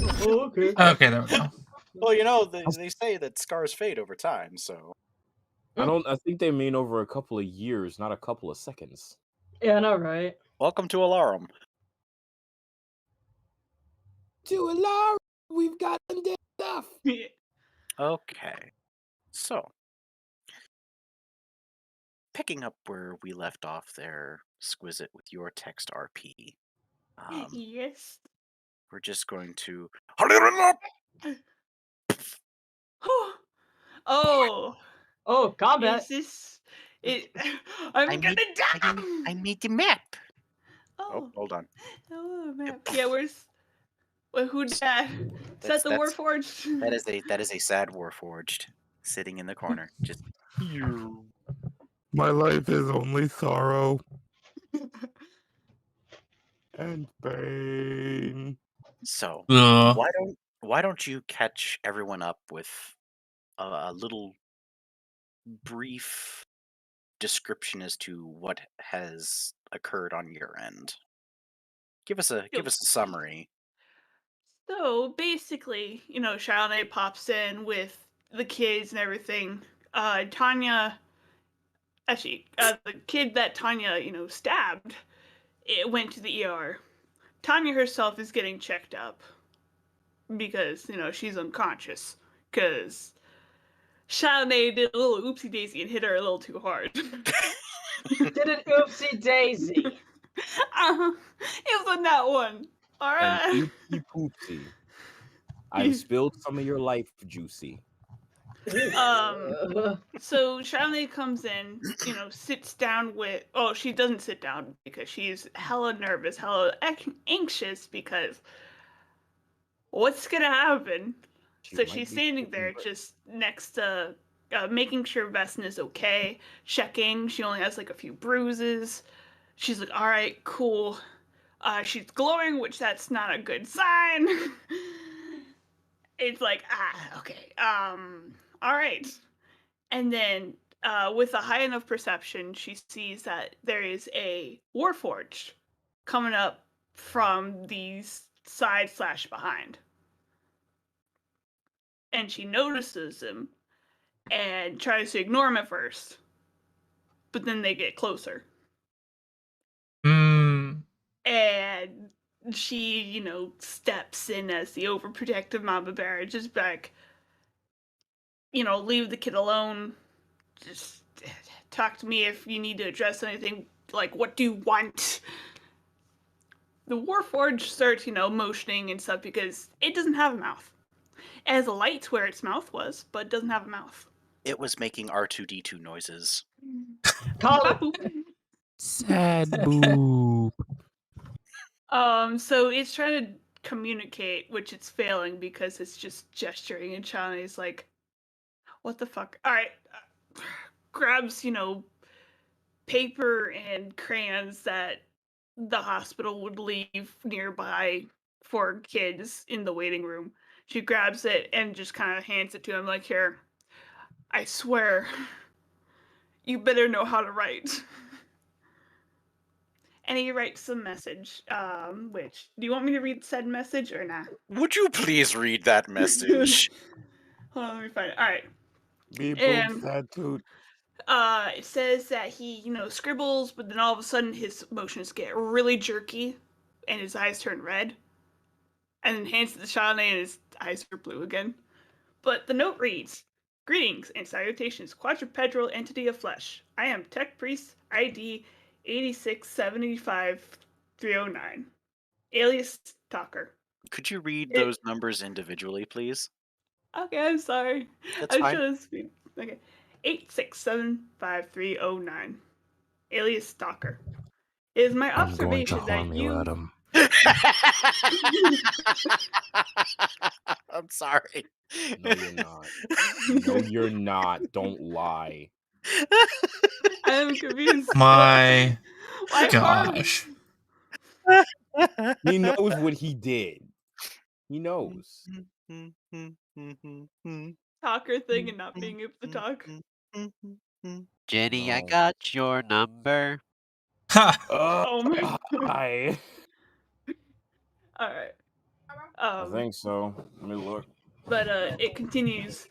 Oh, okay. Okay, there we go. Well, you know, they say that scars fade over time, so. I think they mean over a couple of years, not a couple of seconds. Yeah, I know, right? Welcome to Ylaruam. To Ylaruam, we've got undead stuff. Okay. So, picking up where we left off there, Squizit, with your text RP. Yes. We're just going to. Oh, Oh, combat. is this it? I'm gonna die. I made the map. Oh, Hold on. oh, map. Yeah, where's? Who's that? Is that the Warforged? That is a sad Warforged sitting in the corner. Just. My life is only sorrow and pain. So, Ugh. why don't you catch everyone up with a little brief description as to what has occurred on your end? Give us a summary. So basically, Charlotte pops in with the kids and everything. Tanya, actually, the kid that Tanya, stabbed, it went to the ER. Tanya herself is getting checked up because, she's unconscious. Because Charlotte did a little oopsie daisy and hit her a little too hard. Did an oopsie daisy. It was on that one. All right. And oopsie poopsie. I've spilled some of your life, Juicy. So Charlotte comes in, sits down with. Oh, she doesn't sit down because she's hella nervous, hella anxious because what's gonna happen? So she's standing there just next to, making sure Vesna is okay, checking. She only has like a few bruises. She's like, all right, cool. She's glowing, which that's not a good sign. It's like, okay, all right. And then, with a high enough perception, she sees that there is a Warforged coming up from the side/behind. And she notices him and tries to ignore him at first. But then they get closer. And she, steps in as the overprotective Mama Bear, just like, leave the kid alone. Just talk to me if you need to address anything. Like, what do you want? The Warforged starts, motioning and stuff because it doesn't have a mouth. It has a light where its mouth was, but it doesn't have a mouth. It was making R2D2 noises. Sad boo. So it's trying to communicate, which it's failing because it's just gesturing, and Shana's like, what the fuck? All right. Grabs, paper and crayons that the hospital would leave nearby for kids in the waiting room. She grabs it and just kind of hands it to him like, here, I swear, you better know how to write. And he writes a message, which, do you want me to read said message or not? Would you please read that message? Hold on, let me find it. All right. Be And, sad toot. it says that he, scribbles, but then all of a sudden his motions get really jerky and his eyes turn red. And then hands it to Shawnee and his eyes are blue again. But the note reads, greetings and salutations, quadrupedral entity of flesh. I am Tech Priest ID 8675309. Alias Talker. Could you read those numbers individually, please? Okay, I'm sorry. That's fine. Okay. 8675309. Alias Stalker. It is my observation that you... Adam. I'm sorry. No, you're not. No, you're not. Don't lie. I'm confused. My gosh. He knows what he did. He knows. Talker thing and not being able to talk. Jenny, I got your number. Ha! Oh my Hi. Alright. I think so. Let me look. But it continues.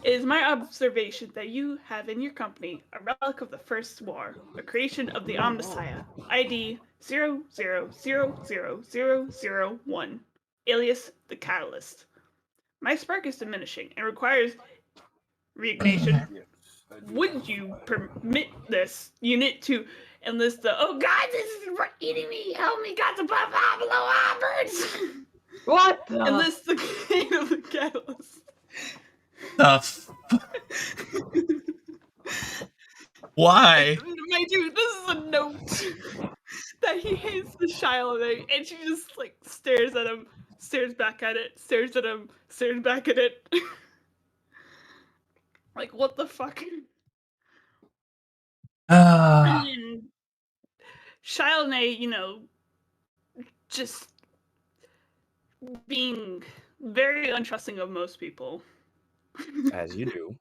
It is my observation that you have in your company a relic of the First War, a creation of the Omnissiah, ID 00000001, alias the Catalyst. My spark is diminishing and requires reignition. Yes, I do. Would you permit this unit to enlist the oh god, this is eating me, help me, got to pop out below birds! What the? Enlist the king of the Catalyst. Why? My dude, this is a note that he hands to Shiloh, and she just like stares at him, stares back at it, stares at him, stares back at it. Like, what the fuck? And Shiloh, just being very untrusting of most people. As you do.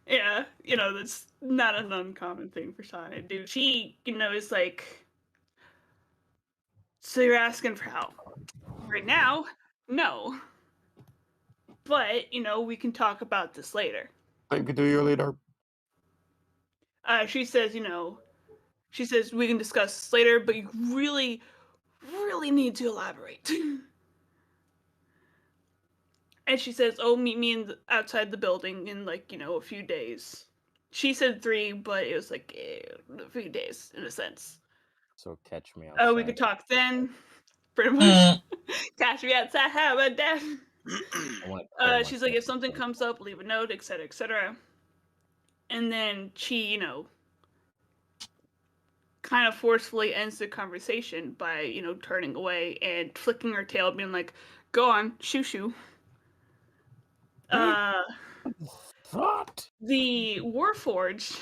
Yeah, that's not an uncommon thing for Shiloh to do. She, is like, so you're asking for help. Right now, no. But, we can talk about this later. I can do you later. She says, we can discuss this later, but you really, really need to elaborate. And she says, oh, meet me outside the building in, a few days. She said 3, but it was, a few days, in a sense. So catch me outside. We could talk then. Pretty much. Catch me outside, how about that? She's like, if something comes up, leave a note, etc., etc. And then she, kind of forcefully ends the conversation by, turning away and flicking her tail, being like, go on, shoo. What? The Warforged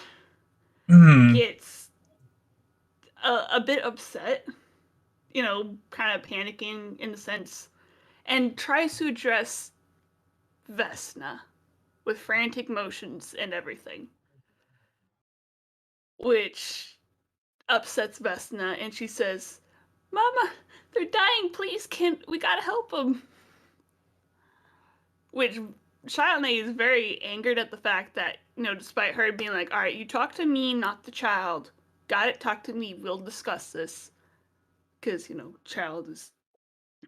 gets a bit upset, kind of panicking in a sense, and tries to address Vesna with frantic motions and everything, which upsets Vesna, and she says, Mama, they're dying, please, we gotta help them. Which Shiloh is very angered at the fact that, despite her being like, all right, you talk to me, not the child. Got it, talk to me, we'll discuss this. Because, child is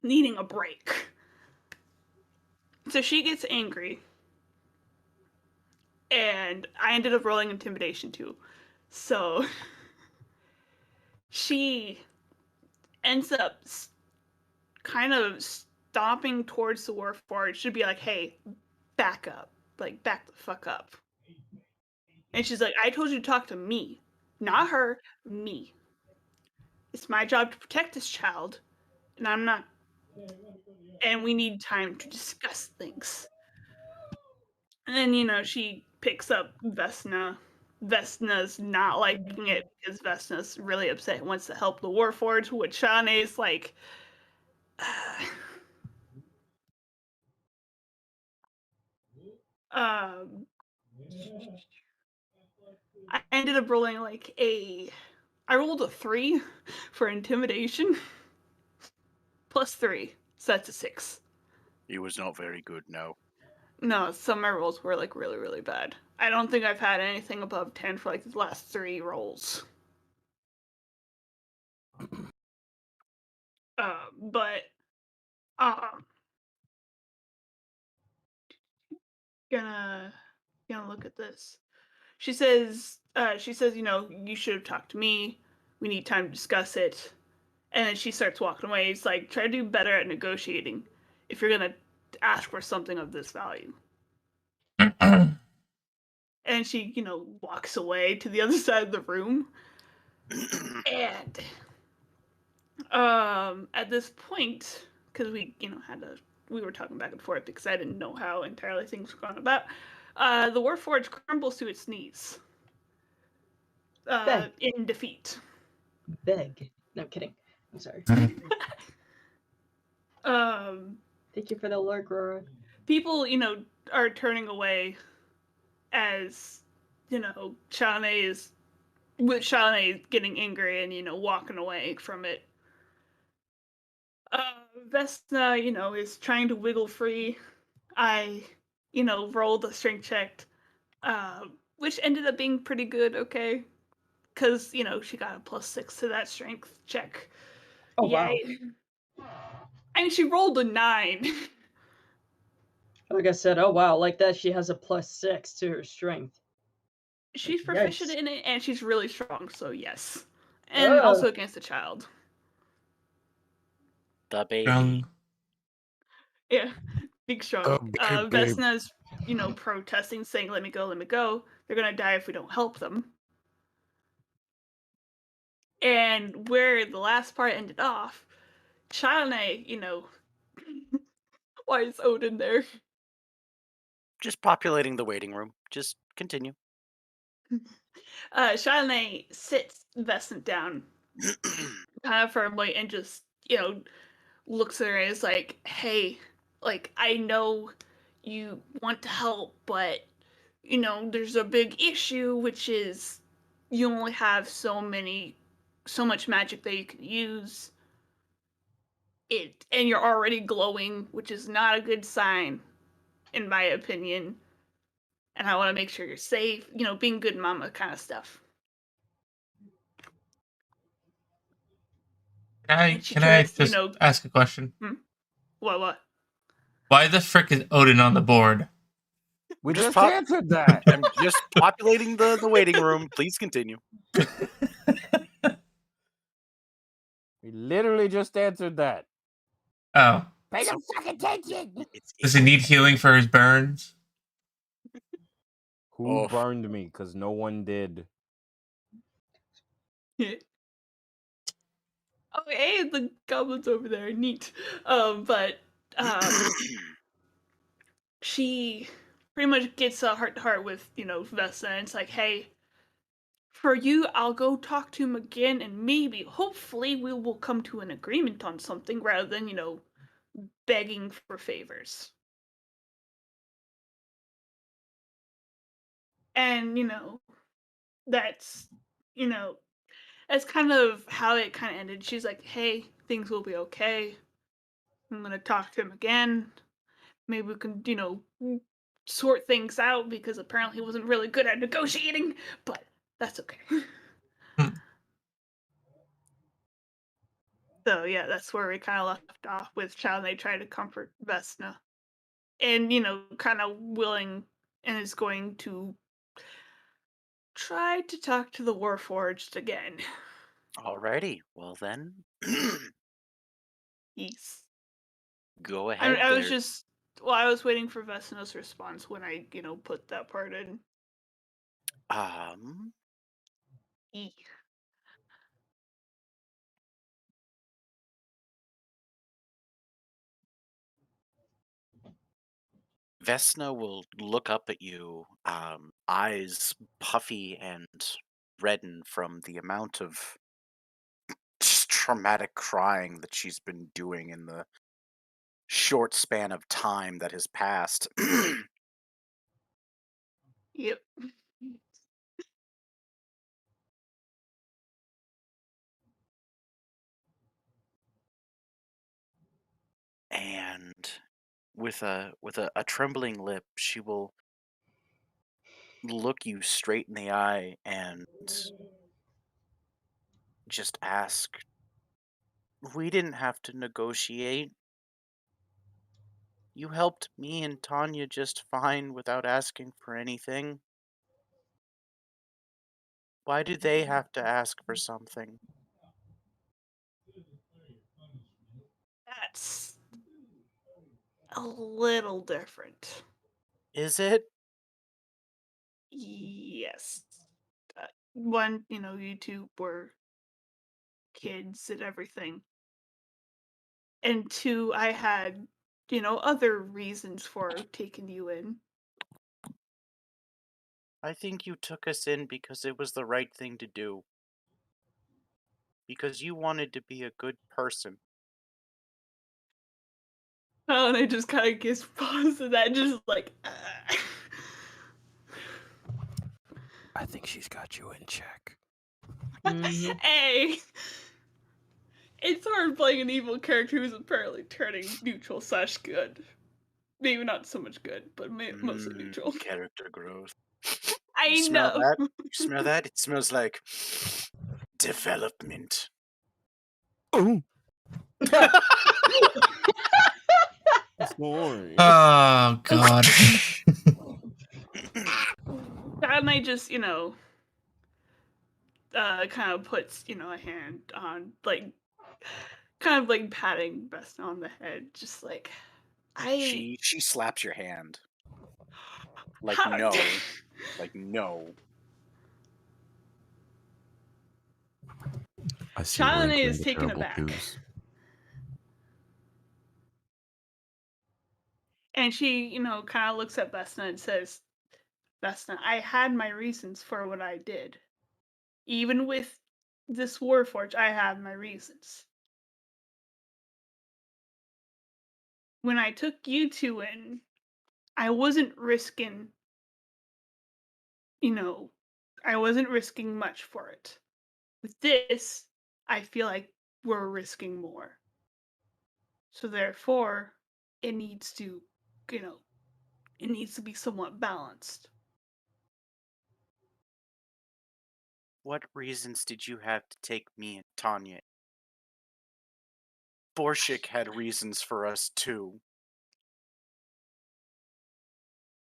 needing a break. So she gets angry. And I ended up rolling intimidation too. So she ends up kind of stomping towards the Warforged. She'd be like, hey, back up. Like, back the fuck up. And she's like, I told you to talk to me. Not her, me. It's my job to protect this child. And I'm not. And we need time to discuss things. And then, she picks up Vesna. Vesna's not liking it because Vesna's really upset and wants to help the Warforged, which Shanae's like, I ended up rolling I rolled a 3 for intimidation. Plus 3, so that's a 6. It was not very good, no. No, some of my rolls were really, really bad. I don't think I've had anything above 10 for the last 3 rolls. But gonna look at this. She says, you should have talked to me. We need time to discuss it. And then she starts walking away. It's like, try to do better at negotiating if you're gonna ask for something of this value. And she, walks away to the other side of the room. And at this point, because we, we were talking back and forth because I didn't know how entirely things were going about. The Warforged crumbles to its knees in defeat. Beg. No, kidding. I'm sorry. Thank you for the lore, Grora. People, are turning away as, Shanae is getting angry and, walking away from it. Vesna, is trying to wiggle free. I, rolled a strength check, which ended up being pretty good, okay? Because, she got a +6 to that strength check. Oh wow. Yay. I mean, she rolled a 9. Like I said, oh wow, like that she has a +6 to her strength. She's Yikes. proficient in it, and she's really strong, so yes. And also against a child. The baby. Strong. Yeah, big strong. Oh, babe. Vesna's, protesting, saying, let me go, let me go. They're gonna die if we don't help them. And where the last part ended off, Chilene, why is Odin there? Just populating the waiting room. Just continue. Chilene sits Vesna down kind of firmly and just, looks at her and is like, hey, like, I know you want to help, but, there's a big issue, which is you only have so much magic that you can use. And you're already glowing, which is not a good sign, in my opinion. And I want to make sure you're safe, being good mama kind of stuff. And she Can I cast, just ask a question? What? Why the frick is Odin on the board? We Just just answered that. I'm just populating the waiting room. Please continue. We literally just answered that. Oh. Pay some fucking attention. Does he need healing for his burns? Who burned me? Because no one did. Oh, hey, the goblin's over there. Neat. But she pretty much gets a heart-to-heart with, Vesta, and it's like, hey, for you, I'll go talk to him again, and maybe, hopefully, we will come to an agreement on something rather than, begging for favors. And, that's, that's kind of how it kind of ended. She's like, hey, things will be okay. I'm going to talk to him again. Maybe we can, sort things out because apparently he wasn't really good at negotiating, but that's okay. So yeah, that's where we kind of left off with Chow, and they try to comfort Vesna. And, kind of willing and is going to try to talk to the Warforged again. Alrighty. Well then. Yes. Go ahead. I was waiting for Vesna's response when I, put that part in. Vesna will look up at you, eyes puffy and redden from the amount of just traumatic crying that she's been doing in the short span of time that has passed. Yep. And with a trembling lip, she will look you straight in the eye and just ask, we didn't have to negotiate. You helped me and Tanya just fine without asking for anything. Why do they have to ask for something? That's a little different. Is it? Yes. One, you two were kids and everything. And two, I had, other reasons for taking you in. I think you took us in because it was the right thing to do. Because you wanted to be a good person. Oh, and I just kind of gives pause to that, just like. I think she's got you in check. Mm-hmm. Hey. It's hard playing an evil character who's apparently turning neutral / good. Maybe not so much good, but mostly neutral. Character growth. I You smell know. that? You smell that? It smells like development. Oh, what's going on? Oh god. That might just, kind of puts, a hand on, like, kind of like patting Vesna on the head, just like, She slaps your hand. Like How no. dare- Like no. I see Chana we're entering is the taken terrible aback. twos. And she, kind of looks at Vesna and says, Vesna, I had my reasons for what I did. Even with this Warforge, I had my reasons. When I took you two in, I wasn't risking, I wasn't risking much for it. With this, I feel like we're risking more. So therefore, it needs to, it needs to be somewhat balanced. What reasons did you have to take me and Tanya? Borshik had reasons for us too.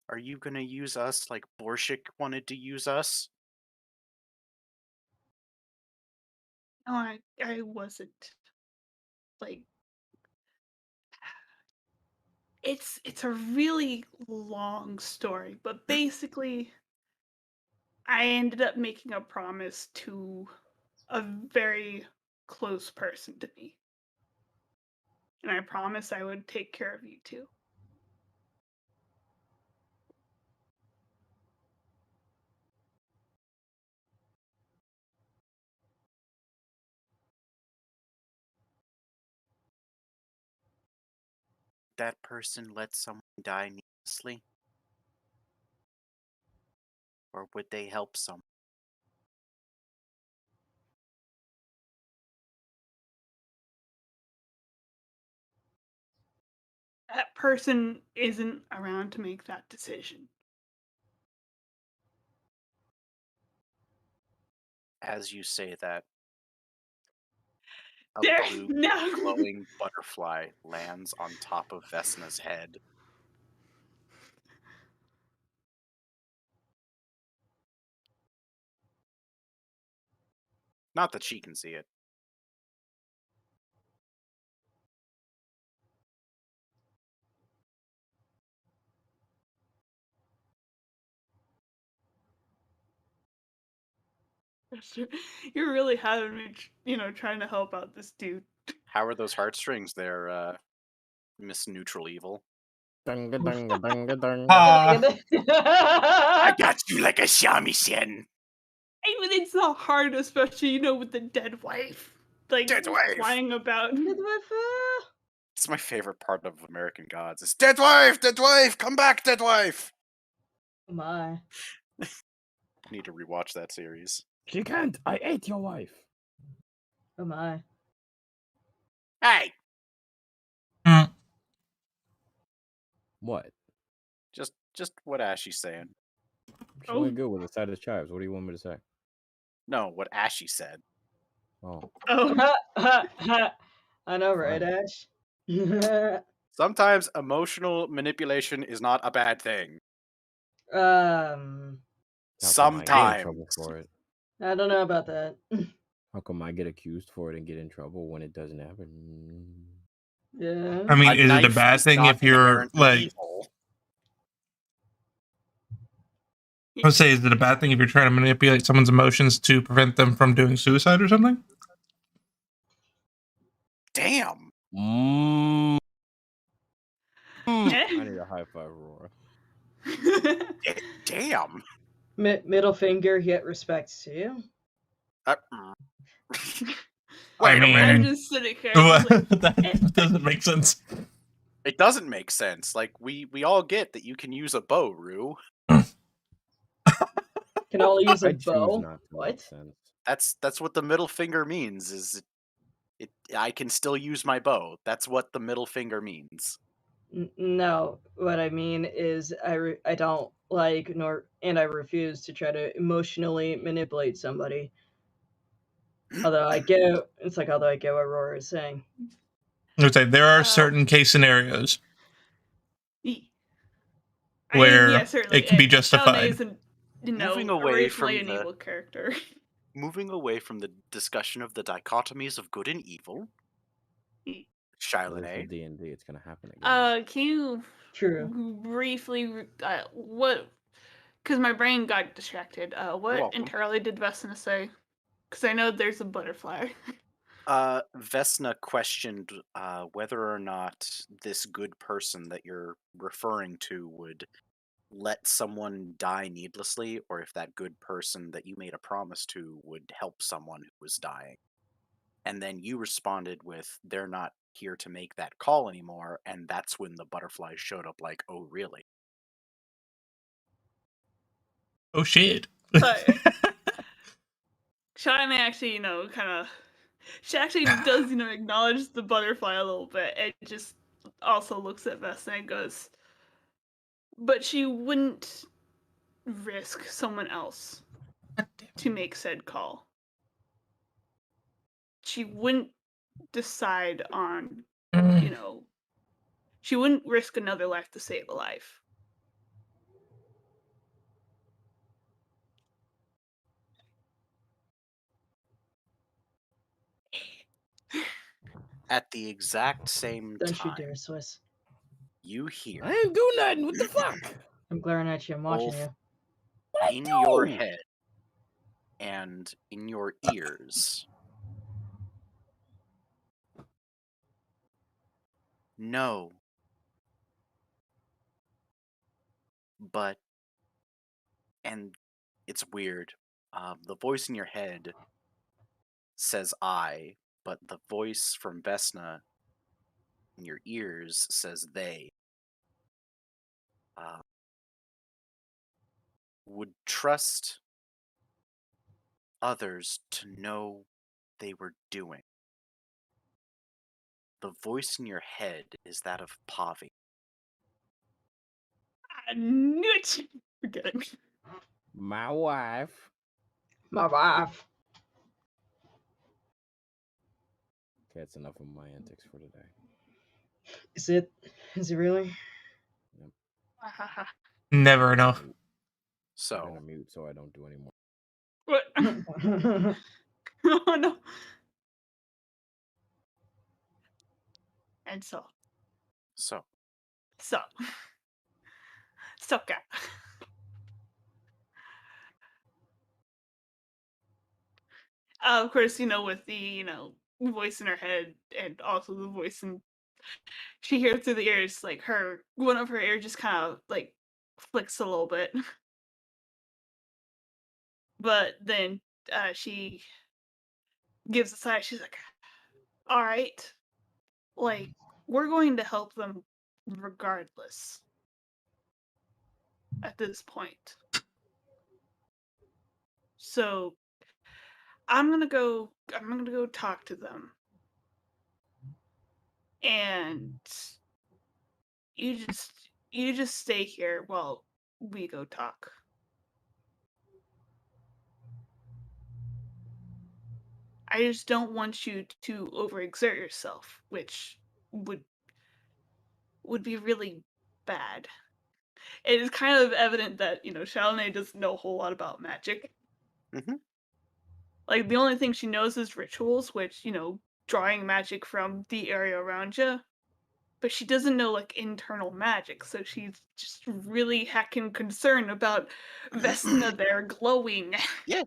Are you gonna use us like Borshik wanted to use us? No, I wasn't. Like, it's a really long story, but basically I ended up making a promise to a very close person to me. And I promised I would take care of you two. That person let someone die needlessly? Or would they help someone? That person isn't around to make that decision. As you say that, a There, blue no. glowing butterfly lands on top of Vesna's head. Not that she can see it. You're really having me, trying to help out this dude. How are those heartstrings there, Miss Neutral Evil? Dunga, dunga, dunga, dunga. I I got you like a shamisen! I mean, it's not hard, especially, with the dead wife. Like, Dead wife! flying about. It's my favorite part of American Gods. It's dead wife! Dead wife! Come back, dead wife! My. I need to rewatch that series. She can't. I ate your wife. Oh my. Hey! Mm. What? Just what Ashy's saying. She's only good with the side of the chives. What do you want me to say? No, what Ashy said. Oh, Oh, I know, right, Fine. Ash? um, Sometimes emotional manipulation is not a bad thing. how come I get in Sometimes. trouble for it? I don't know about that. How come I get accused for it and get in trouble when it doesn't happen? Yeah. I mean, A is it a knife bad is thing not if you're inherently like? evil. I would say, is it a bad thing if you're trying to manipulate someone's emotions to prevent them from doing suicide or something? Damn. Mm. I eh? need a high five, Aurora. Damn. Middle finger, yet respect to you. Uh, I Wait a minute. I'm mean, just sitting here. Just like, that doesn't make sense. It doesn't make sense. Like we all get that you can use a bow, Rue. Can only use a I choose bow. not to make What? sense. That's what the middle finger means. Is I can still use my bow. That's what the middle finger means. No, what I mean is I don't like and I refuse to try to emotionally manipulate somebody. Although I get what Aurora is saying. I would say there are Uh, certain case scenarios I where mean, yeah, certainly. it can be Chalamet justified. isn't, Moving away originally from an the evil character. moving away from the discussion of the dichotomies of good and evil, Well, it's Chalamet, D&D. It's gonna happen again. Can you True. briefly, what? Because my brain got distracted. What welcome. entirely did Vesna say? Because I know there's a butterfly. Vesna questioned whether or not this good person that you're referring to would let someone die needlessly, or if that good person that you made a promise to would help someone who was dying. And then you responded with, they're not here to make that call anymore, and that's when the butterflies showed up like, oh, really? Oh shit. But Chalamet actually, kind of. She actually does, acknowledge the butterfly a little bit, and just also looks at Vesna and goes, but she wouldn't risk someone else to make said call. She wouldn't decide on, she wouldn't risk another life to save a life. At the exact same Don't you time, dare, Swiss. you hear I ain't do nothing. What the fuck? I'm glaring at you. I'm watching both you. What I in your do? head and in your ears, no, but, and it's weird. The voice in your head says I, but the voice from Vesna in your ears says they. Uh, would trust others to know they were doing. The voice in your head is that of Pavi. I knew it! Forget it. My wife. My wife. Okay, that's enough of my antics for today. Is it? Is it really? Never enough. Put in So, a mute so I don't do anymore. What? Oh no. And so. so, Cat. Of course, with the, voice in her head and also the voice in she hears through the ears, like one of her ears just kind of like flicks a little bit. But then she gives a sigh, she's like, all right, like, we're going to help them regardless at this point. So I'm gonna go talk to them. And you just stay here while we go talk. I just don't want you to overexert yourself, which would be really bad. It is kind of evident that, Chalamet doesn't know a whole lot about magic. Mhm. Like, the only thing she knows is rituals, which, drawing magic from the area around you. But she doesn't know, like, internal magic, so she's just really heckin' concerned about Vesna there glowing. yeah.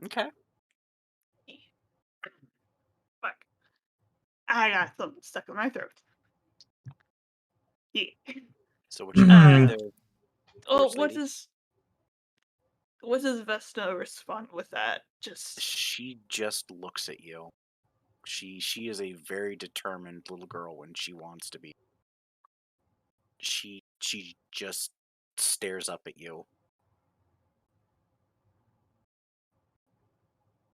Okay. Fuck. I got something stuck in my throat. Yeah. So what you gonna do Hmm. there, Oh, horse what lady? does Vesna respond with that? Just She just looks at you. She is a very determined little girl when she wants to be. She just stares up at you.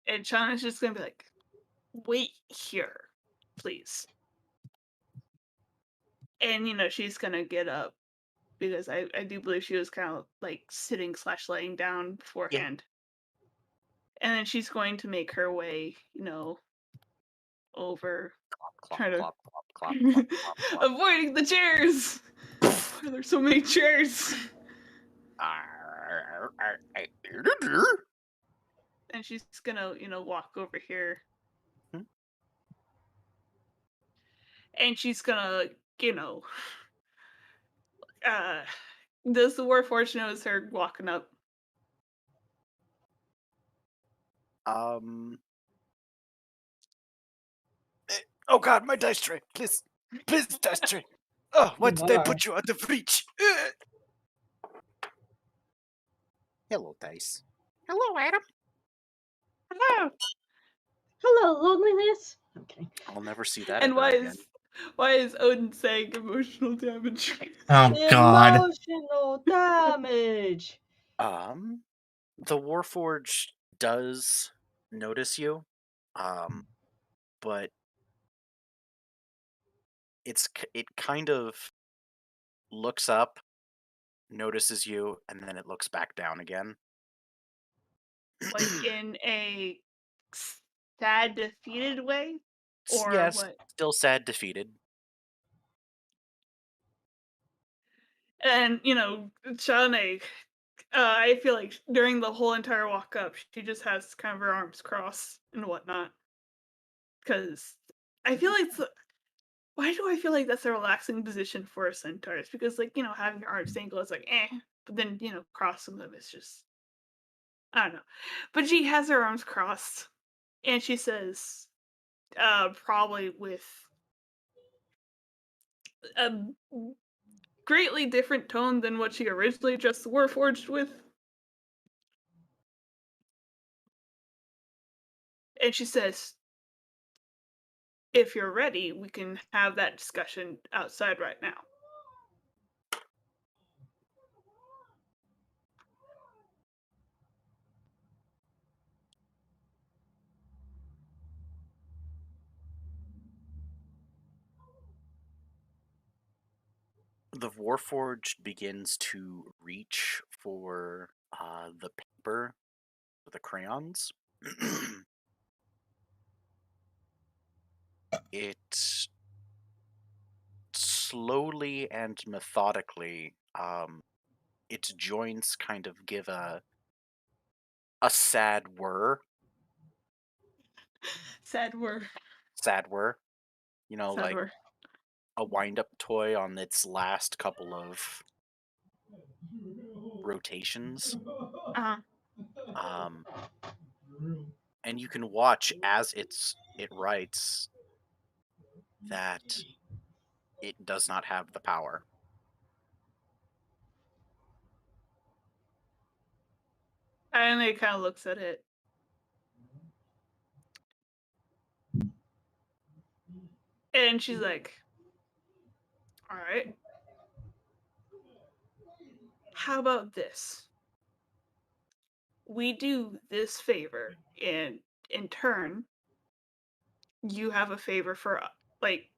And Shauna's just gonna be like, wait here, please. And, she's gonna get up because I do believe she was kind of like sitting / laying down beforehand. And then she's going to make her way, over, Clop, trying to clop, clop, clop, clop, clop, clop. avoiding the chairs. Why are there so many chairs? And she's gonna, walk over here. Hmm? And she's gonna, does the Warforged notice her walking up? Oh God, my dice tray, please, dice tray. Oh, why did they put you out of reach? Hello, dice. Hello, Adam. Hello. Hello, loneliness. Okay. I'll never see that And ever again. why is Odin saying emotional damage? Oh God. Emotional damage. The Warforged does notice you, but it kind of looks up, notices you, and then it looks back down again. Like in a sad, defeated way? Or Yes, what? still sad, defeated. And, Shawnee, I feel like during the whole entire walk up, she just has kind of her arms crossed and whatnot. Because I feel like why do I feel like that's a relaxing position for a centaur? It's because, like, having your arms dangle is like, but then, crossing them is just, I don't know. But she has her arms crossed, and she says, probably with a greatly different tone than what she originally addressed the Warforged with. And she says, if you're ready, we can have that discussion outside right now. The Warforged begins to reach for the paper, the crayons. It slowly and methodically, its joints kind of give a sad whir. Sad word. Sad whir. Sad Like word. a wind-up toy on its last couple of rotations. And you can watch as it writes that it does not have the power. And it kind of looks at it. And she's like, all right. How about this? We do this favor, and in turn, you have a favor for, like,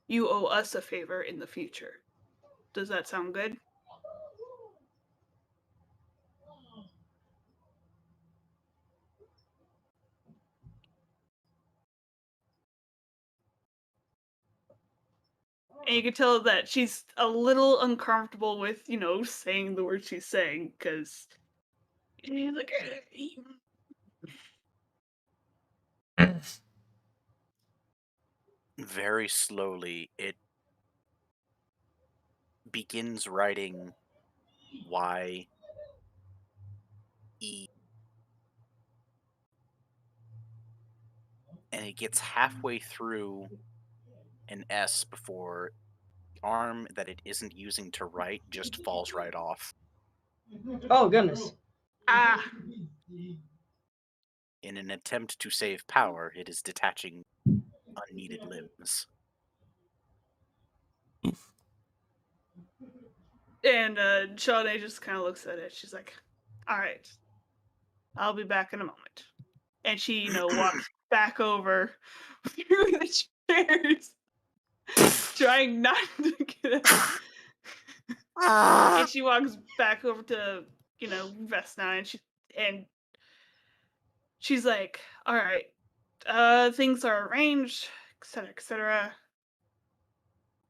you owe us a favor in the future. Does that sound good? And you can tell that she's a little uncomfortable with, saying the words she's saying, because she's like, Very slowly, it begins writing Y E, and it gets halfway through an S before the arm that it isn't using to write just falls right off. Oh, goodness. In an attempt to save power, it is detaching unneeded limbs. And Shawnee just kind of looks at it. She's like, all right, I'll be back in a moment. and she walks back over through the chairs, trying not to get out. And she walks back over to Vesna, and she's like, "All right, things are arranged, etc., etc.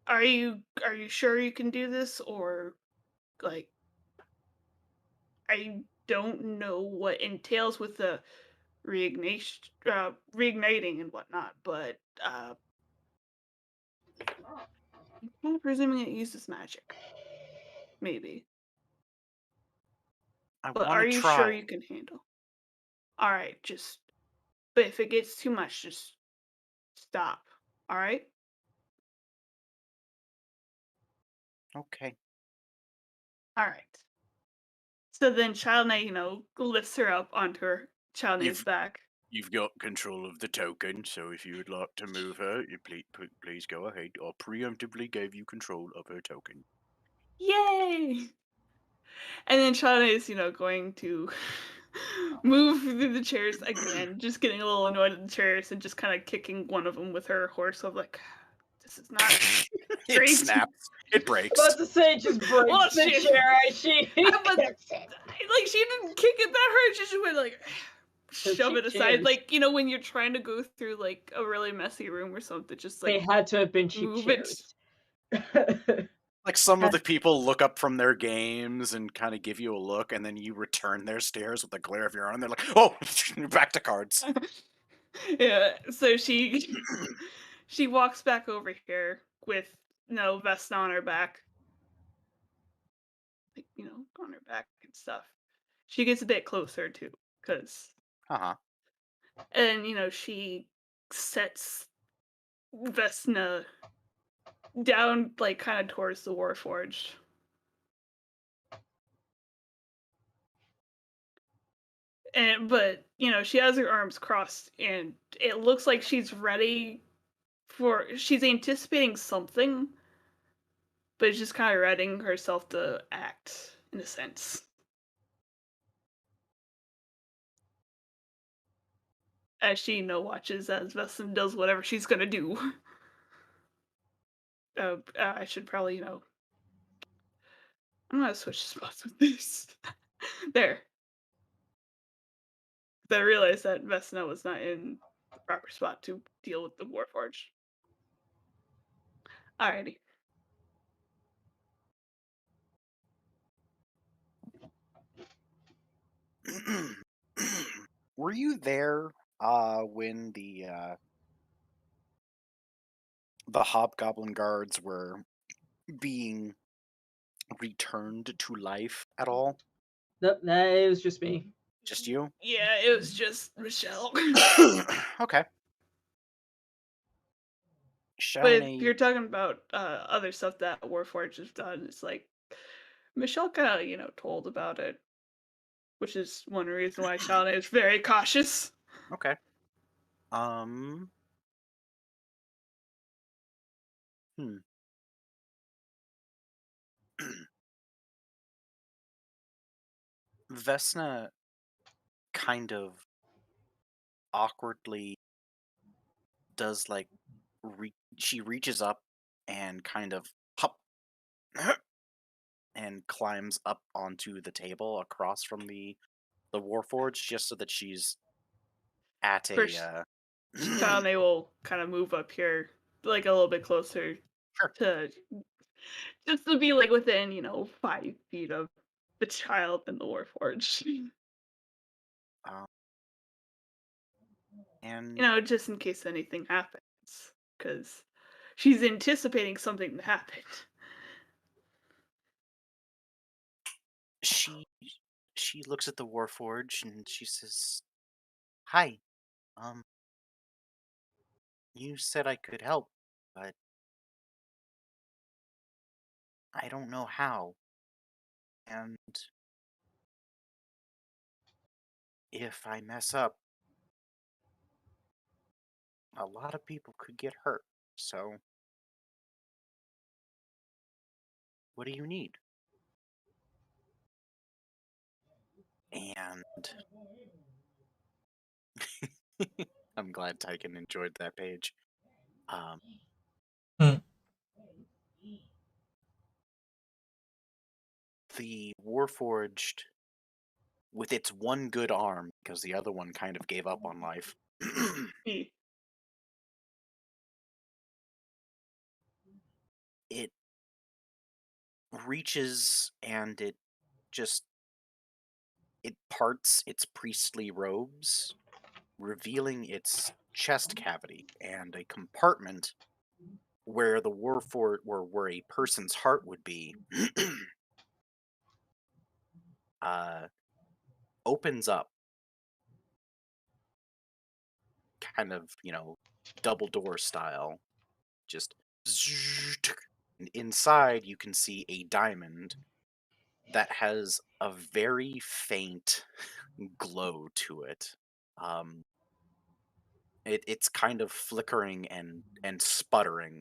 Are you sure you can do this, or like I don't know what entails with the reigniting and whatnot, but I'm kind of presuming it uses magic, maybe. I But want are to you sure try. you can handle? All right, but if it gets too much, just stop. All right." Okay. All right. So then Childnay, lifts her up onto her Childnay's You've back. you've got control of the token, so if you would like to move her, please go ahead. I preemptively gave you control of her token. Yay! And then Childnay is, going to move through the chairs again, just getting a little annoyed at the chairs and just kind of kicking one of them with her horse of like, this is not It great. snaps. It breaks. About to say, just breaks Well, the shit. chair as she But kicks it. like she didn't kick it that hard. She just went like shove cheap it aside. chairs. Like when you're trying to go through like a really messy room or something, just They like had to have been cheap move it. chairs. Like some of the people look up from their games and kind of give you a look, and then you return their stares with a glare of your own. They're like, "Oh, back to cards." Yeah. So she walks back over here with vest on her back, like on her back and stuff. She gets a bit closer too, cause Uh-huh. and she sets Vesna down like kind of towards the Warforged. But she has her arms crossed and it looks like she's she's anticipating something, but just kind of readying herself to act in a sense. As she watches as Vesna does whatever she's gonna do. I should probably I'm gonna switch spots with this. There. I realized that Vesna was not in the proper spot to deal with the Warforged. Alrighty. Were you there when the hobgoblin guards were being returned to life at all? Nope, that was just me. Just you? Yeah, it was just Michelle. Okay. But if Shawnee, you're talking about other stuff that Warforged has done, it's like Michelle kind of, told about it, which is one reason why Shauna is very cautious. okay. Um, hmm. Vesna kind of awkwardly does like she reaches up and kind of hop and climbs up onto the table across from the Warforged just so that she's at a First, Shauna will kind of move up here, like a little bit closer Sure. to just to be like within, 5 feet of the child in the Warforged. um, and Just in case anything happens, because she's anticipating something to happen. she looks at the Warforged and she says, "Hi, um, you said I could help, but I don't know how. And if I mess up, a lot of people could get hurt. So, what do you need?" And I'm glad Tyken enjoyed that page. Hmm. The Warforged, with its one good arm, because the other one kind of gave up on life, E. it reaches and it parts its priestly robes, revealing its chest cavity and a compartment where the where a person's heart would be, opens up, kind of, double door style. Just and inside you can see a diamond that has a very faint glow to it. Um, it's kind of flickering and sputtering,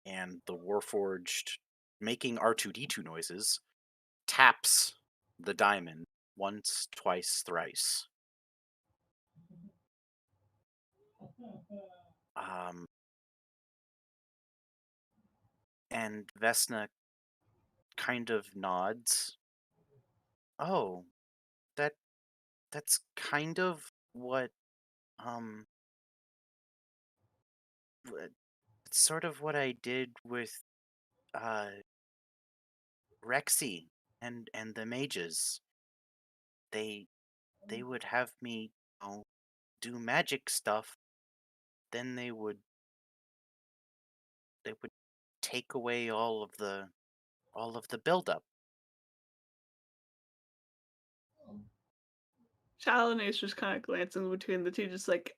and the Warforged, making R2D2 noises, taps the diamond once, twice, thrice. Um, and Vesna kind of nods. Oh, that that's kind of what um it's sort of what I did with uh Rexy and the mages. They they would have me, do magic stuff, then they would take away all of the buildup. Challoner's just kind of glancing between the two, just like,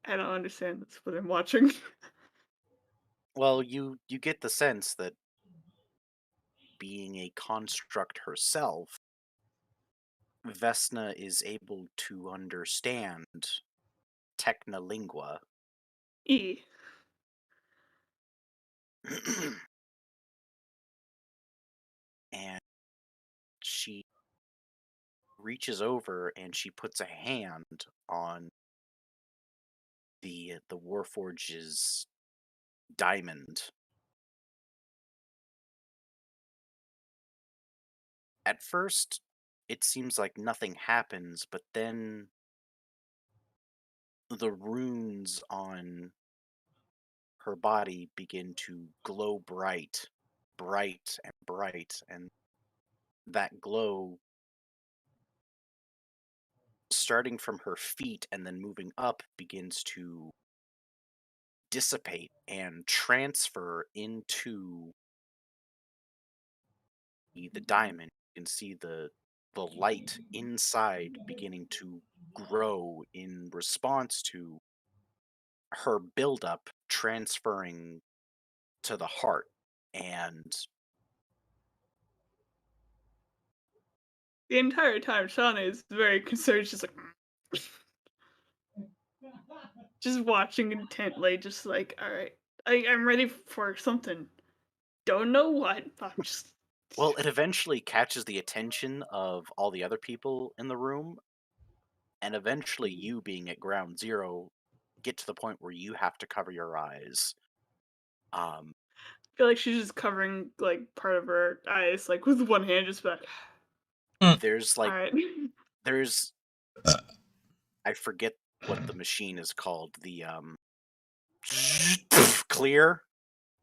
I don't understand. That's what I'm watching. Well, you get the sense that, being a construct herself, Vesna is able to understand technolingua. E. And she reaches over and she puts a hand on the Warforge's diamond. At first, it seems like nothing happens, but then the runes on her body begin to glow bright, bright and bright, and that glow, starting from her feet and then moving up, begins to dissipate and transfer into the diamond. You can see the light inside beginning to grow in response to her buildup transferring to the heart. And The entire time, Shauna is very concerned. She's like, just watching intently, just like, all right, I'm ready for something. Don't know what. I'm just. well, it eventually catches the attention of all the other people in the room, and eventually you, being at ground zero, get to the point where you have to cover your eyes. I feel like she's just covering like part of her eyes, like with one hand, just like. There's All like right. there's I forget what the machine is called. The clear.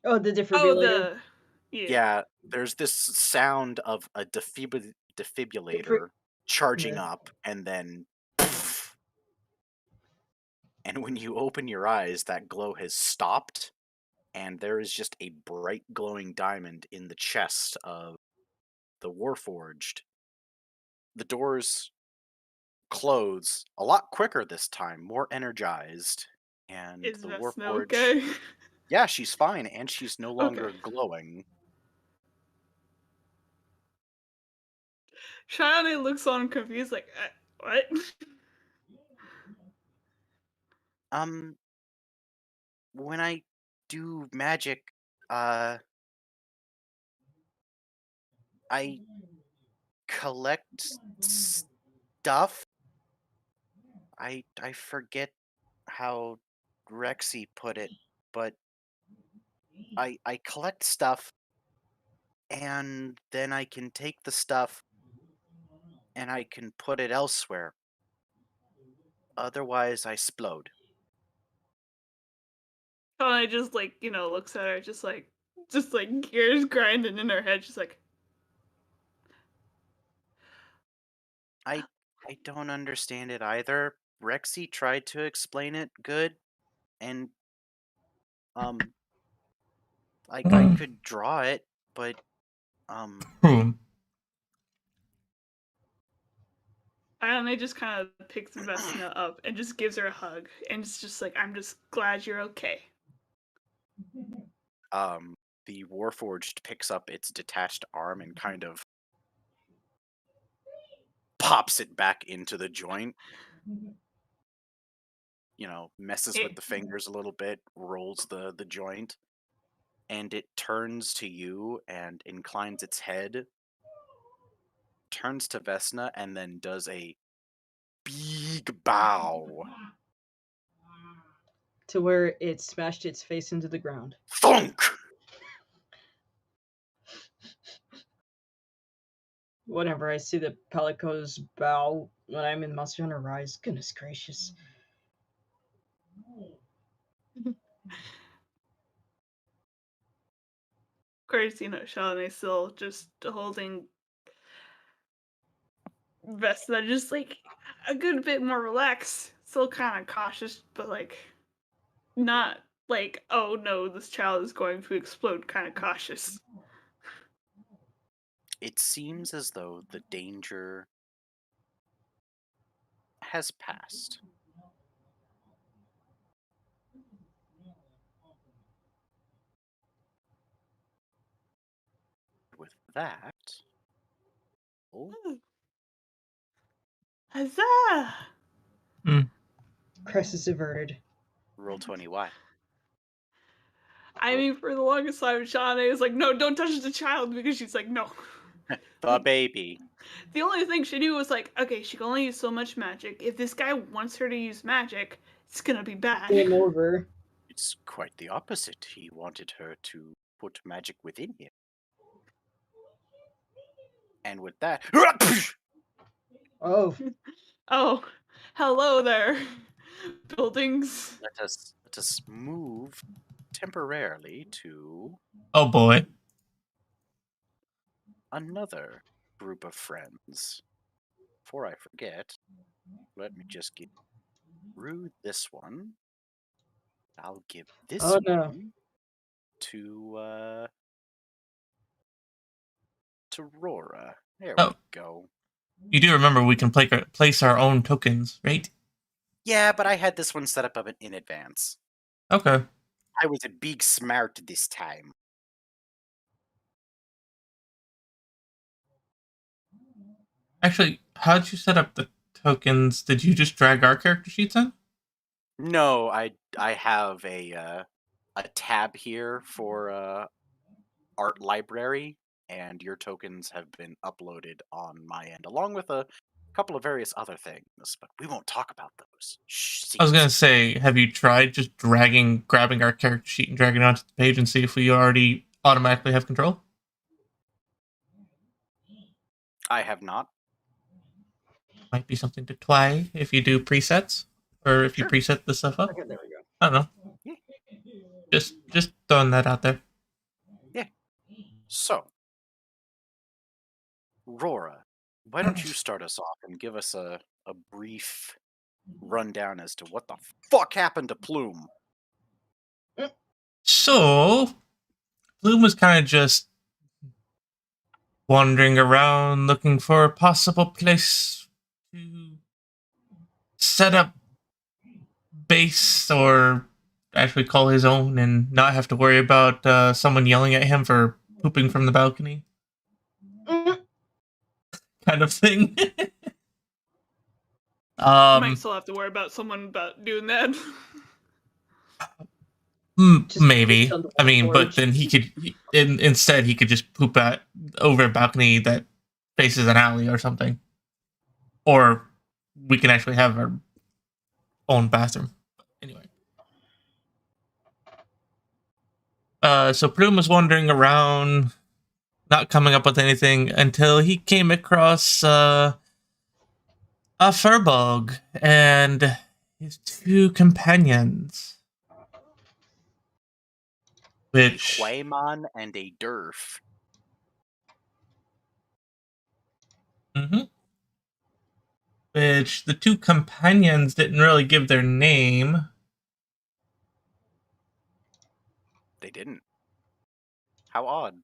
Oh, the Oh, defibrillator. Yeah, there's this sound of a defibrillator charging Yeah. up, and then, and when you open your eyes, that glow has stopped, and there is just a bright glowing diamond in the chest of the Warforged. The doors close a lot quicker this time, more energized, and Is the Vesna Warforged. okay? Yeah, she's fine, and she's no Okay. longer glowing. Shauna looks on confused, like, what? When I do magic, I collect stuff. I forget how Rexy put it, but I collect stuff, and then I can take the stuff and I can put it elsewhere. Otherwise, I explode. Shauna just like, looks at her, just like gears grinding in her head, just like, I don't understand it either. Rexy tried to explain it good, and I could draw it, but Hmm. Ione just kind of picks Vesna up and just gives her a hug, and it's just like, I'm just glad you're okay. the Warforged picks up its detached arm and kind of pops it back into the joint. Messes with the fingers a little bit, rolls the joint, and it turns to you and inclines its head, turns to Vesna, and then does a big bow. To where it smashed its face into the ground. Thunk! Whenever I see the Palico's bow when I'm in Monster Hunter Rise, goodness gracious. Of course, Shauna still just holding Vesna, just like a good bit more relaxed, still kind of cautious, but like not like, oh no, this child is going to explode, kind of cautious. It seems as though the danger has passed. With that, Huzzah! Crisis averted. roll 20Y. I mean, for the longest time, Shauna is like, no, don't touch the child, because she's like, no. The baby. The only thing she knew was like, okay, she can only use so much magic. If this guy wants her to use magic, it's gonna be bad. Game over. It's quite the opposite. He wanted her to put magic within him. And with that, Oh, Oh, hello there, buildings. let us move temporarily to Oh boy. another group of friends. Before I forget, let me just get through this one. I'll give this Oh, no. one to Rora. There we Oh. go. You do remember we can place our own tokens, right? Yeah, but I had this one set up in advance. Okay. I was a big smart this time. Actually, how'd you set up the tokens? Did you just drag our character sheets in? No, I have a tab here for art library, and your tokens have been uploaded on my end, along with a couple of various other things, but we won't talk about those. Shh, I was gonna secrets. say, have you tried just grabbing our character sheet and dragging it onto the page and see if we already automatically have control? I have not. Might be something to try if you do presets, or if you Sure. preset the stuff up. okay, there we go. I don't know. Yeah. Just throwing that out there. So, Rora, why don't you start us off and give us a brief rundown as to what the fuck happened to Plume? So, Bloom was kind of just wandering around looking for a possible place to set up base or actually call his own and not have to worry about someone yelling at him for pooping from the balcony. Kind of thing. Might still have to worry about someone about doing that. Maybe. I mean, but then instead he could just poop over a balcony that faces an alley or something. Or we can actually have our own bathroom. Anyway. So Plume was wandering around, not coming up with anything until he came across a furbog and his two companions. Which... Quaymon and a Durf. Mm-hmm. Which the two companions didn't really give their name. They didn't. How odd.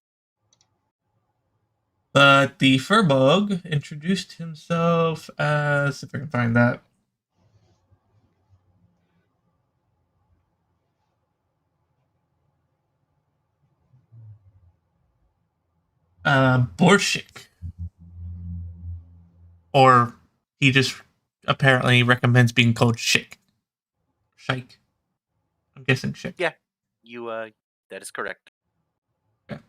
But the furbog introduced himself as, if I can find that, Borshik. Or he just apparently recommends being called Shik. Shike. I'm guessing Shik. Yeah, you that is correct. Okay.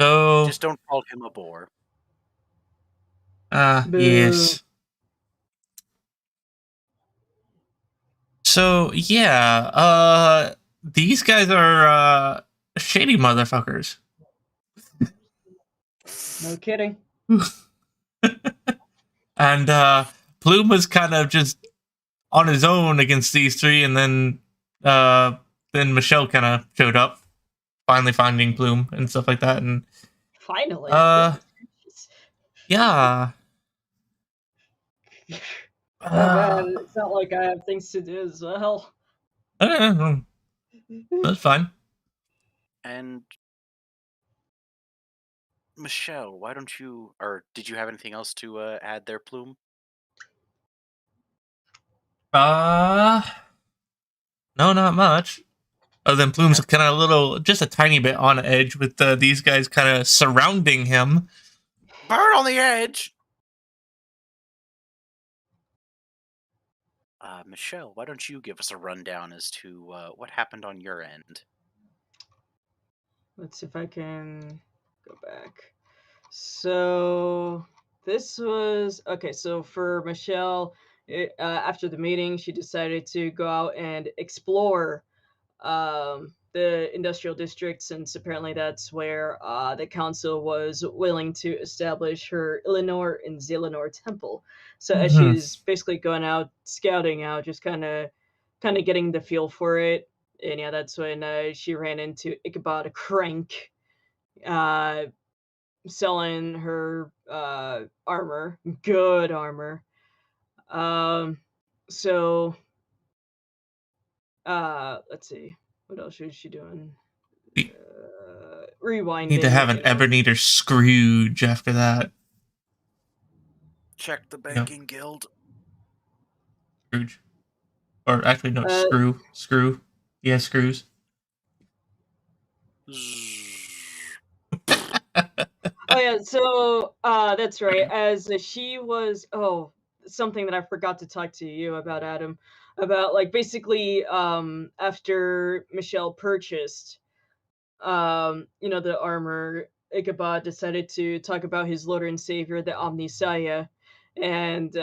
So Just don't call him a boar. yes. So yeah, these guys are shady motherfuckers. No kidding. And Plume was kind of just on his own against these three, and then Michelle kind of showed up, finally finding Plume and stuff like that, and Finally. yeah. Oh man, it's not like I have things to do as well. That's fine. And Michelle, why don't you, or did you have anything else to add there, Plume? No, not much. Other than Plume's kind of a little, just a tiny bit on edge with these guys kind of surrounding him. Bird on the edge! Michelle, why don't you give us a rundown as to what happened on your end? Let's see if I can go back. So this was okay. So for Michelle, after the meeting, she decided to go out and explore the industrial district, since apparently that's where the council was willing to establish her Eleanor and Zelenor temple. So as she's basically going out scouting out, just kind of getting the feel for it, and yeah, that's when she ran into Ichabod Crank, selling her armor, good armor. So let's see, what else is she doing? Rewinding. Need to have an Ebenezer Scrooge after that. Check the banking guild. Scrooge. Or actually, no, Screw. Yeah, screws. Oh yeah, so that's right. As she was, something that I forgot to talk to you about, Adam, about like basically after Michelle purchased the armor, Ichabod decided to talk about his Lord and Savior, the Omnisaya, and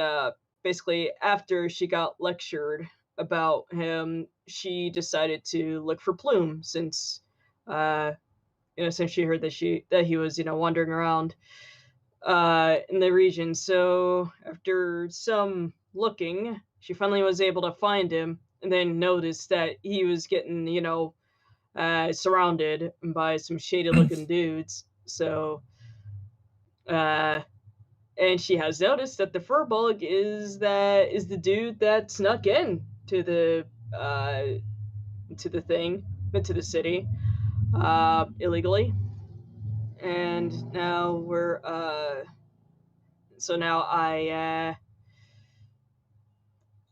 basically after she got lectured about him, she decided to look for Plume, since since she heard that he was wandering around in the region. So after some looking, she finally was able to find him, and then noticed that he was getting surrounded by some shady looking dudes. So and she has noticed that the furbug is the dude that snuck in to the thing, into the city illegally. And now we're so now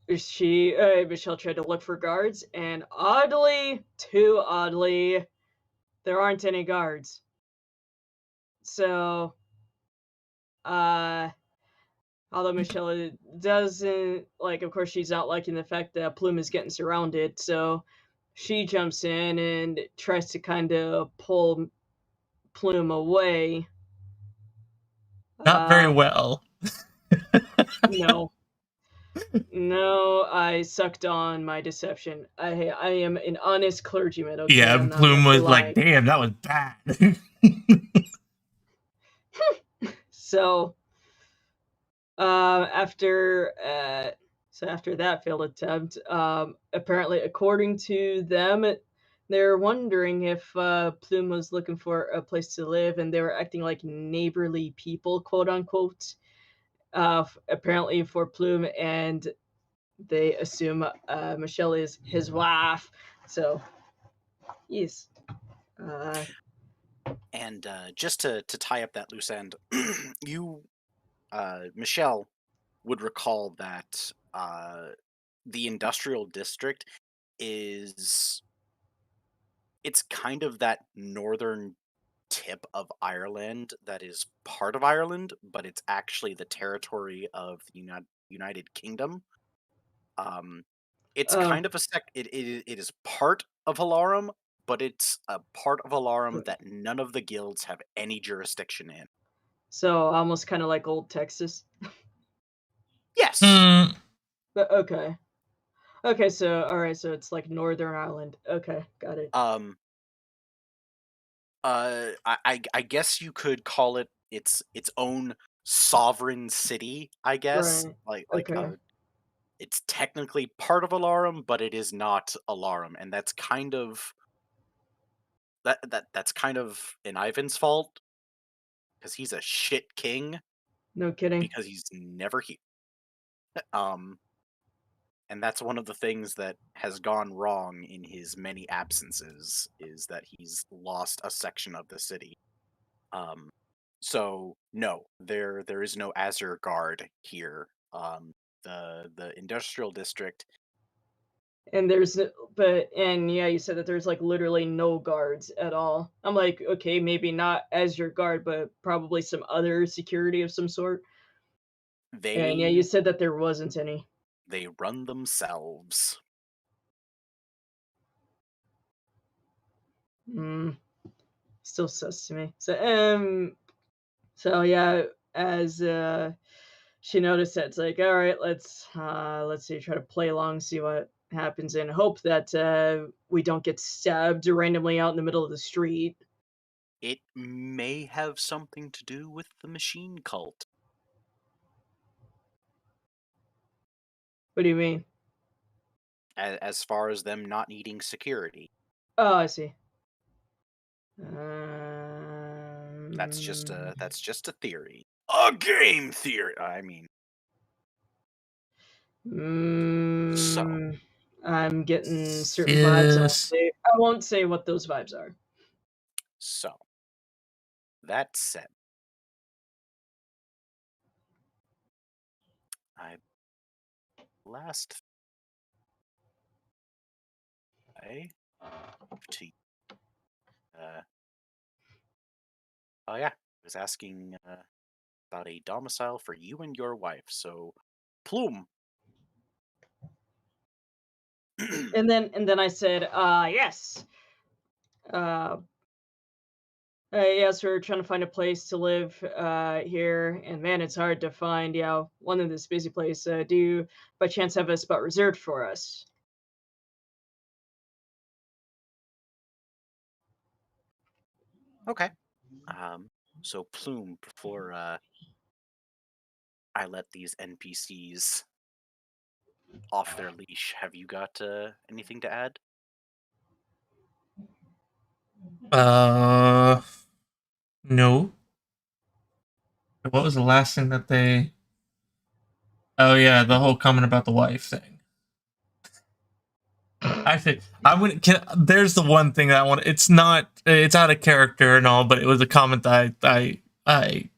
Michelle tried to look for guards, and too oddly, there aren't any guards. So although Michelle doesn't like, of course she's not liking the fact that Plume is getting surrounded, so she jumps in and tries to kind of pull Plume away. Not very well. No. No, I sucked on my deception. I am an honest clergyman, okay? Yeah, I'm not Plume one for was like, lying. damn, that was bad. So, after after that failed attempt, apparently, according to them, they're wondering if Plume was looking for a place to live, and they were acting like neighborly people, quote unquote. Apparently for Plume, and they assume Michelle is his wife. So, yes. Uh, And just to tie up that loose end, you, Michelle, would recall that the industrial district is it's kind of that northern tip of Ireland that is part of Ireland, but it's actually the territory of the United Kingdom. It's oh, kind of it is part of Ylaruam, but it's a part of Ylaruam that none of the guilds have any jurisdiction in. so almost kind of like old Texas. Yes. But okay. Okay, so all right, so it's like Northern Ireland. Okay, got it. I guess you could call it its own sovereign city, I guess. Right. Like Okay. it's technically part of Ylaruam, but it is not Ylaruam, and that's kind of that's kind of an Ivan's fault because he's a shit king No kidding. because he's never here. And that's one of the things that has gone wrong in his many absences is that he's lost a section of the city. So no, there is no Azure Guard here. The industrial district. And and yeah, you said that there's like literally no guards at all. I'm like, okay, maybe not as your guard, but probably some other security of some sort. And yeah, you said that there wasn't any. They run themselves. Still sus to me. So yeah, as she noticed that, it's like, all right, let's see, try to play along, see what happens, and hope that we don't get stabbed randomly out in the middle of the street. It may have something to do with the machine cult. What do you mean? As far as them not needing security. Oh, I see. That's just a theory. A game theory. I mean. So. I'm getting certain vibes. I won't say what those vibes are. So. That said, oh yeah, I was asking about a domicile for you and your wife. So, Plume. and then I said, yes. Yes, we're trying to find a place to live here, and man, it's hard to find, one in this busy place. Do you, by chance, have a spot reserved for us? Okay. So Plume, before I let these NPCs off their leash, have you got anything to add? No. What was the last thing that they? Oh yeah, the whole comment about the wife thing. Actually, I would. There's the one thing that I want. It's not. It's out of character and all, but it was a comment that I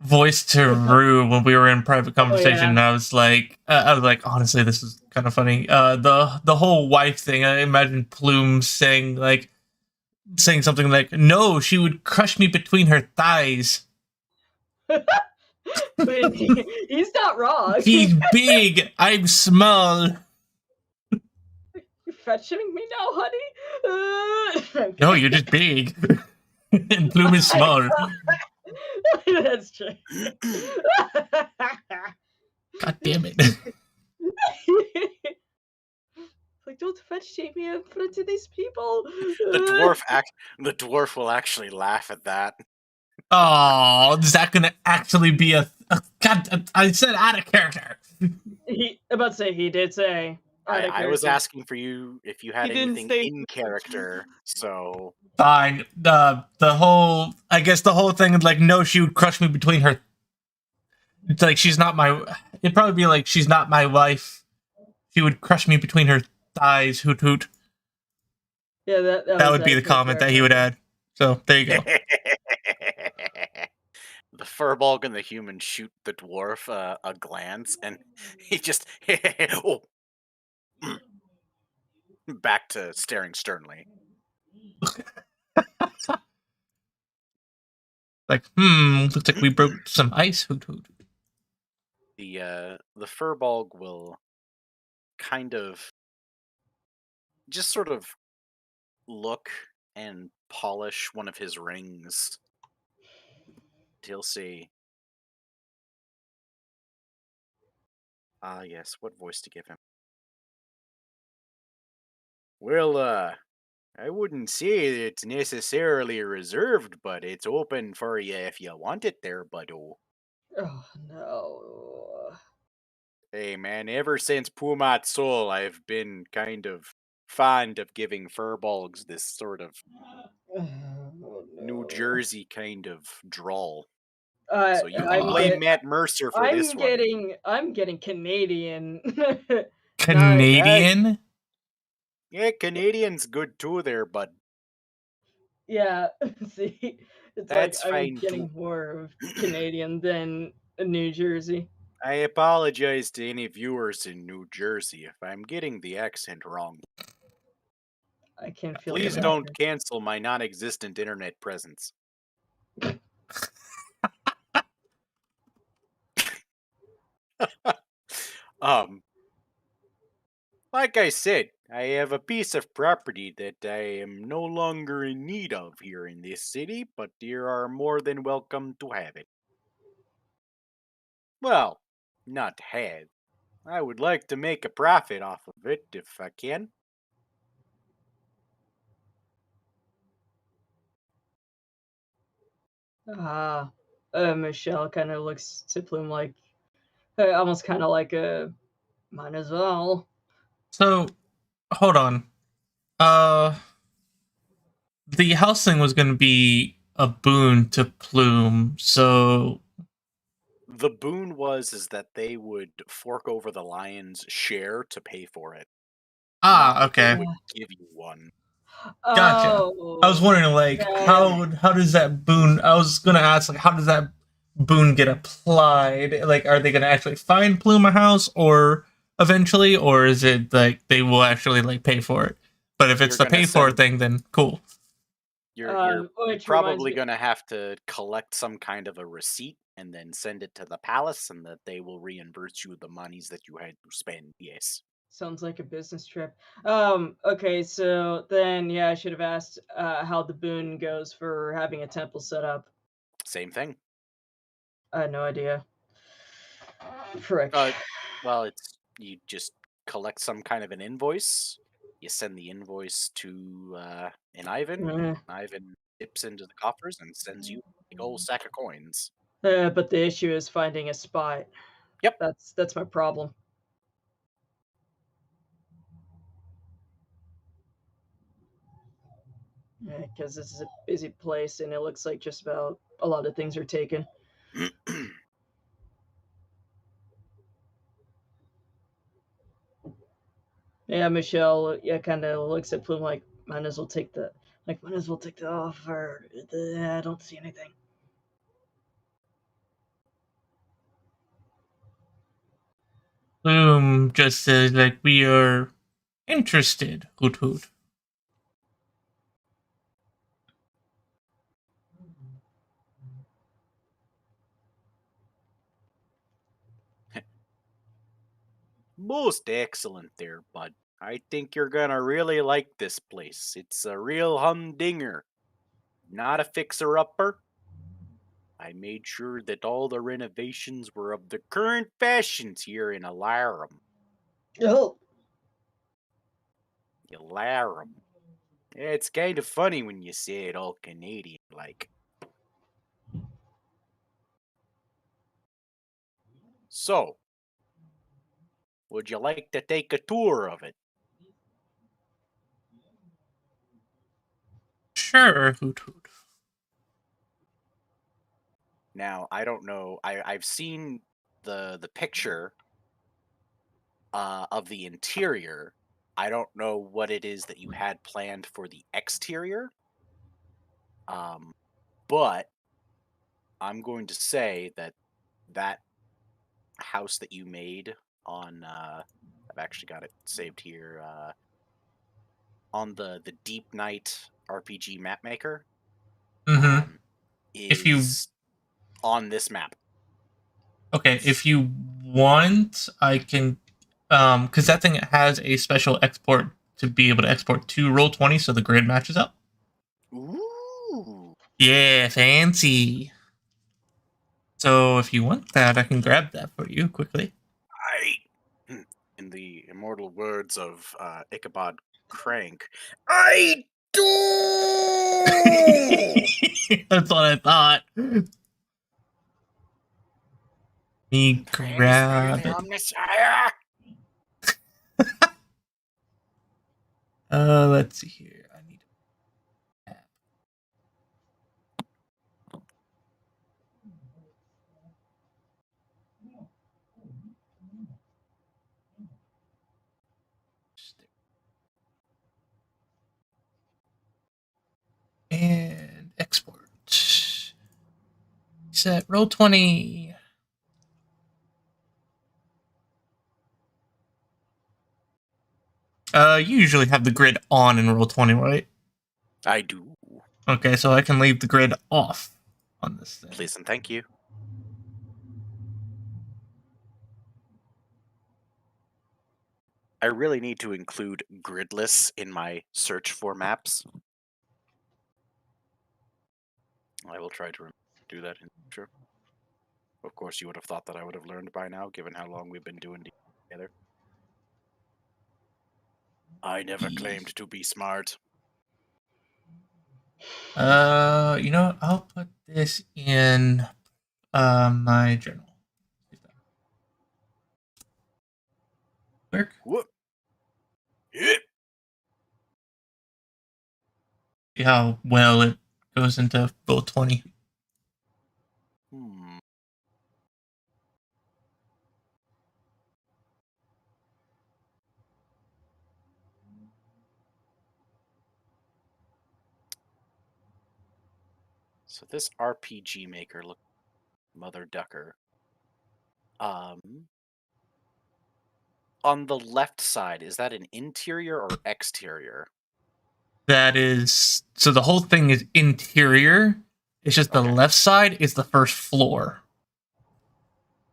voiced to Rue when we were in private conversation. And I was like, honestly, this is kind of funny. The whole wife thing. I imagine Plume saying something like, "No, she would crush me between her thighs." He's not wrong. He's big. I'm small. You're fetching me now, honey? No, you're just big. And Plume is small. That's true. God damn it. Like, don't fetch shame me in front of these people. The dwarf will actually laugh at that. Oh, is that gonna actually be a God? I said out of character. He about to say he did say out of I was character. asking for you if you had He didn't anything say in character, so Fine. The whole, I guess the whole thing is like, no, she would crush me between her. It's like she's not my. It'd probably be like she's not my wife. She would crush me between her thighs. Hoot hoot. Yeah, that That was would be the accurate comment for that he would character. add. So there you go. the furbolg and the human shoot the dwarf a glance, and he just oh, back to staring sternly. Like, looks like we broke some ice. Hoot hoot. The furbolg will kind of just sort of look and polish one of his rings. He'll say, yes, what voice to give him? Well, I wouldn't say it's necessarily reserved, but it's open for you if you want it there, buddo. Oh no. Hey, man, ever since Pumat's Soul, I've been kind of fond of giving furbolgs this sort of Oh, New no. Jersey kind of drawl. So you can I'm blame Matt Mercer for this one. I'm getting Canadian. Not Canadian. Yeah, Canadian's good too there, bud. yeah. See, it's That's like I'm fine getting too. more of Canadian than New Jersey. I apologize to any viewers in New Jersey if I'm getting the accent wrong. I can feel Please the don't accent. cancel my non-existent internet presence. um, like I said, I have a piece of property that I am no longer in need of here in this city, but you are more than welcome to have it. Well, not have. I would like to make a profit off of it if I can. Ah, Michelle kind of looks to Plume like almost kind of like a might as well. So hold on. Uh, the house thing was going to be a boon to Plume. So The boon is that they would fork over the lion's share to pay for it. Not that they okay, would give you one. gotcha. I was Oh, wondering, like, okay. how does that boon? I was gonna ask, like, how does that boon get applied? Like, are they gonna actually find Plume a house, or eventually, or is it like they will actually like pay for it? But if it's You're the gonna pay for it send. thing, then cool. You're Which reminds probably me. gonna have to collect some kind of a receipt and then send it to the palace, and that they will reimburse you the monies that you had to spend. Yes, Sounds like a business trip. Okay, so then yeah, I should have asked how the boon goes for having a temple set up. same thing. I had no idea. Frick. Well, it's you just collect some kind of an invoice. You send the invoice to an Ivan. Eh, Ivan dips into the coffers and sends you a big old sack of coins. but the issue is finding a spot. Yep. That's my problem. Because this is a busy place and it looks like just about a lot of things are taken. Yeah, Michelle, yeah, kind of looks at Plume like, might as well take the offer. I don't see anything. Plume just says like we are interested. Hoot hoot. Most excellent there, bud. I think you're gonna really like this place. It's a real humdinger. Not a fixer-upper, I made sure that all the renovations were of the current fashions here in Ylaruam. Oh, Ylaruam. Yeah, it's kind of funny when you say it all Canadian like. So, would you like to take a tour of it? Sure, hoot hoot. Now, I don't know. I've seen the picture of the interior. I don't know what it is that you had planned for the exterior. But I'm going to say that that house that you made on I've actually got it saved here on the Deep Night RPG map maker Mm-hmm. If you is on this map. Okay, if you want, I can, because that thing has a special export to be able to export to Roll20, so the grid matches up. Ooh. Yeah, fancy. So if you want that, I can grab that for you quickly. In the immortal words of Ichabod Crank, I do. That's what I thought. Me grab it. Messiah. Let's see here. I need and export. Set Roll20. You usually have the grid on in Roll20, right? I do. Okay, so I can leave the grid off on this thing. Please and thank you. I really need to include gridless in my search for maps. I will try to do that in the future. Of course, you would have thought that I would have learned by now, given how long we've been doing together. I never claimed to be smart. You know what? I'll put this in my journal. Work. Whoop. Yep. See how well it goes into Roll20. So this RPG maker look Mother Ducker. On the left side, is that an interior or exterior? That is, so the whole thing is interior. It's just the Okay. left side is the first floor.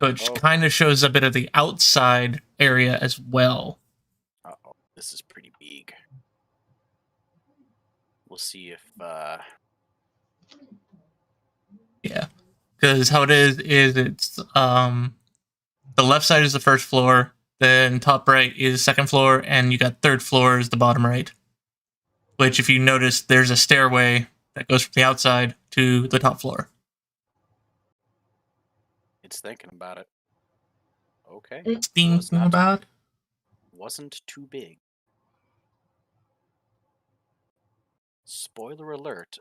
So it kind of shows a bit of the outside area as well. Uh-oh, this is pretty big. We'll see if Yeah. Because how it is it's the left side is the first floor, then top right is second floor, and you got third floor is the bottom right. Which, if you notice, there's a stairway that goes from the outside to the top floor. it's thinking about it. Okay. Thinking about? Wasn't too big. Spoiler alert.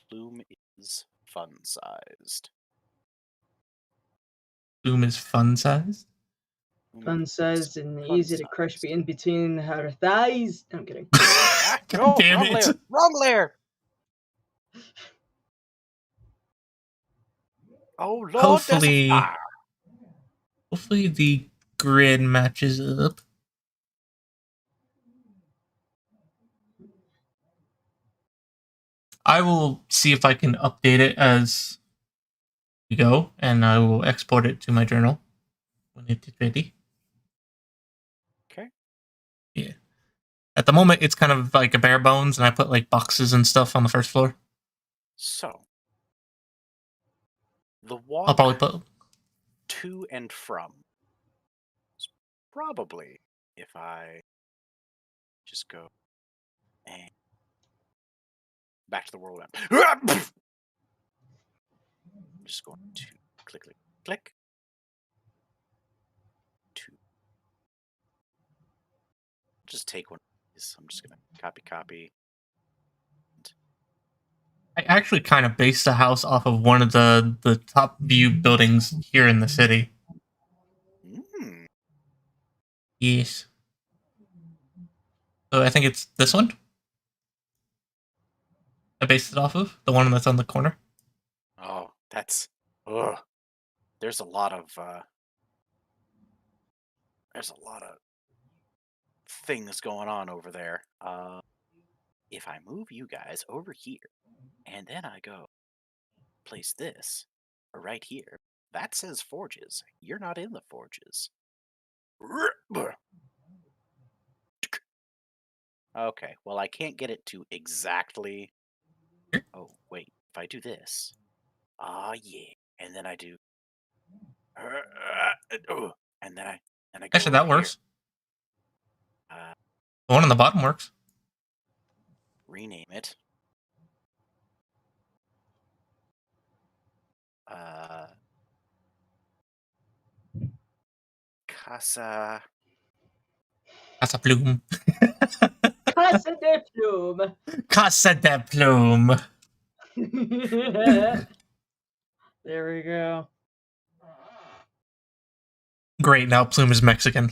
Plume is fun-sized. Plume is fun-sized? Fun-sized and easy to crush in between her thighs. No, I'm kidding. No, damn wrong it. layer. Wrong layer. Oh Lord, Hopefully, there's a fire. hopefully the grid matches up. I will see if I can update it as we go, and I will export it to my journal when it is ready. Okay. Yeah. At the moment, it's kind of like a bare bones, and I put like boxes and stuff on the first floor. So, the I'll probably walk put. to and from is probably if I just go and back to the world map. I'm just going to click, click, click. To just take one of these. I'm just gonna copy. I actually kind of based the house off of one of the top view buildings here in the city. Mm. Yes. So I think it's this one. I based it off of the one that's on the corner. Oh, that's. Ugh. There's a lot of things going on over there. If I move you guys over here, and then I go place this right here, that says forges. You're not in the forges. Okay, well, I can't get it to exactly. Oh, wait, if I do this. Yeah. And then I do. And then I go Actually, over that here. works. The one on the bottom works. Rename it. Casa. Casa Plume. Casa de Plume. Casa de Plume. There we go. Great, now Plume is Mexican.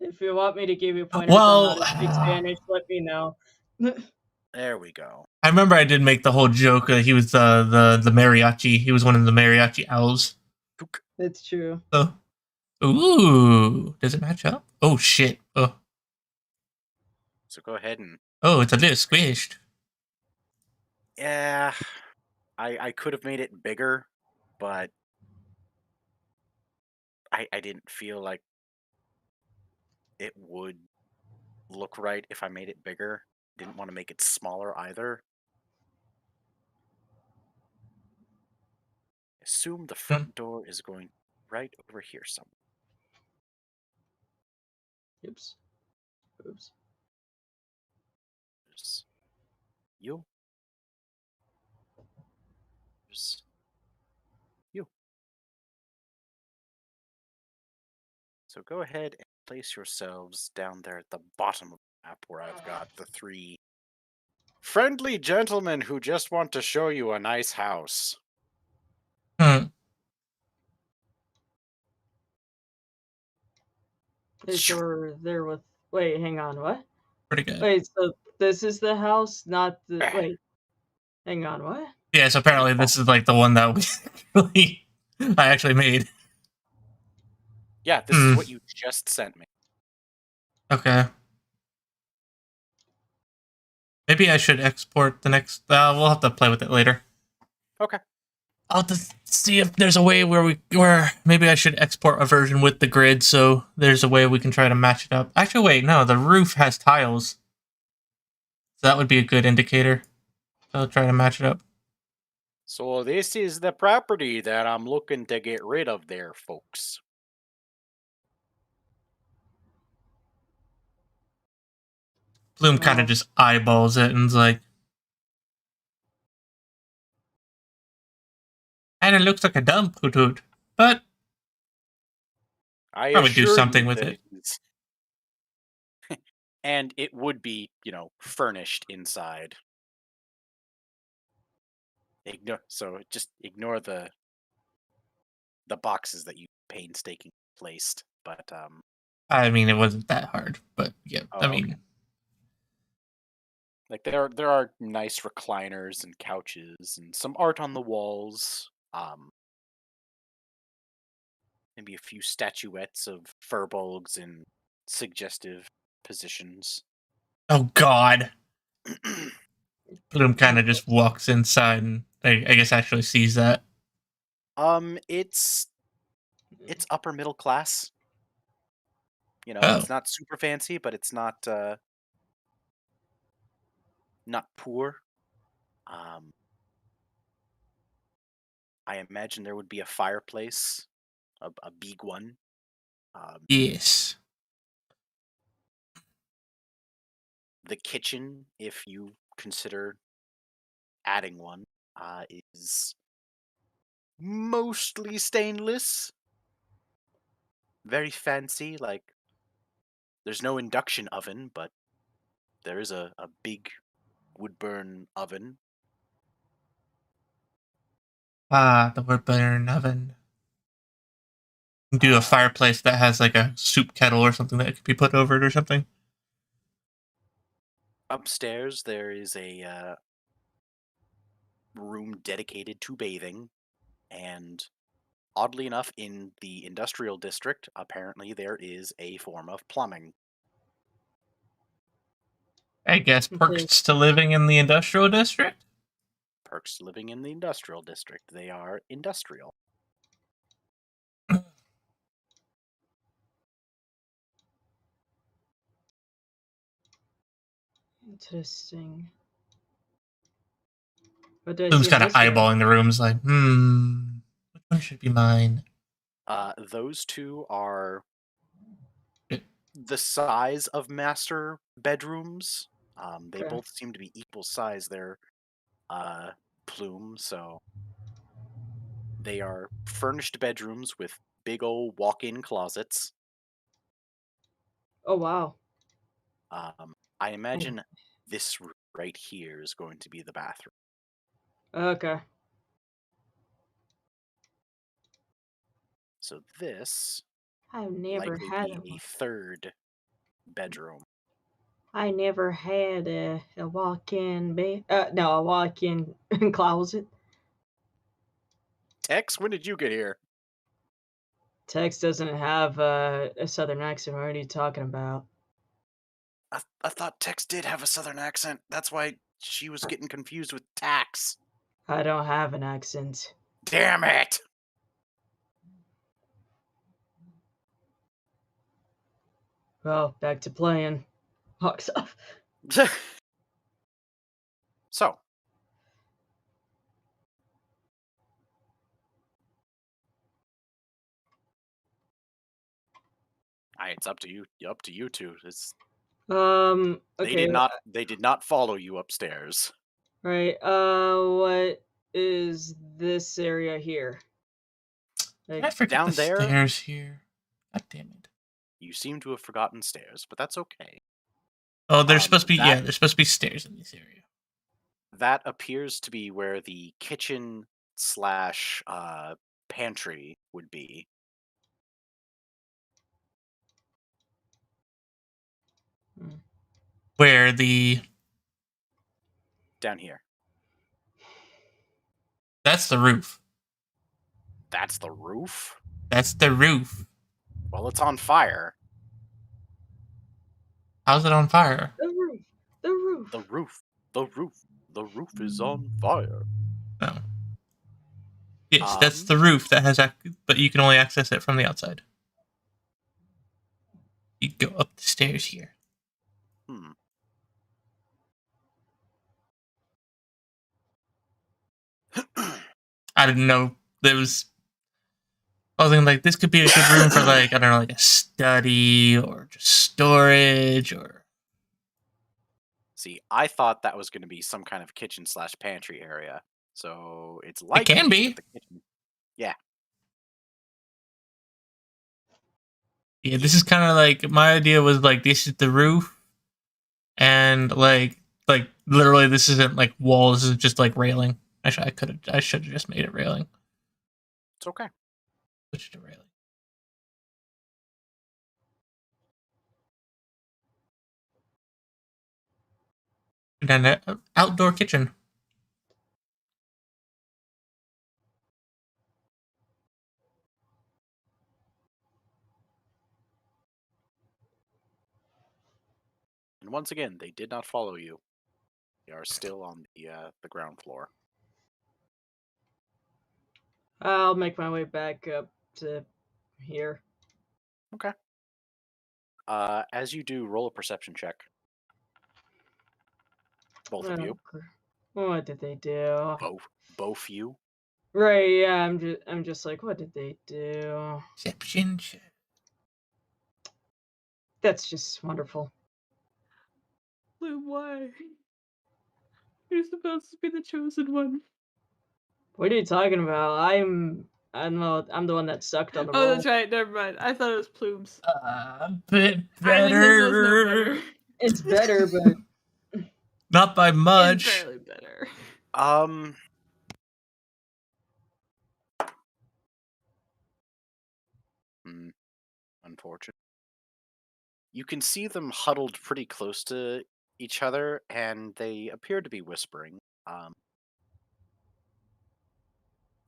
If you want me to give you pointers Well, on how to speak Spanish, let me know. There we go. I remember I did make the whole joke that he was the mariachi. He was one of the mariachi owls. It's true. So, ooh, does it match up? Oh shit! Oh, So go ahead and. oh, it's a little squished. Yeah, I could have made it bigger, but I didn't feel like it would look right if I made it bigger. Didn't want to make it smaller either. Assume the front door is going right over here somewhere. Oops. Oops. There's you. There's you. So go ahead and place yourselves down there at the bottom of the map where I've got the 3 friendly gentlemen who just want to show you a nice house. So we're there with. Wait, hang on. What? Pretty good. Wait, so this is the house, not the. Wait. Hang on. What? Yeah, so apparently this is like the one that I actually made. Yeah, this is what you just sent me. Okay. Maybe I should export the next. We'll have to play with it later. Okay. I'll just see if there's a way where maybe I should export a version with the grid, so there's a way we can try to match it up. Actually, wait, no, the roof has tiles, so that would be a good indicator. So I'll try to match it up. So this is the property that I'm looking to get rid of there, folks. Bloom kind of just eyeballs it and is like, and it looks like a dump, hoot, but I probably do assure something you with that it. is. And it would be, furnished inside. Just ignore the boxes that you painstakingly placed. But I mean, it wasn't that hard, but yeah, I mean, okay. Like there are nice recliners and couches and some art on the walls. Maybe a few statuettes of furbolgs in suggestive positions. oh god. Bloom kind of just walks inside and I guess actually sees that. It's upper middle class. Oh. It's not super fancy, but it's not not poor. I imagine there would be a fireplace, a big one. Yes. The kitchen, if you consider adding one, is mostly stainless. Very fancy, like there's no induction oven, but there is a big wood burn oven. Ah, the wood burn oven. Do a fireplace that has like a soup kettle or something that could be put over it or something. Upstairs, there is a room dedicated to bathing, and oddly enough, in the industrial district, apparently there is a form of plumbing. I guess Okay. perks to living in the industrial district. Perks living in the industrial district. They are industrial. Interesting. What do I Bloom's see in kind of this room? eyeballing the rooms like, which one should be mine? Those two are It- the size of master bedrooms. They Okay. both seem to be equal size. They're plume, so they are furnished bedrooms with big old walk-in closets. Oh wow. I imagine this room right here is going to be the bathroom. Okay. So this I've never likely had be a. a third bedroom. I never had a walk-in bed. No, a walk-in closet. Tex, when did you get here? Tex doesn't have a southern accent. What are you talking about? I thought Tex did have a southern accent. That's why she was getting confused with tax. I don't have an accent. Damn it! Well, back to playing. Hawks off. So, it's up to you. Up to you two. Okay. They did not follow you upstairs. Right. What is this area here? Did I Like, forget Down the there? stairs here? God damn it. You seem to have forgotten stairs, but that's okay. Oh, there's supposed to be that- there's supposed to be stairs in this area. That appears to be where the kitchen / pantry would be. Where the Down here. that's the roof. That's the roof? That's the roof. Well, it's on fire. How's it on fire? the roof. The roof. The roof. The roof. The roof is on fire. Oh. Yes, that's the roof that has but you can only access it from the outside. You go up the stairs here. I didn't know there was. I was thinking like this could be a good room for like I don't know like a study or just storage or. See, I thought that was going to be some kind of kitchen / pantry area. So it's likely It can be. that the kitchen. Yeah. Yeah, this is kind of like my idea was like this is the roof, and like literally this isn't like walls. This is just like railing. Actually, I should have just made it railing. It's okay. Switch to railing. And then an outdoor kitchen. And once again, they did not follow you. They are still on the ground floor. I'll make my way back up to here. Okay. As you do, roll a perception check. Both of you. What did they do? Both you. Right, yeah, I'm just like, what did they do? Deception. That's just wonderful. Lou, why? You're supposed to be the chosen one. What are you talking about? I'm the one that sucked on the Oh, roll. that's right. Never mind. I thought it was Plumes. A bit I mean, his was no better. better. It's better, but Not by It's much. barely better. Unfortunate. You can see them huddled pretty close to each other, and they appear to be whispering.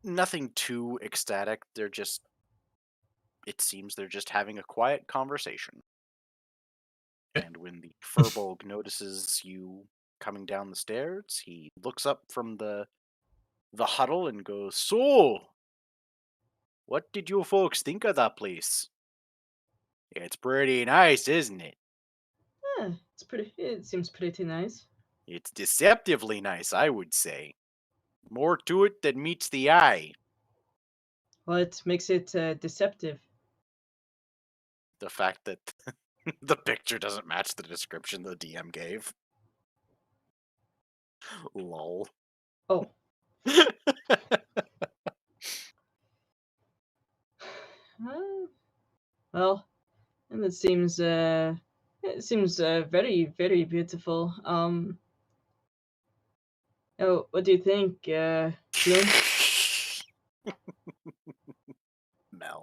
Nothing too ecstatic. It seems they're just having a quiet conversation. And when the Furbolg notices you coming down the stairs, he looks up from the huddle and goes, "So, what did you folks think of that place? It's pretty nice, isn't it? yeah, it seems pretty nice. It's deceptively nice, I would say. More to it than meets the eye. What makes it deceptive? The fact that the picture doesn't match the description the DM gave. Lol." Oh. Well, and it seems very, very beautiful. Oh, what do you think, Bloom? Mel.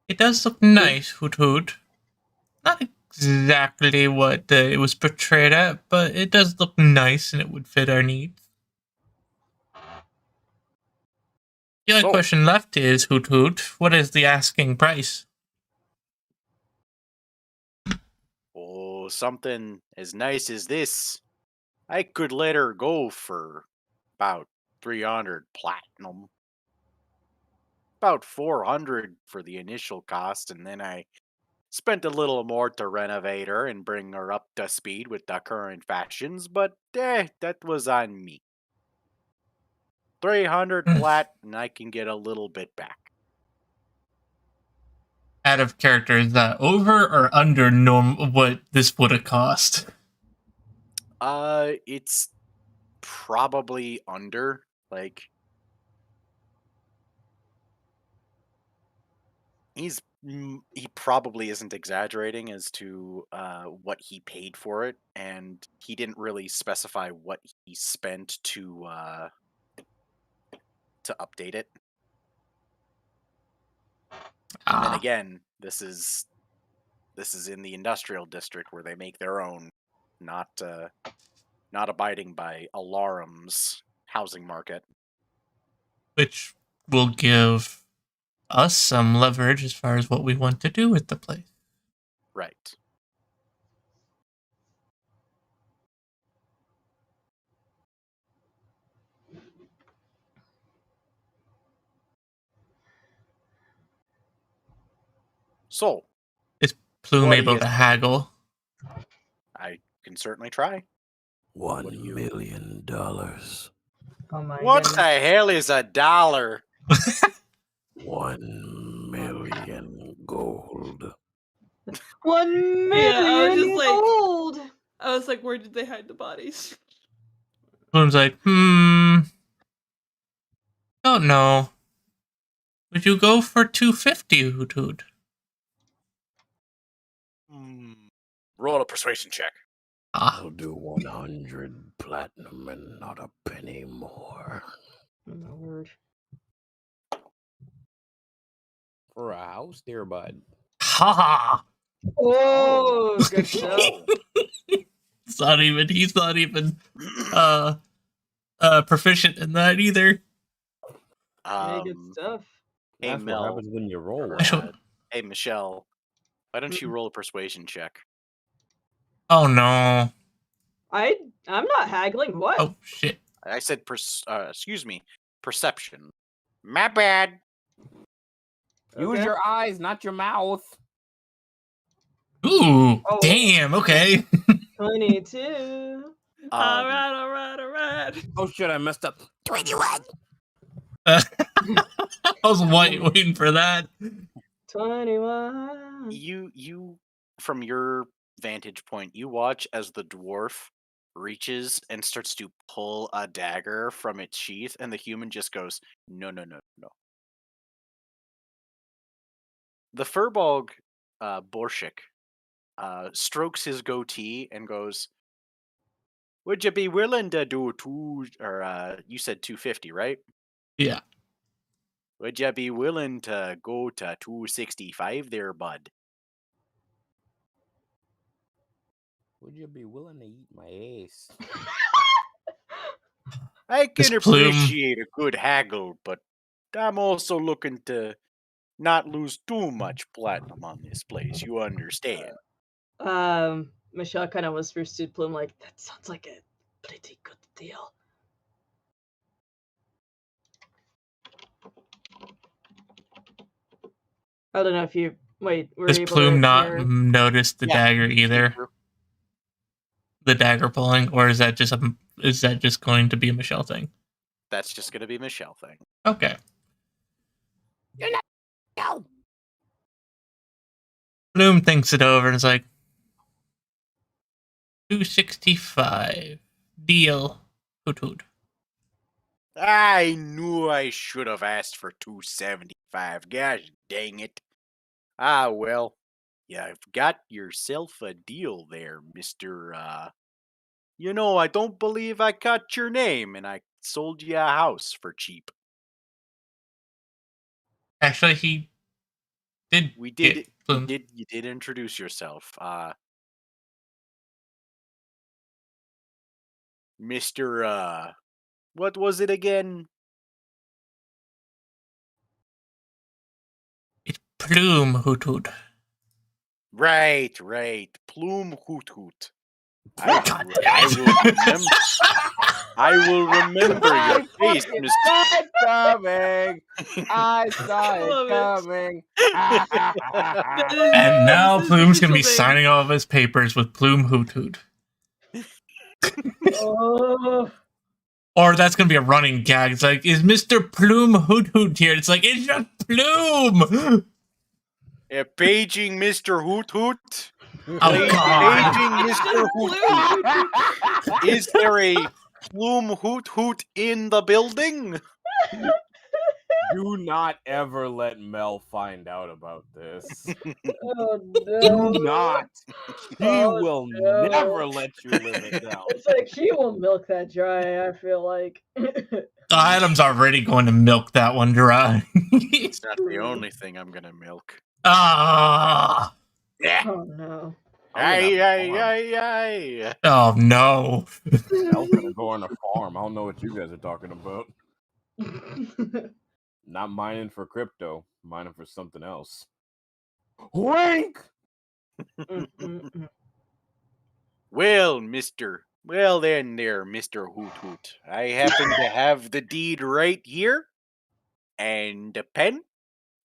It does look nice, Hoot Hoot. Not exactly what it was portrayed at, but it does look nice and it would fit our needs. The only question left is, Hoot Hoot, what is the asking price? Oh, something as nice as this. I could let her go for about 300 platinum. About 400 for the initial cost, and then I spent a little more to renovate her and bring her up to speed with the current fashions, but that was on me. 300 plat, and I can get a little bit back. Out of character, is that over or under what this would have cost? It's probably under, like, he probably isn't exaggerating as to what he paid for it, and he didn't really specify what he spent to update it. And then again, this is in the industrial district where they make their own, not abiding by Ylaruam's housing market. Which will give us some leverage as far as what we want to do with the place. Right. So, is Plume what able to haggle? I can certainly try. $1 million. Oh my What goodness. the hell is a dollar? 1 million gold. 1 million Yeah, I was just like- gold. I was like, where did they hide the bodies? Plume's like, don't know. Would you go for 250, Hoot Hoot? Roll a persuasion check. I'll do 100 platinum and not a penny more. Oh my word. For a house there, bud. Ha ha! Oh, good stuff. He's not even proficient in that either. Yeah, good stuff. Hey, That's Mel. what happens when you roll. Hey, Michelle. Why don't you roll a persuasion check? Oh no. I'm not haggling. What? Oh shit. I said perception. My bad. Use Okay. your eyes, not your mouth. Ooh, Oh. damn. Okay. 22. All right. Oh shit, I messed up. 21. I was waiting for that. 21. You from your vantage point, you watch as the dwarf reaches and starts to pull a dagger from its sheath, and the human just goes, no. The Furbolg, Borshik, strokes his goatee and goes, would you be willing to do you said 250, right? Yeah. Would you be willing to go to 265 there, bud? Would you be willing to eat my ace? I This can plume. appreciate a good haggle, but I'm also looking to not lose too much platinum on this place. You understand? Michelle kind of whispers to Plume, like, that sounds like a pretty good deal. I don't know if you were Does able Plume to not hear. notice the dagger either? The dagger pulling, or is that just going to be a Michelle thing? That's just going to be a Michelle thing. Okay. You're not. No. Plume thinks it over and is like, 265. Deal. Hoot hoot. I knew I should have asked for 275. Gosh dang it. Ah, well, you've got yourself a deal there, Mr. I don't believe I caught your name, and I sold you a house for cheap. Actually, he did. We get did. Plume. You did introduce yourself, Mr. What was it again? It's Plume Hoot Hoot. Right. Plume Hoot Hoot. God I will remember your face, fucking Mr. saw it coming. I saw I it love coming. And now This is Plume's going to be official thing. signing all of his papers with Plume Hoot Hoot. Oh. Or that's going to be a running gag. It's like, is Mr. Plume Hoot Hoot here? It's like, it's just Plume! Paging Mr. Hoot Hoot. Oh, God. Paging Mr. Hoot Hoot. Is there a Plume Hoot Hoot in the building? Do not ever let Mel find out about this. Oh, Do no. not. He Oh, will no. never let you live it down. It's like he will milk that dry, I feel like. Adam's already going to milk that one dry. It's not the only thing I'm gonna milk. Ah! Oh, no. Aye. Oh, no. Mel's gonna go on a farm. I don't know what you guys are talking about. Not mining for crypto, mining for something else. Wink! Well, Mr. Hoot Hoot. I happen to have the deed right here, and a pen,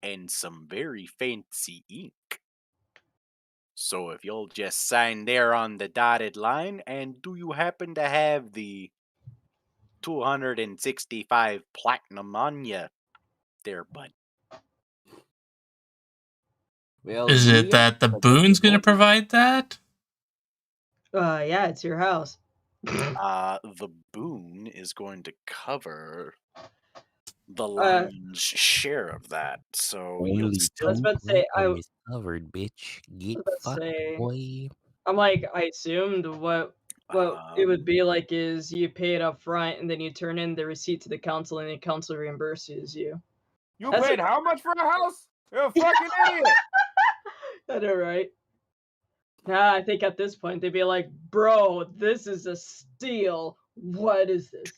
and some very fancy ink. So if you'll just sign there on the dotted line, and do you happen to have the 265 platinum on you there, bud? Well, Is do it ya? that the boon's going to provide that? Yeah, it's your house. The boon is going to cover the lion's share of that, so you'll Only still. I was about to say, platinum is covered, bitch. Get about to fucked, say- boy. I'm like, I assumed what it would be like is you pay it up front and then you turn in the receipt to the council and the council reimburses you. You That's paid how much for a house? You're a fucking idiot. I know, right? Nah, I think at this point they'd be like, bro, this is a steal. What is this?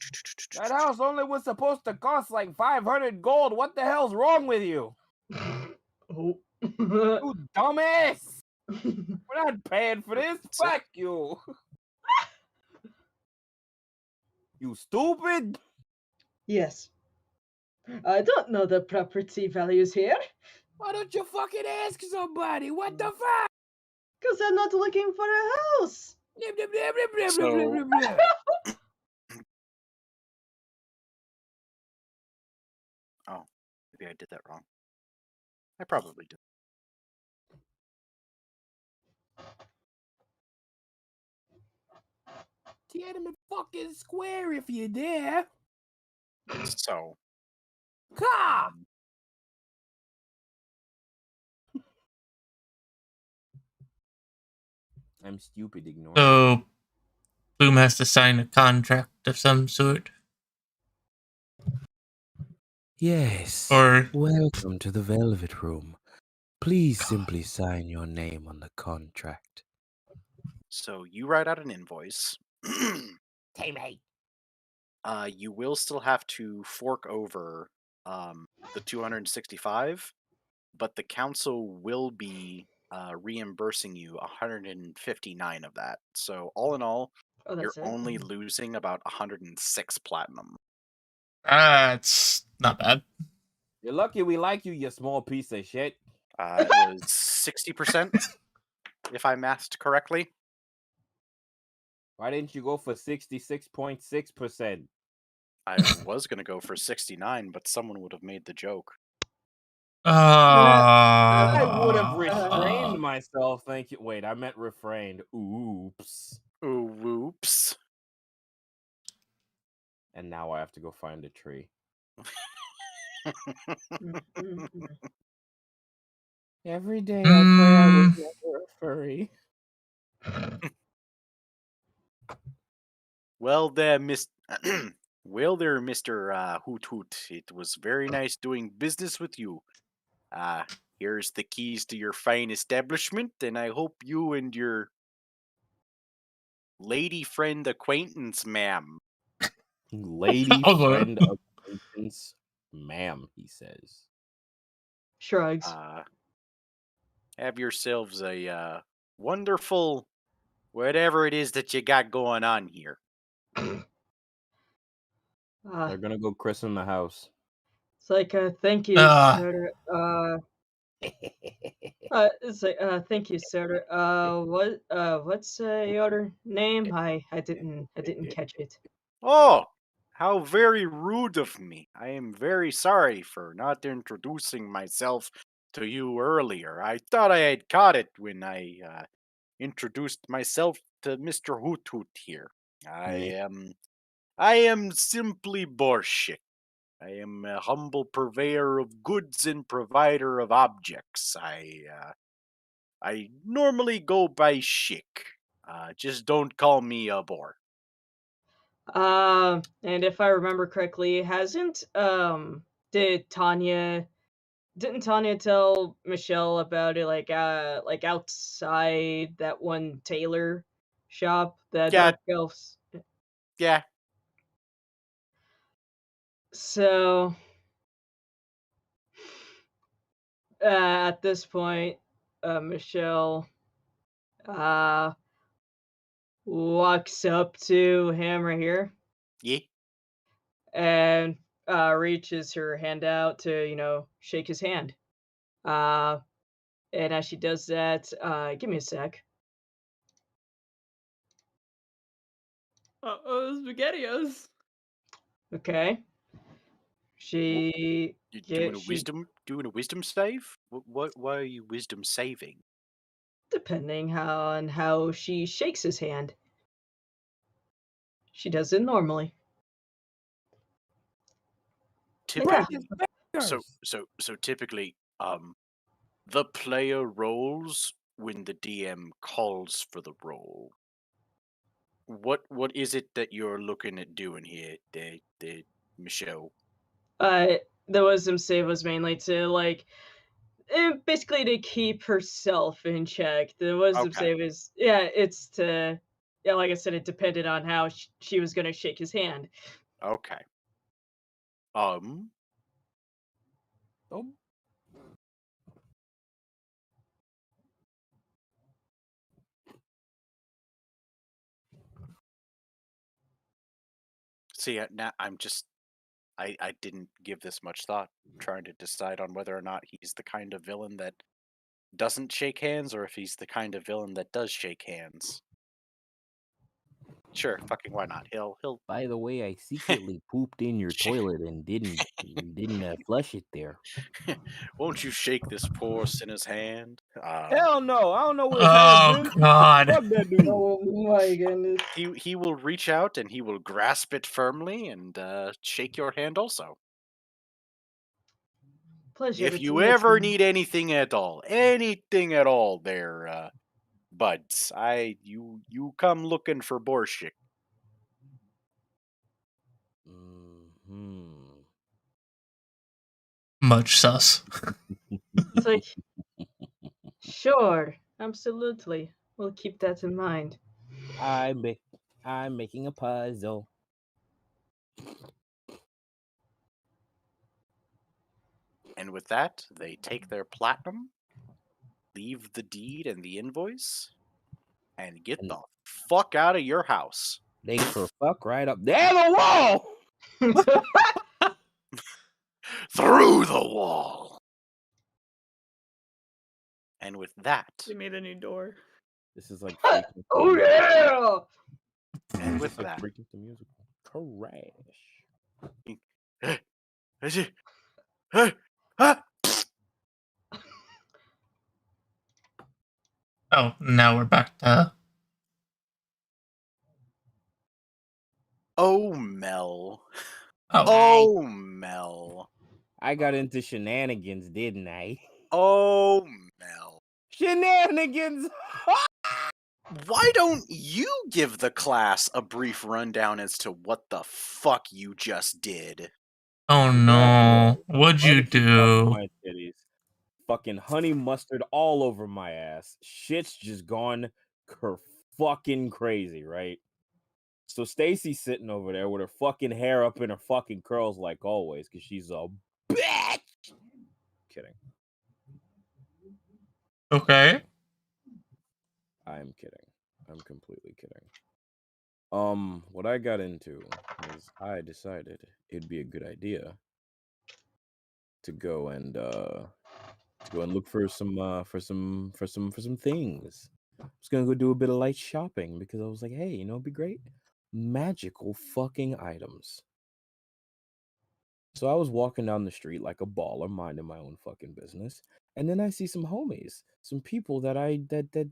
That house only was supposed to cost like 500 gold. What the hell's wrong with you? Oh. You dumbass. We're not paying for this. Fuck you. You stupid. Yes. I don't know the property values here. Why don't you fucking ask somebody? What the fuck? Because I'm not looking for a house. Blah, blah, blah, blah, blah, So- blah, blah, blah, blah. Oh, maybe I did that wrong. I probably did. Tiananmen fucking Square if you dare. So, Ka! I'm stupid, ignore me. So Bloom has to sign a contract of some sort. Yes. Or Welcome to the Velvet Room. Please simply sign your name on the contract. so you write out an invoice. Hey, mate. You will still have to fork over the 265, but the council will be reimbursing you 159 of that. So all in all, Oh, you're that's it. only losing about 106 platinum. it's not bad. You're lucky we like you, you small piece of shit. It was 60%, if I mathed correctly. Why didn't you go for 66.6%? I was going to go for 69, but someone would have made the joke. I would have Uh, restrained myself. Thank you. Wait, I meant refrained. Oops. Ooh, whoops. And now I have to go find a tree. Every day I pray I was never a furry. Well there, well there, Mr. Hoot Hoot. It was very nice doing business with you. Here's the keys to your fine establishment, and I hope you and your lady friend acquaintance, ma'am. Lady Oh, Lord. friend acquaintance, ma'am, he says. Shrugs. Have yourselves a wonderful whatever it is that you got going on here. They're gonna go christen the house. It's like, thank you, Ah. sir. It's like, thank you, sir. What's your name? I didn't catch it. Oh, how very rude of me. I am very sorry for not introducing myself to you earlier. I thought I had caught it when I introduced myself to Mr. Hoot Hoot here. Yeah. I am simply Borshik. I am a humble purveyor of goods and provider of objects. I normally go by Shik. Just don't call me a bore. And if I remember correctly, did Tanya didn't Tanya tell Michelle about it like outside that one tailor shop, the Yeah, Dark Elves? yeah. So at this point, Michelle uh walks up to him right here Yeah. and reaches her hand out to, shake his hand. Uh and as she does that, give me a sec. Uh-oh, SpaghettiOs. Okay. She You yeah, she doing a wisdom save? What why are you wisdom saving? depending on how she shakes his hand. She does it normally. Yeah. Typically, so typically, the player rolls when the DM calls for the roll. What is it that you're looking at doing here, the Michelle? The wisdom save was mainly to basically to keep herself in check. The wisdom Okay, save is it's to like I said, it depended on how she was gonna shake his hand. okay. Oh, See, now I didn't give this much thought, trying to decide on whether or not he's the kind of villain that doesn't shake hands or if he's the kind of villain that does shake hands. Sure, fucking why not? He'll By the way, I secretly pooped in your toilet and didn't flush it there. won't you shake this poor sinner's hand? Hell no! I don't know where his Oh hand's been. God. Fuck that dude. Oh my goodness. He will reach out and he will grasp it firmly and shake your hand also. Pleasure If to you meet ever you. need anything at all, there, buds, you come looking for Borshik. Much sus. It's like, sure, absolutely. We'll keep that in mind. I'm making a puzzle. And with that, they take their platinum, leave the deed and the invoice, and get And the fuck out of your house. they for fuck right up there the wall. Through the wall. And with that, They made a new door. This is like freaking Oh yeah! and This with is like that, freaking the musical. Trash. Oh, now we're back to. Oh, Mel. Oh, Oh, Mel. I got into shenanigans, didn't I? Oh, Mel. Shenanigans. Why don't you give the class a brief rundown as to what the fuck you just did? oh no! What'd you do? My titties. Fucking honey mustard all over my ass. Shit's just gone fucking crazy, right? So Stacy's sitting over there with her fucking hair up in her fucking curls like always, because she's a bitch. Kidding. Okay. I'm kidding. I'm completely kidding. What I got into is I decided it'd be a good idea to go and look for some things. I was gonna go do a bit of light shopping because I was like, hey, it'd be great. Magical fucking items. So I was walking down the street like a baller, minding my own fucking business, and then I see some homies, some people that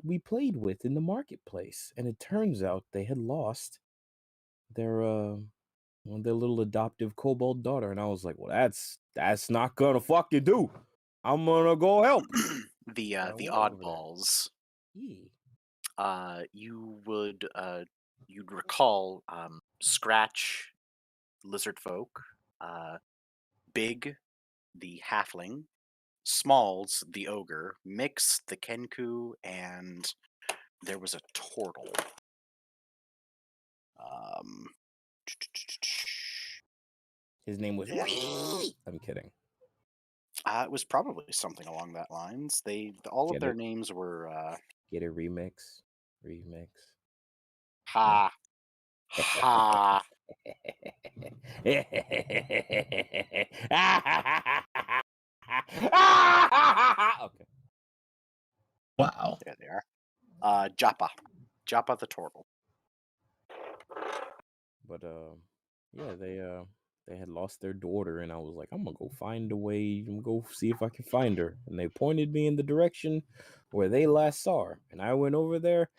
we played with in the marketplace, and it turns out they had lost their their little adoptive kobold daughter, and I was like, well, that's not gonna fucking do. I'm gonna go help. The went over there. oddballs. Yeah. You'd recall Scratch, lizard folk, Big, the halfling, Smalls, the ogre, Mix, the kenku, and there was a turtle. His name was. I'm kidding. It was probably something along that lines. All of Get their it? names were Get a remix. ha ha. Okay. Wow. There they are. Joppa the turtle. But yeah, they had lost their daughter, and I was like, I'm gonna go find a way. I'm gonna go see if I can find her. And they pointed me in the direction where they last saw her, and I went over there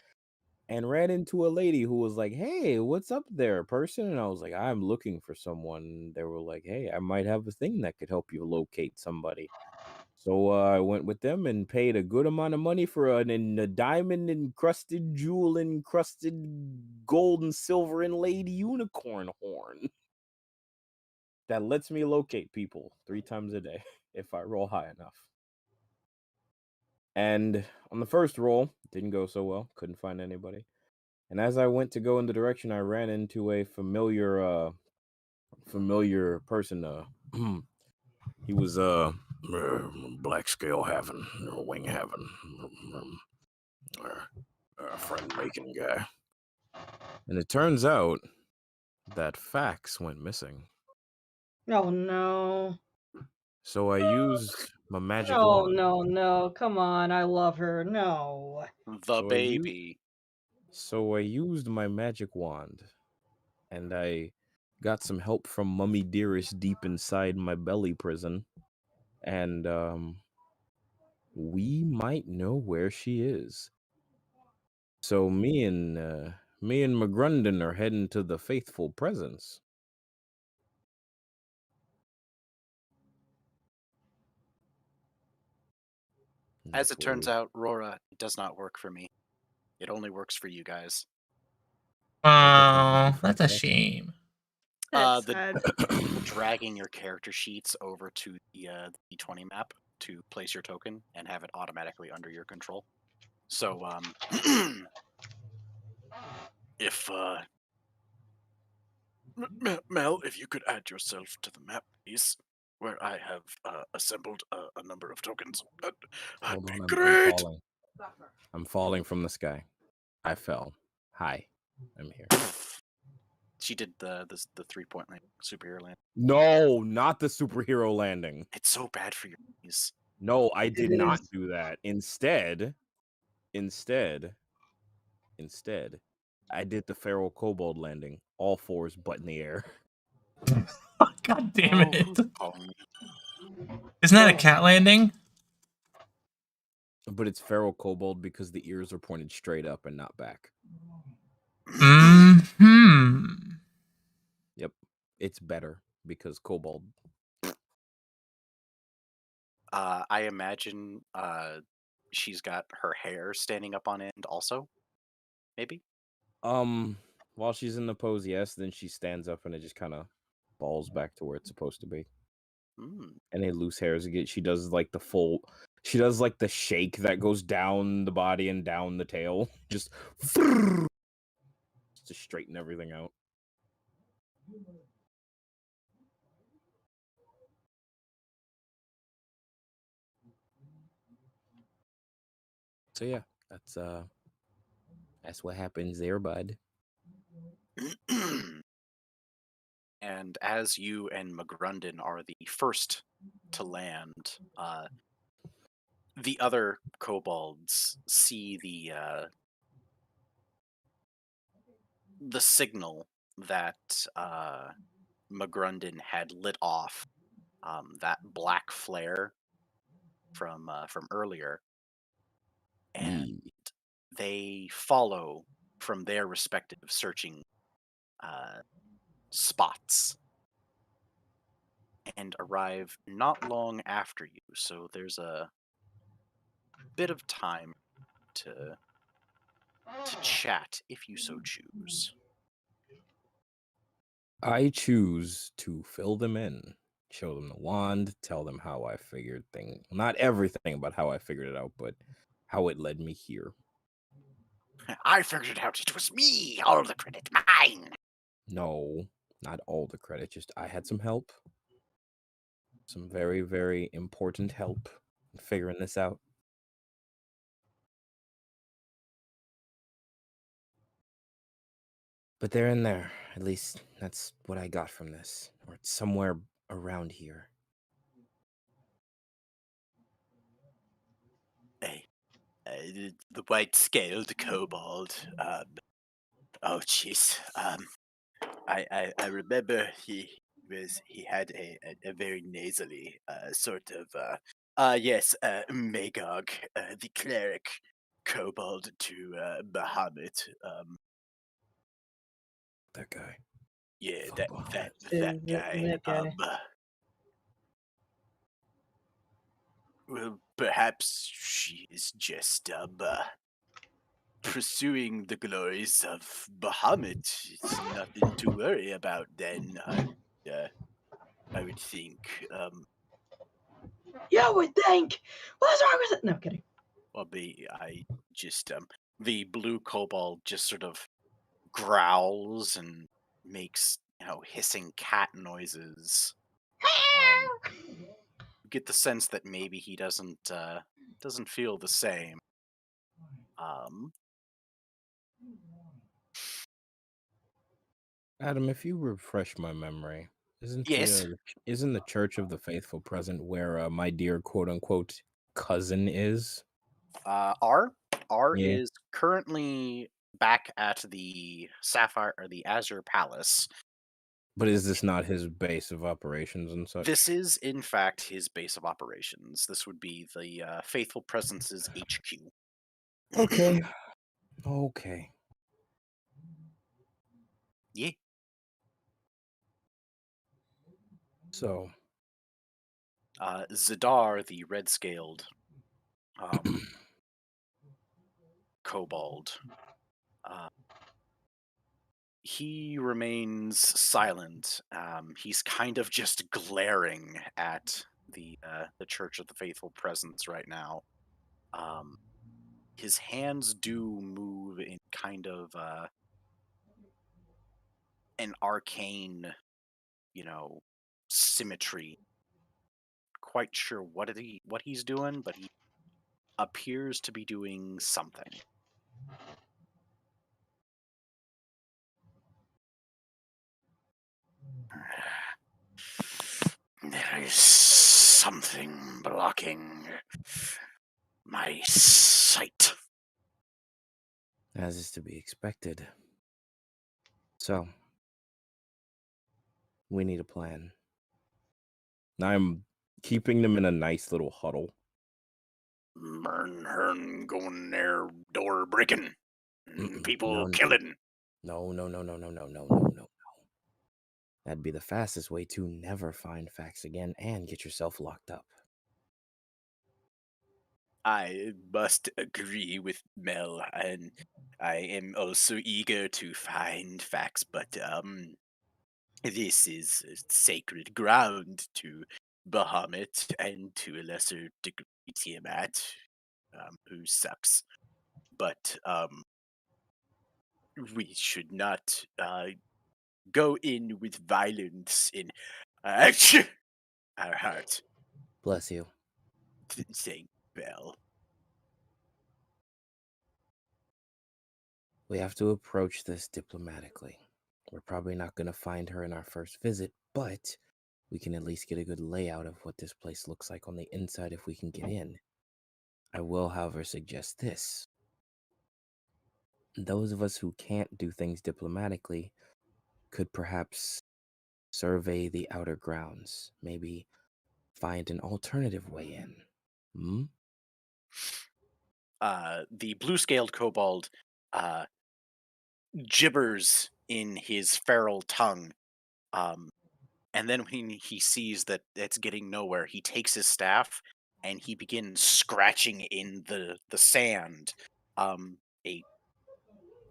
and ran into a lady who was like, hey, what's up there, person? And I was like, I'm looking for someone. They were like, hey, I might have a thing that could help you locate somebody. So I went with them and paid a good amount of money for a diamond encrusted, jewel encrusted, gold and silver inlaid unicorn horn that lets me locate people 3 times a day if I roll high enough. And on the first roll, didn't go so well. Couldn't find anybody. And as I went to go in the direction, I ran into a familiar person. He was black scale having, wing having, friend making guy. And it turns out that Fax went missing. Oh no. So I used my magic No, wand. no. Come on. I love her. No. The So I u- baby. So I used my magic wand, and I got some help from Mummy Dearest deep inside my belly prison, and we might know where she is. So me and McGrunden are heading to the faithful presence. As That's it where turns we. out, Rora does not work for me. It only works for you guys. That doesn't make you Oh, feel that's a better. shame. That's The sad. dragging your character sheets over to the D20 map to place your token and have it automatically under your control. So if Mel, if you could add yourself to the map, please, where I have assembled a number of tokens, that'd Hold be on, I'm great. falling. I'm falling from the sky. I fell. Hi, I'm here. She did the 3-point superhero land. No, not the superhero landing. It's so bad for your knees. No, I did It not is. do that. Instead, I did the feral kobold landing, all fours but in the air. God damn Oh, it. who's calling me? Isn't that a cat landing? But it's feral kobold because the ears are pointed straight up and not back. Hmm. Yep, it's better because kobold. I imagine she's got her hair standing up on end also. Maybe? While she's in the pose, yes, then she stands up and it just kind of falls back to where it's supposed to be. Mm. Any loose hairs again, she does like the shake that goes down the body and down the tail, just to straighten everything out. So yeah, that's what happens there, bud. And as you and McGrunden are the first to land, the other kobolds see the signal that McGrunden had lit off, that black flare from earlier, and Yeah. they follow from their respective searching spots and arrive not long after you. So there's a bit of time to chat if you so choose. I choose to fill them in, show them the wand, tell them how I figured things. Not everything about how I figured it out, but how it led me here. I figured out it was me. All the credit mine. No, not all the credit, just I had some help. Some very, very important help in figuring this out. But they're in there. At least that's what I got from this. Or it's somewhere around here. Hey, the white-scaled kobold. Oh, jeez. I remember he had a very nasally sort of yes, Magog, the cleric kobold to Bahamut. That guy. Yeah, Fuck that Bahamut. that Is that guy. that guy. Well, perhaps she is just pursuing the glories of Bahamut. It's nothing to worry about. Then I would think. You would think. What's wrong with it? No, I'm kidding. Well, I just the blue kobold just sort of growls and makes hissing cat noises. You get the sense that maybe he doesn't feel the same. Adam, if you refresh my memory, Yes. Isn't the Church of the Faithful present where my dear quote unquote cousin is? R Yeah. is currently back at the Sapphire or the Azure Palace. But is this not his base of operations and such? This is, in fact, his base of operations. This would be the Faithful Presence's HQ. Okay. Okay. Yeah. So Zadar, the red-scaled kobold, he remains silent. He's kind of just glaring at the Church of the Faithful Presence right now. His hands do move in kind of an arcane, symmetry. Quite sure what he's doing, but he appears to be doing something. There is something blocking my sight. as is to be expected. So we need a plan. I'm keeping them in a nice little huddle. Mern Hern going there, door breaking, people No. killing. No. That'd be the fastest way to never find facts again and get yourself locked up. I must agree with Mel, and I am also eager to find facts, but this is sacred ground to Bahamut and to a lesser degree Tiamat, who sucks. But we should not go in with violence in our heart. Bless you. Saying Bell. We have to approach this diplomatically. We're probably not going to find her in our first visit, but we can at least get a good layout of what this place looks like on the inside if we can get in. I will, however, suggest this. Those of us who can't do things diplomatically could perhaps survey the outer grounds, maybe find an alternative way in. The blue-scaled kobold gibbers in his feral tongue, and then when he sees that it's getting nowhere, he takes his staff and he begins scratching in the sand. A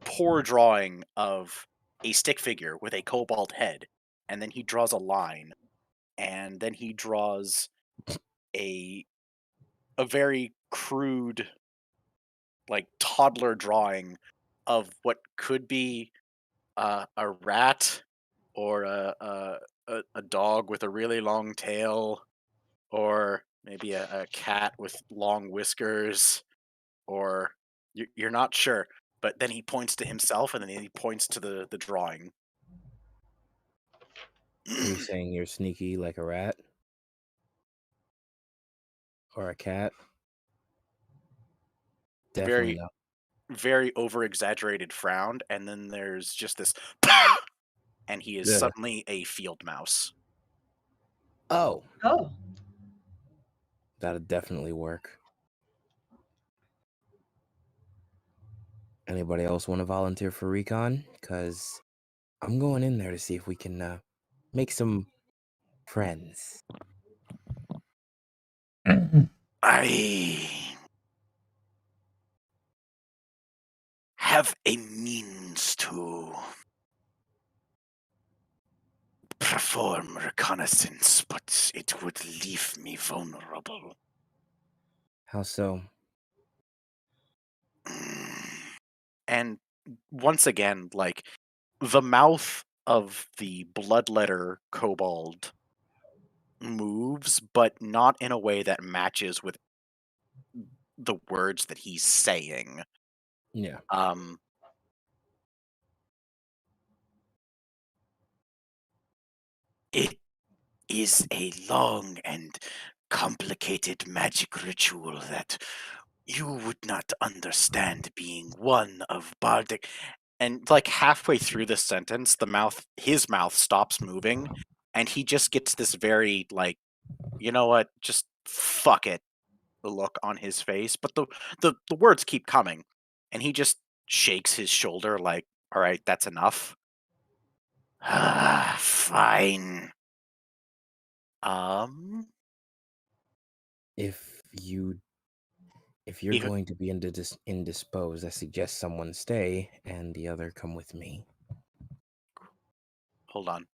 poor drawing of a stick figure with a kobold head, and then he draws a line, and then he draws a very crude, like toddler drawing of what could be a rat or a dog with a really long tail, or maybe a cat with long whiskers, or you're not sure. But then he points to himself, and then he points to the drawing. Are you saying you're sneaky like a rat? Or a cat? Definitely Very, not. very over-exaggerated frown, and then there's just this, and he is Yeah. suddenly a field mouse. Oh, Oh, that'd definitely work. Anybody else want to volunteer for recon? Because I'm going in there to see if we can make some friends. I have a means to perform reconnaissance, but it would leave me vulnerable. How so? And once again, like, the mouth of the bloodletter kobold moves, but not in a way that matches with the words that he's saying. Yeah. It is a long and complicated magic ritual that you would not understand, being one of bardic. And like halfway through this sentence, his mouth stops moving, and he just gets this very like, you know what, just fuck it, the look on his face. But the words keep coming, and he just shakes his shoulder like, all right, that's enough. Fine. If you're He- going to be indisposed, I suggest someone stay and the other come with me. hold on.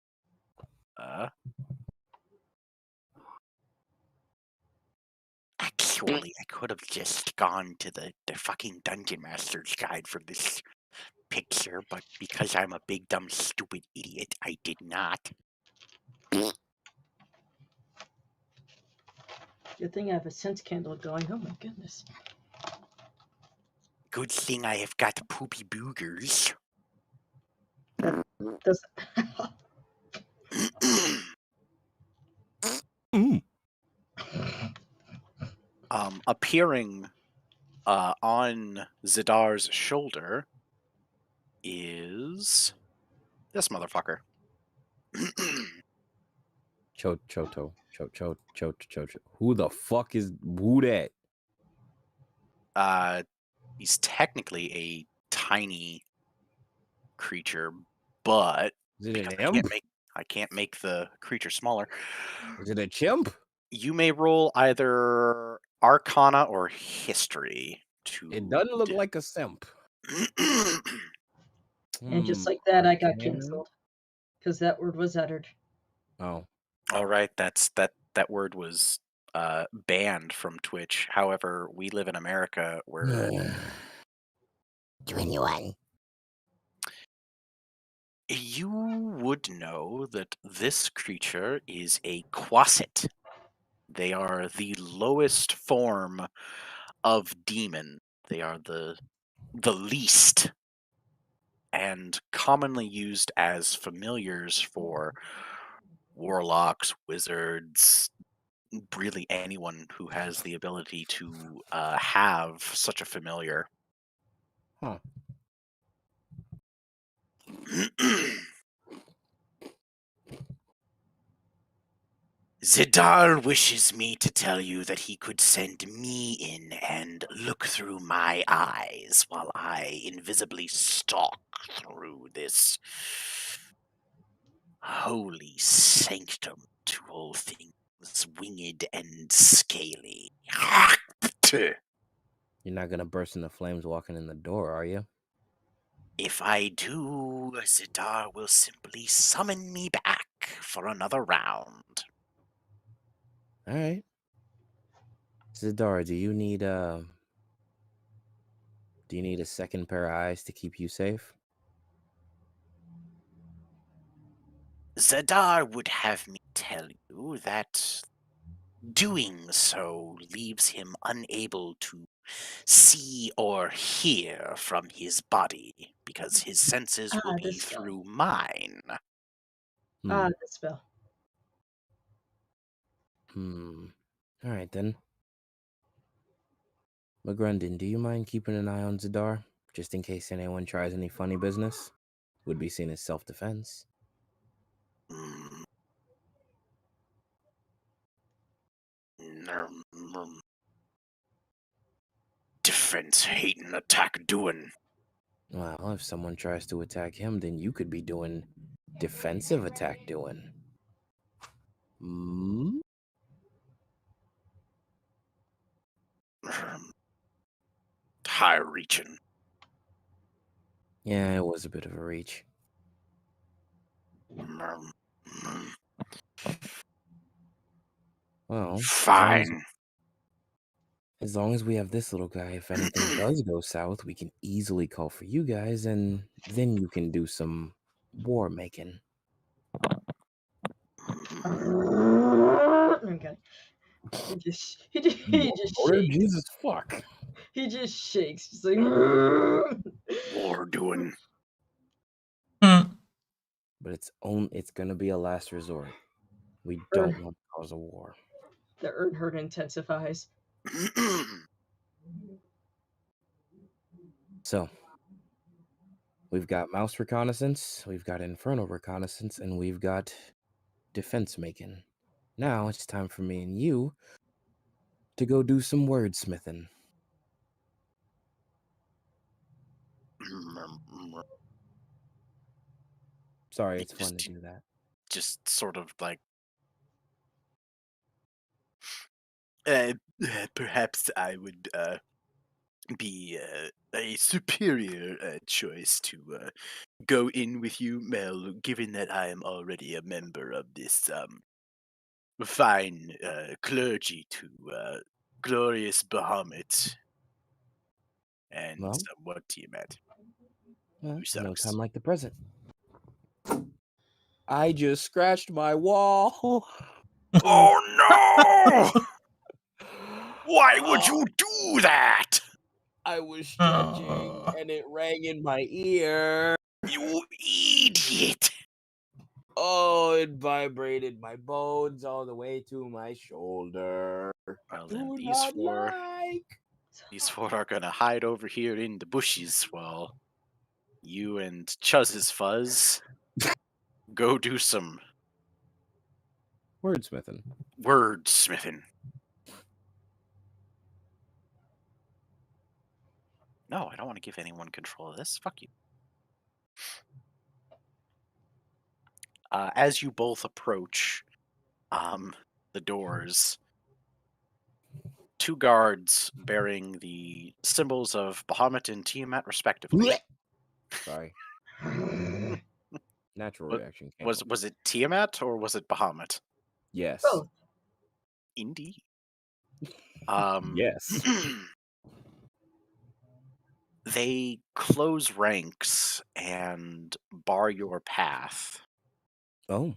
Actually, I could have just gone to the fucking Dungeon Master's Guide for this picture, but because I'm a big, dumb, stupid idiot, I did not. Good thing I have a scent candle going. Oh my goodness. Good thing I have got poopy boogers. Does Appearing on Zidar's shoulder is this motherfucker. Choto. Who the fuck is that? He's technically a tiny creature, but Is it an because imp? I can't make the creature smaller. Is it a chimp? You may roll either Arcana or History to. It doesn't look like a simp. and just like that, I got Arcana? canceled because that word was uttered. Oh. All right, that word was banned from Twitch. However, we live in America where 21. you would know that this creature is a Quasit. They are the lowest form of demon. They are the least, and commonly used as familiars for warlocks, wizards, really anyone who has the ability to have such a familiar. Huh. Zidar wishes me to tell you that he could send me in and look through my eyes while I invisibly stalk through this holy sanctum to all things winged and scaly. You're not gonna burst into flames walking in the door, are you? If I do, Zidar will simply summon me back for another round. All right. Zidar, do you need a second pair of eyes to keep you safe? Zadar would have me tell you that doing so leaves him unable to see or hear from his body because his senses will be The spell. through mine. The spell. All right, then. McGrundon, do you mind keeping an eye on Zadar, just in case anyone tries any funny business? Would be seen as self-defense. Defense hating, attack doing. Well, if someone tries to attack him, then you could be doing defensive attack doing. High reaching. Yeah, it was a bit of a reach. Well, fine. As long as we have this little guy, if anything does go south, we can easily call for you guys, and then you can do some war making. Okay. He just shakes. Jesus fuck. He just shakes. Just like war doing. But it's gonna be a last resort. We don't want to cause a war. The hurt intensifies. So, we've got mouse reconnaissance, we've got infernal reconnaissance, and we've got defense making. Now it's time for me and you to go do some wordsmithing. Sorry, it's fun to do that. Just sort of like, perhaps I would be a superior choice to go in with you, Mel, given that I am already a member of this fine clergy to glorious Bahamut and Well, somewhat Tiamat. no sucks? time like the present. I just scratched my wall. Oh no! Why would you do that? I was stretching and it rang in my ear. You idiot! Oh, it vibrated my bones all the way to my shoulder. Well, then Do these not four like. are gonna hide over here in the bushes while you and Chuzz's Fuzz go do some Wordsmithing. wordsmithing. No, I don't want to give anyone control of this. Fuck you. As you both approach the doors, two guards bearing the symbols of Bahamut and Tiamat, respectively. Sorry. Natural What- reaction. Was it Tiamat or was it Bahamut? Yes. Both. Indeed. Yes. They close ranks and bar your path. Oh.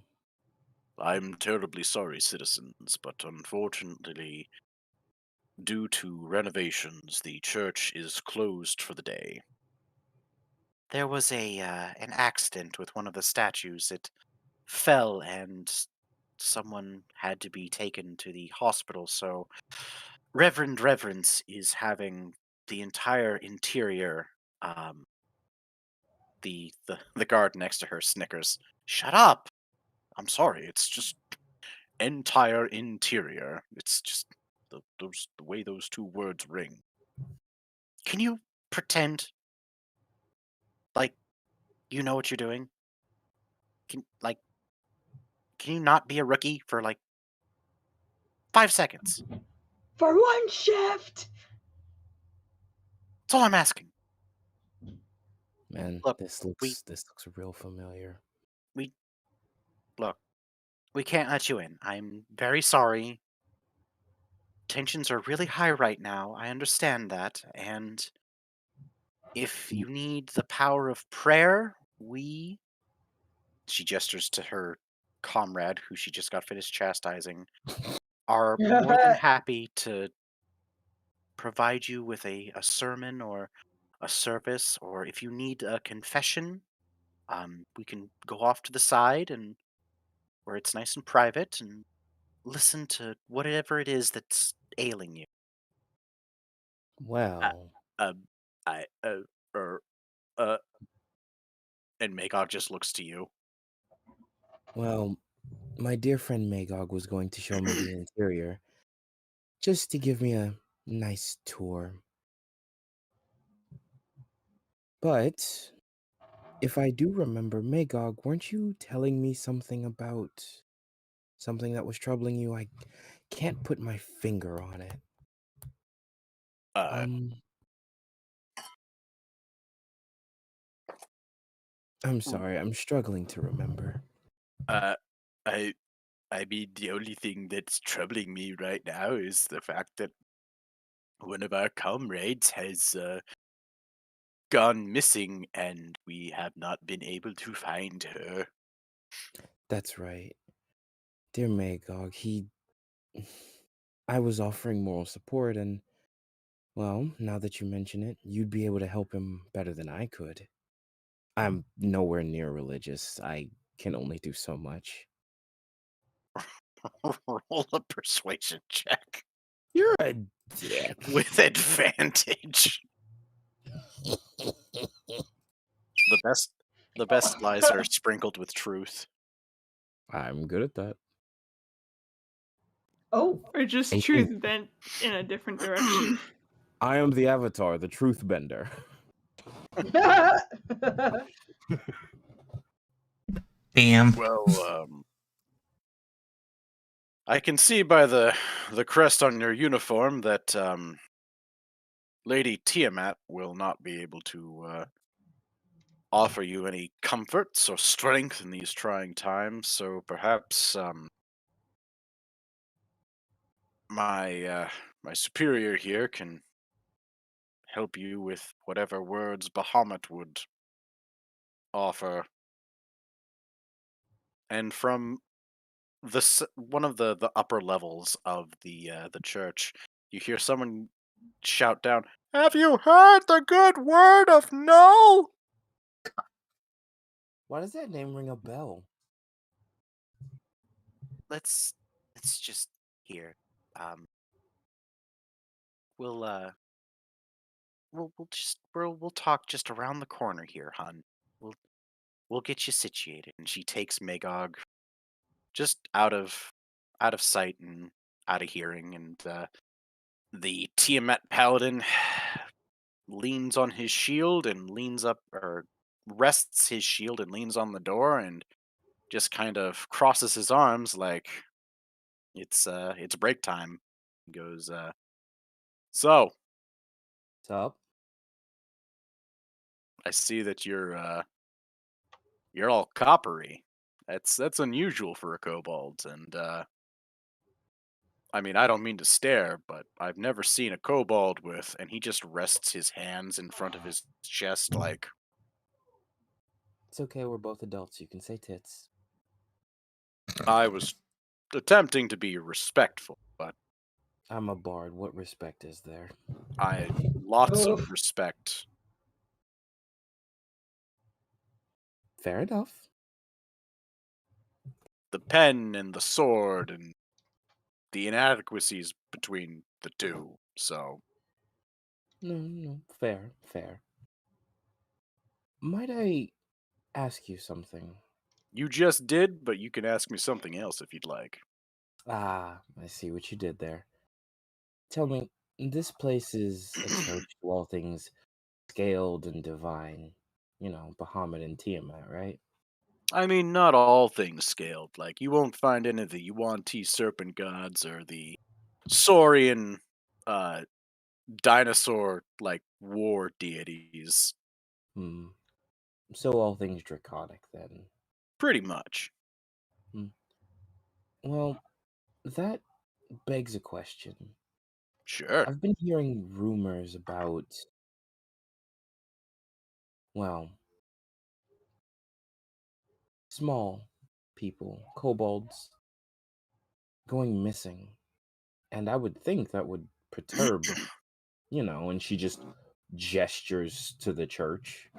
I'm terribly sorry, citizens, but unfortunately, due to renovations, the church is closed for the day. There was an accident with one of the statues. It fell and someone had to be taken to the hospital, so Reverend Reverence is having the entire interior, the guard next to her snickers. Shut up! I'm sorry, it's just entire interior. It's just the way those two words ring. Can you pretend like you know what you're doing? Can you not be a rookie for like 5 seconds? For one shift. That's all I'm asking. Man, Look, this looks real familiar. Look, we can't let you in. I'm very sorry. Tensions are really high right now. I understand that. And if you need the power of prayer, she gestures to her comrade, who she just got finished chastising, are more than happy to provide you with a sermon or a service, or if you need a confession, we can go off to the side and where it's nice and private and listen to whatever it is that's ailing you. Well, Um, I, er, uh, and Magog just looks to you. well, my dear friend Magog was going to show me the interior just to give me a nice tour. But if I do remember, Magog, weren't you telling me something about something that was troubling you? I can't put my finger on it. Uh, I'm sorry, I'm struggling to remember. I, I mean, the only thing that's troubling me right now is the fact that one of our comrades has gone missing, and we have not been able to find her. That's right. Dear Magog, I was offering moral support, and, well, now that you mention it, you'd be able to help him better than I could. I'm nowhere near religious. I can only do so much. Roll a persuasion check You're a dick. with advantage. The best lies are sprinkled with truth. I'm good at that. Oh. Or just 18. truth bent in a different direction. I am the Avatar, the Truth Bender. Damn. Well, I can see by the crest on your uniform that Lady Tiamat will not be able to offer you any comforts or strength in these trying times. So perhaps my superior here can help you with whatever words Bahamut would offer. And from one of the upper levels of the church, you hear someone shout down, "Have you heard the good word of no?" Why does that name ring a bell? Let's just hear. We'll we'll talk just around the corner here, hun. We'll get you situated. And she takes Magog just out of sight and out of hearing, and the Tiamat paladin leans on his shield and leans up, or rests his shield and leans on the door, and just kind of crosses his arms like it's break time. He goes, so What's up? I see that you're all coppery. That's unusual for a kobold, and I mean, I don't mean to stare, but I've never seen a kobold with, and he just rests his hands in front of his chest like, It's okay, we're both adults. You can say tits. I was attempting to be respectful, but I'm a bard. What respect is there? lots of Oof. respect. Fair enough. The pen and the sword and the inadequacies between the two. So, No, fair. Might I ask you something? you just did, but you can ask me something else if you'd like. Ah, I see what you did there. Tell me, this place is a church to all things scaled and divine. You know, Bahamut and Tiamat, right? I mean, not all things scaled. Like, you won't find any of the Yuan-Ti serpent gods or the Saurian uh, dinosaur like war deities. Hmm. So all things draconic then. Pretty much. Well, that begs a question. Sure. I've been hearing rumors about, well, small people, kobolds, going missing. And I would think that would perturb, and she just gestures to the church.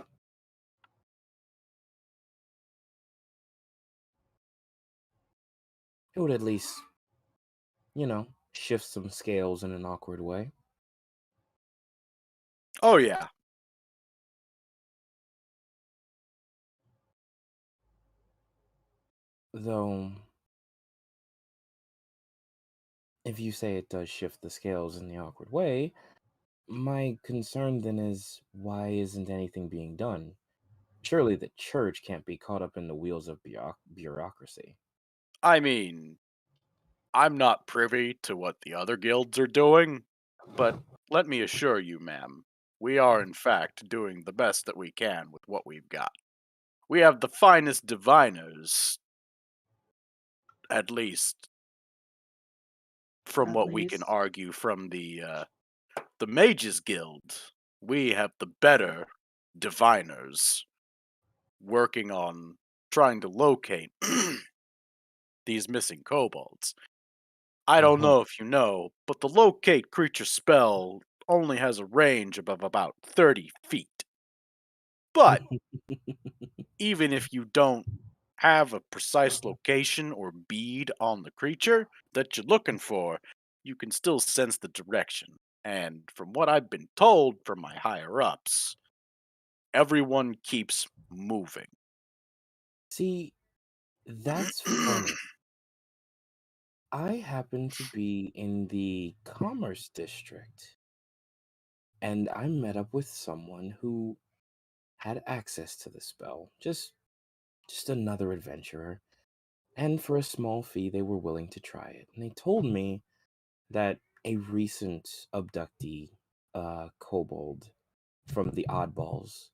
It would at least, shift some scales in an awkward way. Oh yeah. Though, if you say it does shift the scales in the awkward way, my concern then is why isn't anything being done? Surely the church can't be caught up in the wheels of bureaucracy. I mean, I'm not privy to what the other guilds are doing, but let me assure you, ma'am, we are in fact doing the best that we can with what we've got. We have the finest diviners, at least from At what we can least. argue from the Mages Guild. We have the better diviners working on trying to locate these missing kobolds. I don't Uh-huh. know if you know, but the locate creature spell only has a range of about 30 feet. But even if you don't have a precise location or bead on the creature that you're looking for, you can still sense the direction. And from what I've been told from my higher ups, everyone keeps moving. See, that's funny. I happen to be in the Commerce District, and I met up with someone who had access to the spell. Just another adventurer. And for a small fee, they were willing to try it. And they told me that a recent abductee, kobold from the Oddballs,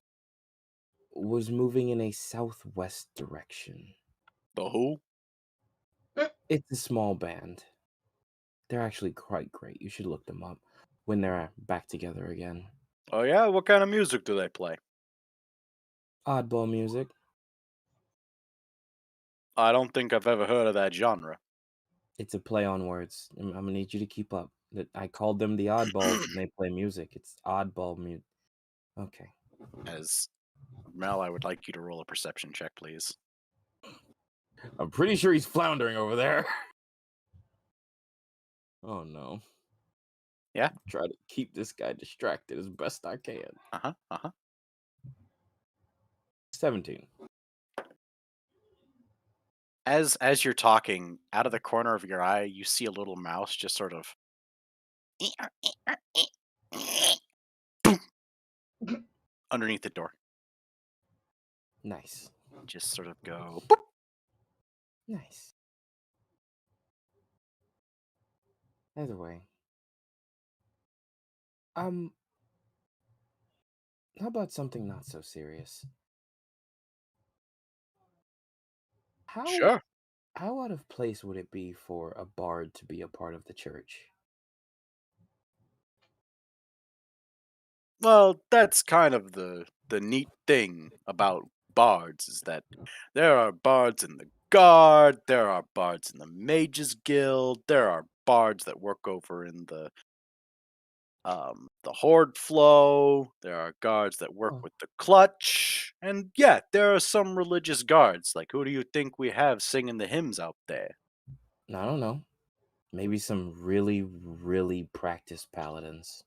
was moving in a southwest direction. The who? It's a small band. They're actually quite great. You should look them up when they're back together again. Oh yeah, what kind of music do they play? Oddball music. I don't think I've ever heard of that genre. It's a play on words. I'm gonna need you to keep up. That I called them the Oddballs, and they play music. It's oddball music. Okay. As Mel, I would like you to roll a perception check, please. I'm pretty sure he's floundering over there. Oh no. Yeah? Try to keep this guy distracted as best I can. 17. As you're talking, out of the corner of your eye, you see a little mouse just sort of underneath the door. Nice. Just sort of go boop. Nice. Either way. How about something not so serious? How Sure. how out of place would it be for a bard to be a part of the church? Well, that's kind of the neat thing about bards is that there are bards in the guard, there are bards in the mages guild, there are bards that work over in the horde flow, there are guards that work Oh, with the clutch, and yeah, there are some religious guards. Like, who do you think we have singing the hymns out there? I don't know. Maybe some really, really practiced paladins.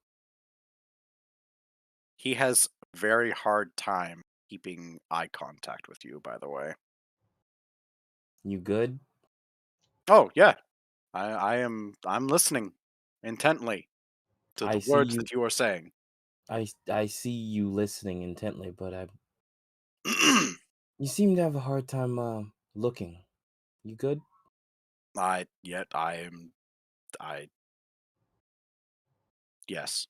He has very hard time keeping eye contact with you, by the way. You good? Oh yeah, I'm listening intently to I the see words you. that you are saying. I see you listening intently, but you seem to have a hard time looking. You good? I yes.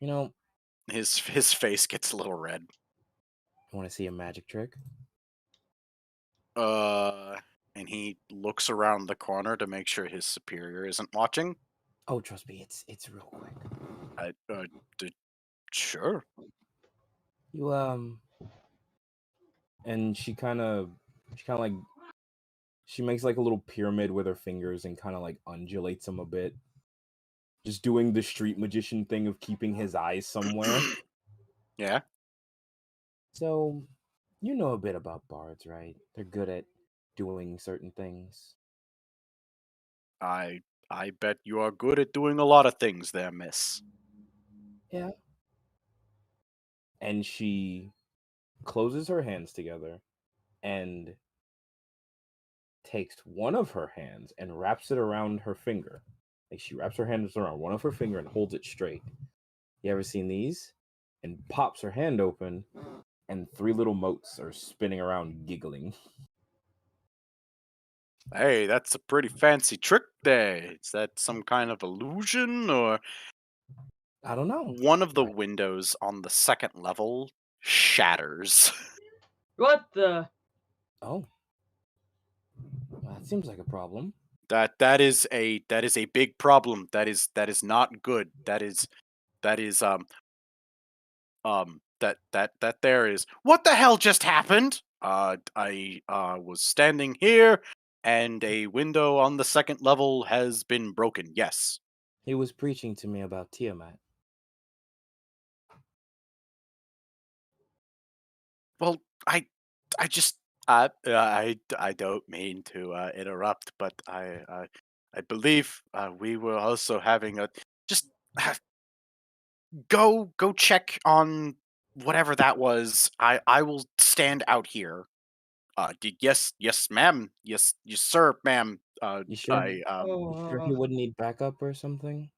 You know, His face gets a little red. I want to see a magic trick. Uh, and he looks around the corner to make sure his superior isn't watching. Oh, trust me, it's real quick. I sure. You and she kind of like she makes like a little pyramid with her fingers and kind of like undulates them a bit, just doing the street magician thing of keeping his eyes somewhere. Yeah, So, you know a bit about bards, right? They're good at doing certain things. I bet you are good at doing a lot of things there, miss. Yeah. And she closes her hands together and takes one of her hands and wraps it around her finger. Like she wraps her hands around one of her finger and holds it straight. You ever seen these? And pops her hand open, and three little motes are spinning around, giggling. Hey, that's a pretty fancy trick there. Is that some kind of illusion, or I don't know. one of the Right. windows on the second level shatters? What the? Oh, well, that seems like a problem. That is a big problem. That is not good. That there is. What the hell just happened? I was standing here, and a window on the second level has been broken. Yes. He was preaching to me about Tiamat. Well, I just I don't mean to interrupt, but I believe we were also having a just go check on whatever that was. I will stand out here. Yes, ma'am. Yes, sir, ma'am. You sure? I You sure he Oh, wouldn't need backup or something?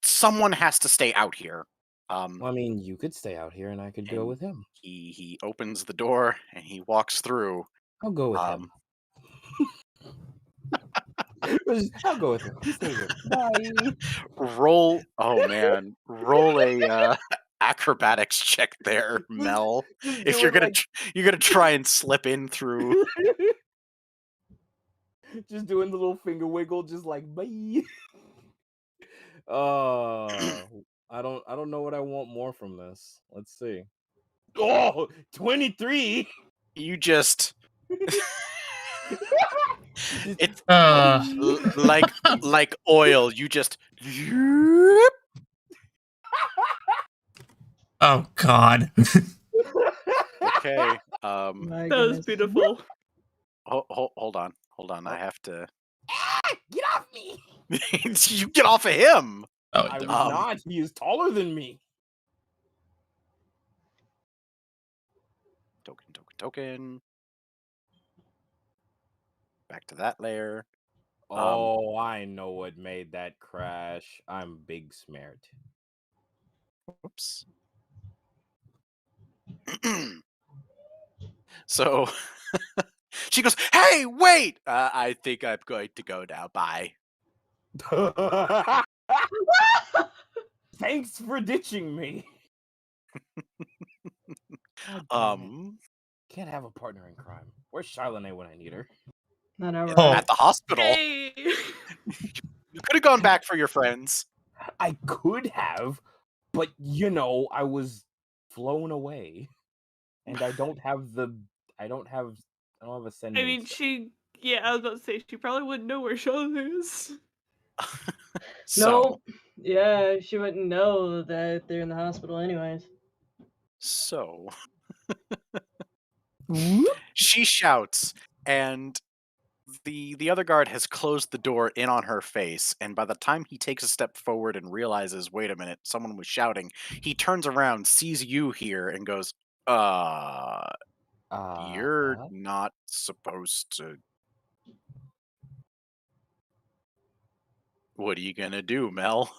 someone has to stay out here. Well, I mean, you could stay out here and I could go And with him. he opens the door and he walks through. I'll go with Um, him. I'll go with him. You stay here. Bye. roll. Oh man, roll a acrobatics check there, Mel. Just If you're doing gonna like you're gonna try and slip in through. just doing the little finger wiggle, just like bye. Uh I don't know what I want more from this. Let's see. Oh, 23. You just Just it's Uh, bye. like oil. You just oh God. okay. my That was goodness. beautiful. Hold on. I Oh. have to. Get off me. You get off of him. Oh, I was never mind. not. He is taller than me. Token. Back to that layer. Oh, I know what made that crash. I'm big smart. Whoops. So she goes, "Hey, wait! I think I'm going to go now. Bye." Thanks for ditching me. God damn it. Can't have a partner in crime. Where's Charlene when I need her? Not all Oh. At the hospital. Hey. You could have gone back for your friends. I could have, but you know, I was flown away, and I don't have a sending. I mean, I was about to say she probably wouldn't know where Sean is. So, Nope. Yeah, she wouldn't know that they're in the hospital anyways. so Whoop. she shouts, and the other guard has closed the door in on her face. And by the time he takes a step forward and realizes, wait a minute, someone was shouting, he turns around, sees you here, and goes, you're not supposed to. What are you gonna do, Mel?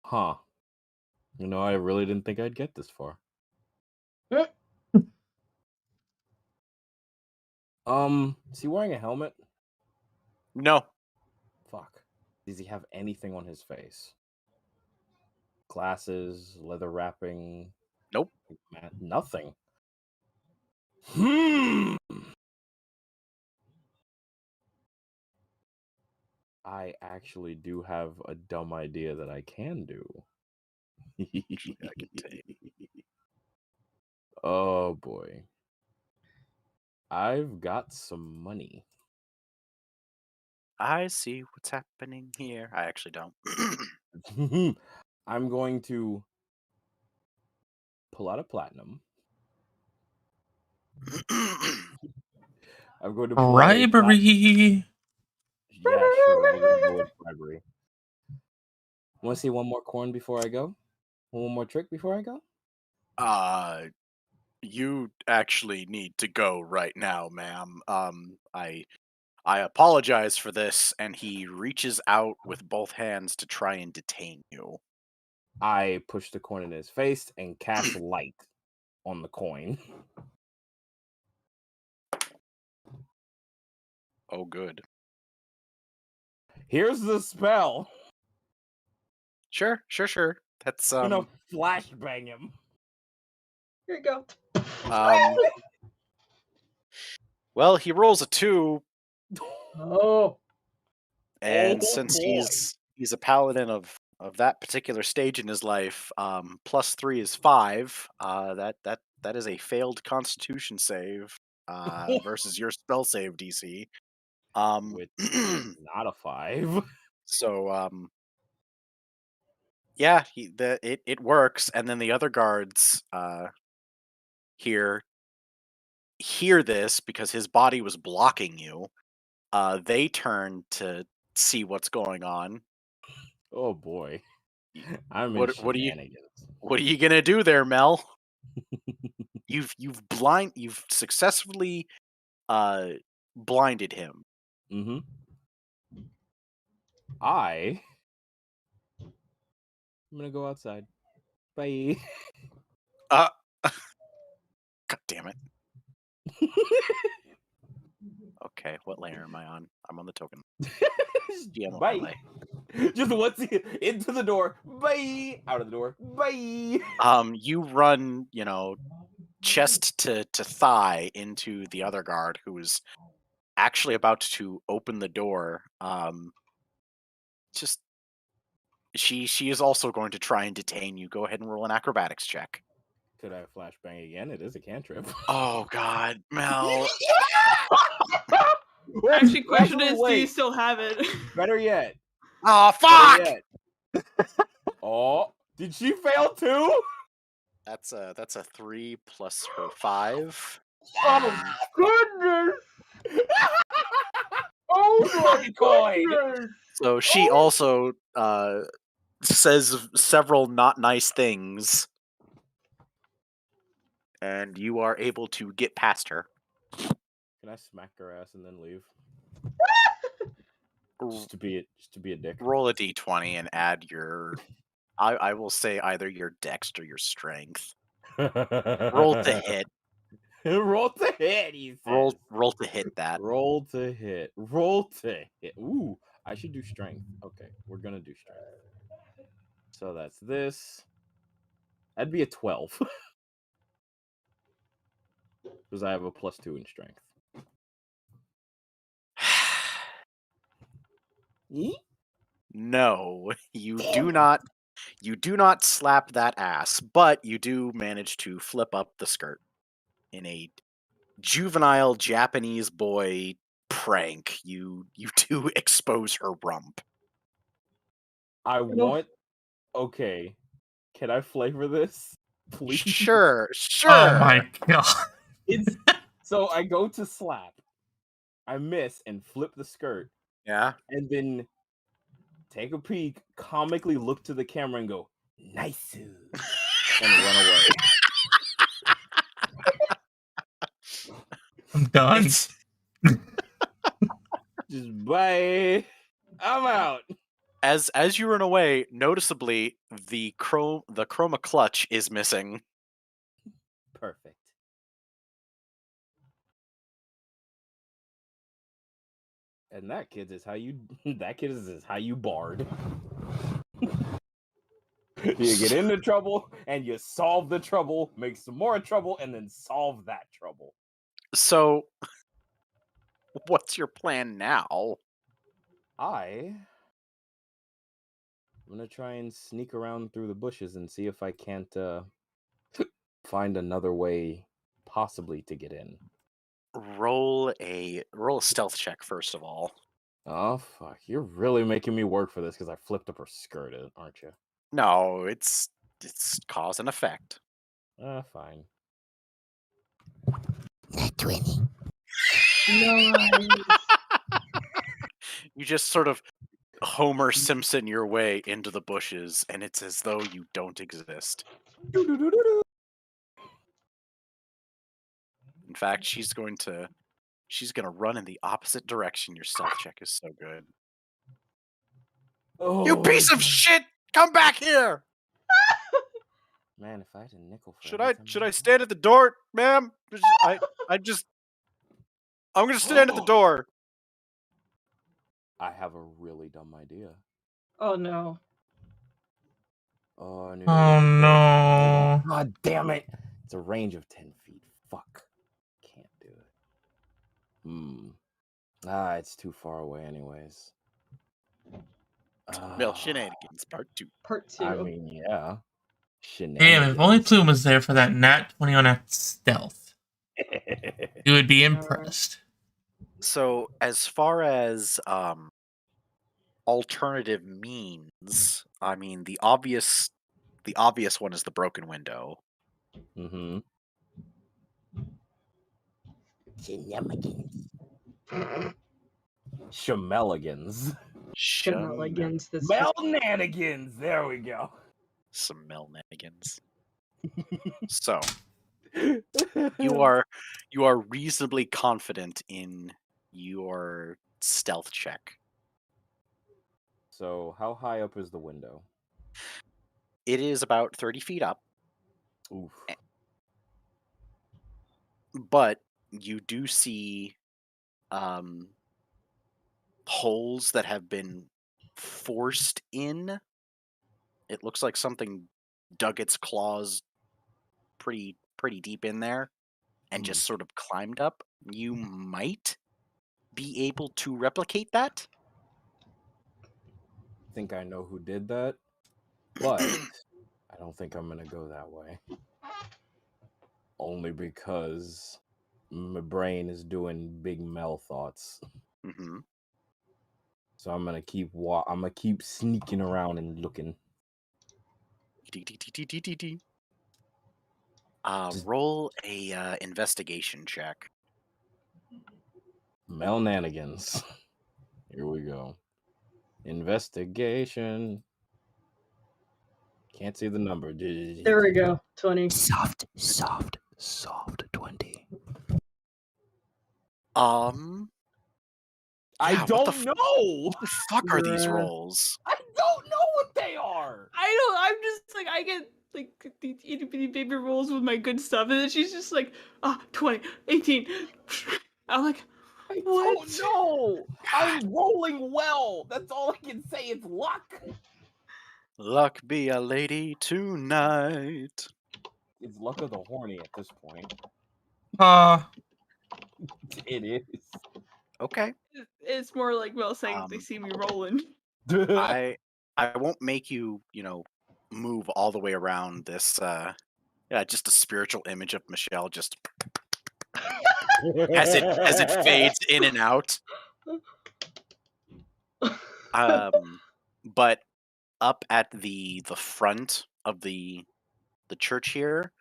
Huh. You know, I really didn't think I'd get this far. Is he wearing a helmet? No. Fuck. Does he have anything on his face? Glasses, leather wrapping? Nope. Nothing. I actually do have a dumb idea that I can do. Actually, I can take. Oh boy. I've got some money. I see what's happening here. I actually don't. I'm going to pull out a platinum. I'm going to pull out a Bribery. Yeah, sure. We're gonna go with bribery. Want to see one more corn before I go? One more trick before I go? You actually need to go right now, ma'am. I apologize for this, and he reaches out with both hands to try and detain you. I push the coin in his face and cast light on the coin. Oh, good. Here's the spell. Sure. That's I'm gonna flashbang him. Here you go. Well, he rolls a 2, Oh. and Oh, since boy. he's a paladin of that particular stage in his life, +3 is 5. That is a failed Constitution save versus your spell save DC. Which is not a 5. So Yeah, it works, and then the other guards hear this because his body was blocking you. They turn to see what's going on. Oh boy, I'm in What are you shenanigans. what are you gonna do there, Mel? You've successfully blinded him. Mm-hmm. I'm gonna go outside. Bye. Uh, God damn it. Okay, what layer am I on? I'm on the token. GM Bye. overlay. Just once into the door. Bye. Out of the door. Bye. You run, chest to thigh into the other guard who is actually about to open the door. Just she is also going to try and detain you. Go ahead and roll an acrobatics check. Could I flashbang again? It is a cantrip. Oh God, Mel. Actually, question Actually, is, do you still have it? Better yet. Oh Better fuck! yet. Oh, did she fail too? That's a 3 plus her 5. Oh goodness! Oh my goodness! So she also says several not nice things, and you are able to get past her. Can I smack her ass and then leave? Just to be a dick. Roll a d20 and add your. I will say either your dex or your strength. Roll to hit. Roll to hit, he says. Roll to hit that. Roll to hit. Roll to hit. Ooh, I should do strength. Okay, we're gonna do strength. So that's this. That'd be a 12. Because I have a +2 in strength. No, you do not. You do not slap that ass, but you do manage to flip up the skirt in a juvenile Japanese boy prank. You do expose her rump. I want. Okay, can I flavor this, please? Sure. Oh my god. It's so I go to slap, I miss and flip the skirt, Yeah. and then take a peek, comically look to the camera and go, "Nice," and run away. I'm done. Just bye. I'm out. As you run away, noticeably the chroma clutch is missing. Perfect. And that kid is how you barred. You get into trouble and you solve the trouble, make some more trouble, and then solve that trouble. So, what's your plan now? I'm gonna try and sneak around through the bushes and see if I can't find another way, possibly, to get in. Roll a stealth check first of all. Oh fuck! You're really making me work for this because I flipped up her skirt, aren't you? No, it's cause and effect. Fine. 20. Nice. You just sort of Homer Simpson your way into the bushes, and it's as though you don't exist. In fact, she's gonna run in the opposite direction. Your stealth check is so good. Oh, You piece of shit! Come back here! man, if I had a nickel for Should every I time stand at the door, ma'am? I'm gonna stand at the door. I have a really dumb idea. Oh no. Oh no. Oh no. God damn it. It's a range of 10 feet. Fuck. Can't do it. It's too far away anyways. Mill Shenanigans Part 2. Part 2. I mean, yeah. Damn, if only Plume was there for that nat 20 on that stealth. You would be impressed. So, as far as alternative means, I mean, the obvious one is the broken window. Mm-hmm. Shemeligans. Shenanigans. That's just Melnanigans! There we go. Some Melnanigans. So you are reasonably confident in your stealth check. So, how high up is the window? It is about 30 feet up, Oof. but you do see holes that have been forced in. It looks like something dug its claws pretty deep in there and just sort of climbed up. You might be able to replicate that. I think I know who did that, but I don't think I'm gonna go that way. Only because my brain is doing big Mel thoughts. Mm-hmm. So I'm gonna keep sneaking around and looking. Roll a investigation check. Melnanigans. Here we go. Investigation. Can't see the number. there we go. 20. Soft 20. I Yeah, don't know. What the fuck are these Bruh. rolls? I don't know what they are. I'm just like, I get like these itty bitty baby rolls with my good stuff, and then she's just like, 20, 18. I'm like, I what? don't know. I'm rolling well. That's all I can say. It's luck. Luck be a lady tonight. It's luck of the horny at this point. It is. Okay. It's more like Mel saying they see me rolling. I won't make you, move all the way around this just a spiritual image of Michelle just as it fades in and out. But up at the front of the church here,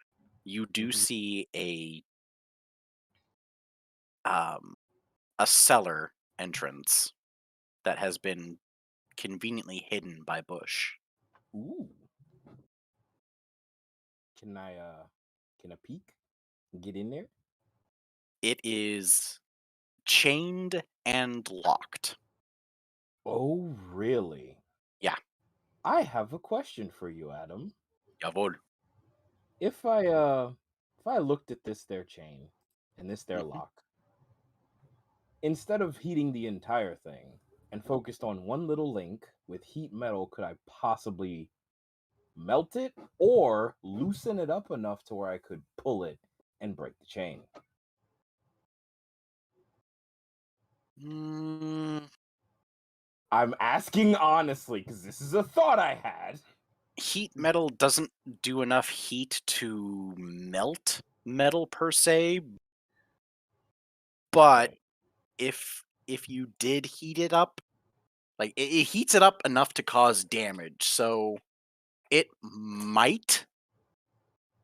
you do see a cellar entrance that has been conveniently hidden by bush. Ooh. Can I peek and get in there? It is chained and locked. Oh, really? Yeah. I have a question for you, Adam. Jawohl. If I looked at this their chain and this their lock, instead of heating the entire thing and focused on one little link with heat metal, could I possibly melt it or loosen it up enough to where I could pull it and break the chain? I'm asking honestly because this is a thought I had. Heat metal doesn't do enough heat to melt metal per se, but if you did heat it up, like it heats it up enough to cause damage, so it might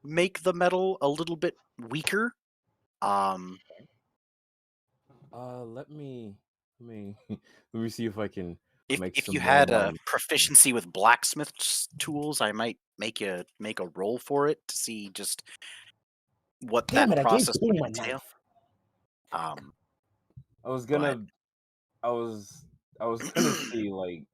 make the metal a little bit weaker. Let me let me see if I can make If some you had more. a proficiency with blacksmith's tools, I might make a roll for it to see just what Damn that it! I gave process King would my entail. knife. But I was gonna see, like,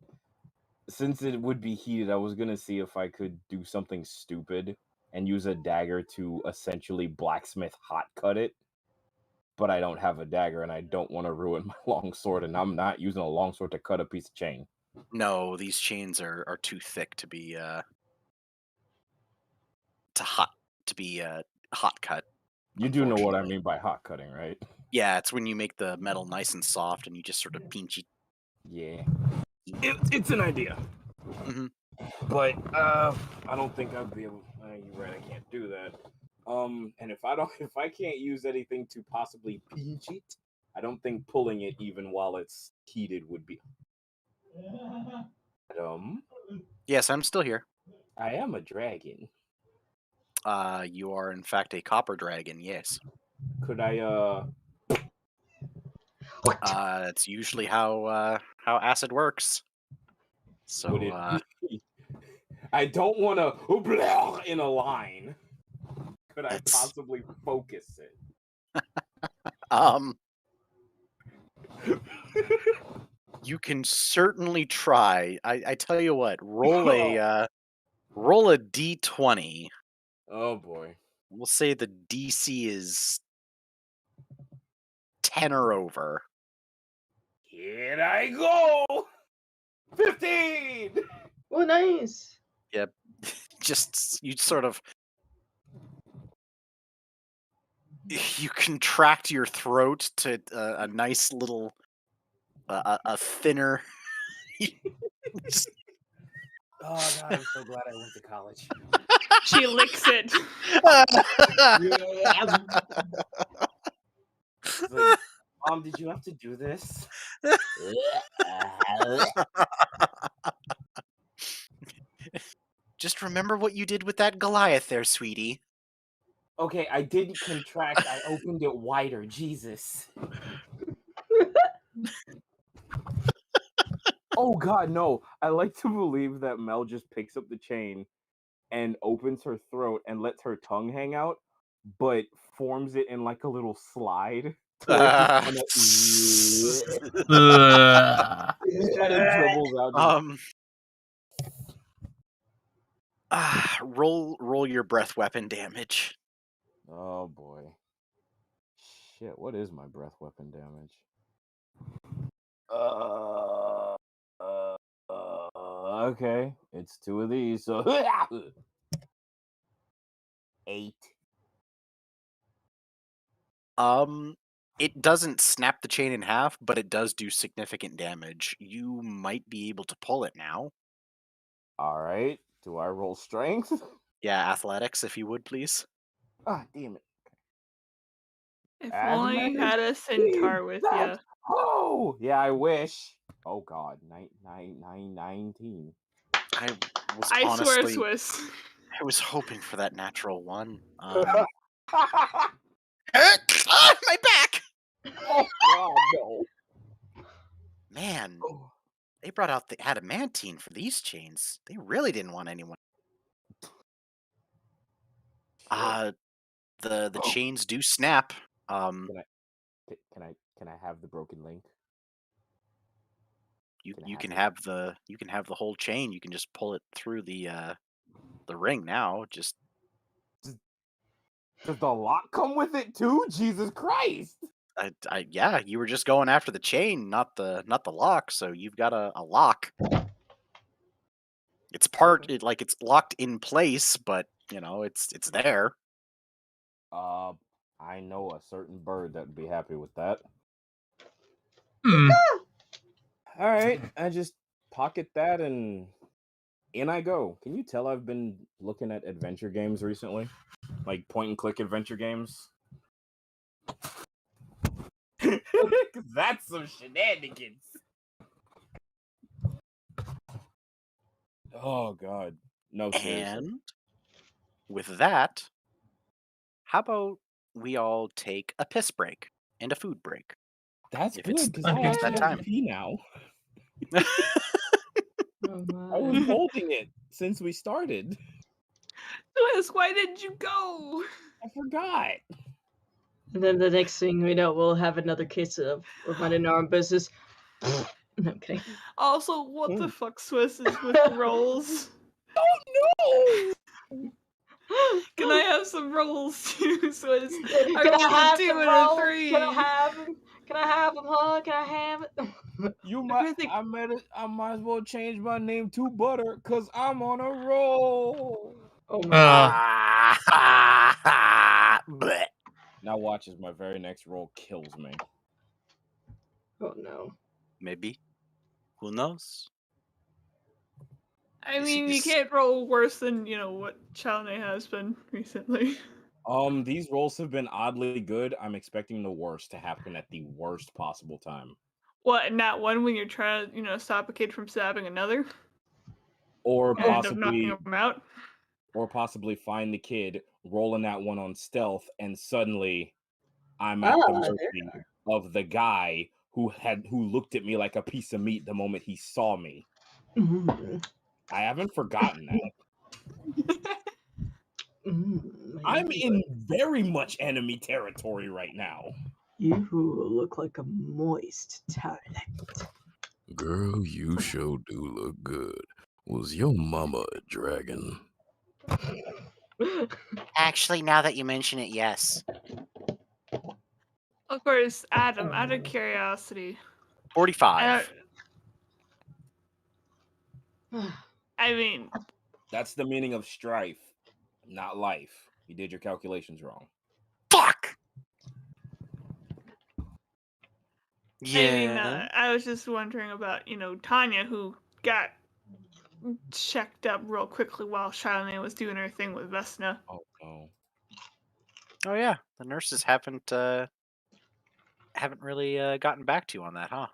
since it would be heated, I was gonna see if I could do something stupid and use a dagger to essentially blacksmith hot cut it. But I don't have a dagger, and I don't want to ruin my longsword, and I'm not using a longsword to cut a piece of chain. no, these chains are too thick to be hot cut. You do know what I mean by hot cutting, right? Yeah, it's when you make the metal nice and soft and you just sort of pinch it. Yeah, it's an idea. But I don't think I'd be able. You're right, I can't do that. And if I can't use anything to possibly pinch it, I don't think pulling it even while it's heated would be. Yes, I'm still here. I am a dragon. You are in fact a copper dragon. Yes. Could I What? It's usually how acid works. So would it be? I don't want to in a line. Could I That's- possibly focus it? You can certainly try. I tell you what, roll a d20. Oh boy. We'll say the DC is 10 or over. Here I go. 15. Oh, nice. Yep. Just you sort of you contract your throat to a nice little a thinner. Just- Oh god, I'm so glad I went to college. She licks it. It's like, Mom, did you have to do this? Just remember what you did with that Goliath there, sweetie. Okay, I didn't contract. I opened it wider. Jesus. Oh god, no. I like to believe that Mel just picks up the chain and opens her throat and lets her tongue hang out, but forms it in like a little slide. To where she kinda dribbles out. Roll your breath weapon damage. Oh boy. Shit, what is my breath weapon damage? Okay. It's 2 of these, so 8. It doesn't snap the chain in half, but it does do significant damage. You might be able to pull it now. Alright. Do I roll strength? Yeah, athletics, if you would, please. Ah, damn it. If only you had a Adamantine, centaur with you. that's- Oh! Yeah, I wish. Oh god, 19. I was I swear, honestly, Swiss. I was hoping for that natural one. Oh My back! god, no. Man, they brought out the adamantine for these chains. They really didn't want anyone. The chains do snap. Can I have the broken link? You can have the whole chain. You can just pull it through the ring now. Just Does the lock come with it too? Jesus Christ! yeah, you were just going after the chain, not the lock. So you've got a lock. It's it's locked in place, but you know it's there. I know a certain bird that'd be happy with that. All right, I just pocket that and in I go. Can you tell I've been looking at adventure games recently? Like point and click adventure games? That's some shenanigans. Oh god. No, seriously. And with that, how about we all take a piss break and a food break? That's if good it's- because if I it's actually that have time. to pee now. Oh I was my. holding it since we started. Swiss, why did you go? I forgot. And then the next thing we know, we'll have another case of we're minding our own business. No, I'm kidding. Also, what the fuck, Swiss, is with rolls? Oh no! Can I have some rolls too, Swiss? Can I I rolled have a 2 some and a rolls? 3. Can I have them? Can I have them, huh? Can I have it? You I might. think- I might as well change my name to Butter because I'm on a roll. Oh my. Blech. Now watch as my very next roll kills me. Oh no. Maybe. Who knows? I This mean, you is- can't roll worse than, what Chalne has been recently. These rolls have been oddly good. I'm expecting the worst to happen at the worst possible time. What, in that one when you're trying to, stop a kid from stabbing another? Or and end up knocking possibly him out. find the kid, rolling that one on stealth, and suddenly I'm at the mercy of the guy who looked at me like a piece of meat the moment he saw me. I haven't forgotten that. I'm in very much enemy territory right now. You look like a moist talent. Girl, you sure do look good. Was your mama a dragon? Actually, now that you mention it, yes. Of course, Adam, out of curiosity. 45. I mean, That's the meaning of strife, not life. You did your calculations wrong. Fuck! Yeah. I was just wondering about, Tanya, who got checked up real quickly while Charlene was doing her thing with Vesna. Oh no. Oh yeah, the nurses haven't really gotten back to you on that, huh?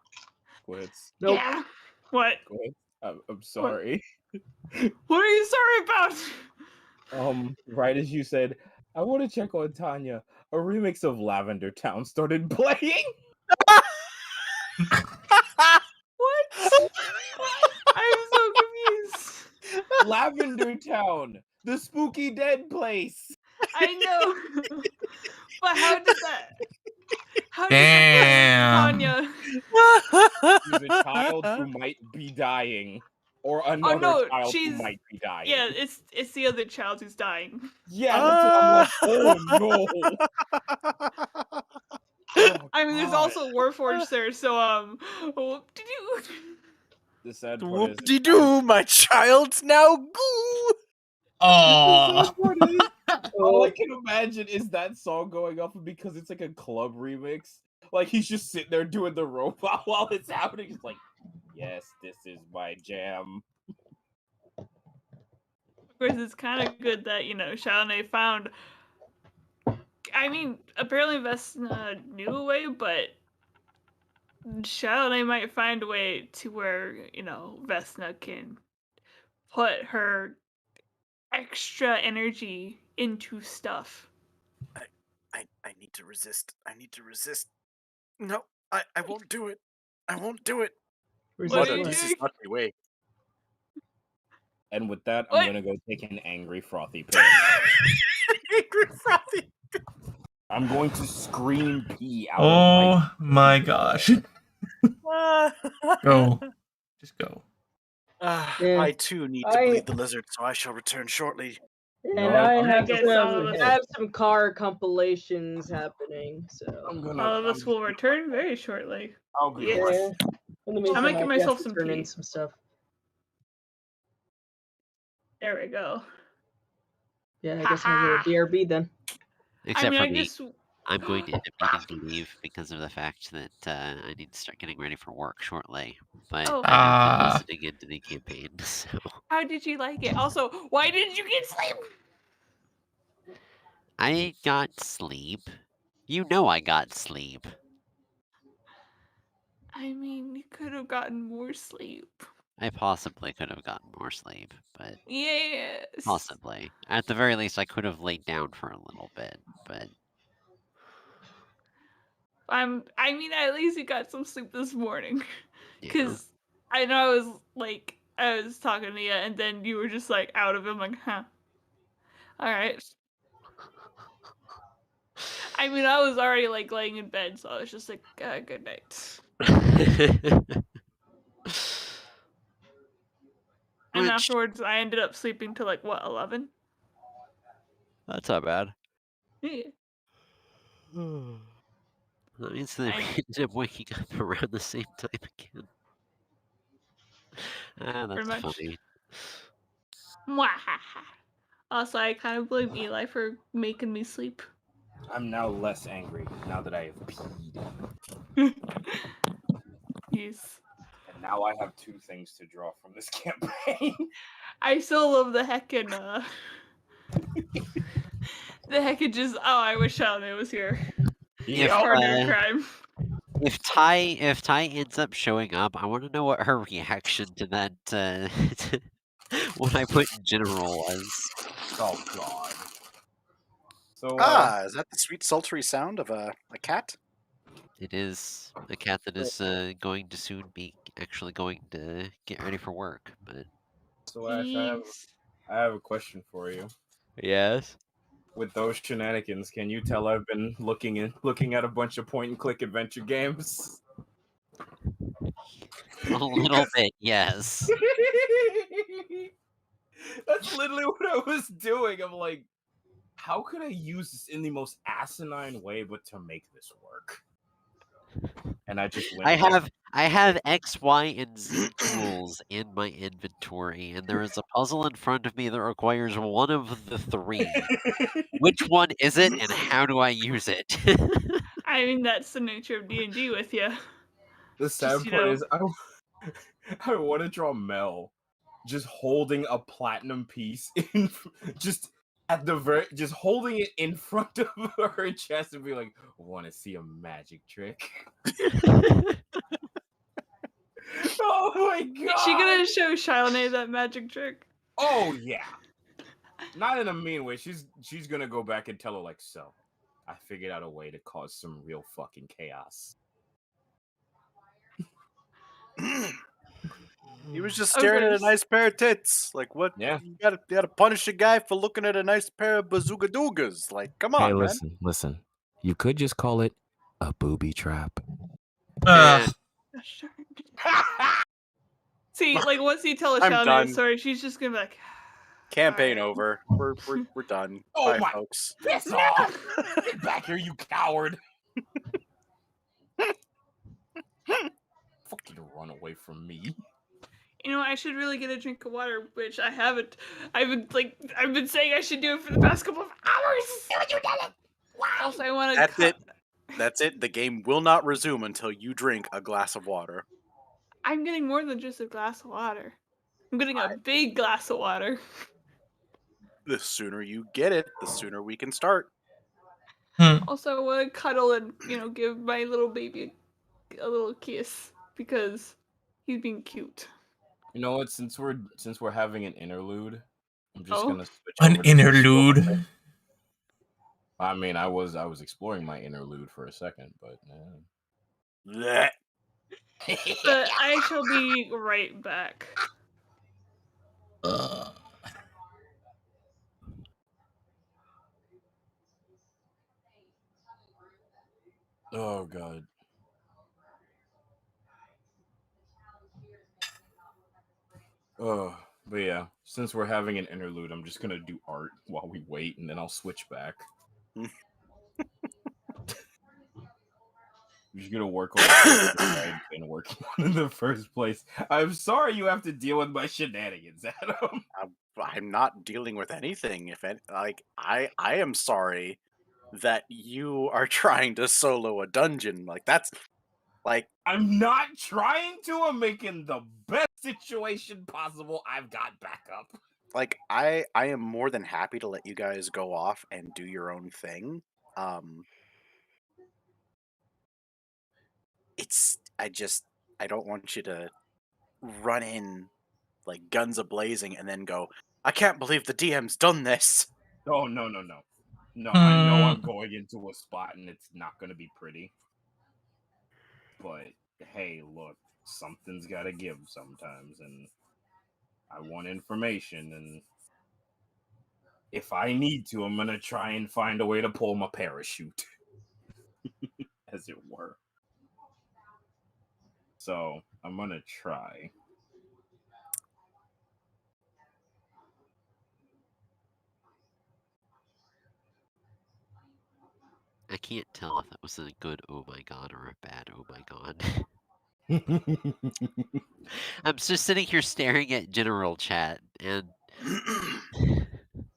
Quits. Nope. Yeah. What? Quits. I'm sorry. What are you sorry about? Right as you said, I want to check on Tanya. A remix of Lavender Town started playing. What? I'm so confused. Lavender Town, the spooky dead place. I know. But how did that Damn. Tanya? She's a child who might be dying. Or another no, child who might be dying. Yeah, it's the other child who's dying. Yeah, that's what I'm like. Oh no. I mean, there's also Warforged there, so did you? The sad part is, Whoop-de-doo, my child's now goo! Oh. all I can imagine is that song going up because it's like a club remix. Like he's just sitting there doing the robot while it's happening. He's like, yes, this is my jam. Of course, it's kind of good that Shawnee found. I mean, apparently Vesna knew a way, but Shawnee might find a way to where Vesna can put her extra energy into stuff. I need to resist. I need to resist. No, I won't do it. I won't do it. Mother, this is not the way. And with that, I'm gonna go take an angry frothy piss. Angry frothy. I'm going to scream pee out Oh my gosh. Go. Just go. I too need to bleed the lizard, so I shall return shortly. And I have some car compilations happening, so all of us will return very shortly. I'll be yes. In the meantime, I'm making myself some turn tea. in some stuff. There we go. Yeah, I guess I'll go to BRB then. Except for me, I'm going to end up needing to leave because of the fact that I need to start getting ready for work shortly. But I've been listening into the campaign, so... How did you like it? Also, why didn't you get sleep? I got sleep. You know I got sleep. I mean, you could have gotten more sleep. I possibly could have gotten more sleep, but... Yes. Possibly. At the very least, I could have laid down for a little bit, but... I mean, at least you got some sleep this morning. Because I know I was talking to you, and then you were just, out of it. I'm like, huh. Alright. I mean, I was already, laying in bed, so I was just like, good night. And afterwards, I ended up sleeping till, 11? That's not bad. Yeah. That means that we ended up waking up around the same time again. That's funny. Also, I kind of blame Eli for making me sleep. I'm now less angry now that I have peed. Yes. And now I have two things to draw from this campaign. I still love the heckin' the heckin' just I wish Shawnee was here. Partner crime. If Ty ends up showing up, I want to know what her reaction to that What I put in general was. Oh God. So is that the sweet sultry sound of a cat? It is a cat that is going to soon be actually going to get ready for work. But so Ash, I have a question for you. yes. With those shenanigans, can you tell I've been looking at a bunch of point and click adventure games? A little bit, yes. That's literally what I was doing. I'm like, how could I use this in the most asinine way but to make this work? And I just went. I have X, Y, and Z tools in my inventory, and there is a puzzle in front of me that requires one of the three. Which one is it, and how do I use it? I mean, that's the nature of D&D with you. The sad part is, I want to draw Mel just holding a platinum piece in just holding it in front of her chest and be like, want to see a magic trick? Oh my God! Is she gonna show Shilane that magic trick? Oh yeah. Not in a mean way. She's gonna go back and tell her like, so I figured out a way to cause some real fucking chaos. He was just staring at a nice pair of tits. Like, what? Yeah. You gotta punish a guy for looking at a nice pair of bazoogadoogas. Like, come on, man. Listen. You could just call it a booby trap. See, like once you tell I'm Shilane done. the story, she's just gonna be like, campaign over. We're done. Oh bye, my folks. Piss off! Get back here, you coward! Fucking run away from me. you know, I should really get a drink of water, which I haven't. I've been saying I should do it for the past couple of hours. You did it! Wow. Also, I want to. That's it. That's it. The game will not resume until you drink a glass of water. I'm getting more than just a glass of water. I'm getting a big glass of water. The sooner you get it, the sooner we can start. Also, I want to cuddle and, give my little baby a little kiss because he's being cute. You know what? Since we're having an interlude, I'm just gonna switch an over to interlude. I mean, I was exploring my interlude for a second, but but I shall be right back. Oh God. But yeah, since we're having an interlude, I'm just gonna do art while we wait, and then I'll switch back. We're just gonna work on I've been working on in the first place. I'm sorry you have to deal with my shenanigans, Adam. I'm not dealing with anything. I am sorry that you are trying to solo a dungeon. Like, that's like, I'm not trying to. I'm making the best situation possible. I've got backup. Like, I am more than happy to let you guys go off and do your own thing. I don't want you to run in like guns a-blazing and then go, I can't believe the DM's done this. Oh, no. No, I know I'm going into a spot and it's not going to be pretty. But, hey, look, something's got to give sometimes, and I want information, and if I need to, I'm going to try and find a way to pull my parachute, as it were. So, I'm going to try. I can't tell if that was a good oh my god or a bad oh my god. I'm just sitting here staring at general chat, and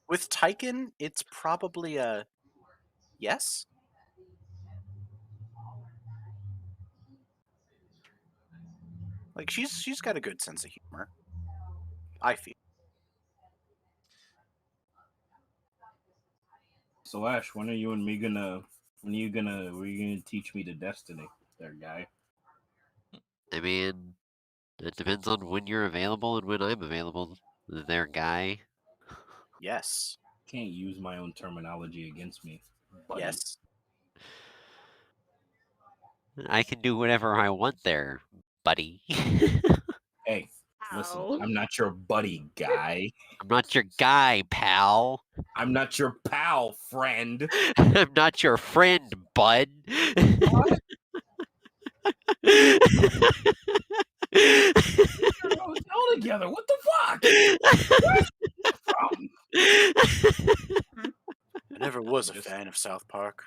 with Tyken, it's probably a yes. Like, she's got a good sense of humor, I feel. So Ash, when are you and me gonna teach me the destiny there, guy? I mean, it depends on when you're available and when I'm available. their guy. Yes. Can't use my own terminology against me, buddy. Yes. I can do whatever I want there, buddy. Hey, listen, Ow. I'm not your buddy, guy. I'm not your guy, pal. I'm not your pal, friend. I'm not your friend, bud. What? We're in a hotel together. What the fuck? Where's that from? I never was a Just- fan of South Park.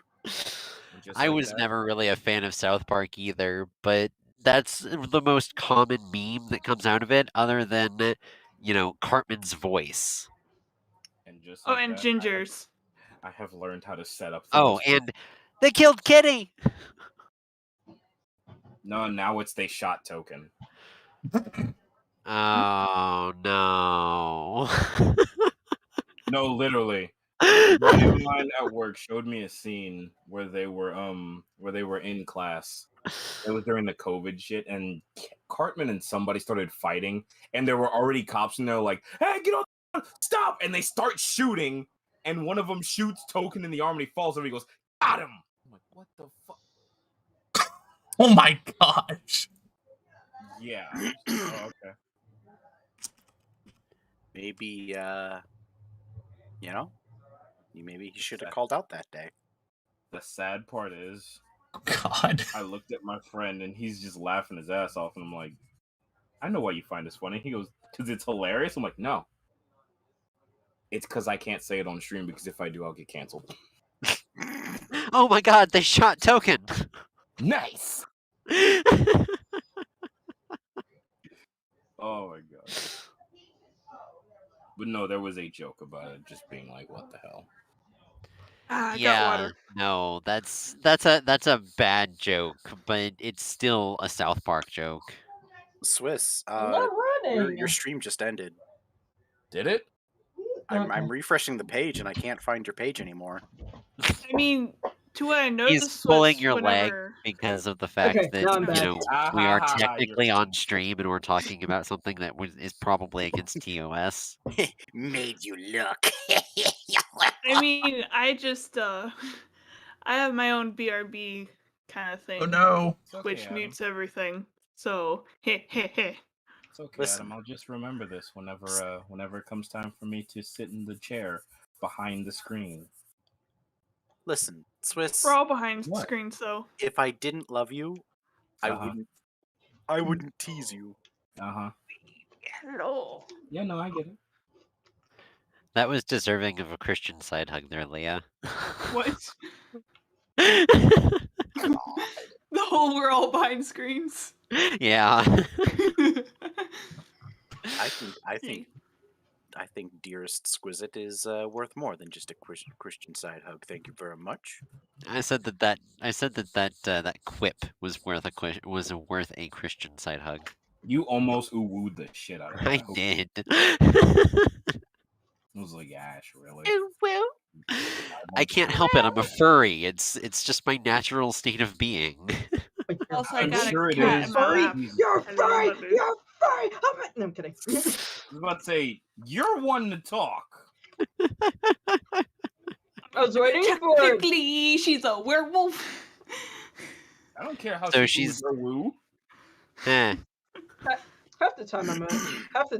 Just I like was that. never really a fan of South Park either, but that's the most common meme that comes out of it, other than, Cartman's voice. And just Oh, like and that, Gingers. I have learned how to set up things. Oh, and they killed Kitty! No, now it's they shot token. Oh, no. No, literally. A buddy of mine at work showed me a scene where they were in class. It was during the COVID shit, and Cartman and somebody started fighting, and there were already cops in there like, "Hey, get on, stop!" And they start shooting, and one of them shoots Token in the arm, and he falls over. He goes, "Got him!" I'm like, "What the fuck?" Oh my gosh. Yeah. Oh, okay. Maybe, maybe he should have called out that day. The sad part is, God. I looked at my friend, and he's just laughing his ass off, and I'm like, "I know why you find this funny." He goes, "Because it's hilarious." I'm like, "No. It's because I can't say it on stream, because if I do, I'll get canceled." Oh my god, they shot Token! Nice! Oh my god. But no, there was a joke about it just being like, what the hell? Ah, I got Yeah, water. no, that's a bad joke, but it's still a South Park joke. Swiss, Not running. your stream just ended. Did it? I'm refreshing the page and I can't find your page anymore. I mean, to what I noticed He's pulling was your leg whenever... because of the fact Okay, that now I'm back. we are Ah, technically you're- on stream and we're talking about something that is probably against TOS. Made you look. I mean, I just, I have my own BRB kind of thing, Oh no. It's okay, which Adam. mutes everything. So, heh. It's okay, Listen. Adam. I'll just remember this whenever it comes time for me to sit in the chair behind the screen. Listen, Swiss, We're all behind What? screens, though. if I didn't love you, Uh-huh. I wouldn't tease you. Uh-huh. Hello. Yeah, no, I get it. That was deserving of a Christian side hug there, Leah. What? The whole we're all behind screens. Yeah. I think dearest Squizit is worth more than just a Christian side hug. Thank you very much. I said that quip was worth a Christian side hug. You almost ooh-wooed the shit out of I that. hope did. It was like, Ash, really? I can't help it. I'm a furry. It's just my natural state of being. Also, I I'm got sure a it cat is. in my Furry, lap. you're Hello, furry, mother. you're furry. No, I'm kidding. I was about to say, you're one to talk. I was waiting for it. Technically, she's a werewolf. I don't care how So she she's- oohs or woo. Eh. Half the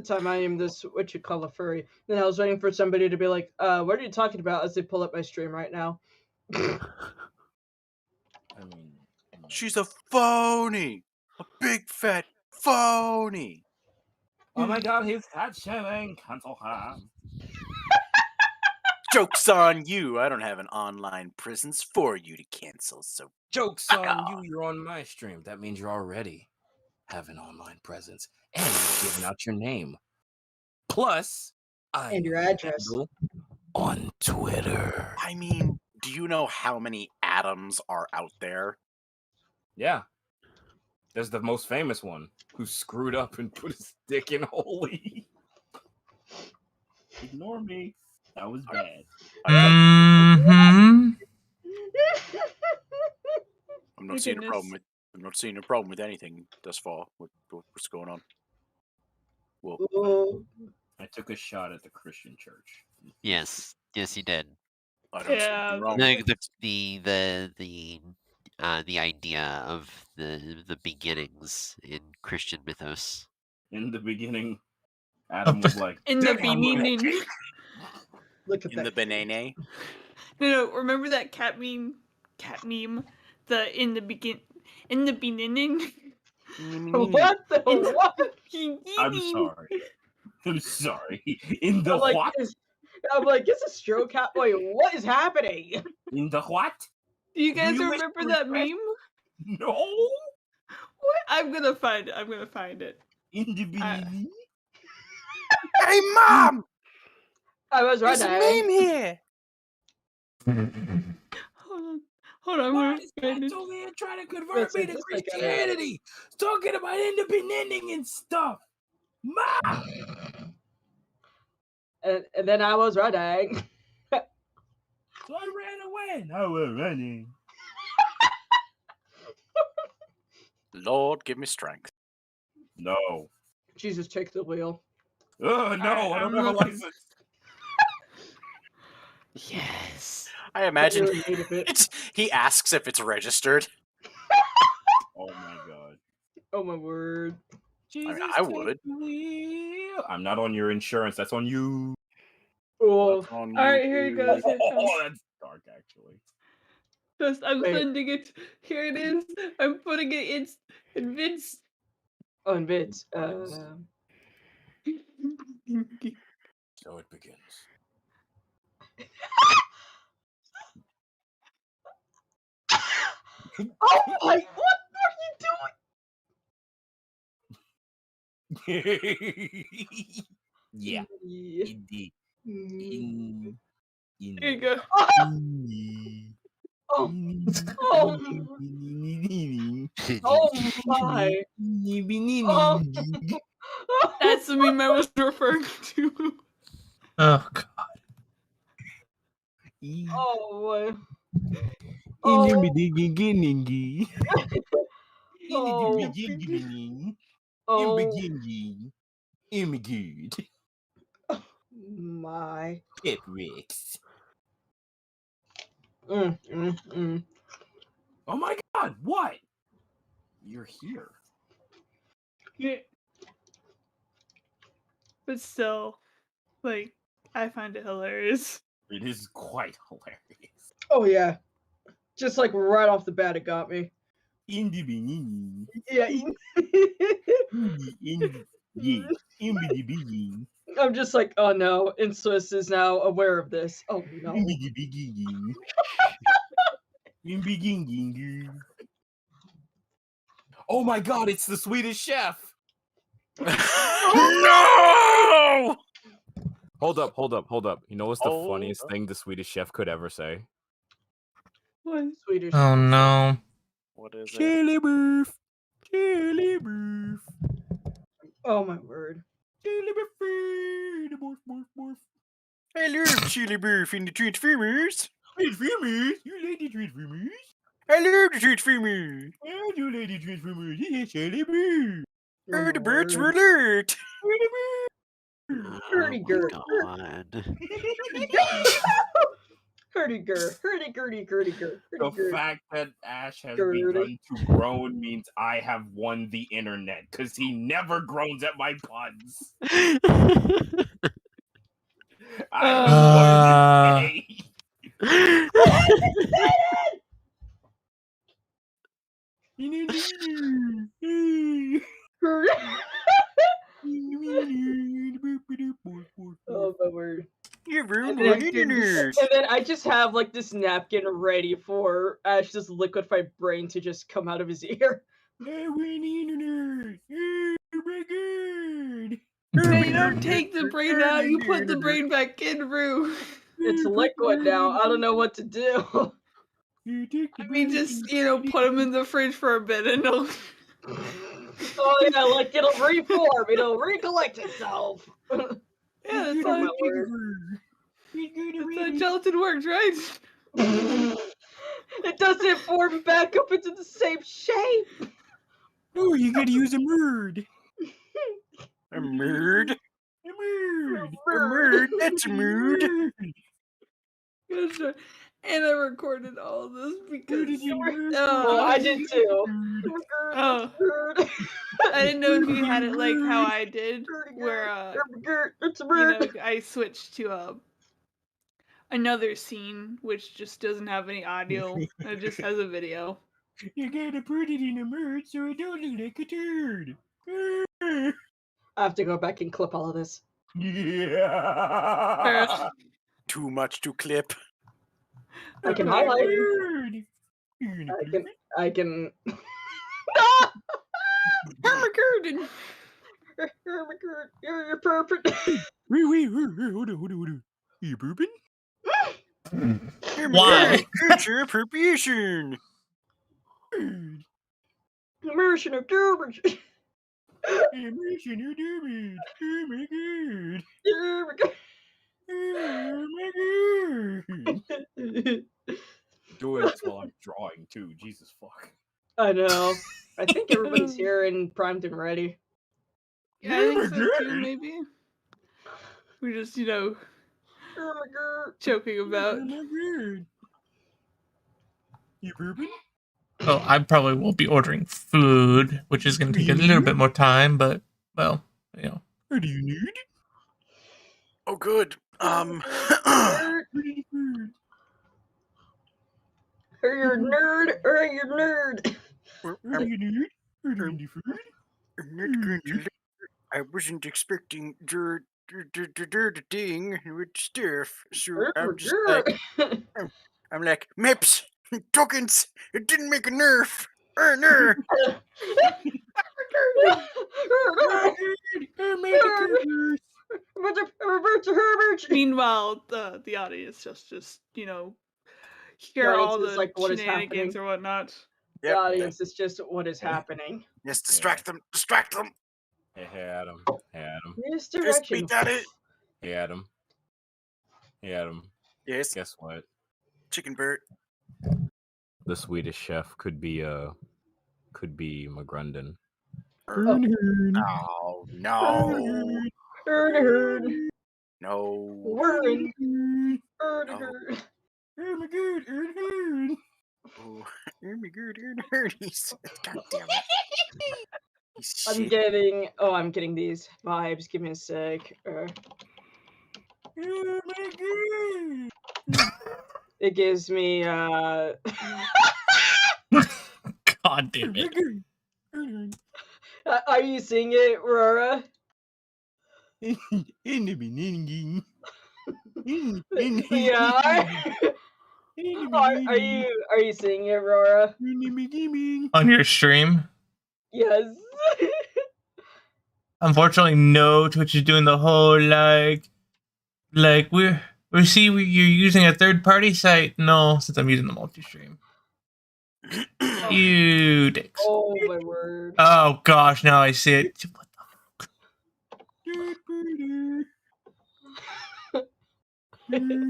time I am this what you call a furry. Then I was waiting for somebody to be like, what are you talking about as they pull up my stream right now? I mean, She's a phony, a big fat phony. oh my god, he's fat shaming. Cancel him. Joke's on you. I don't have an online presence for you to cancel. So Joke's Fuck on off. you, you're on my stream. That means you already have an online presence. And you're giving out your name. Plus, I And your know address. handle on Twitter. I mean, do you know how many Adams are out there? Yeah. There's the most famous one who screwed up and put his dick in holy. Ignore me. That was bad. Mm-hmm. I'm My not seeing a goodness. problem with. I'm not seeing a problem with anything thus far. What's going on? Well, Oh, I took a shot at the Christian church. Yes, you did. I don't see Yeah. anything wrong The with the idea of the beginnings in Christian mythos. In the beginning, Adam was like, In the "Damn, look at that beginning. cake." Look at in the that. banana. No, remember that cat meme? The in the beginning. What the In the what? I'm beginning. sorry. I'm sorry. In the I'm like, what? it's a stroke cat. Wait, what is happening? In the what? Do you guys you wish remember to that express- meme? No. What? I'm gonna find it. In the beginning. Hey, Mom! I was right There's a there. meme here! Hold on, I'm Why gonna is find Matt it. over here trying to convert Listen, me to just like, Christianity? Talking about independent and stuff. Ma! And then I was right there. So I ran away. I was running. Lord, give me strength. No. Jesus, take the wheel. Oh, no, I don't I'm have a looking. license. Yes. I imagine You're in need of it. he asks if it's registered. Oh, my God. Oh my word. Jesus, I take would. the wheel. I'm not on your insurance. That's on you. Oh, That's on All right, you, here it dude. goes. Here it comes. Oh, that's dark, actually. Just, I'm Wait. sending it. Here it is. I'm putting it in Vince. oh, and Vince. So it begins. Oh my! What are Yeah, you doing? indeed. Mm. Here you go. Oh, oh, oh my! Oh, That's the meme I was referring to. Oh god. oh, oh, Oh. oh my! Pip Ricks. Mm. Oh my God! What? You're here. Yeah. But still, like, I find it hilarious. It is quite hilarious. Oh yeah, just like right off the bat, it got me. In the beginning. Yeah. In the beginning. I'm just like, oh no, and Swiss is now aware of this. Oh no. In the beginning. In beginning. Oh my God! It's the Swedish Chef. No! Hold up. You know what's the Hold funniest up. thing the Swedish Chef could ever say? What? Swedish. Oh no. What is it? Chili beef. Chili beef. Oh my word. Chili beef. Morph, morph, morph. I love chili beef in the Transformers. Transformers. You lady Transformers. I love the Transformers. Oh, you lady Transformers. Yeah, chili beef. Oh my The birds word. were alert. Hurdy-gurdy. Oh my god. Hurdy-gurdy-gurdy-gurdy-gurdy. The fact that Ash has Gertie. begun to groan means I have won the internet because he never groans at my puns. I have won today. Oh my word. You ruined And my then, internet. and then I just have like this napkin ready for Ash's liquefied brain to just come out of his ear. I win the internet. Oh my God. No, you don't take the brain out. You put the brain back in, Rue. It's liquid now. I don't know what to do. You take the I mean, just, put them in the fridge for a bit and they'll... Oh yeah, like it'll reform. It'll recollect itself. Yeah, that's Oh how, my word. that's how gelatin works, right? It doesn't form back up into the same shape. Oh, you gotta use a murd. A murd. A mood. That's a mood. And I recorded all of this because Well, I did too. Oh. I didn't know if you had it like how I did, where I switched to another scene which just doesn't have any audio. It just has a video. You gotta put it in a mood so it don't look like a turd. I have to go back and clip all of this. Yeah. Too much to clip. I can highlight. I can. Hermagurden! You're perfect. Wait, hold on. You pooping? Why? Future appropriation. Immersion of garbage. Immersion of garbage. Oh my god. Oh my god. Doing this while I'm drawing too. Jesus fuck. I know. I think everybody's here and primed and ready. Yeah, I think so too, maybe. We're just, joking about. Oh my god. You pooping? Well, I probably will be ordering food, which is going to take a little bit more time, but, well, What do you need? Oh, good. Are you a nerd? Are you a nerd? What do you need? What do you need food? I'm not going to. I wasn't expecting your ding with stuff, so I'm just like, I'm like, maps, tokens. It didn't make a nerf. Nerf. Meanwhile, the audience just hear all the like, what is shenanigans happening? or whatnot. The audience is just what is happening. Yes, distract them. Distract them. Hey, Adam. Misdirection. Speak at it. Hey, Adam. Yes. Guess what? Chicken bird. The Swedish chef could be McGrundon. Oh, no. No. Whirring. Oh my god, He's God damn it. I'm getting these vibes. Give me a sec. It gives me God damn it. Are you seeing it, Aurora? In the beginning. Yeah. Are you seeing it, Aurora? On your stream? Yes. Unfortunately, no. Twitch is doing the whole we see you're using a third-party site. No, since I'm using the multi-stream. You dicks. Oh my word. Oh gosh, now I see it. What the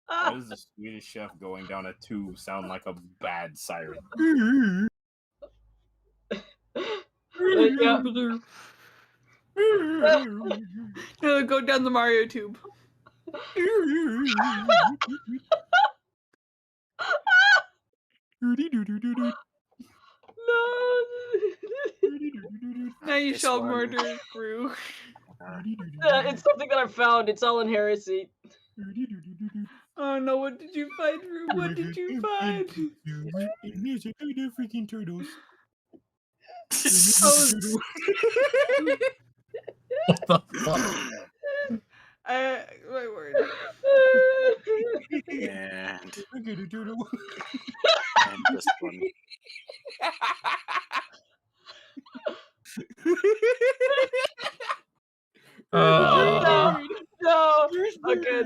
Why does the Swedish chef going down a tube sound like a bad siren? Go down the Mario tube. Now you shall murder Brew. It's something that I found. It's all in heresy. Oh no, what did you find, Brew? What did you find? Freaking turtles. What the fuck? My word. And this one. No. Okay.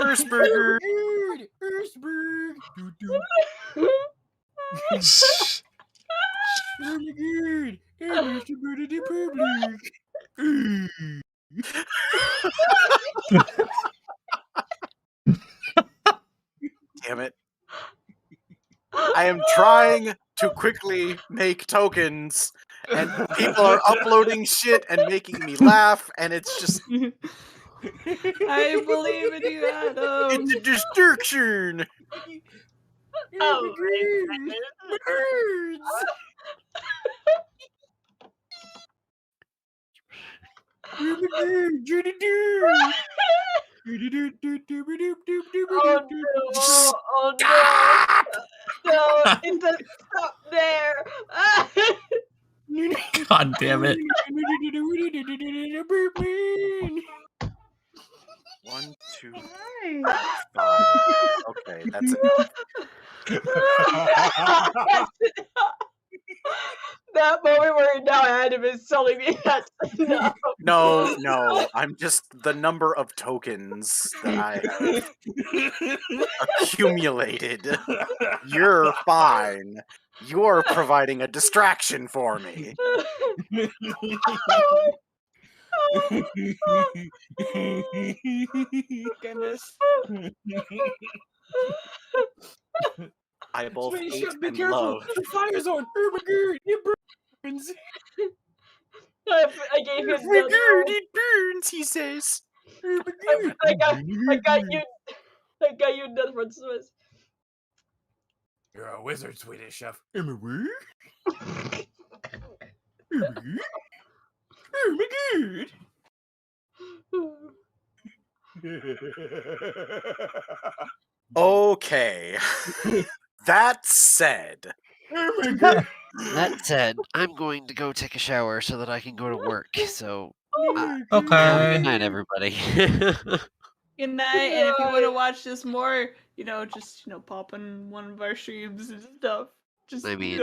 Earthsburger. Earthsburg. Oh my god! I'm Mr. Bird the Public. I am trying to quickly make tokens, and people are uploading shit and making me laugh, and it's just I believe in you, Adam. it's a distraction. Oh my Birds. Oh no! Oh no! Stop! No! It doesn't stop there! God damn it. 1, 2, 3, 5. Okay, that's enough. That moment where now Adam is telling me that's enough. No, I'm just the number of tokens that I have accumulated. You're fine. You're providing a distraction for me. Goodness. I both Sweet hate chef, be and careful. love. The fire's on. Oh my god, it burns. I gave you Oh my another god, it burns, he says. Oh my god. I got you another one, Swiss. You're a wizard, Swedish chef. Oh my word. Oh my god. Oh my god. Okay. That said, Oh my god. That said, I'm going to go take a shower so that I can go to work. So, have a Okay. good night, everybody. Good night, and if you want to watch this more, just pop on one of our streams and stuff. Just I mean,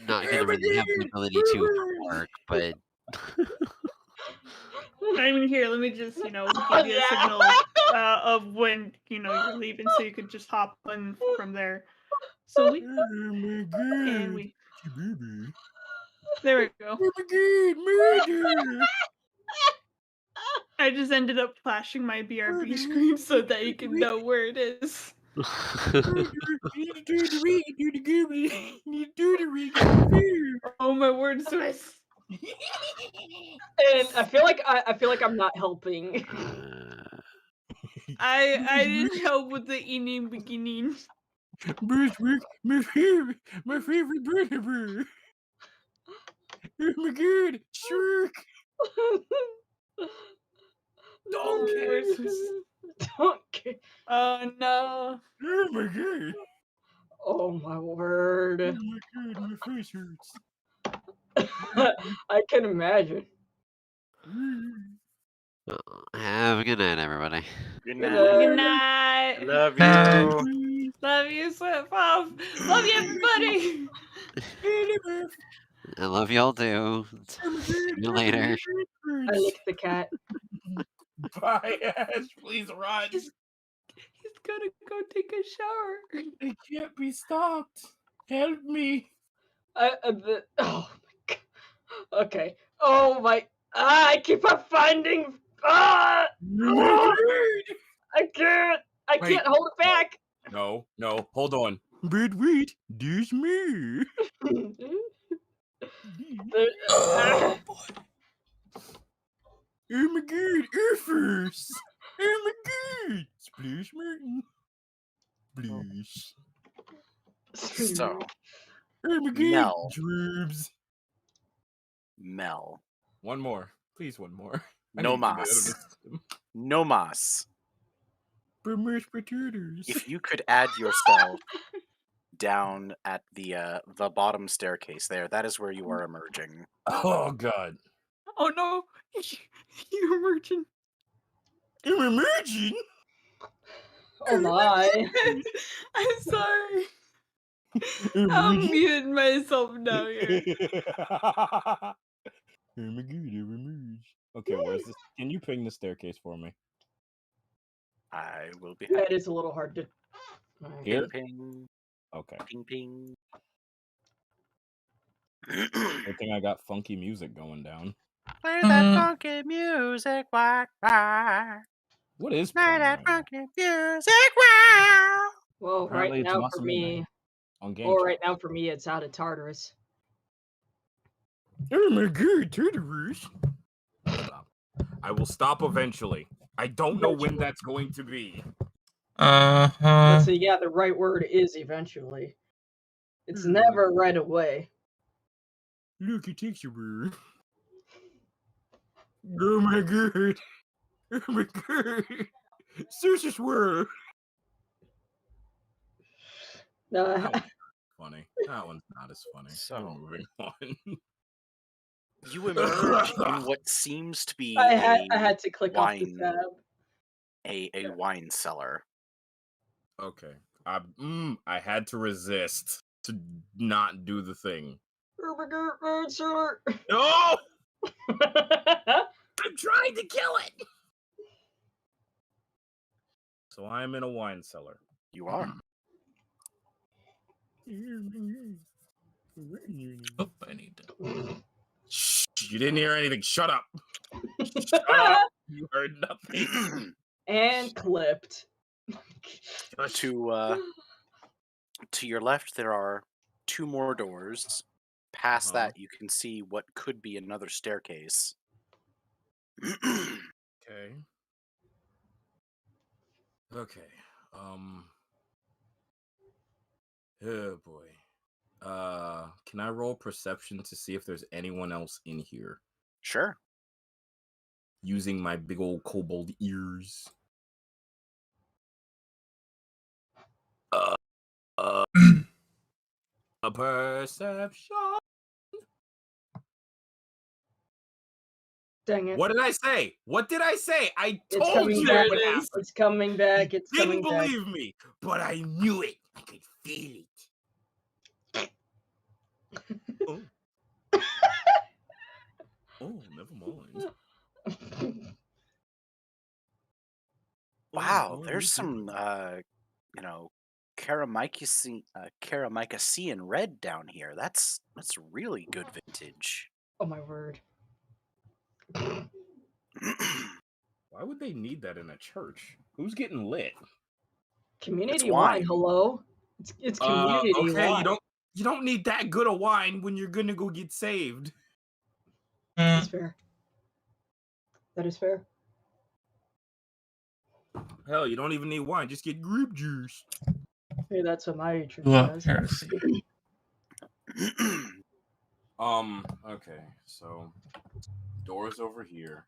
not gonna really have the ability to for work, but I mean, here, let me just give you a signal of when you're leaving, so you could just hop on from there. So we Oh my god. and we Baby. there we go. Oh my god, murder. I just ended up flashing my BRB screen so that you can know where it is. Oh my word, Swiss. And I feel like I'm not helping. I didn't help with the eating beginning. Bushwick, my favorite bird. Oh my god, Shrek. Donkey. Oh no. Oh my god. Oh my word. Oh my god, my face hurts. I can imagine. have a good night, everybody. good Good night. Good night. Love Night. you. Love you, Swift Puff. Love you, everybody. I love y'all too. See you later. I licked the cat. Bye, Ash. Please run. He's gonna go take a shower. It can't be stopped. Help me. Oh my god. Okay. Oh my. I keep on finding. I can't. I Wait. can't hold it back. No, hold on. But wait, there's me. Oh, boy. Oh my god, Earthers. Oh my god. Splish Martin. Splish. So, Oh my god, Mel. Droobs. Mel. One more. Please, one more. I No need to get out of mas. this system. No mas. For mashed potatoes. If you could add yourself down at the bottom staircase there, that is where you are emerging. Oh god. Oh no. You're emerging. I'm emerging. Oh my. I'm sorry. I'm I'm emerging. muting myself now here. Oh my god, I emerged. Okay, where's this? Can you ping the staircase for me? I will be Yeah, happy. it is a little hard to. Alright. Here? Ping, Okay. ping, ping. Good thing I got funky music going down. Play that funky music, wah, wah. What is Play playing that right now? funky music, wow. Well, Apparently right it's now for Masamune. me, On game Well, chat. right now for me, it's out of Tartarus. Oh my god, Tartarus. Stop. I will stop eventually. I don't know when Eventually. that's going to be. Let's see, yeah, the right word is eventually. It's never right away. Look, it takes a while. Oh my god. Oh my god. Such a swirl. No, That one's funny. That one's not as funny. So- We're moving on. You emerge in what seems to be I a had to click off the wine tab. a wine cellar. Okay. I had to resist to not do the thing. No! I'm trying to kill it! So I am in a wine cellar. You are. Oh, I need to. Shh, you didn't hear anything. Shut up. Shut up. You heard nothing. And clipped. To your left, there are 2 more doors. Past Uh-huh. that, you can see what could be another staircase. Okay. Okay. Oh boy. Can I roll perception to see if there's anyone else in here? Sure. Using my big old kobold ears. A perception. Dang it. What did I say? What did I say? I It's told coming you back. it would happen. It's coming back. It's Didn't coming back. believe me, but I knew it. I could feel it. Oh. Oh, never mind. Wow, Oh, there's some Karamikacean red down here. That's really good vintage. Oh my word. Why would they need that in a church? Who's getting lit? Community wine. wine. Hello. It's community Okay, wine. you don't need that good of wine when you're gonna go get saved. That's fair. That is fair. Hell, you don't even need wine. Just get grape juice. Hey, that's what my church Well, does. heresy. Okay, so doors over here.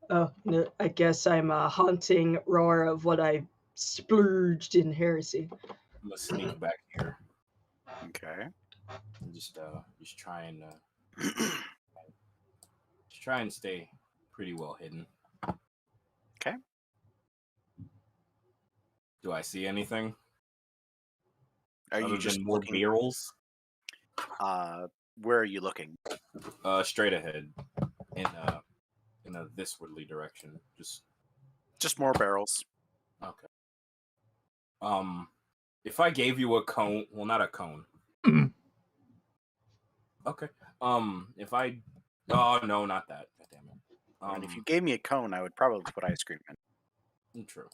Oh, no, I guess I'm a haunting roar of what I splurged in heresy. I'm gonna sneak back here. Okay. And just try and stay pretty well hidden. Okay. Do I see anything? Are other you just than more looking? barrels? Where are you looking? Straight ahead, in a thiswardly direction. Just more barrels. Okay. If I gave you a cone, well, not a cone. Okay. If I, oh no, not that. God damn it. And if you gave me a cone, I would probably put ice cream in. True.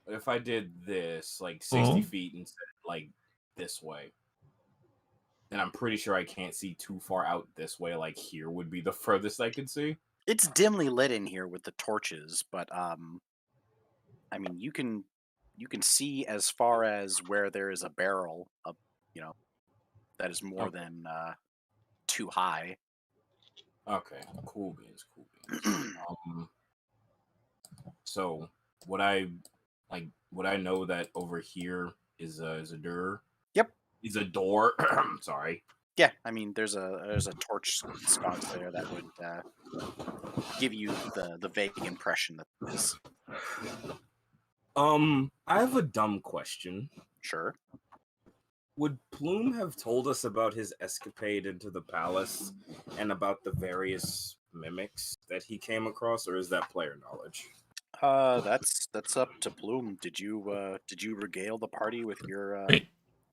But if I did this, like 60 Oh. feet instead, like this way, then I'm pretty sure I can't see too far out this way. Like here would be the furthest I could see. It's dimly lit in here with the torches, but I mean, you can see as far as where there is a barrel up, that is more than 2 high. Okay, cool beans. So would I know that over here is a door? Yep. Is a door. Sorry. Yeah, I mean, there's a torch sconce there that would give you the vague impression that it is. I have a dumb question. Sure. Would Plume have told us about his escapade into the palace and about the various mimics that he came across, or is that player knowledge? That's up to Plume. Did you regale the party with your? Wait,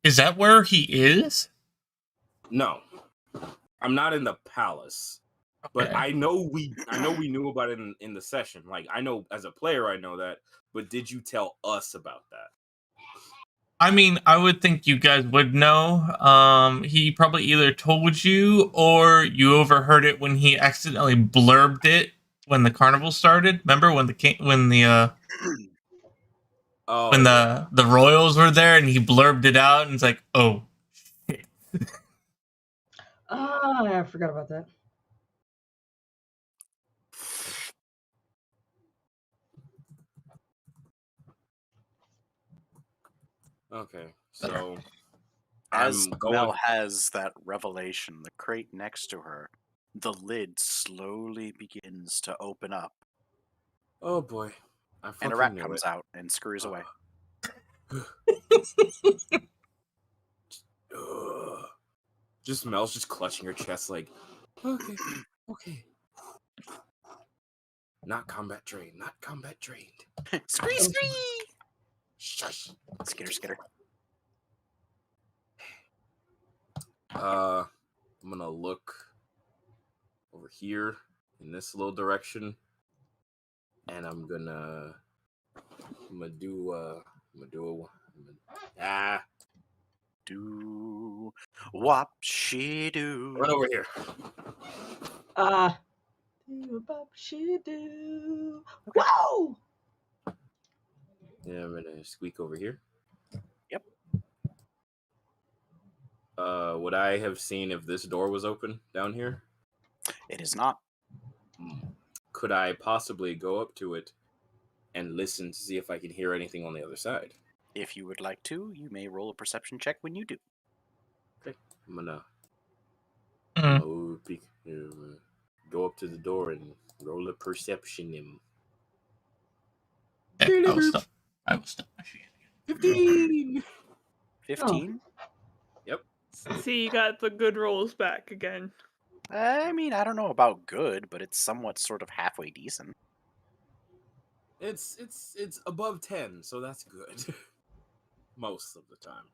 is that where he is? No, I'm not in the palace. But Okay. I know we knew about it in the session. Like, I know as a player, I know that. But did you tell us about that? I mean, I would think you guys would know. He probably either told you or you overheard it when he accidentally blurbed it when the carnival started. Remember when Oh when yeah. the royals were there and he blurbed it out and it's like, oh shit. Ah, I forgot about that. Okay, so As I'm Mel going. has that revelation, the crate next to her, the lid slowly begins to open up, Oh boy, I and a fucking rat knew comes it. out and scurries away. Ugh. Just Mel's just clutching her chest like, okay, okay. Not combat trained, not combat trained. Scree, Oh. scree! Shush. Skitter, skitter. I'm gonna look over here in this little direction, and I'm gonna do ah Do wop she do. run over here. Ah. Do-bop-she-do. Whoa! Yeah, I'm gonna squeak over here. Yep. Would I have seen if this door was open down here? It is not. Could I possibly go up to it and listen to see if I can hear anything on the other side? If you would like to, you may roll a perception check when you do. Okay, I'm gonna Mm. go up to the door and roll a perception in. Yeah, I will stop my shenanigans. 15. 15? Yep. See, you got the good rolls back again. I mean, I don't know about good, but it's somewhat sort of halfway decent. It's above 10, so that's good. Most of the time.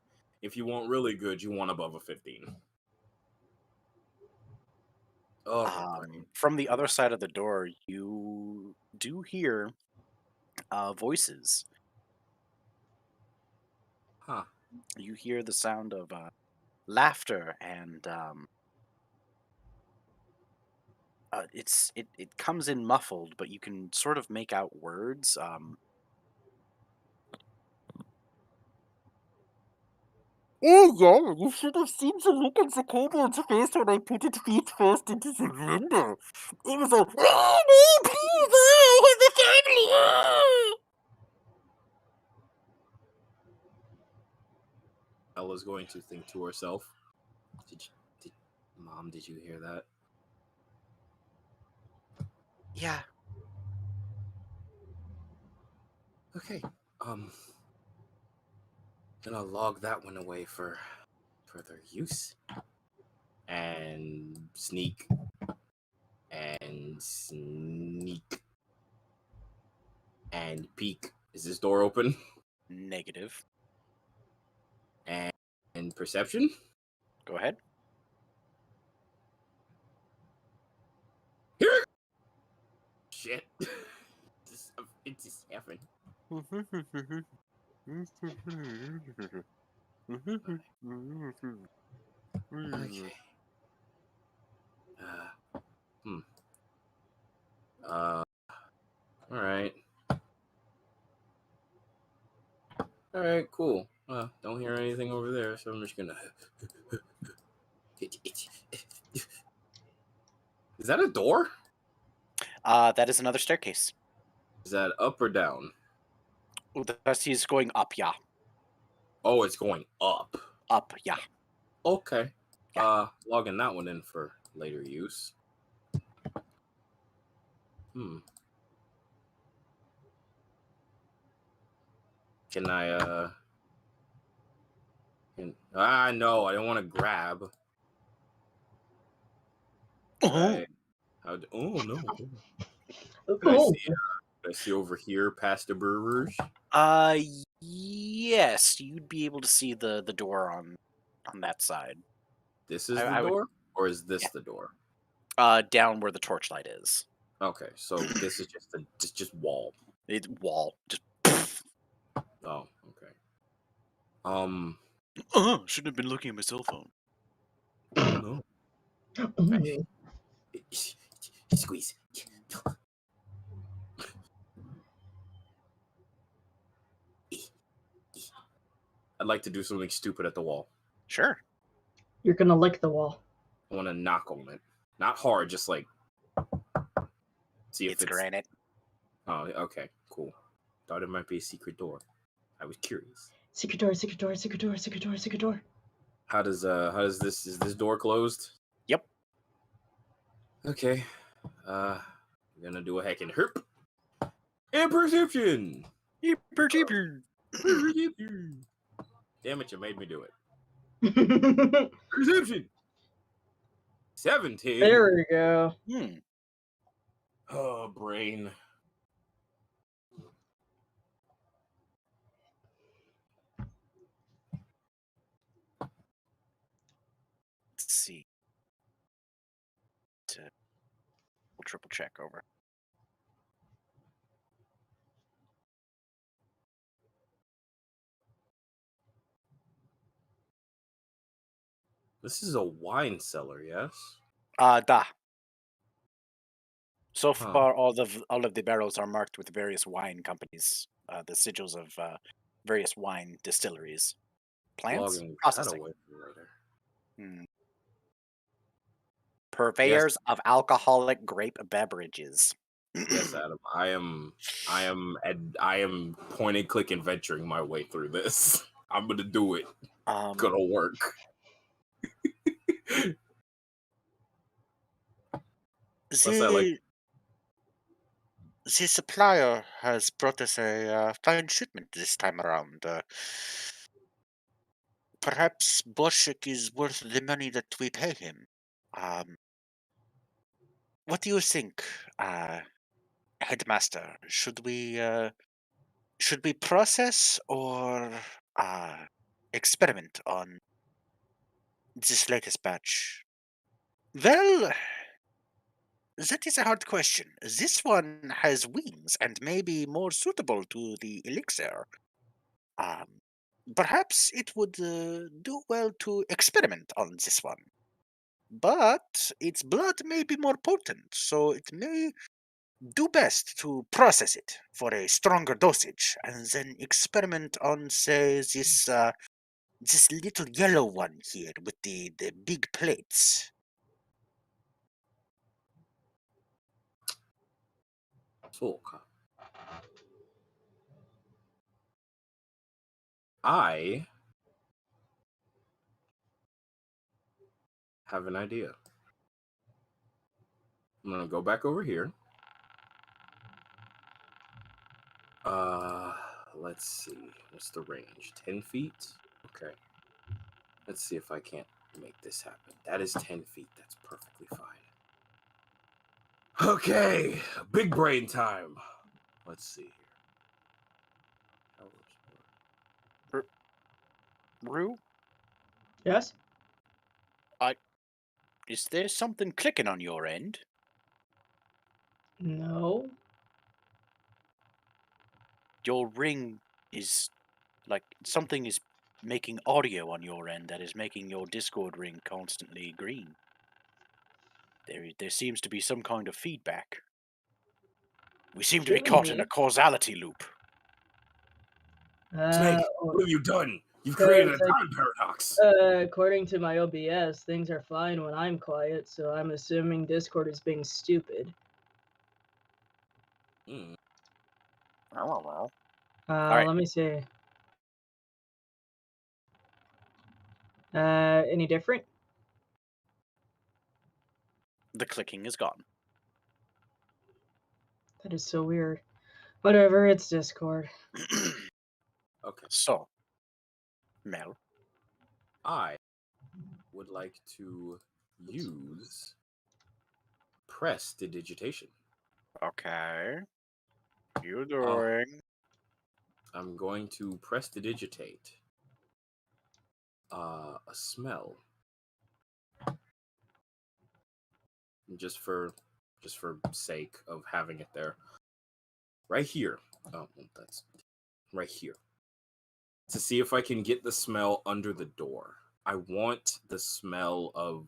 If you want really good, you want above a 15. Oh, From the other side of the door, you do hear voices. huh. You hear the sound of laughter, and it comes in muffled, but you can sort of make out words. Oh yeah, you should have seen the look on the kobold's face when I put it feet first into the window. It was like, oh no, please, I have a family. Ella's going to think to herself, Mom, did you hear that? Yeah. Okay. Gonna log that one away for further use. And sneak. And sneak. And peek. Is this door open? Negative. And perception? Go ahead. Shit. It's just happened. Okay. Alright. Alright, cool. Don't hear anything over there, so I'm just gonna. Is that a door? That is another staircase. Is that up or down? Oh, he's going up, yeah. Oh, it's going up. Up, yeah. Okay. Yeah. Logging that one in for later use. Can I, no, I don't want to grab. Oh. Oh, no. Oh. Can I see over here past the brewers? Yes, you'd be able to see the door on that side. This is the door? Or is this the door? Down where the torchlight is. Okay, so this is just wall. It's wall. Just. Oh, okay. Shouldn't have been looking at my cell phone. No. Mm. Squeeze. I'd like to do something stupid at the wall. Sure. You're gonna lick the wall. I want to knock on it. Not hard, just like see if It's granite. Oh, okay, cool. Thought it might be a secret door. I was curious. Secret door, secret door, secret door, secret door, secret door. How does this is this door closed? Yep. Okay. I'm gonna do a heckin' herp. And perception. Perception. Damn it, you made me do it. Perception. 17. There we go. Oh, brain. Let's see. We'll triple check over. This is a wine cellar, yes? Da. So Huh. far, all of the barrels are marked with various wine companies, the sigils of various wine distilleries. Plants? Logging that Processing. away for later. Purveyors of alcoholic grape beverages. Yes, Adam. I am point and click adventuring my way through this. I'm gonna do it. Gonna work. The supplier has brought us a fine shipment this time around. Perhaps Borshik is worth the money that we pay him. What do you think, Headmaster? Should we process or experiment on this latest batch? Well, that is a hard question. This one has wings and may be more suitable to the elixir. Perhaps it would do well to experiment on this one. But its blood may be more potent, so it may do best to process it for a stronger dosage and then experiment on, say, this little yellow one here with the big plates. Talk. I have an idea. I'm gonna go back over here. Let's see. What's the range? 10 feet? Okay. Let's see if I can't make this happen. That is 10 feet. That's perfectly fine. Okay. Big brain time. Let's see here. Rue, Yes? is there something clicking on your end? No. Your ring is like something is making audio on your end that is making your Discord ring constantly green. There seems to be some kind of feedback. We seem to be caught in a causality loop. Snake, what have you done? You've created a time paradox. According to my OBS, things are fine when I'm quiet, so I'm assuming Discord is being stupid. I don't know. Let me see. Any different? The clicking is gone. That is so weird. Whatever, it's Discord. Okay. So, Mel, I would like to use prestidigitation. okay. You're doing. I'm going to prestidigitate a smell. just for sake of having it there. Right here. Oh, that's right here. To see if I can get the smell under the door. I want the smell of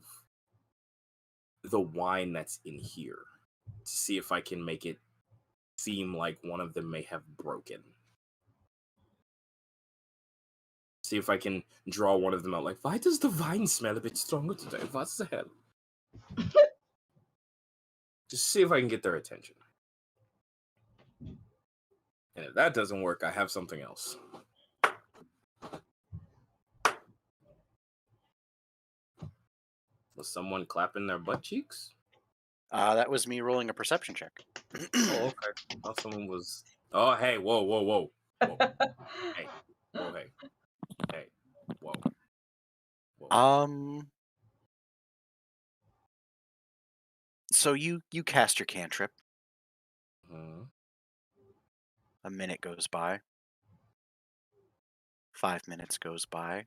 the wine that's in here. To see if I can make it seem like one of them may have broken. See if I can draw one of them out. Like, why does the wine smell a bit stronger today? What the hell? Just see if I can get their attention. And if that doesn't work, I have something else. Was someone clapping their butt cheeks? That was me rolling a perception check. Oh, okay. I thought someone was. Oh, hey, whoa, whoa, whoa. Whoa. Hey. Whoa, hey. Hey. Whoa. Whoa. So you cast your cantrip. Mhm. A minute goes by. 5 minutes goes by.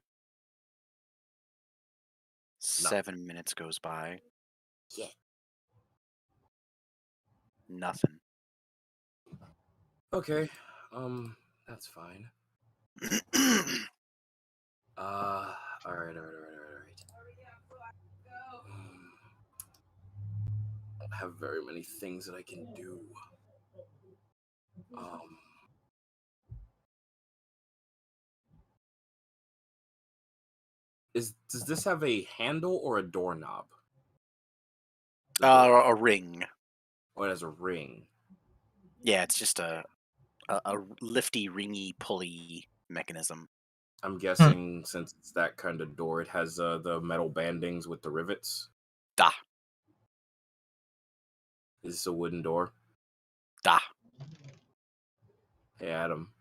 7 minutes goes by. Yeah. Nothing. Okay. That's fine. All right. I don't have very many things that I can do. Does this have a handle or a doorknob? A ring. Oh, it has a ring. Yeah, it's just a lifty, ringy, pulley mechanism. I'm guessing since it's that kind of door, it has the metal bandings with the rivets. Da. Is this a wooden door? Da. Hey, Adam.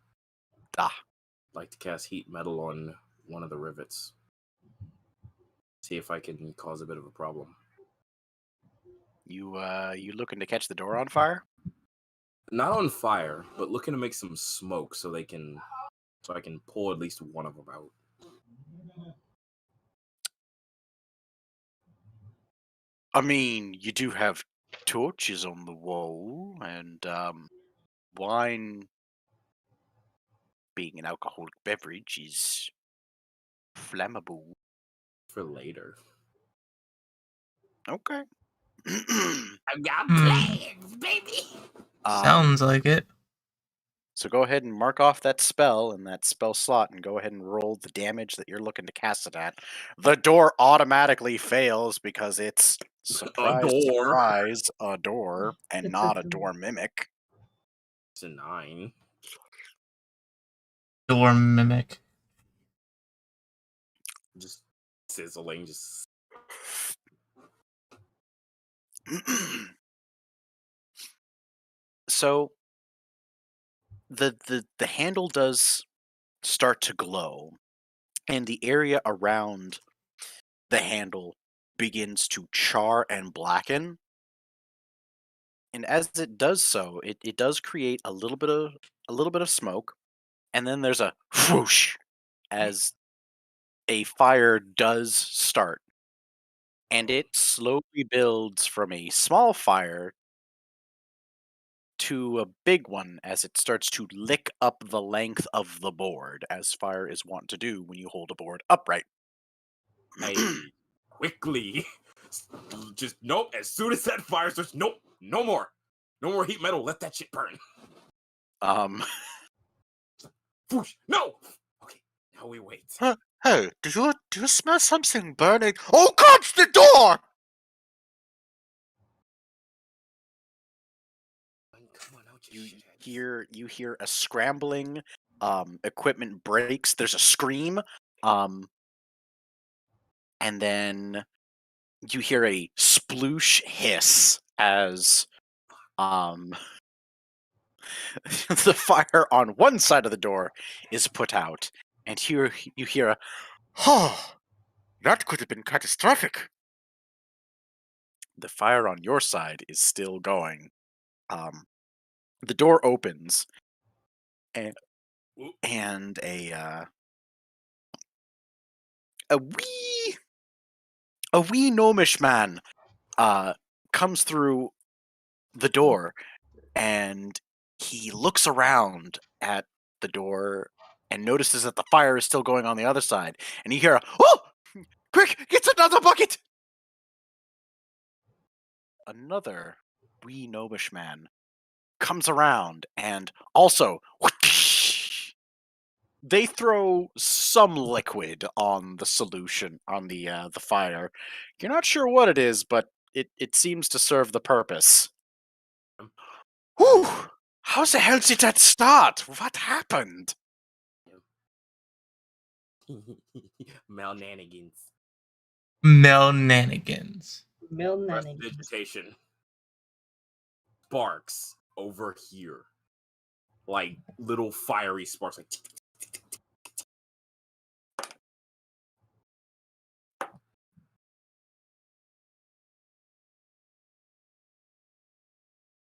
Da. I'd like to cast heat metal on one of the rivets. See if I can cause a bit of a problem. You looking to catch the door on fire? Not on fire, but looking to make some smoke so I can pull at least one of them out. I mean, you do have torches on the wall, and wine, being an alcoholic beverage, is flammable. For later. Okay. I've got plans, baby. Sounds like it. So go ahead and mark off that spell in that spell slot and go ahead and roll the damage that you're looking to cast it at. The door automatically fails because it's surprise, surprise, a door and It's not a a door mimic. It's a 9. Door mimic. Just sizzling, just So the handle does start to glow, and the area around the handle begins to char and blacken. And as it does so, it does create a little bit of smoke, and then there's a whoosh as a fire does start, and it slowly builds from a small fire to a big one as it starts to lick up the length of the board, as fire is wont to do when you hold a board upright. hey, quickly. Just nope. As soon as that fire starts, nope, no more heat metal. Let that shit burn. Whoosh, no. Okay, now we wait. Hey, do you smell something burning? Oh God, it's the door! Come on out, You hear a scrambling, equipment breaks, there's a scream, and then you hear a sploosh hiss as the fire on one side of the door is put out, and here you hear a, oh, that could have been catastrophic. The fire on your side is still going. The door opens, and a wee gnomish man comes through the door, and he looks around at the door and notices that the fire is still going on the other side. And you hear a, "Oh! Quick, get another bucket!" Another wee gnomish man comes around and also they throw some liquid on the solution, on the fire. You're not sure what it is, but it seems to serve the purpose. Whew! How the hell did that start? What happened? Malnanigans. Melnanigans. Prestidigitation. Sparks over here. Like little fiery sparks. Like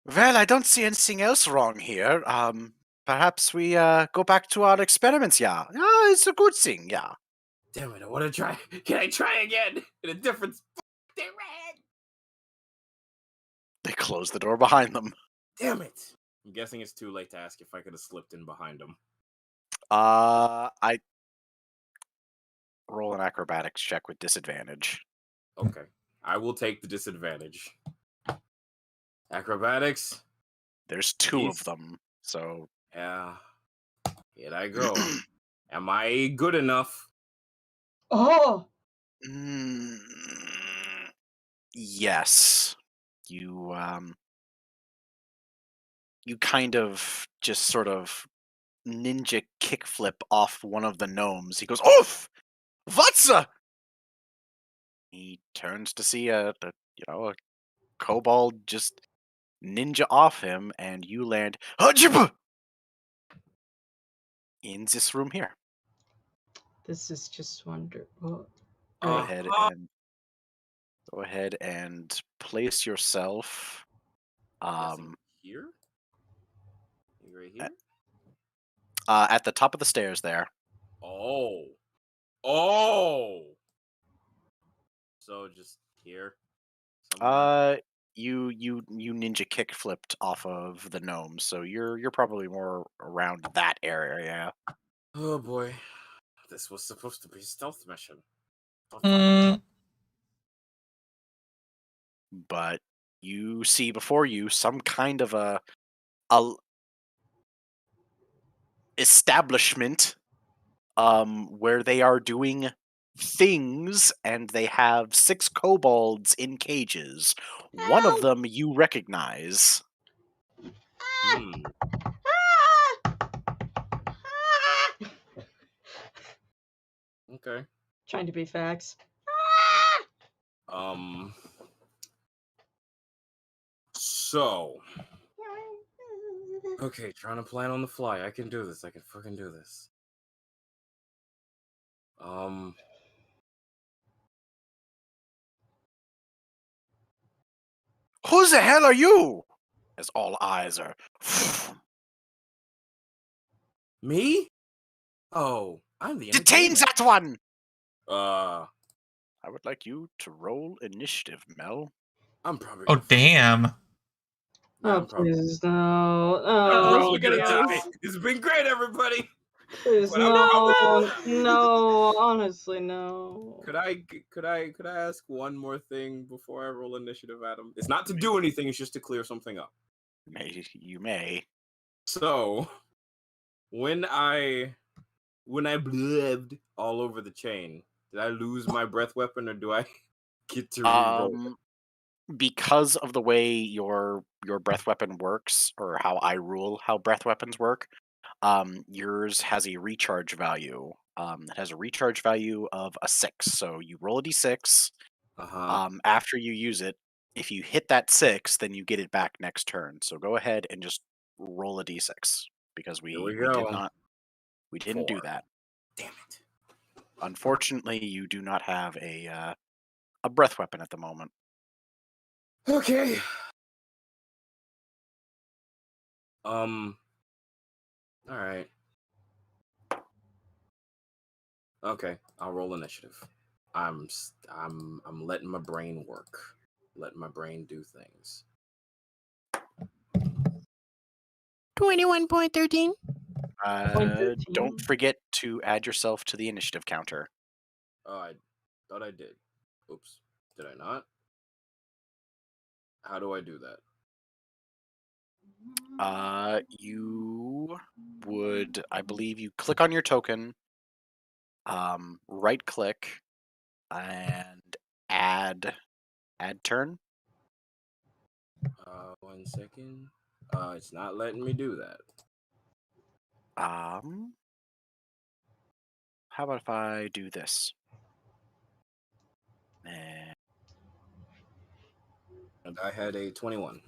Well, I don't see anything else wrong here. Perhaps we go back to our experiments, yeah. Yeah, it's a good thing, yeah. damn it, I want to try. Can I try again? In a different spot? Damn it! They close the door behind them. Damn it! I'm guessing it's too late to ask if I could have slipped in behind him. I roll an acrobatics check with disadvantage. Okay. I will take the disadvantage. Acrobatics? There's two of Jeez. them, so Yeah. Here I go. Am I good enough? Oh, mm, yes. You kind of just sort of ninja kickflip off one of the gnomes. He goes, "Oof! What's a?" He turns to see a kobold just ninja off him, and you land "Hajiba!" in this room here. this is just wonderful. Go Right. ahead and place yourself. Guessing here? Right here? At the top of the stairs there. Oh. Oh! So just here? Somewhere? You ninja kick flipped off of the gnome, so you're probably more around that area. Oh boy. This was supposed to be a stealth mission. But you see before you some kind of a establishment where they are doing things, and they have 6 kobolds in cages. One of them you recognize. Hmm. Okay. Trying to be facts. So. Okay, trying to plan on the fly. I can do this. I can fucking do this. Who the hell are you? As all eyes are. Me? Oh, I'm the Detain entertainer. that one! I would like you to roll initiative, Mel. I'm probably. Oh, damn. Oh, I'm probably. please, no. I'm Oh, probably gonna die. please. It's been great, everybody. Please, But I'm no. No, honestly, no. Could I ask one more thing before I roll initiative, Adam? It's not to do anything. It's just to clear something up. You may. So, when I blibbed all over the chain, did I lose my breath weapon, or do I get to reroll? Because of the way your breath weapon works, or how I rule how breath weapons work, yours has a recharge value. It has a recharge value of a 6. So you roll a d6. After you use it, if you hit that 6, then you get it back next turn. So go ahead and just roll a d6, because we didn't do 4. that. Damn it. Unfortunately, you do not have a breath weapon at the moment. Okay. All right. Okay, I'll roll initiative. I'm letting my brain work. let my brain do things. 21.13. Don't forget to add yourself to the initiative counter. Oh, I thought I did. Oops. Did I not? How do I do that? You would, I believe, you click on your token, right click, and add turn. 1 second. It's not letting me do that. How about if I do this? And I had a 21.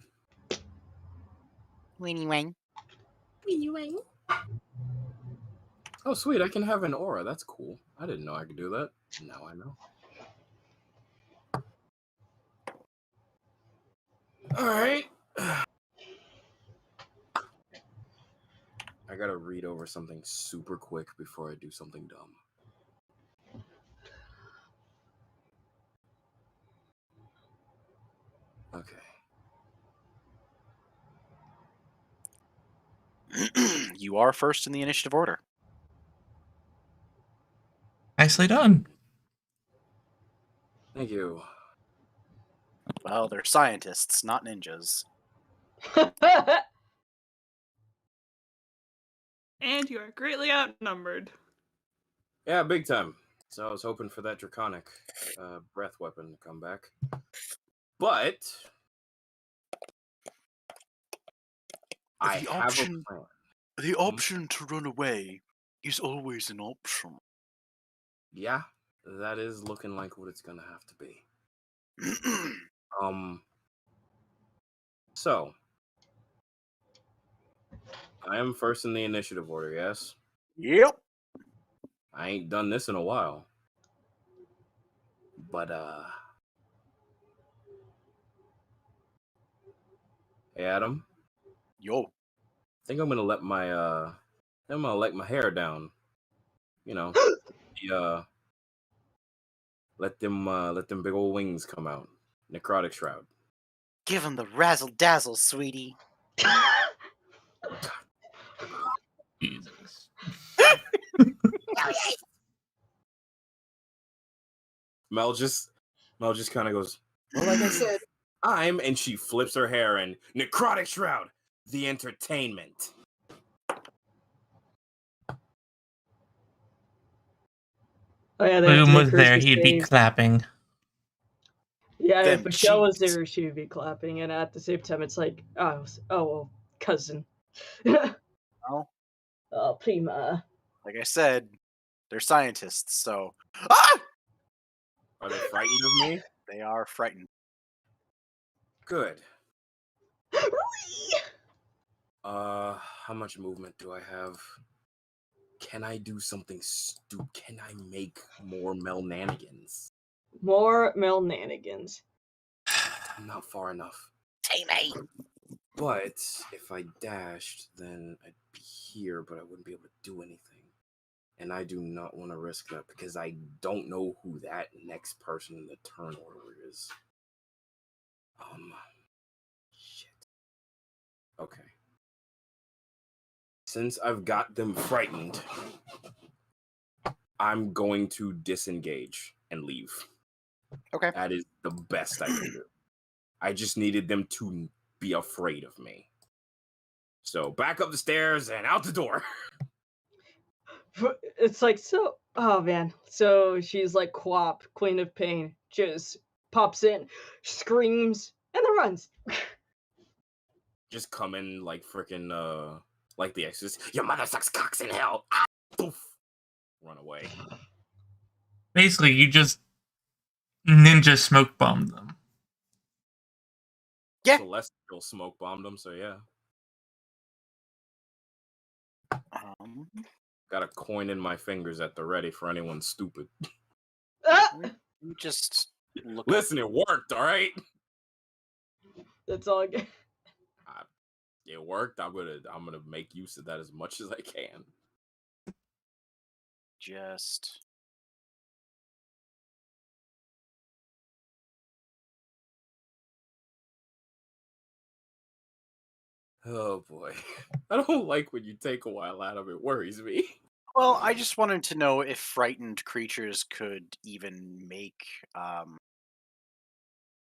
Weenie wang. Oh, sweet. I can have an aura. That's cool. I didn't know I could do that. Now I know. All right. I gotta read over something super quick before I do something dumb. Okay. You are first in the initiative order. Nicely done. Thank you. Well, they're scientists, not ninjas. And you are greatly outnumbered. Yeah, big time. So I was hoping for that draconic breath weapon to come back. But I have a plan. The option to run away is always an option. Yeah, that is looking like what it's gonna have to be. So I am first in the initiative order, yes? Yep. I ain't done this in a while. But hey Adam. Yo. I think I'm gonna let my hair down. You know, let them big old wings come out. Necrotic shroud. Give him the razzle dazzle, sweetie. Jesus. Mel just kind of goes, well, like I said, and she flips her hair and necrotic shroud, the entertainment. Oh yeah, they have to Boom make was her there, he'd be sustain. clapping. Yeah, if Them Michelle was cheeks. there, she would be clapping, and at the same time, it's like, oh well, cousin. Well, Oh, prima. like I said, they're scientists, so ah! Are they frightened of me? They are frightened. Good. How much movement do I have? Can I do something stupid? Can I make more Melnanigans? More Melnanigans. I'm not far enough. Teammate. But if I dashed, then I'd be here, but I wouldn't be able to do anything. And I do not want to risk that because I don't know who that next person in the turn order is. Shit. Okay. Since I've got them frightened, I'm going to disengage and leave. Okay. That is the best I can do. I just needed them to be afraid of me. So back up the stairs and out the door. It's like, so, oh man. So she's like Quap, Queen of Pain, just pops in, screams, and then runs. Just come in like freaking like the Exorcist. Your mother sucks cocks in hell. Ah, poof. Run away. Basically, you just ninja smoke bombed them. Yeah. Celestial smoke bombed them, so yeah. Got a coin in my fingers at the ready for anyone stupid. You just look. Listen, it worked, all right? That's all I get. It worked. I'm gonna make use of that as much as I can. Just Oh boy. I don't like when you take a while out of it. Worries me. Well, I just wanted to know if frightened creatures could even make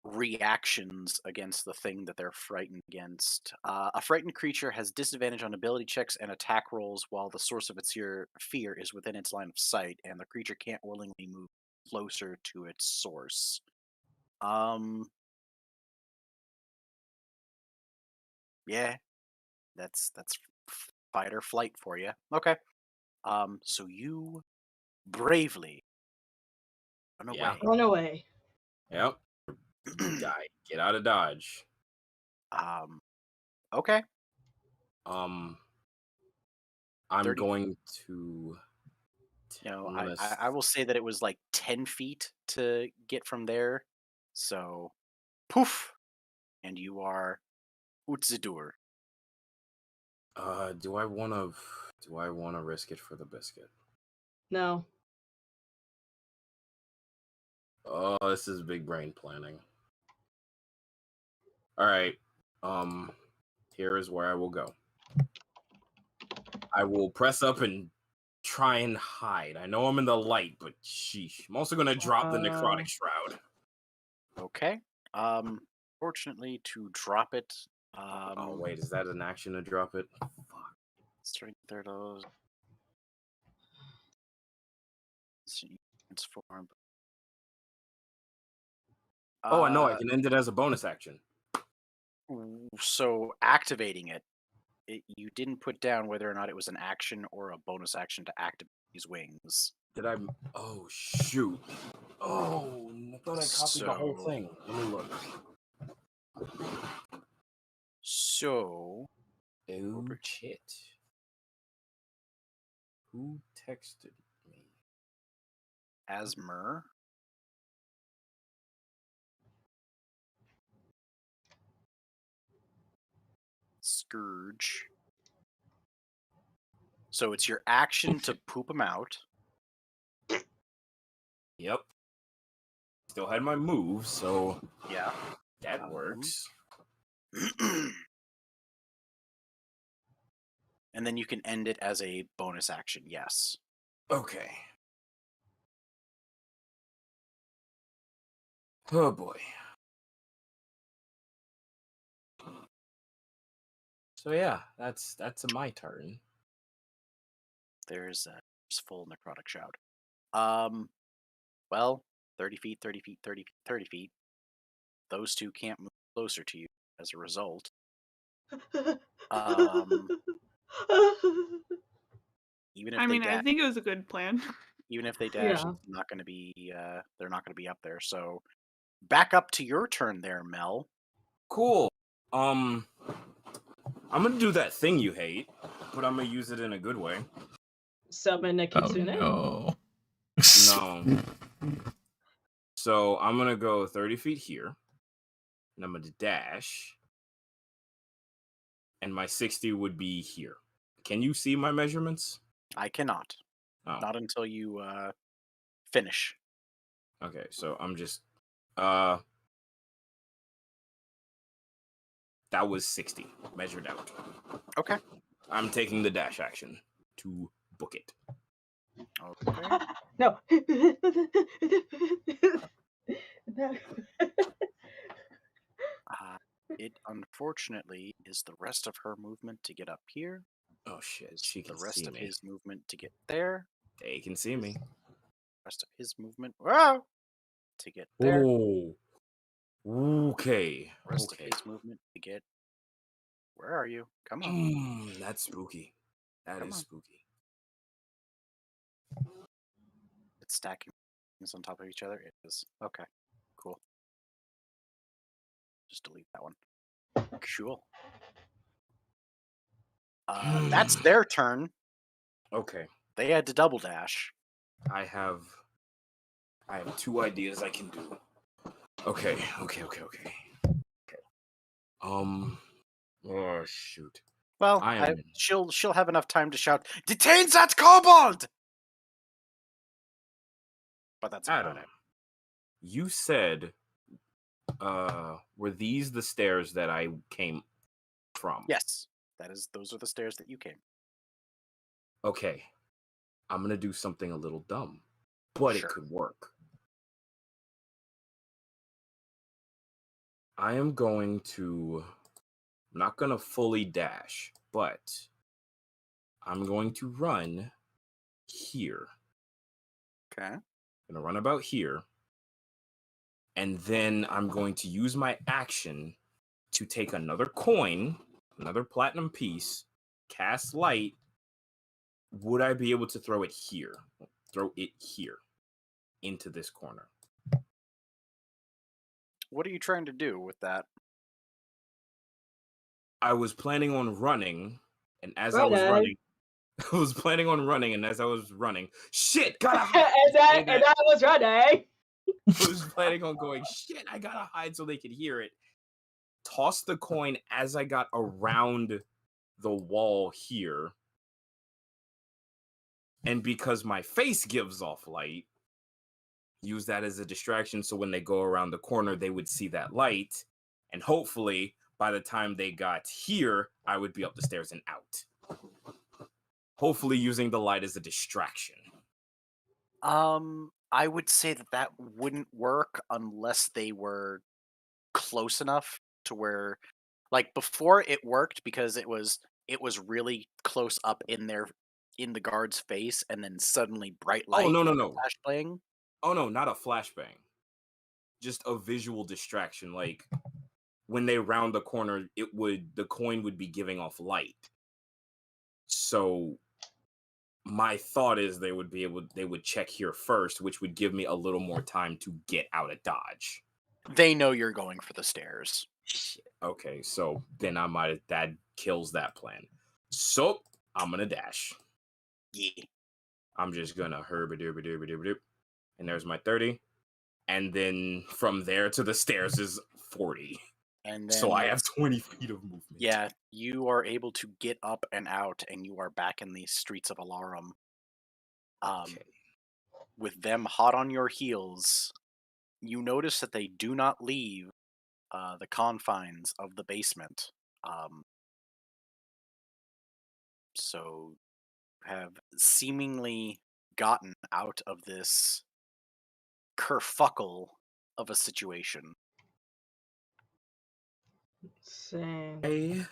reactions against the thing that they're frightened against. A frightened creature has disadvantage on ability checks and attack rolls while the source of its fear is within its line of sight, and the creature can't willingly move closer to its source. Yeah, that's fight or flight for you. Okay. So you bravely run Yeah. away. Run away. Yep. Die. Get out of Dodge. Okay. I'm 30. going to. You know, I'm gonna I will say that it was like 10 feet to get from there. So, poof, and you are Utzidur. Do I wanna risk it for the biscuit? No. Oh, this is big brain planning. Alright. Here is where I will go. I will press up and try and hide. I know I'm in the light, but sheesh. I'm also gonna drop the necrotic shroud. Okay. Fortunately, to drop it. Oh wait, is that an action to drop it? Fuck. Strength there those. Transform. Oh, I know. I can end it as a bonus action. So activating it, you didn't put down whether or not it was an action or a bonus action to activate these wings. Did I? Oh shoot! Oh, I thought I copied the whole thing. Let me look. So, Oh shit! Who texted me? Asmer. Scourge. So it's your action to poop them out. Yep. Still had my move, so Yeah. that works. And then you can end it as a bonus action, yes. Okay. Oh boy. So yeah, that's my turn. There's full necrotic shroud. Well, 30 feet, 30 feet, 30 feet, 30 feet. Those two can't move closer to you as a result. Even if I they mean, I dash, think it was a good plan. even if they dash, Yeah. it's not going to be. They're not going to be up there. So, back up to your turn there, Mel. Cool. I'm gonna do that thing you hate, but I'm gonna use it in a good way. Summon a Oh kitsune. no. No. So I'm gonna go 30 feet here, and I'm gonna dash, and my 60 would be here. Can you see my measurements? I cannot. Oh. Not until you finish. Okay, so I'm just that was 60 measured out. Okay. I'm taking the dash action to book it. Okay. No. No. It unfortunately is the rest of her movement to get up here. Oh shit, Is she the can rest see of me. his movement to get there. They can see me. Rest of his movement. Whoa! To get there. Oh. Okay. Rest Okay. of his movement to get. Where are you? Come on. That's spooky. That Come is on. spooky. It's stacking things on top of each other. It is. Okay. Cool. Just delete that one. Cool. That's their turn. Okay. They had to double dash. I have 2 ideas I can do. Okay. Oh shoot. Well, I am she'll have enough time to shout, "Detain that kobold!" But that's Adam. about it. You said were these the stairs that I came from? Yes. Those are the stairs that you came. Okay, I'm gonna do something a little dumb, but Sure. it could work. I am going to, I'm not gonna fully dash, but I'm going to run here. Okay. I'm gonna run about here, and then I'm going to use my action to take another coin, another platinum piece, cast light. Would I be able to throw it here? Throw it here into this corner. What are you trying to do with that? I was planning on running, and as I Right, was eh? running, I was planning on running, and as I was running, shit, gotta and hide. that was right, eh? I was planning on going, shit, I gotta hide so they could hear it. Toss the coin as I got around the wall here. And because my face gives off light, use that as a distraction so when they go around the corner, they would see that light. And hopefully, by the time they got here, I would be up the stairs and out. Hopefully, using the light as a distraction. I would say that wouldn't work unless they were close enough to where, like, before it worked because it was really close up in the guard's face, and then suddenly bright light. Oh, no. Flashbang. Oh, no, not a flashbang. Just a visual distraction. Like, when they round the corner, the coin would be giving off light. So my thought is they would check here first, which would give me a little more time to get out of dodge. They know you're going for the stairs. Shit. Okay, so then that kills that plan. So I'm gonna dash. Yeah. I'm just gonna herb, and there's my 30. And then from there to the stairs is 40. And then, So I have 20 feet of movement. yeah, you are able to get up and out, and you are back in the streets of Ylaruam. Okay. With them hot on your heels, you notice that they do not leave the confines of the basement. So have seemingly gotten out of this kerfuckle of a situation. Same.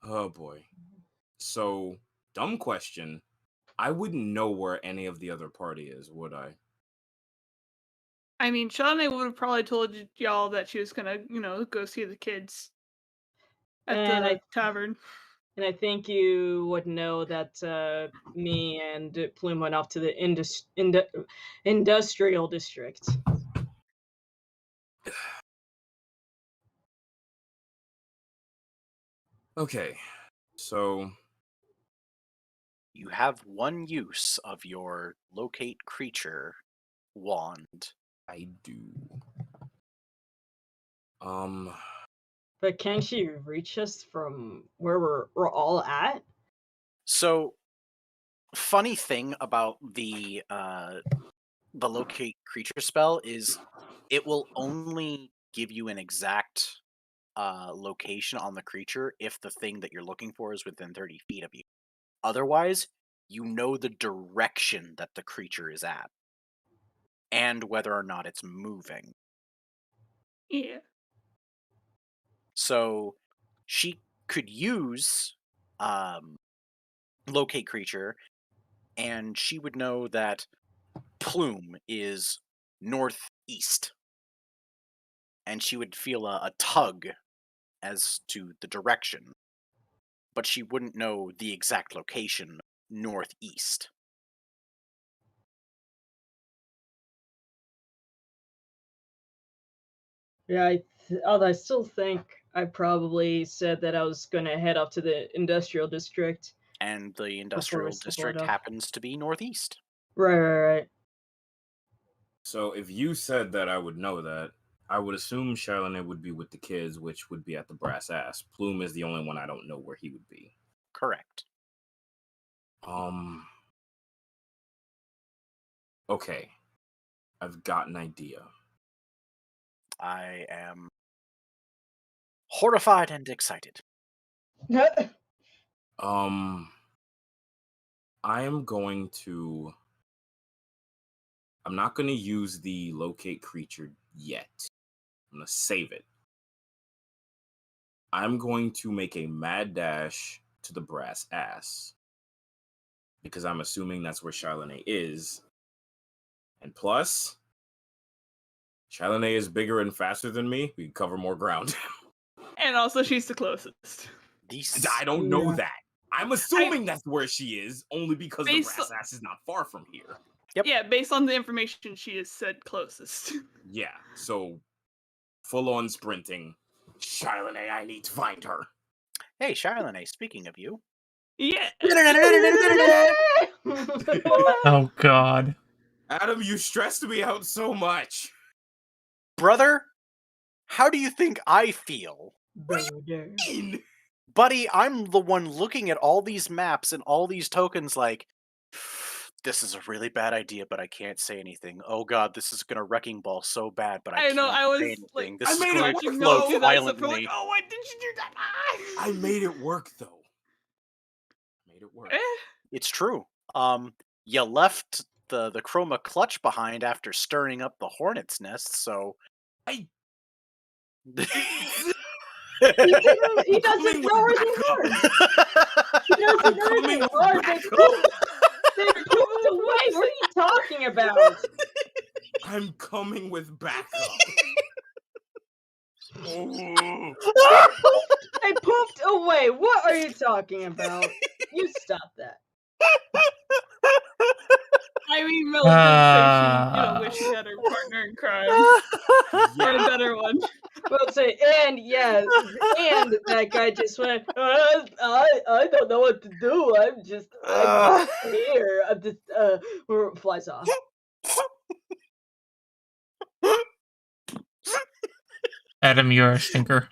Oh boy. So, dumb question. I wouldn't know where any of the other party is, would I? I mean, Shawnee would have probably told y'all that she was gonna, go see the kids at And the tavern. And I think you would know that me and Plume went off to the industrial district. Okay. So You have one use of your locate creature wand. I do. But can she reach us from where we're all at? So, funny thing about the locate creature spell is it will only give you an exact location on the creature if the thing that you're looking for is within 30 feet of you. Otherwise, you know the direction that the creature is at and whether or not it's moving. Yeah. So she could use locate creature, and she would know that Plume is northeast, and she would feel a tug as to the direction, but she wouldn't know the exact location northeast. Yeah, although I still think I probably said that I was going to head up to the industrial district. And the Before we industrial split district up. happens to be northeast. Right. So if you said that I would know that, I would assume Charlene would be with the kids, which would be at the Brass Ass. Plume is the only one I don't know where he would be. Correct. Okay. I've got an idea. I am horrified and excited. I am going to. I'm not going to use the locate creature yet. I'm going to save it. I'm going to make a mad dash to the brass ass. Because I'm assuming that's where Charlene is. And plus, Charlene is bigger and faster than me. We can cover more ground. And also, she's the closest. I don't know that. I'm assuming that's where she is, only because the brass ass is not far from here. Yep. Yeah, based on the information she has said closest. Yeah, so full on sprinting. Charlene, I need to find her. Hey, Charlene, speaking of you. Yeah. Oh, God. Adam, you stressed me out so much. Brother, how do you think I feel? Buddy, I'm the one looking at all these maps and all these tokens like, this is a really bad idea, but I can't say anything. Oh God, this is gonna wrecking ball so bad, but I can't say anything. Like, this I is made going it to work, float though. violently. Like, oh, why did you do that? I made it work, though. Made it work. It's true. You left the chroma clutch behind after stirring up the hornet's nest, so I He doesn't know where they are. He doesn't know where they are. They're moved away. What are you talking about? I'm coming with backup. They poofed away. What are you talking about? You stop that. I mean, Mel did say she, wish she had her partner in crime. Or a better one. Well, say, and yes, and that guy just went, I don't know what to do. I'm just here. I'm just, flies off. Adam, you're a stinker.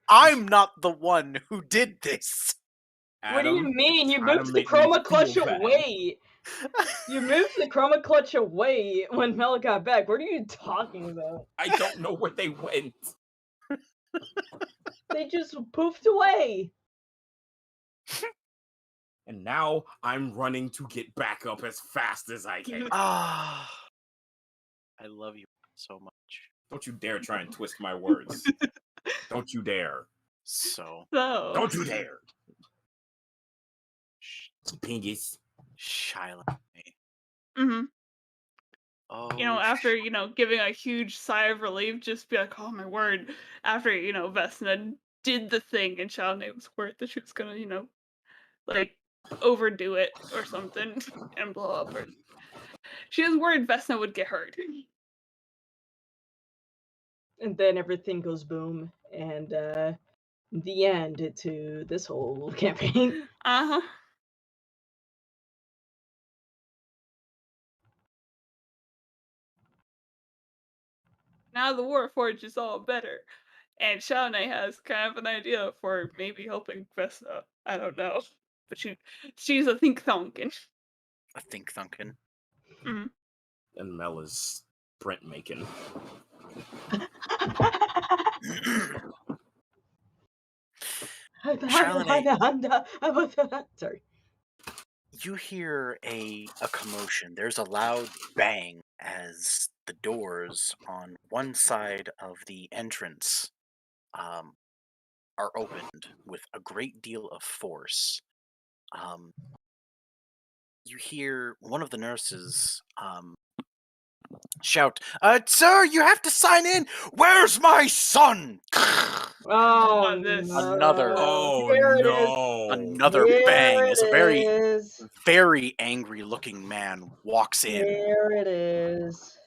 I'm not the one who did this. What do you mean? You moved the chroma clutch away. You moved the chroma clutch away when Mel got back. What are you talking about? I don't know where they went. They just poofed away. And now I'm running to get back up as fast as I can. I love you so much. Don't you dare try and twist my words. Don't you dare. So. Don't you dare. Pingus. Shiloh. Mm-hmm. Oh, After, giving a huge sigh of relief, just be like, oh my word. After, Vesna did the thing and Charlene was worried that she was gonna, like, overdo it or something and blow up. Or... She was worried Vesna would get hurt. And then everything goes boom, and the end to this whole campaign. Uh-huh. Now the Warforged is all better. And Charlene has kind of an idea for maybe helping Vesna. I don't know. But she's a think-thunkin. A think-thunkin. Mm-hmm. And Mel is printmaking. Sorry. You hear a commotion. There's a loud bang as the doors on one side of the entrance are opened with a great deal of force. You hear one of the nurses shout, "Sir, you have to sign in! Where's my son?" Oh, another bang as a very angry looking man walks in. Here it is.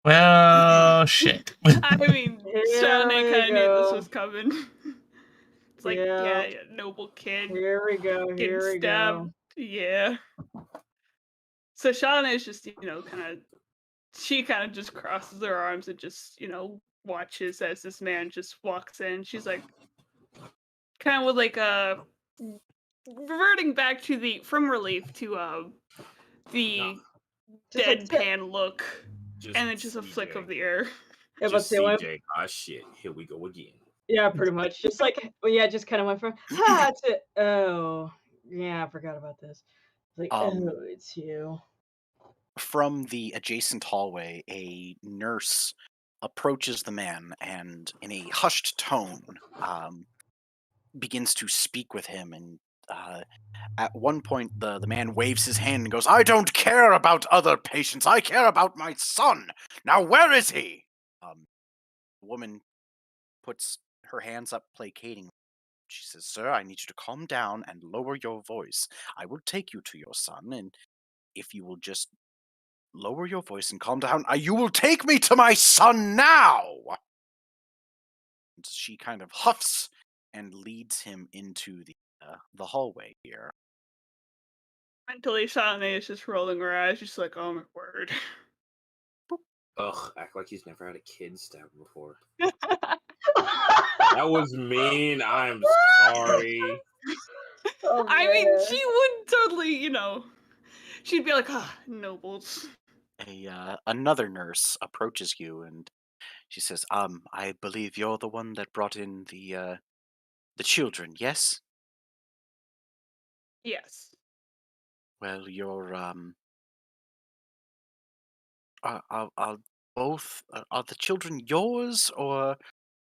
Well, shit. I mean, Charlene kind of knew this was coming. It's like, yeah, noble kid. Here we go. Getting stabbed. Yeah. So Charlene is just, she kind of just crosses her arms and just, watches as this man just walks in. She's like, kind of with like reverting back to from relief to the deadpan look, and then just a flick of the air. Yeah, but Just see, when CJ. Ah, shit. Here we go again. yeah, pretty much. Just like, well, yeah, just kind of went from, it's it. Oh, yeah, I forgot about this. Like, Um, oh, it's you. From the adjacent hallway, a nurse approaches the man and, in a hushed tone, begins to speak with him. And at one point, the man waves his hand and goes, "I don't care about other patients. I care about my son. Now, where is he?" The woman puts her hands up, placating. She says, "Sir, I need you to calm down and lower your voice. I will take you to your son, and if you will just lower your voice and calm down, you will take me to my son now." And she kind of huffs and leads him into the hallway here. Mentally, Shawnee is just rolling her eyes, just like, oh my word. Ugh, act like he's never had a kid stabbed before. Oh, That was mean. I'm sorry. Oh, I mean, man. she would totally, she'd be like, nobles. Another nurse approaches you and she says, "I believe you're the one that brought in the children, yes? Yes. Well, you're are both are the children yours, or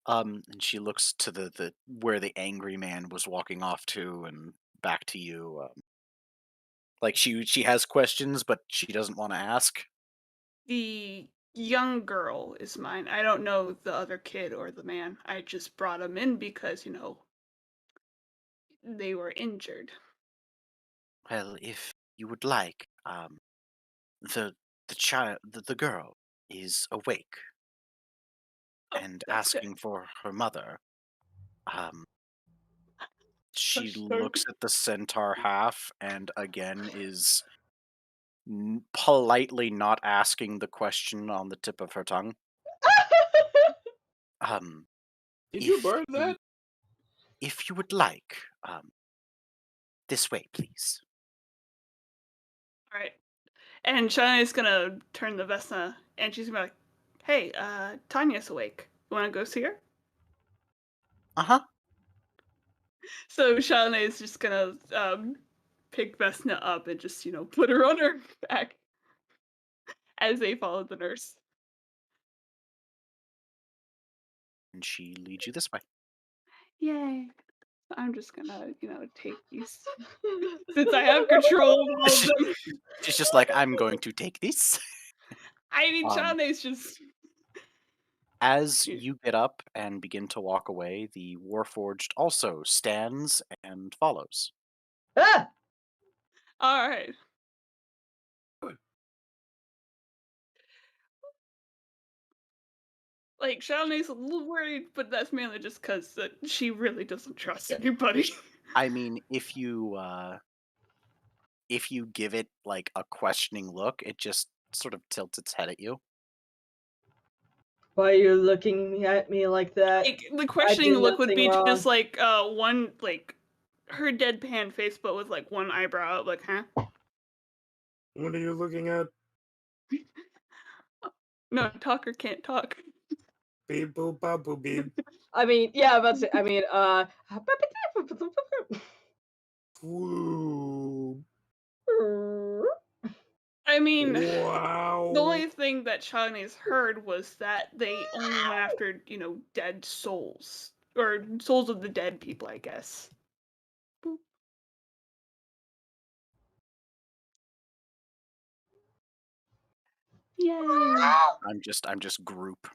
and she looks to the where the angry man was walking off to and back to you. Like she has questions, but she doesn't want to ask. The young girl is mine. I don't know the other kid or the man. I just brought them in because, they were injured. Well, if you would like, the the girl is awake Oh, and that's good. asking for her mother. Um, she Gosh darn. looks at the centaur half and again is politely not asking the question on the tip of her tongue. Um, Did you if burn you that? if you would like, this way, please. All right. And Shauna's gonna turn the Vesna and she's gonna be like, hey, Tanya's awake. You wanna go see her? Uh-huh. So Shauna is just gonna pick Vesna up and just, put her on her back as they follow the nurse. And she leads you this way. Yay. I'm just gonna, take these since I have control of all of them. She's just like, "I'm going to take this." I mean, Um, Shauna's just. as you get up and begin to walk away, the Warforged also stands and follows. Ah! All right. Like, Shauna's a little worried, but that's mainly just because she really doesn't trust anybody. I mean, if you give it like a questioning look, it just sort of tilts its head at you. Why are you looking at me like that? Like, the I questioning did look would nothing be wrong. just like one, like, her deadpan face, but with like one eyebrow up, like, huh? What are you looking at? No, talker can't talk. Beep boop bop boop beep. I mean, yeah, about to. I mean, Woo. I mean, the Wow. only thing that Shawnee's heard was that they only went after, dead souls. Or souls of the dead people, I guess. Boop. Yay. I'm just group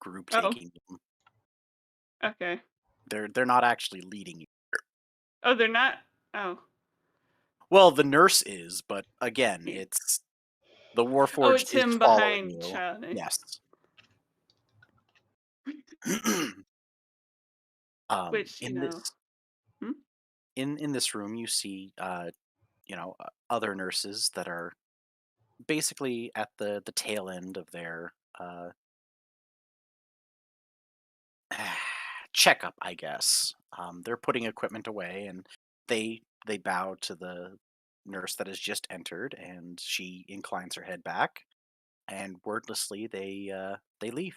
Oh, taking them. okay. They're not actually leading you. Oh, they're not? Oh. Well, the nurse is, but again, it's the Oh, Warforged it's is him following behind you. Shawnee. Yes. Which, In this Hmm? in this room, you see other nurses that are basically at the tail end of their checkup, I guess. They're putting equipment away, and they bow to the nurse that has just entered, and she inclines her head back, and wordlessly they leave.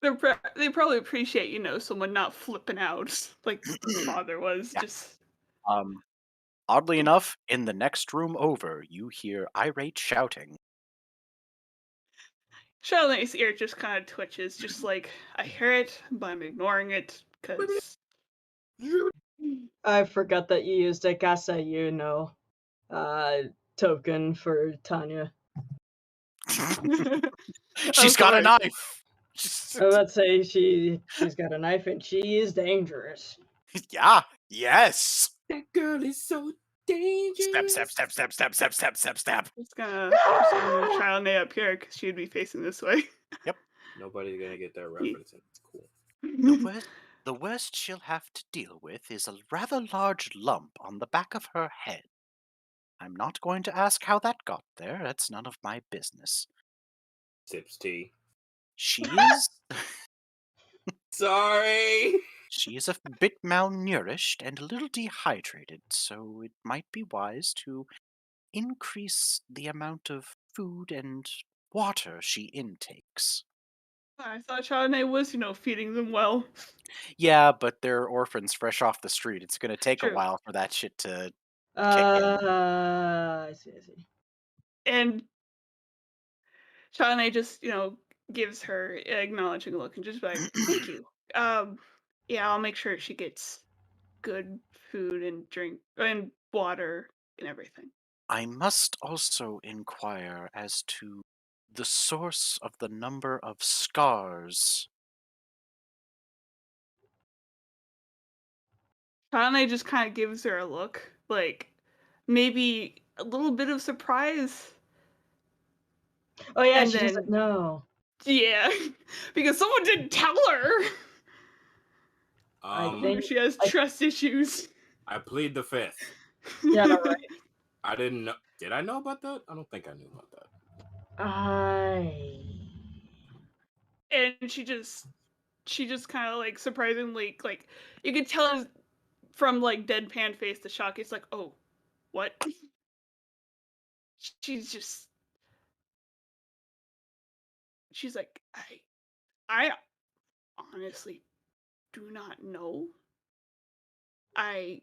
They probably appreciate, someone not flipping out like the father was. Yeah. Just Oddly enough, in the next room over, you hear irate shouting. Charlotte's ear just kind of twitches, just like I hear it, but I'm ignoring it because. I forgot that you used a casa, token for Tanya. She's got a knife. I was about to say she's got a knife and she is dangerous. Yeah. Yes. That girl is so dangerous. Step. Just gonna move Charlotte up here because she'd be facing this way. Nobody's gonna get that reference, and it's cool. The worst she'll have to deal with is a rather large lump on the back of her head. I'm not going to ask how that got there. That's none of my business. Sips tea. She is Sorry. she is a bit malnourished and a little dehydrated, so it might be wise to increase the amount of food and water she intakes. I thought Charlotte was, feeding them well. Yeah, but they're orphans fresh off the street. It's going to take a True. while for that shit to kick in. I see. And Charlotte just, gives her an acknowledging look and just be like, "Thank you. Yeah, I'll make sure she gets good food and drink and water and everything." I must also inquire as to the source of the number of scars. Charlotte just kind of gives her a look, like maybe a little bit of surprise. Oh yeah, And she then, doesn't know. yeah, because someone didn't tell her. I think She has trust issues. I plead the fifth. Yeah, right. I didn't know. Did I know about that? I don't think I knew about that. And she just kind of like surprisingly, like you could tell from like deadpan face to shock. It's like, oh, what? She's just she's like, I honestly do not know. I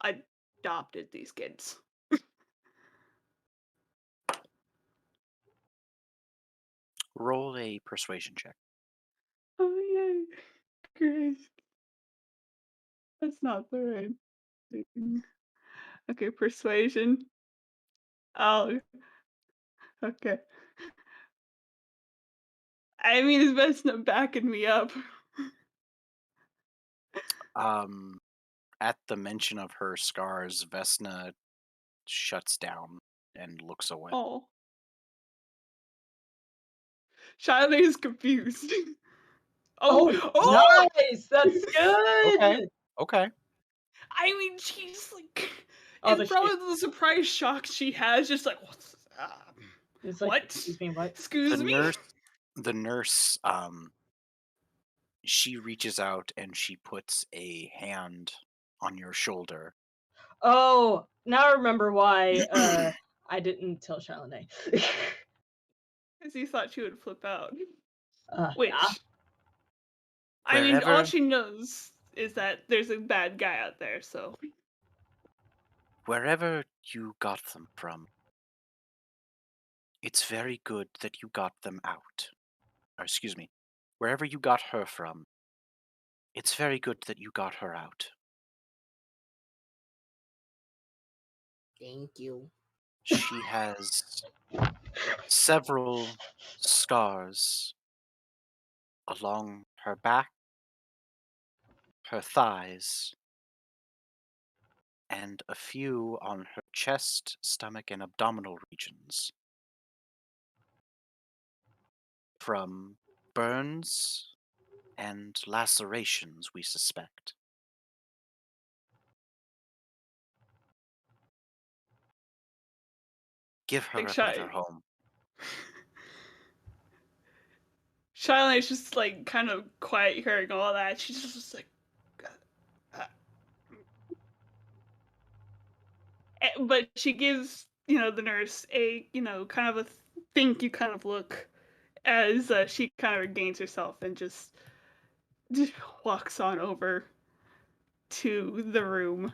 adopted these kids. Roll a persuasion check. Oh yeah, great. That's not the right thing. Okay, persuasion. Oh, okay. I mean, it's best not backing me up. At the mention of her scars, Vesna shuts down and looks away. Oh. Charlotte is confused. Oh, nice! That's good! Okay. I mean, she's like, Oh, it's probably the surprise shock she has, just like, what's It's like, what? excuse me, what? Excuse me? The nurse, she reaches out and she puts a hand on your shoulder. Oh, now I remember why I didn't tell Charlotte. Because he thought she would flip out. Yeah. I mean, all Wherever- she knows is that there's a bad guy out there, so. Wherever you got them from, it's very good that you got them out. Or, excuse me, wherever you got her from, it's very good that you got her out. Thank you. She has several scars along her back, her thighs, and a few on her chest, stomach, and abdominal regions. From burns and lacerations, we suspect. Give her a better home. Charlotte's just like kind of quiet hearing all that. She's just like, but she gives the nurse a kind of a thank you kind of look, as she kind of regains herself and just walks on over to the room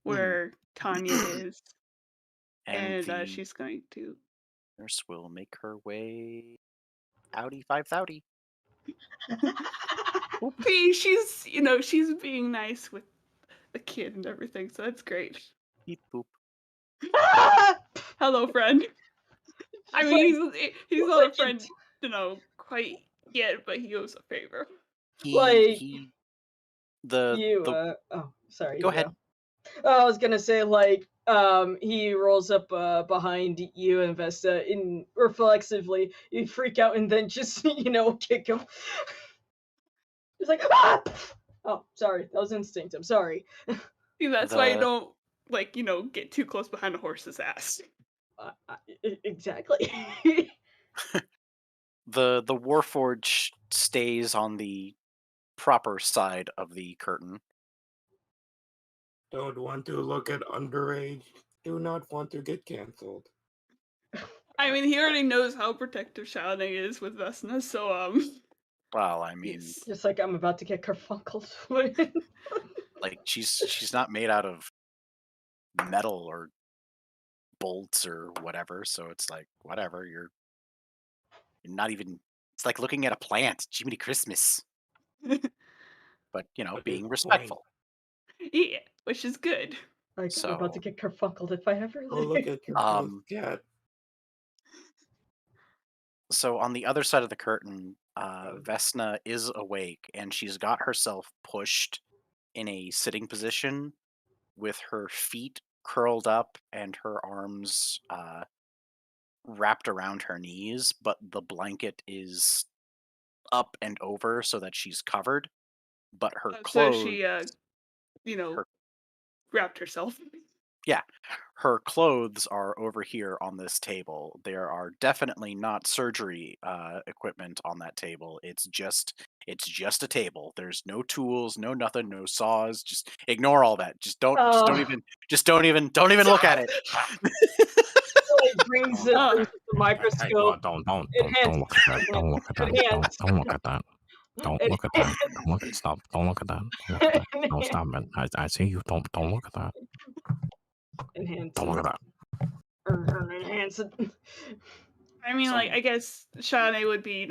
where Tanya is, And and the she's going to. nurse will make her way. Howdy, 5,000. She's she's being nice with the kid and everything, so that's great. Beep boop. Hello, friend. I Just mean, he's not a like friend, quite yet, but he owes a favor. Like- He the you. the Oh, sorry. Go you ahead. Oh, I was gonna say he rolls up behind you and Vesta, and reflexively you freak out and then just kick him. It's like ah! Oh, sorry, that was instinct. I'm sorry. See, that's why I The- don't get too close behind a horse's ass. Exactly. the Warforge stays on the proper side of the curtain. Don't want to look at underage. Do not want to get canceled. I mean, he already knows how protective Shawnee is with Vesna, so Well, I mean, yes. Just like I'm about to get carfunkled. like she's not made out of metal or bolts or whatever, so it's like whatever. You're not even. It's like looking at a plant. Jiminy Christmas. But But being it's respectful. Yeah, which is good. Like I'm about to So get carfunkled if I ever. Oh, look at your cat. So on the other side of the curtain, Vesna is awake and she's got herself pushed in a sitting position with her feet curled up and her arms wrapped around her knees, but the blanket is up and over so that she's covered. But her So clothes, she, her- wrapped herself. her clothes are over here on this table. There are definitely not surgery equipment on that table. It's just a table. There's no tools, no nothing, no saws. Just ignore all that. Just don't even look at it. Brings the microscope. Don't Enhanced. look at that. Don't look at that. Enhanced. Don't look at that. Don't look at that. Stop. Don't look at that. Don't look at that. Don't stop it. I see you. Don't look at that. Enhanced. Don't look at that. Enhanced. I mean, I guess Shawnee would be,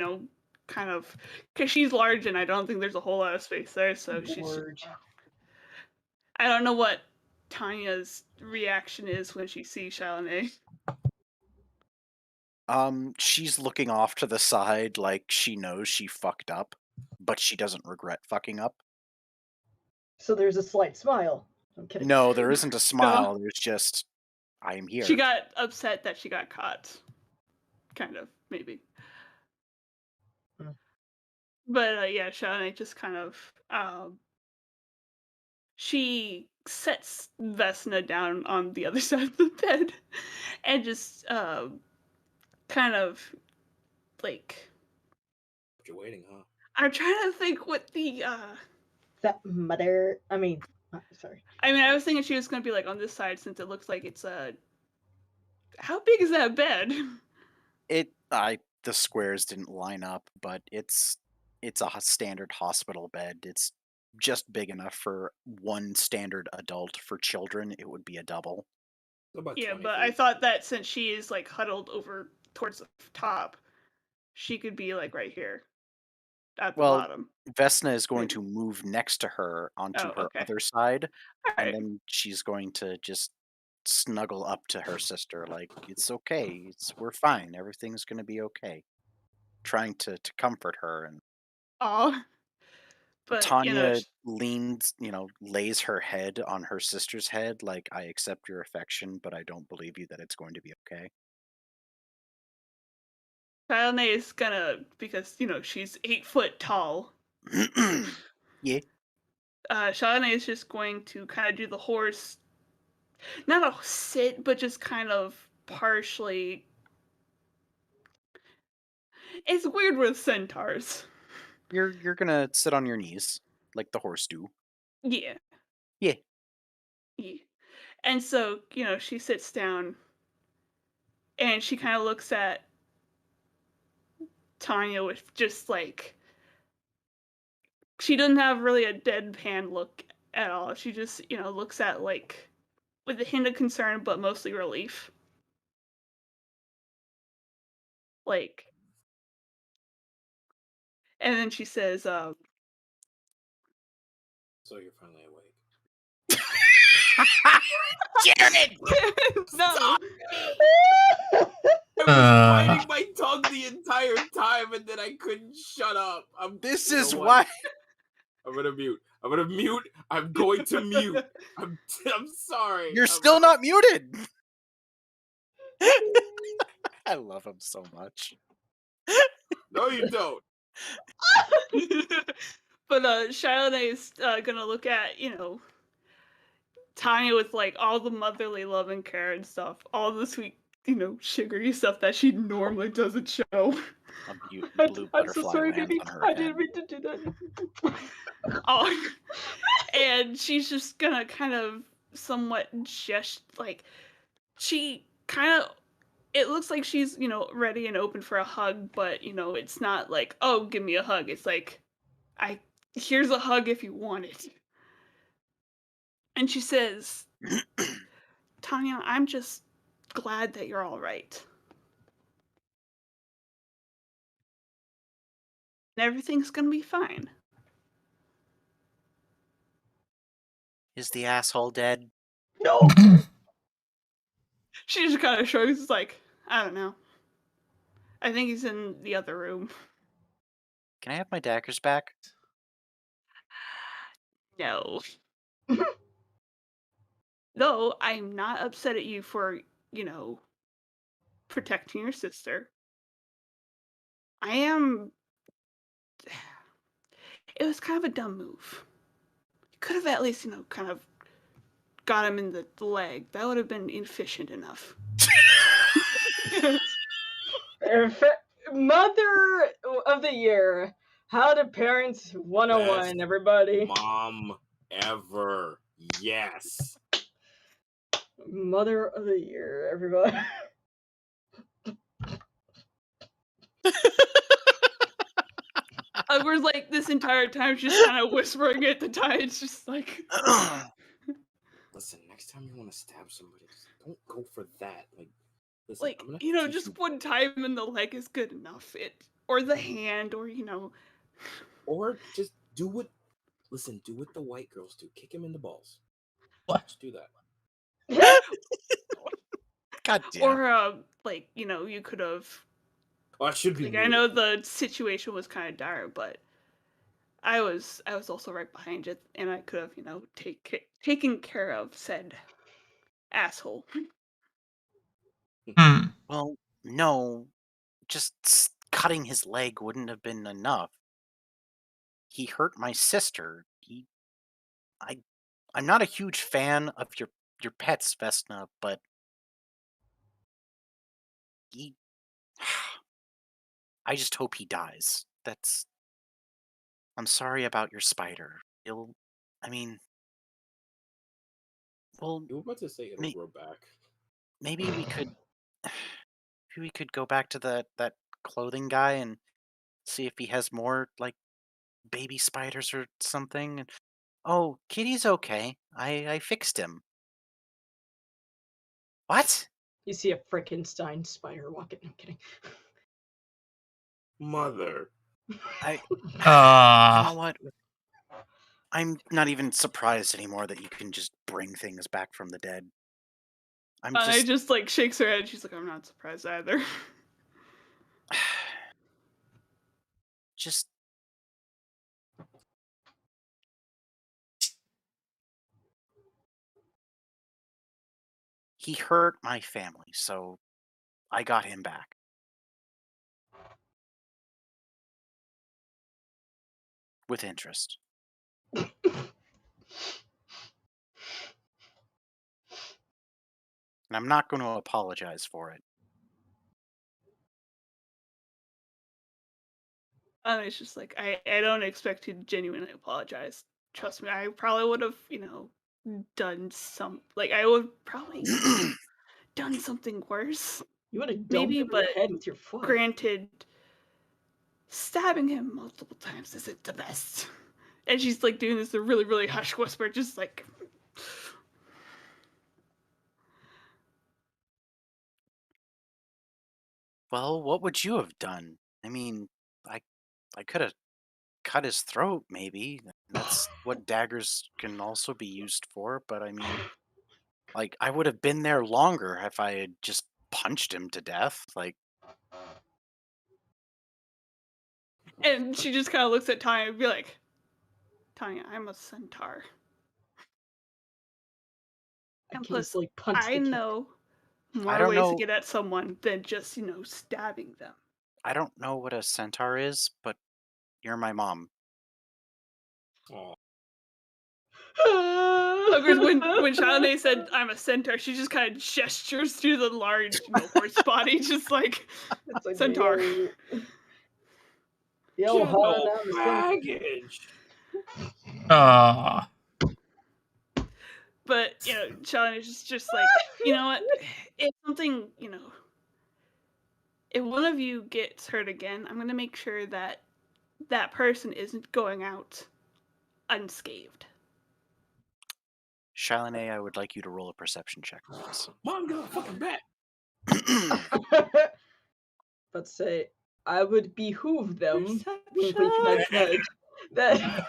kind of, because she's large and I don't think there's a whole lot of space there, so Gorge. I don't know what Tanya's reaction is when she sees Shawnee. She's looking off to the side like she knows she fucked up, but she doesn't regret fucking up. So there's a slight smile. I'm kidding. No, there isn't a smile. There's just, I am here. She got upset that she got caught. Kind of, maybe. But yeah, Shawnee just kind of she sets Vesna down on the other side of the bed and just kind of like You're waiting, huh? I'm trying to think what the That mother. Sorry. I mean, I was thinking she was gonna be like on this side since it looks like it's how big is that bed? The squares didn't line up, but it's a standard hospital bed. It's just big enough for one standard adult. For children, it would be a double. About Yeah, 20 but I feet. thought that since she is like huddled over towards the top, she could be like right here at the bottom. Vesna is going to move next to her onto her other side, and then she's going to just snuggle up to her sister like, it's okay, we're fine, everything's going to be okay. Trying to comfort her. And but Tanya leans, lays her head on her sister's head like, I accept your affection, but I don't believe you that it's going to be okay. Shawnee is gonna, because she's 8 foot tall. Yeah. Shawnee is just going to kind of do the horse, not a sit, but just kind of partially. It's weird with centaurs. You're gonna sit on your knees like the horse do. Yeah. Yeah. Yeah. And so, she sits down and she kind of looks at Tanya with just like she doesn't have really a deadpan look at all. She just, looks at like with a hint of concern, but mostly relief. Like, and then she says, So you're finally awake. Jared! no. I was biting my tongue the entire time, and then I couldn't shut up. This you know is what? why. I'm gonna mute. I'm going to mute. I'm sorry. You're still not muted. I love him so much. No, you don't. But Shilane is gonna look at, Tanya with like all the motherly love and care and stuff, all the sweet, sugary stuff that she normally doesn't show. A blue I'm so butterfly sorry, lands baby. on her I head. didn't mean to do that. Oh, and she's just gonna kind of somewhat she kind of, it looks like she's, ready and open for a hug, but, it's not like, oh, give me a hug. It's like, here's a hug if you want it. And she says, Tanya, I'm just glad that you're all right. And everything's gonna be fine. Is the asshole dead? No. She just kind of shrugs, it's like, I don't know. I think he's in the other room. Can I have my daggers back? No. Though, I'm not upset at you for, protecting your sister. I am... It was kind of a dumb move. You could have at least, kind of got him in the leg. That would have been efficient enough. Mother of the Year. How to Parents 101, Best everybody. Mom ever. Yes. Mother of the Year, everybody. We're like this entire time just kind of whispering at the time. It's just like Listen, next time you want to stab somebody, just don't go for that. Listen, like I'm gonna teach just you. one time in the leg is good enough. Or the hand, or Or just do what. Listen, do what the white girls do. Kick him in the balls. What? Just do that. God damn. Or you could have. Oh, I should be. Like, I know the situation was kind of dire, but I was also right behind it, and I could have taken care of said asshole. Hmm. Well, no. Just cutting his leg wouldn't have been enough. He hurt my sister. I'm not a huge fan of your pets, Vesna, but he... I just hope he dies. I'm sorry about your spider. Well, You were about to say it'll grow back. maybe we could go back to that clothing guy and see if he has more like baby spiders or something. Oh, Kitty's okay. I fixed him. What? You see a Frankenstein spider walking. I'm kidding. Mother. You know Ah. what? I'm not even surprised anymore that you can just bring things back from the dead. I just like shakes her head. She's like, I'm not surprised either. Just he hurt my family, so I got him back. With interest. And I'm not going to apologize for it. And it's just like, I don't expect you to genuinely apologize. Trust me, I probably would have, done I would probably done something worse. You would have Maybe, dumped her but head with your foot. granted, stabbing him multiple times isn't the best. And she's like doing this really, really hushed whisper, just like. Well, what would you have done? I mean, I could have cut his throat, maybe. That's what daggers can also be used for, but I mean, like, I would have been there longer if I had just punched him to death. Like, And she just kind of looks at Tanya and be like, Tanya, I'm a centaur. I And can plus, easily punch I the cat. know I more don't ways to know. get at someone than just, stabbing them. I don't know what a centaur is, but you're my mom. Oh, Because when Shawnee said I'm a centaur, she just kind of gestures to the large, horse body, just like It's like, centaur. Yo, hon, general I'm a centaur. baggage. Ah, But Shaunae's just like, you know what? If something, if one of you gets hurt again, I'm gonna make sure that that person isn't going out unscathed. Chalanet, I would like you to roll a perception check, please. Mom got a fucking bat. But say, I would behoove them. Wink, Perception. wink, nudge, nudge. That.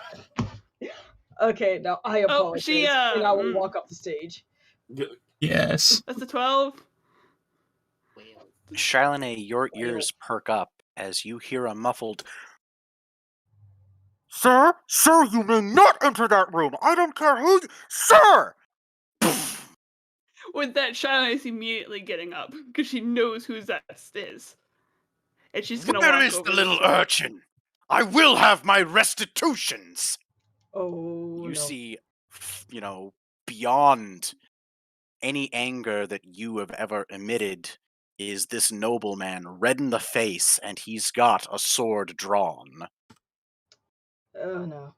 Okay, now I apologize, she, and I will walk off the stage. yes. That's a 12. Chalanet, your ears perk up as you hear a muffled, "Sir, sir, you may not enter that room. I don't care who you... Sir!" With that, Shaunae's immediately getting up because she knows who Zest is. And she's gonna Where walk is over the little this way. urchin? I will have my restitutions. Oh, You no. see, beyond any anger that you have ever emitted is this nobleman red in the face, and he's got a sword drawn. Oh, no.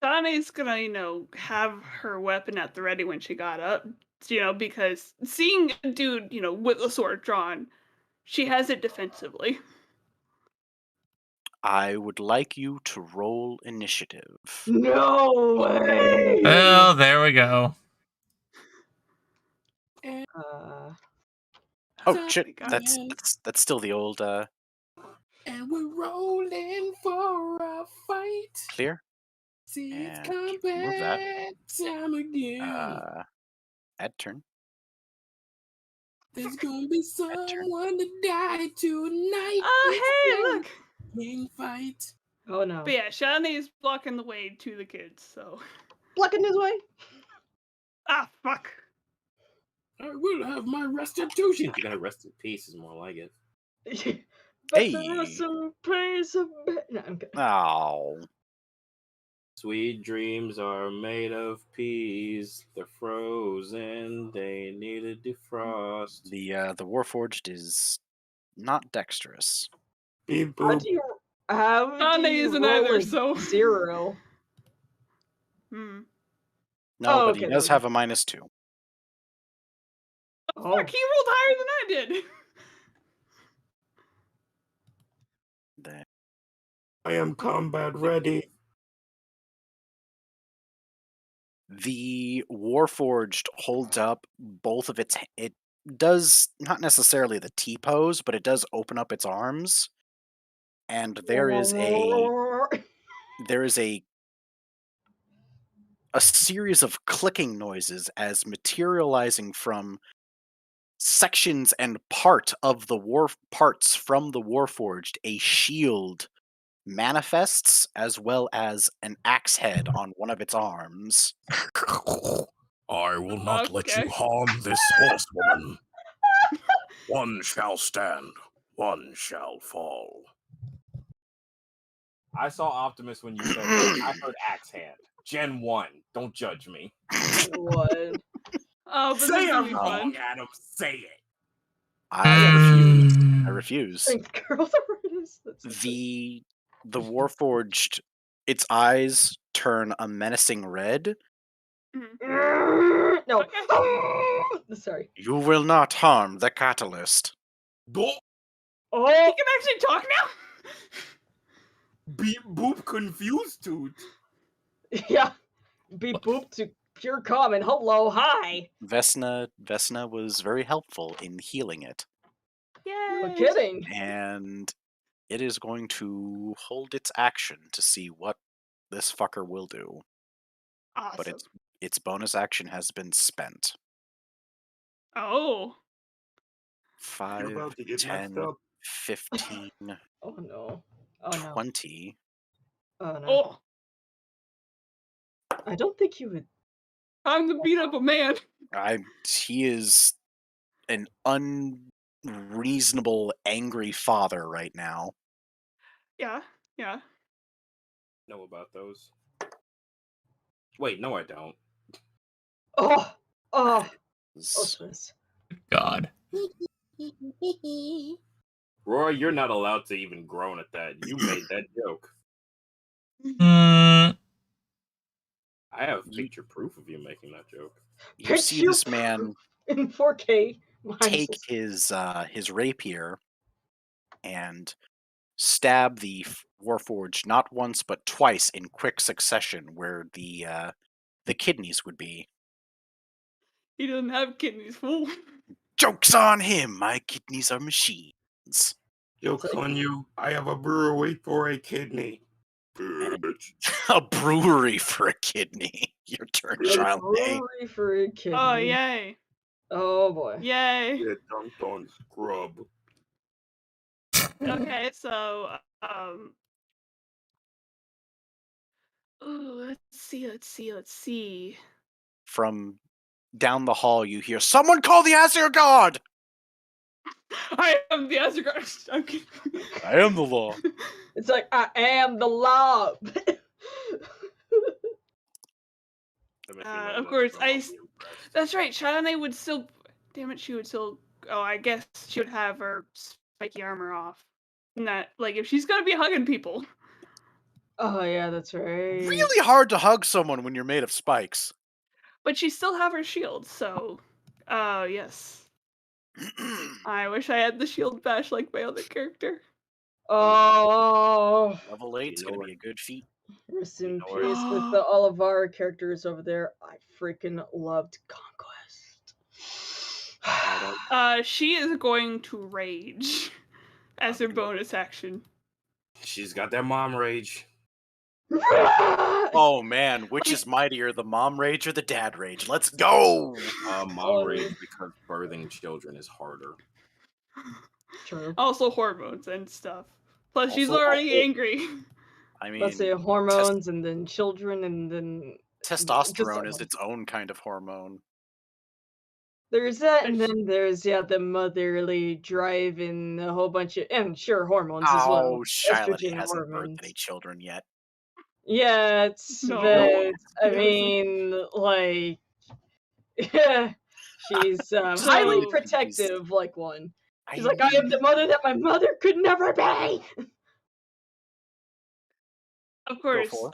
Shaunae's gonna, have her weapon at the ready when she got up, because seeing a dude, with a sword drawn, she has it defensively. I would like you to roll initiative. No way! Well, there we go. Oh shit! God. That's still the old And we're rolling for a fight. clear. See, it's And move that. combat time again. Ed turn. There's gonna be someone to die tonight. Hey, look! King fight. Oh, no. But yeah, Shaunae's blocking the way to the kids, so. Blocking his way? Ah, fuck. I will have my restitution. You're gonna rest in peace is more like it. But Hey. there are some prayers of... No, I'm kidding. Oh. Sweet dreams are made of peas. They're frozen. They need a defrost. The Warforged is not dexterous. Beep How boop. do you... How do Shaunae you isn't roll either, a so. 0? Hmm. No, Oh, but okay, he does there we have a -2. Oh. Fuck, he rolled higher than I did! Then I am combat ready. the Warforged holds up both of its... It does not necessarily the T pose, but it does open up its arms, and there is a series of clicking noises as materializing from sections and parts from the Warforged, a shield manifests, as well as an axe head on one of its arms. I will not let you Okay. harm this horsewoman. One shall stand, one shall fall. I saw Optimus when you said that. I heard Axe Hand. Gen 1. Don't judge me. What? Oh, but Say this is gonna I'm be wrong, fun. Adam. Say it. I refuse. I Mm, refuse. Strength girl. That's The Warforged, its eyes turn a menacing red. No. Okay. Sorry. You will not harm the catalyst. Go. Oh, He can actually talk now? Beep boop confused toot. Yeah. Beep boop to pure common. Hello, hi. Vesna was very helpful in healing it, No Yay! kidding. and it is going to hold its action to see what this fucker will do. But Awesome. its bonus action has been spent. Oh. 5, about to get messed 10, up. 15, Oh no. Oh no. 20. Oh no. Oh. I don't think you would. Time to beat up a man. He is an unreasonable, angry father right now. Yeah. Yeah. Know about those. Wait, no, I don't. Oh. Oh. S- Osmus. God. Roy, you're not allowed to even groan at that. You made that joke. Mm, I have You- picture proof of you making that joke. You see Picture this man in 4K. take his rapier and stab the Warforged not once but twice in quick succession, where the kidneys would be. He doesn't have kidneys, fool. Joke's on him! My kidneys are machines. Joke's on you. I have a brewery for a kidney. And- Bitch. A brewery for a kidney. Your turn, A child. brewery for a kidney. Oh, yay. Oh boy. Yay. Yeah, dunked on scrub. Okay, so, ooh, let's see. From down the hall, you hear, "Someone call the Azure God!" I am the Asgard. I'm kidding. I am the law. It's like I am the law. Let me see my Of next course, one, I'll be impressed. that's right. Shawnee would still. Damn it, she would still. Oh, I guess she would have her spiky armor off. Not like if she's gonna be hugging people. Oh yeah, that's right. Really hard to hug someone when you're made of spikes. But she still have her shield, so. Oh yes. I wish I had the shield bash like my other character. Oh, Level 8 is You going know to be a good feat. rest in know what? peace with all of our characters over there. I freaking loved Conquest. She is going to rage as her bonus action. She's got that mom rage. Oh man, which is mightier, the mom rage or the dad rage? Let's go! Mom rage because birthing children is harder. True. Also hormones and stuff. Plus, she's Also- already angry. I mean, Let's say hormones and then children and then testosterone is its own kind of hormone. there's that, and then there's the motherly drive and a whole bunch of hormones as well. Oh, Charlotte Estrogen hasn't birthed hormones. any children yet. Yeah, it's No. but I Yes. mean, like, she's highly So- protective, like one. She's like, I am the mother that my mother could never be. Of course, for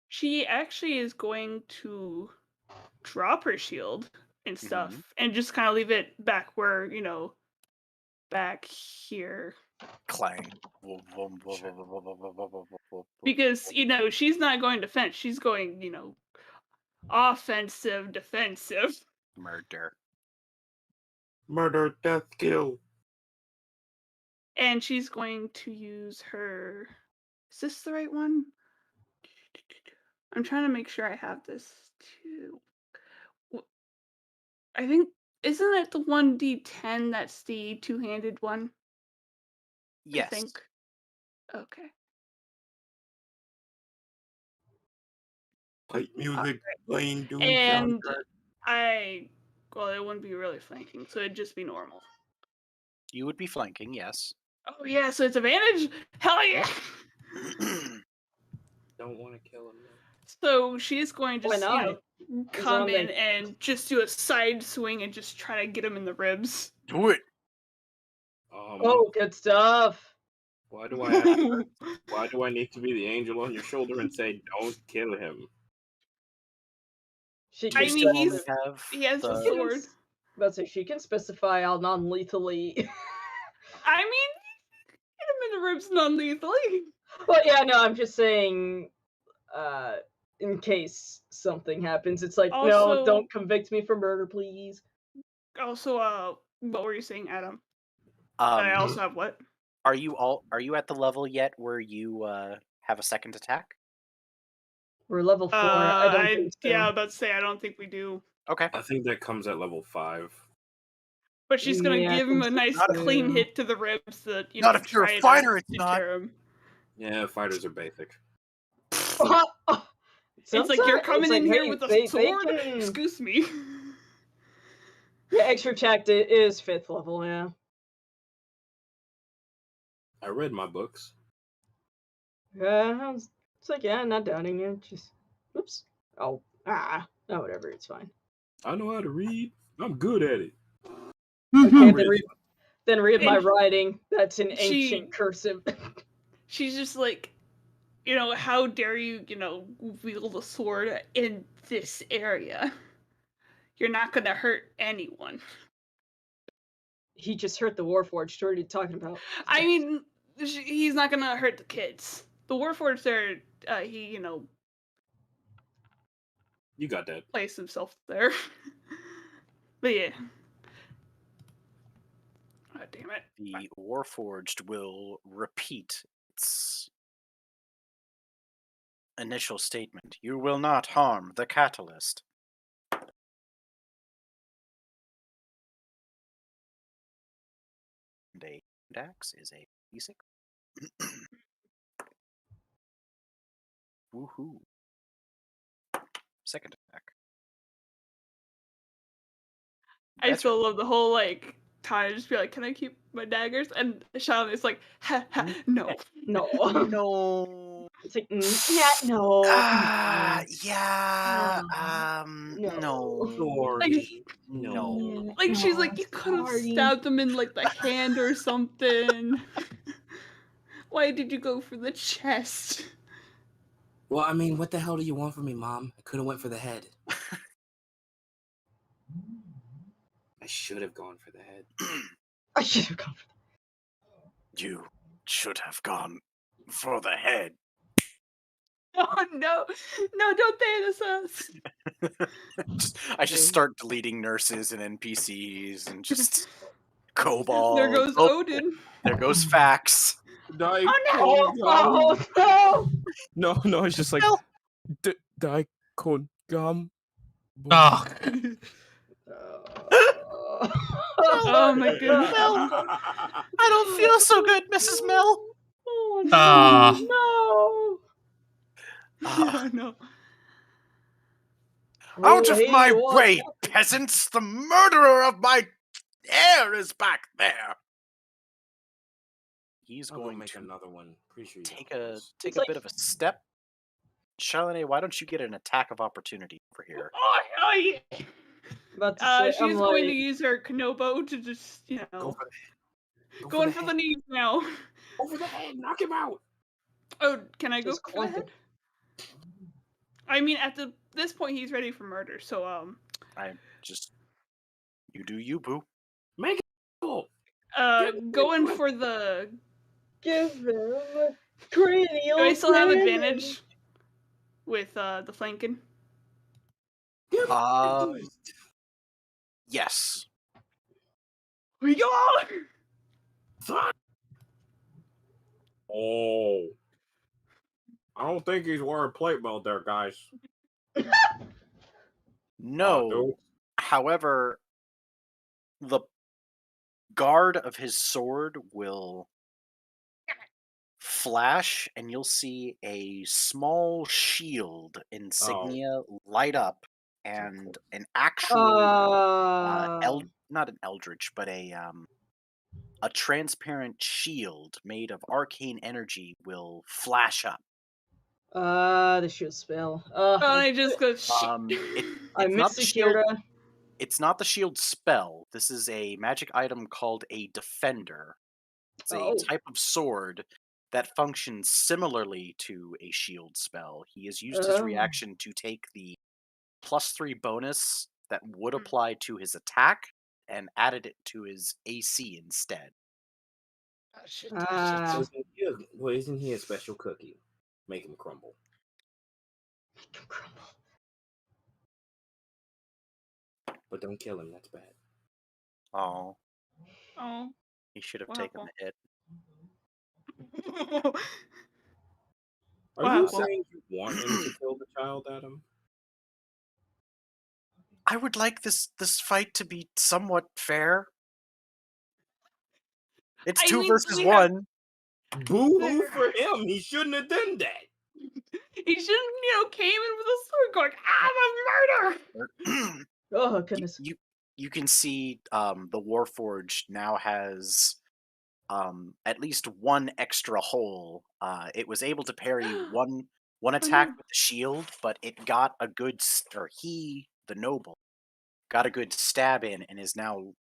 she actually is going to drop her shield and stuff and just kind of leave it back where, back here. Clang. Because, she's not going defense. She's going, offensive, defensive. Murder. Murder, death, kill. And she's going to use her. Is this the right one? I'm trying to make sure I have this too. I think, isn't it the 1d10 that's the two-handed one? Yes. I think. Okay. Pipe music playing, doing And soundtrack. well, it wouldn't be really flanking, so it'd just be normal. You would be flanking, yes. Oh yeah, so it's advantage? Hell yeah! Don't want to kill him. So she's going to Why just, not? come Zombie. in and just do a side swing and just try to get him in the ribs. Do it. Oh, good stuff. Why do I have to, why do I need to be the angel on your shoulder and say don't kill him? She I can mean, have he has the- a sword. But so she can specify how non-lethally. I mean, hit him in the ribs non-lethally. Well, yeah, no, I'm just saying, in case something happens, it's like, no, Also- don't convict me for murder, please. Also, what were you saying, Adam? I also have what? Are you at the level yet where you have a second attack? We're level 4. I don't think so. Yeah, I was about to say I don't think we do. Okay. I think that comes at level 5. But she's gonna Yeah, I give him think a so nice too. clean hit to the ribs that Not if you're a try to fighter, it's not. deter him. Yeah, fighters are basic. It's like you're coming in here hey, with a they sword. can- Excuse me. Yeah, extra attack is 5th level, yeah. I read my books. Yeah, it's like, yeah, not doubting you. Just, oops. Oh, whatever, it's fine. I know how to read. I'm good at it. Okay, read then read my And writing. That's in she- ancient cursive. She's just like, how dare you, wield a sword in this area? You're not gonna hurt anyone. He just hurt the Warforged. What are you talking about? I mean, he's not gonna hurt the kids. The Warforged are, he, You got that. placed himself there. But yeah. God damn it. The Warforged will repeat its initial statement. You will not harm the catalyst. And a axe is a d6. Woohoo. Second attack. I That's still love the whole time just be like, can I keep my daggers? And Sean is like, ha ha, no. No. No. It's like, yeah, no. Yeah. No. Sorry. No. Like she's like, you could have stabbed him in the hand or something. Why did you go for the chest? Well, I mean, what the hell do you want from me, Mom? I could have went for the head. I should have gone for the head. I should have gone for You should have gone for the head. Oh no, don't Thanos us. I just start deleting nurses and NPCs and just Cobalt. There goes Odin. There goes Fax. Oh no! No, it's just like Daikon Gum. Oh, Oh my goodness. I don't feel so good, Mrs. Mel. Oh no! Ah. No! Oh no. Out of Hey, my what? way, peasants! The murderer of my heir is back there. He's I'll going make to another one. Pretty sure you take got a this. take It's a like- bit of a step. Charlene, why don't you get an attack of opportunity over here? Oh yeah. About to say, She's I'm going to like, use her Knobo to just, Go for the head. going for the knees now. Go for the head. Knock him out. Oh, can I go just for the clunk head? it. I mean, at this point, he's ready for murder. So, You do you, boo. Make it cool. going for the. Give him cranial. Do I still have damage. advantage with the flanking? Yes. We go. Oh. I don't think he's wearing plate belt there, guys. No. However, the guard of his sword will flash, and you'll see a small shield insignia light up, and an actual not an eldritch, but a transparent shield made of arcane energy will flash up. The shield spell. I just go. I It's not miss the the shield. Kira. It's not the shield spell. This is a magic item called a defender. It's a type of sword that functions similarly to a shield spell. He has used his reaction to take the +3 bonus that would apply to his attack and added it to his AC instead. Ah, Isn't he a special cookie? Make him crumble. make him crumble. But don't kill him, that's bad. Oh, Oh, he should have what taken the hit. happened? Are What you happened? saying you want him to kill the child, Adam? I would like this fight to be somewhat fair. It's I 2 mean, versus we have 1. Boo-hoo for him! He shouldn't have done that! he shouldn't, came in with a sword going, I'm a murder! Oh goodness. You can see the Warforged now has at least one extra hole. It was able to parry one attack no. with the shield, but it got a good the noble got a good stab in, and is now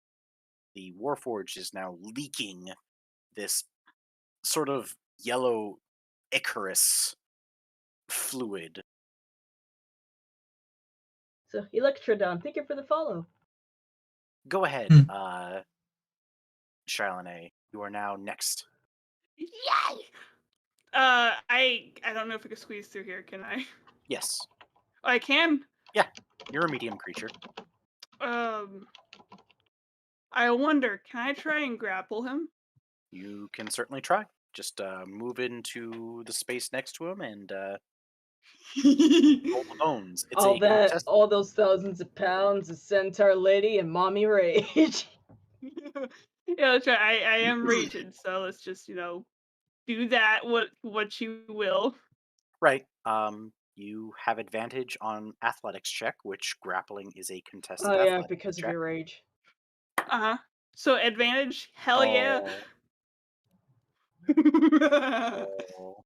the Warforged is now leaking this sort of yellow Icarus fluid. So Electrodon, thank you for the follow. Go ahead, Hmm. Charlene. You are now next. Yay! I don't know if I can squeeze through here, can I? Yes, I can. you're a medium creature. I wonder, can I try and grapple him? You can certainly try. Just move into the space next to him and roll the bones. It's All a that, contested. all those thousands of pounds of Centaur Lady and Mommy Rage. Yeah, that's right. I am raging, so let's just, do that what you will. Right. You have advantage on athletics check, which grappling is a contested Oh yeah, athletics because of check. your rage. Uh-huh. So advantage, hell yeah. Oh.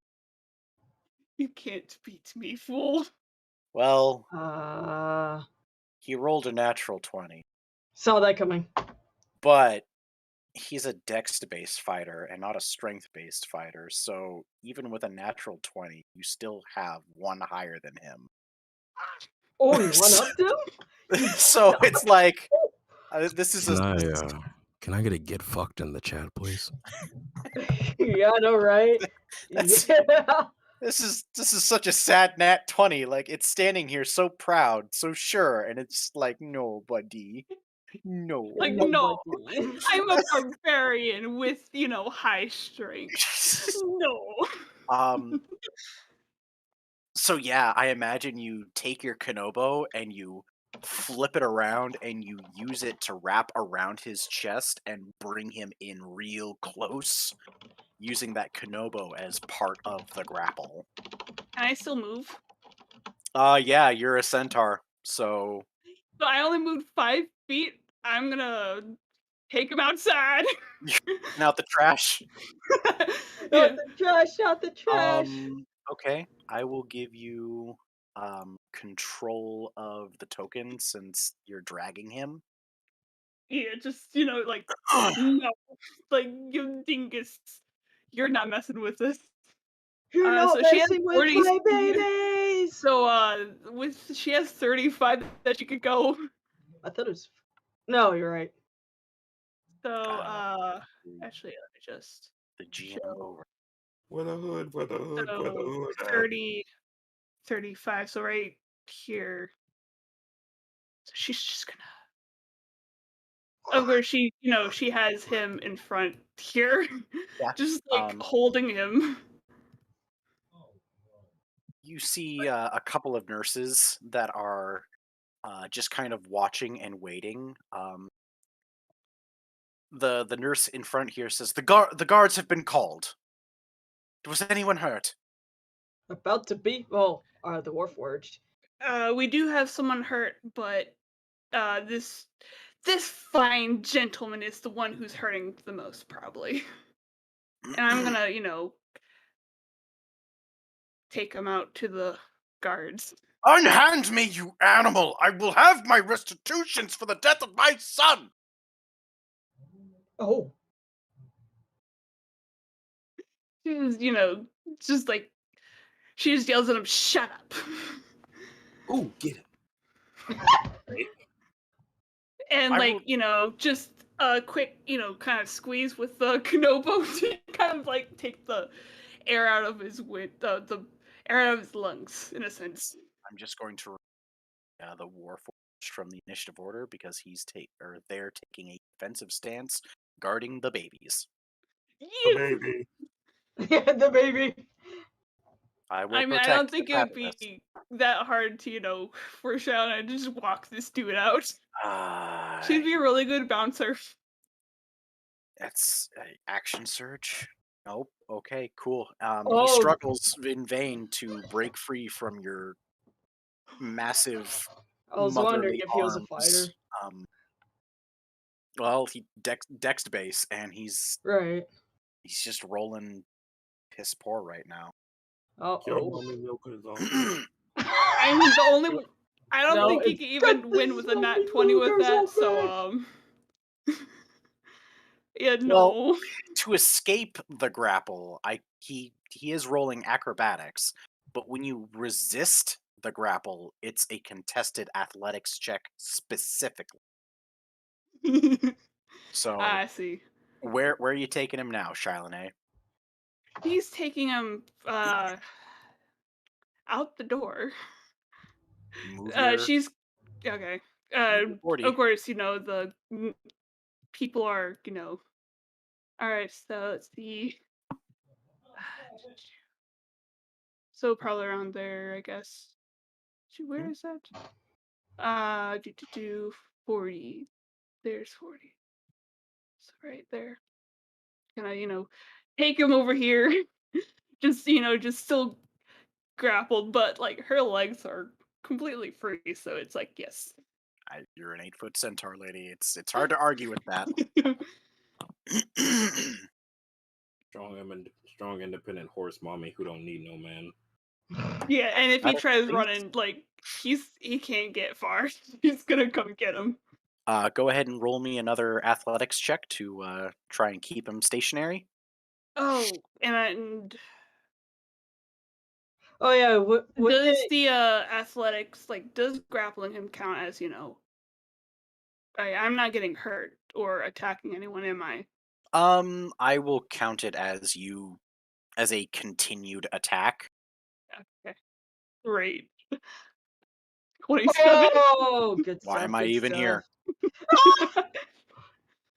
You can't beat me, fool. Well, He he rolled a natural 20, saw that coming. but he's a dex-based fighter and not a strength-based fighter. So even with a natural 20, you still have one higher than him. Oh, you one upped him? So it's like this is Can I get a get fucked in the chat, please? Yeah, I know, right? That's- Yeah. this is such a sad nat 20. Like, it's standing here so proud, so sure, and it's like, no, buddy, no. Like, no, I'm a barbarian with, high strength. No. So yeah, I imagine you take your Kanobo and you flip it around and you use it to wrap around his chest and bring him in real close, using that Kanobo as part of the grapple. Can I still move? Yeah, you're a centaur, so So I only moved 5 feet. I'm gonna take him outside. out the trash. Yeah. Not the trash, not the trash. Okay, I will give you control of the token since you're dragging him. Yeah, just, like, no. Like, you dingus. You're not messing with this. You're not So she has messing with 40 my babies. So, she has 35 that she could go. I thought it was. No, you're right. So, actually, let me just. The GM show. over. With a hood, with a hood, with a So, hood. 30, 35. So right here. So she's just gonna. Of course, she has him in front here, Yeah. just like holding him. You see a couple of nurses that are just kind of watching and waiting. The nurse in front here says the guards have been called. Was anyone hurt? About to be. Well, the Warforged. We do have someone hurt, but this fine gentleman is the one who's hurting the most, probably. And I'm gonna, take him out to the guards. Unhand me, you animal! I will have my restitutions for the death of my son! Oh. She's, just like, she just yells at him, shut up. Ooh, get him. And, just a quick, kind of squeeze with the Knobo to kind of like take the air out of his the air out of his lungs, in a sense. I'm just going to the war forged from the initiative order because they're taking a defensive stance guarding the babies. The baby. Yeah, the baby. I will I mean, I protect don't think the it would fabulous. be that hard to, for Shauna to just walk this dude out. She'd be a really good bouncer. That's action surge. Nope. Okay, cool. He Oh. struggles in vain to break free from your massive I was wondering motherly if he was a arms. fighter. Well, he dex base, and he's Right. just rolling piss poor right now. Kill Oh. mommy milk is on. I mean, I don't No, think he it's can even got win this with a nat zombie 20 with boogers that, on so, yeah, Well, no. to escape the grapple, he is rolling acrobatics, but when you resist the grapple, it's a contested athletics check specifically. So I see. where are you taking him now, Shylane? He's taking him, out the door. Move your She's okay. move your 40. Of course, the people are, all right, so let's see. So probably around there, I guess. Where is that? Do 40. There's 40. So right there. Can I, take him over here? just still grappled, but like her legs are completely free, so it's like yes. You're an 8-foot centaur lady. It's hard to argue with that. Strong, independent horse mommy who don't need no man. Yeah, and if he Athletics, tries please. running, like he can't get far. He's gonna come get him. Go ahead and roll me another athletics check to try and keep him stationary. Oh, and Oh yeah. What does the athletics, like, does grappling him count as, I'm not getting hurt or attacking anyone, am I? I will count it as a continued attack. Okay, great. 27. Oh, good stuff. Why am I good even stuff. here?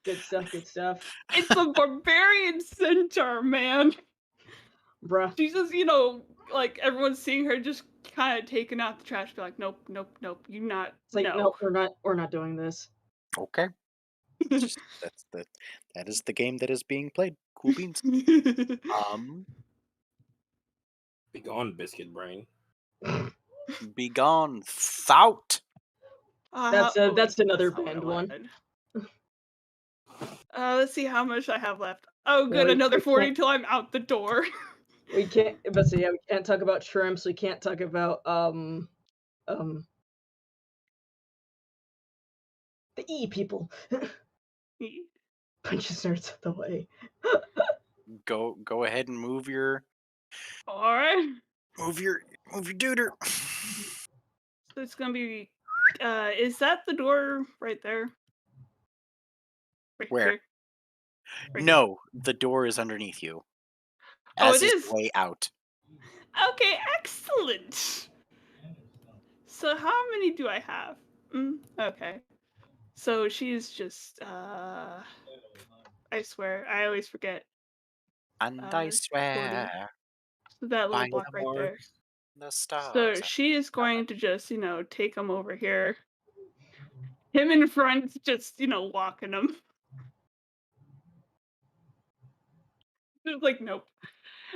Good stuff. Good stuff. It's a barbarian centaur, man. Bruh. She's just, like everyone's seeing her just kind of taking out the trash, be like, nope, nope, nope, you not. It's like, no. we're not doing this. Okay. That is the game that is being played. Cool beans. Be gone, biscuit brain. Be gone, thout. That's another not what I banned one. wanted. Let's see how much I have left. Oh, good, we another 40 can't- till I'm out the door. We can't. But so yeah, we can't talk about shrimps. We can't talk about the E people. Punches nerds out the way. Go ahead and move your All right. duder. So it's gonna be. Is that the door right there? Right Where? here? Right No, the door is underneath you. Oh, As it is is? the way out. Okay, excellent. So how many do I have? Okay. So she's just I swear, I always forget. And I 40. swear So that by little block the right there. marks, the stars. So she is going to just, take him over here. Him in front, just, walking him. It's like, nope.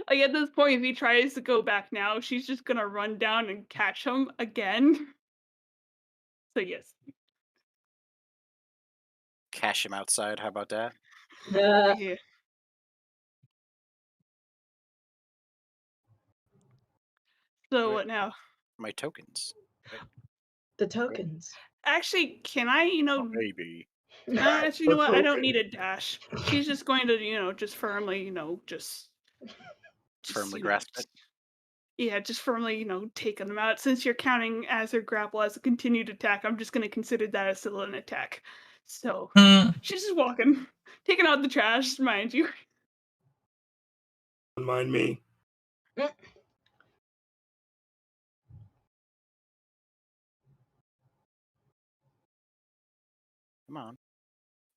Like at this point, if he tries to go back now, she's just gonna run down and catch him again. So yes. Cash him outside. How about that? Yeah. So Right. what now? My tokens. The tokens. Actually, can I, Baby. actually, you know what? I don't need a dash. She's just going to, just firmly, just Firmly you know, grasp it. yeah, just firmly, taking them out. Since you're counting as her grapple as a continued attack, I'm just going to consider that as still an attack. So Hmm. she's just walking, taking out the trash, mind you. Don't mind me. Come on.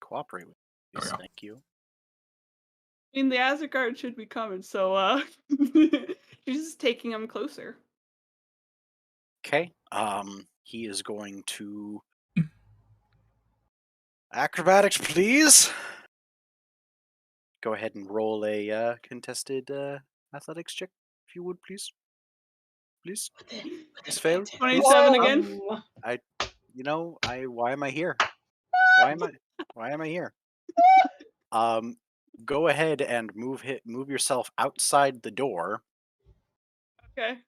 Cooperate with me, There we go. thank you. I mean, the Azagard should be coming, so she's just taking him closer. Okay. He is going to acrobatics, please. Go ahead and roll a contested athletics check, if you would, please. Please. Please fail. 27 again. Why am I here? Why am I here? Go ahead and move yourself outside the door. Okay.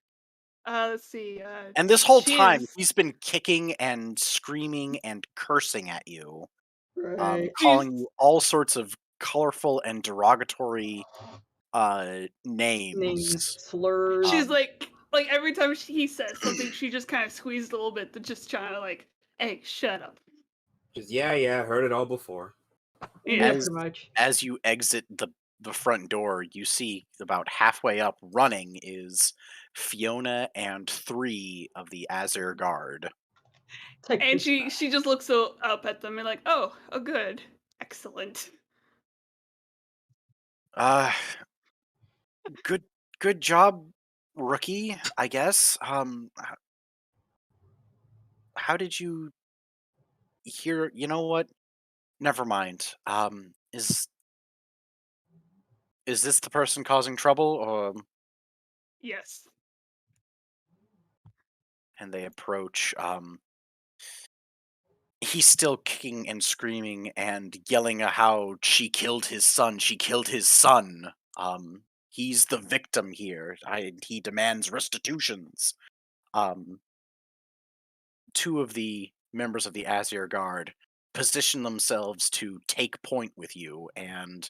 Let's see. And this whole she time, is- he's been kicking and screaming and cursing at you, Right. calling you all sorts of colorful and derogatory Names, names. slurs. She's like every time he says something, she just kind of squeezed a little bit to just trying to like, hey, shut up. Just, yeah, heard it all before. Yeah. Pretty much. As you exit the front door, you see about halfway up running is Fiona and 3 of the Azure Guard. Take And this she just looks up at them and like, oh, good, excellent. Uh good job, rookie, I guess. How did you hear? You know what? Never mind. Is this the person causing trouble? Yes. And they approach. He's still kicking and screaming and yelling at how she killed his son. She killed his son. He's the victim here. He demands restitutions. 2 of the members of the Azir Guard position themselves to take point with you, and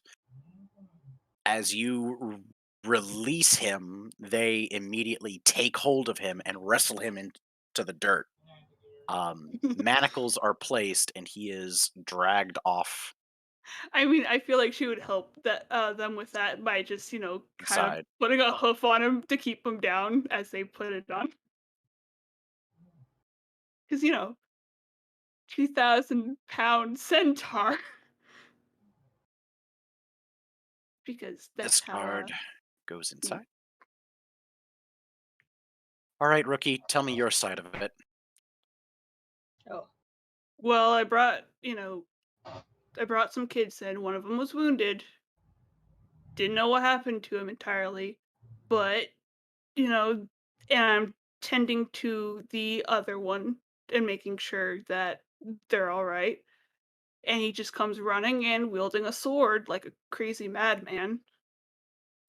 as you release him, they immediately take hold of him and wrestle him into the dirt. Manacles are placed, and he is dragged off I mean, I feel like she would help them with that by just, kind of inside. putting a hoof on him to keep him down as they put it on. Because 2,000-pound centaur. Because that's This how guard goes inside. All right, rookie, tell me your side of it. Oh. Well, I brought some kids in. One of them was wounded. Didn't know what happened to him entirely, but and I'm tending to the other one and making sure that they're all right. And he just comes running and wielding a sword like a crazy madman,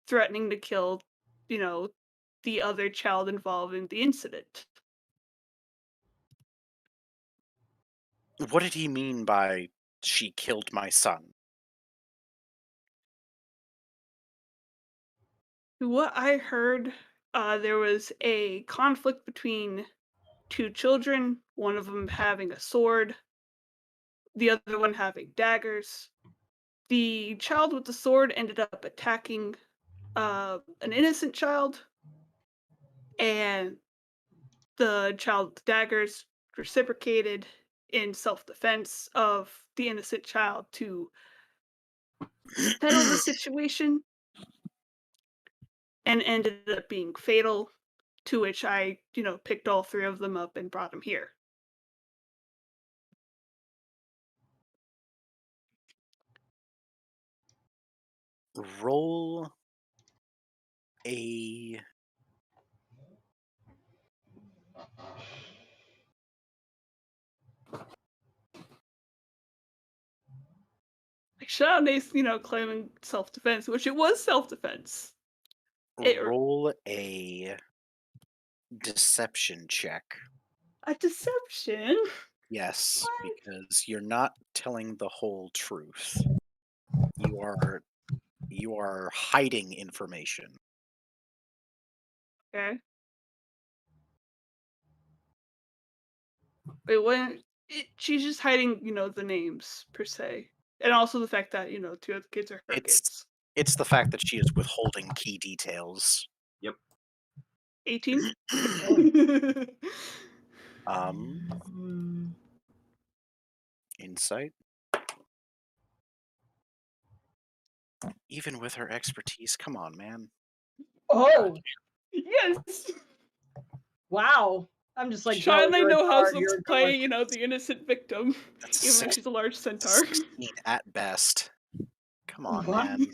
threatening to kill, you know, the other child involved in the incident. What did he mean by she killed my son? What I heard, there was a conflict between 2 children, one of them having a sword, the other one having daggers. The child with the sword ended up attacking an innocent child, and the child with the daggers reciprocated in self-defense of the innocent child to settle the situation and ended up being fatal, to which I, picked all 3 of them up and brought them here. Roll a Like Shauna's, claiming self-defense, which it was self-defense. roll a deception check. A deception? Yes, What? because you're not telling the whole truth. You are hiding information. Okay. Wait, what? She's just hiding, the names per se, and also the fact that 2 of the kids are her It's kids. it's the fact that she is withholding key details. Yep. 18. Um, insight. Even with her expertise, come on, man. Oh, Yes. wow. I'm just like, bro, Sean, they you're a know how guard, to you're a play, guard. the innocent victim, That's even if she's a large centaur. 16 at best. Come on, What? man.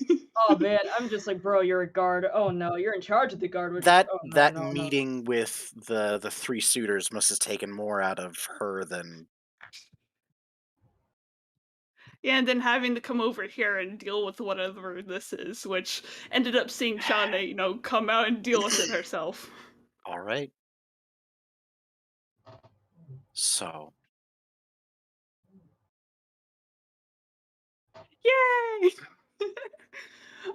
Oh man, I'm just like, bro, you're a guard. Oh no, you're in charge of the guard. Which, That oh no, that no, no. meeting with the 3 suitors must have taken more out of her than Yeah, and then having to come over here and deal with whatever this is, which ended up seeing Shauna, come out and deal with it herself. all right. So, Yay!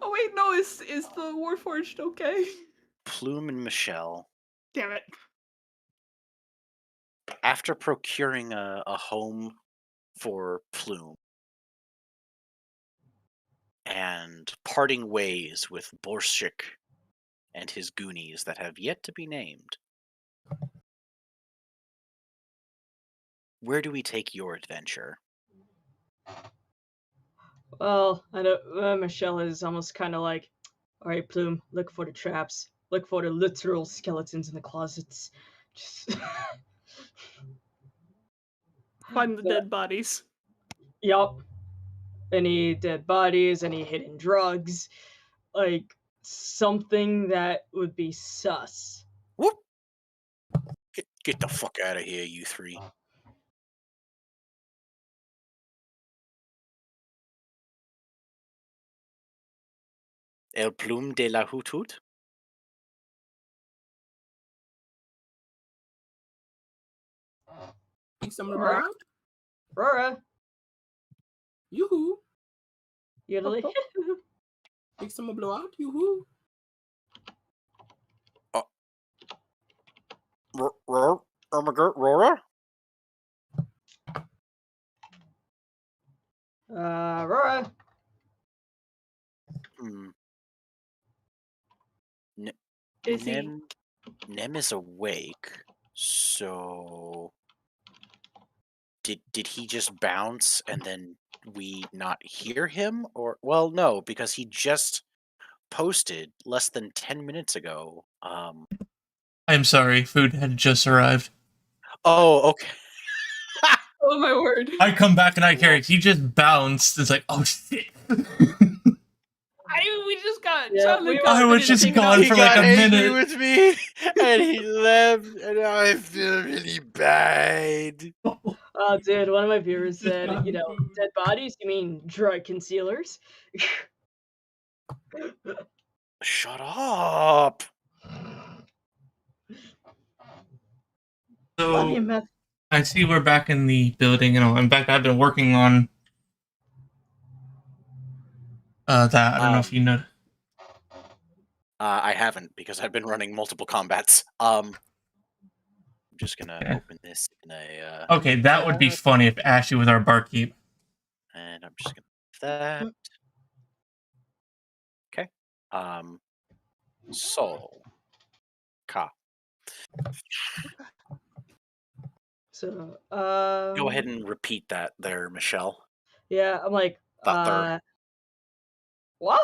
Oh wait, no, is the Warforged okay? Plume and Michelle, Damn it. after procuring a home for Plume and parting ways with Borshik and his goonies that have yet to be named, where do we take your adventure? Well, I know Michelle is almost kind of like, all right, Plume, look for the traps, look for the literal skeletons in the closets. Just Find the dead bodies. yup. Any dead bodies, any hidden drugs, like something that would be sus. Whoop! Get the fuck out of here, you 3. El Plume de la Hutut? Need some Alright. blowout? Rora, Yoo-hoo. Italy. Need some blowout? Yoo-hoo. Rora? Rora. Hmm. Is he? Nem is awake, so did he just bounce and then we not hear him? Or, well, no, because he just posted less than 10 minutes ago. I'm sorry, food had just arrived. Oh, okay. Oh my word. I come back and I hear it. He just bounced. It's like, oh shit. We just got Yeah, Sean we and were- got I was just finished hanging out gone with for you like a guys. minute. with me and he left and now I feel really bad. Oh, dude, one of my viewers said, dead bodies? You mean drug concealers? Shut up. Love you, So meth. I see we're back in the building. In fact, I've been working on that. I don't know if you know. I haven't because I've been running multiple combats. I'm just gonna Okay. open this in a Okay, that would be funny if Ashley was our barkeep. and I'm just gonna do that. Okay. Soul. Ka. So, Go ahead and repeat that there, Michelle. yeah, I'm like, That third. what?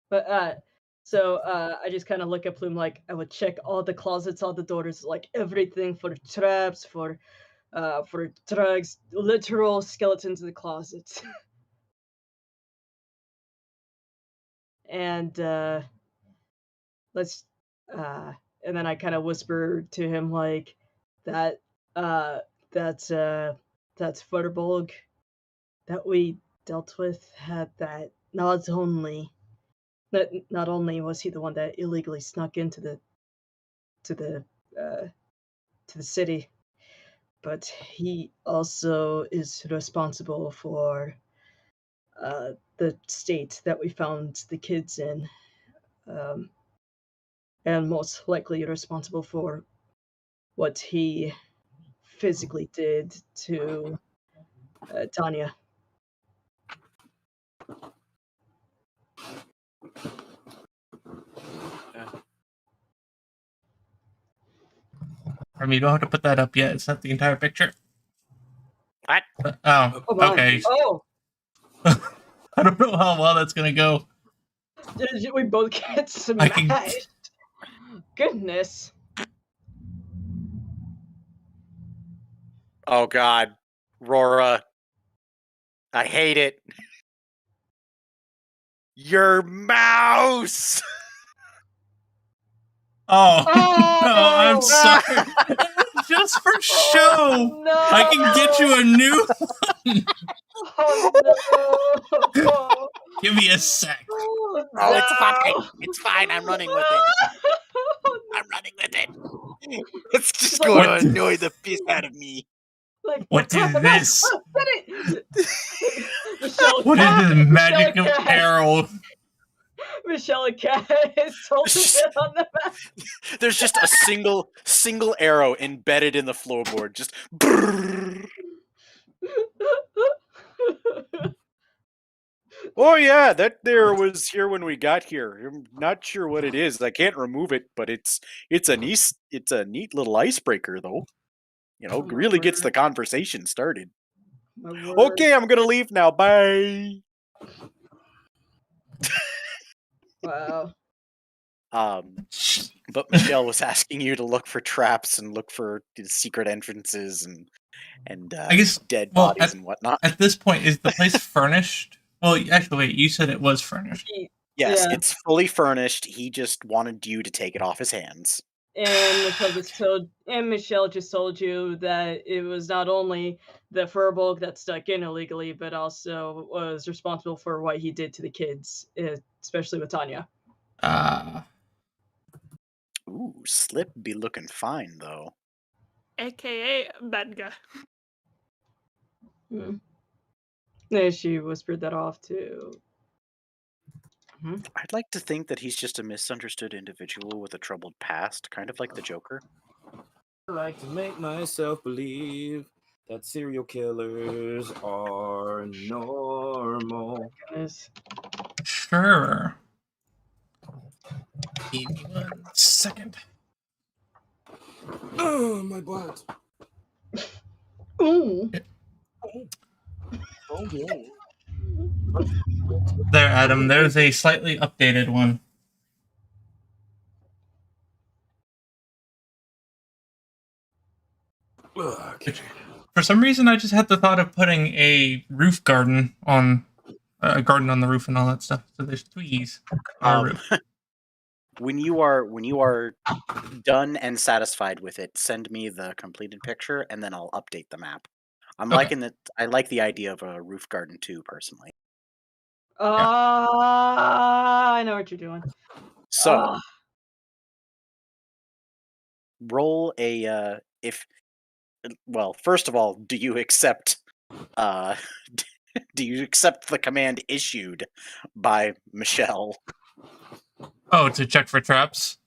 But, so, I just kind of look at Plume like, I would check all the closets, all the doors, like everything for traps, for drugs, literal skeletons in the closets. And, let's, and then I kind of whisper to him like, that, that's Futterbolg that we dealt with had that not only was he the one that illegally snuck into to the to the city, but he also is responsible for the state that we found the kids in, and most likely responsible for what he physically did to Tanya. I mean, you don't have to put that up yet. It's not the entire picture. What? Oh, Come on. okay. Oh, I don't know how well that's gonna go. we both get smashed. Goodness. Oh God, Rora, I hate it. Your mouse. Oh, Oh! no, I'm sorry. Just for show. No. I can get you a new one. Oh no. Give me a sec. Oh, Oh, it's fine. no. It's fine. I'm running with it. I'm running with it. It's just Like, going What? to annoy the piss out of me. Like, What crap, is a mouse. this? Oh, get it. Michelle, What is this magical Cat. arrow? Michelle Cat is tilting it on the map. There's just a single arrow embedded in the floorboard. Just. Brrr. Oh yeah, that there was here when we got here. I'm not sure what it is. I can't remove it, but it's a neat little icebreaker though. You know, Oh, my really gets the word. conversation started. My word. Okay, I'm gonna leave now. Bye. Wow. But Michelle was asking you to look for traps and look for secret entrances and I guess dead well, bodies and whatnot. At this point, is the place furnished? Well, actually, wait. You said it was furnished. Yes, Yeah. it's fully furnished. He just wanted you to take it off his hands. And Michelle just told you that it was not only the Furbolg that stuck in illegally, but also was responsible for what he did to the kids, especially with Tanya. Ooh, Slip be looking fine though. AKA bad guy. And she whispered that off too. I'd like to think that he's just a misunderstood individual with a troubled past, kind of like the Joker. I like to make myself believe that serial killers are normal. Goodness. Sure. Give me 1 second. Oh, my butt. Ooh. Oh, yeah. There, Adam. There's a slightly updated one. Okay. For some reason, I just had the thought of putting a roof garden on a garden on the roof and all that stuff. So there's trees on our roof. When you are done and satisfied with it, send me the completed picture, and then I'll update the map. I'm Okay. liking that. I like the idea of a roof garden too, personally. I know what you're doing. So, roll a if. Well, first of all, do you accept? Do you accept the command issued by Michelle? Oh, to check for traps.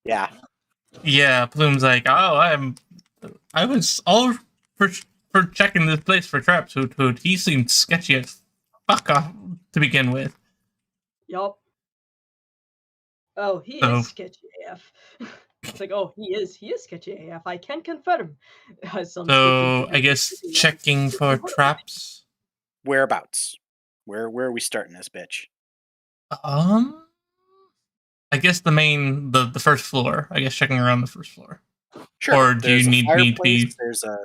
Yeah. Yeah, Plume's like, oh, I was all for checking this place for traps. Hoot. He seemed sketchy as fuck off to begin with. Yup. Oh, he So- is sketchy AF. It's like, oh, he is sketchy AF. I can confirm. So I guess checking for traps. Whereabouts? Where are we starting this bitch? I guess the first floor. I guess checking around the first floor. Sure. Or do you There's a need me to be? fireplace, There's a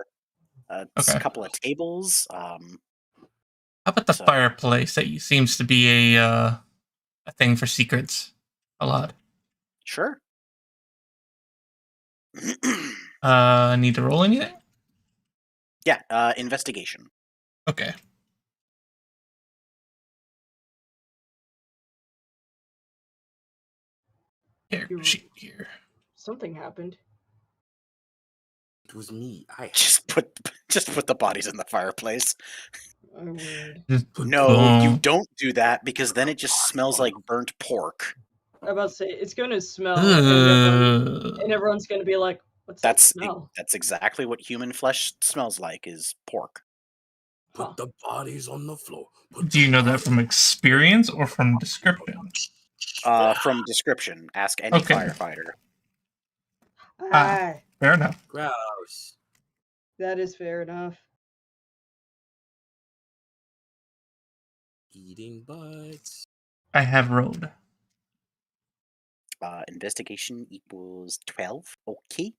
Okay. couple of tables. How about the So- fireplace? That seems to be a thing for secrets. A lot. Sure. Need to roll anything? Yeah. Investigation. Okay. Sheet here. Something happened. It was me. I Just put the bodies in the fireplace. I would. No, you Boom. don't do that because then it just smells like burnt pork. I'm about to say it's going to smell, Ugh. and everyone's going to be like, What's that That's smell? that's exactly what human flesh smells like, is pork. Put Huh. the bodies on the floor. Put Do you the know that bodies- from experience or from description? From description, ask any Okay. firefighter. Ah, Fair enough. Gross. that is fair enough. Eating butts. I have rolled. Investigation equals 12. Okay.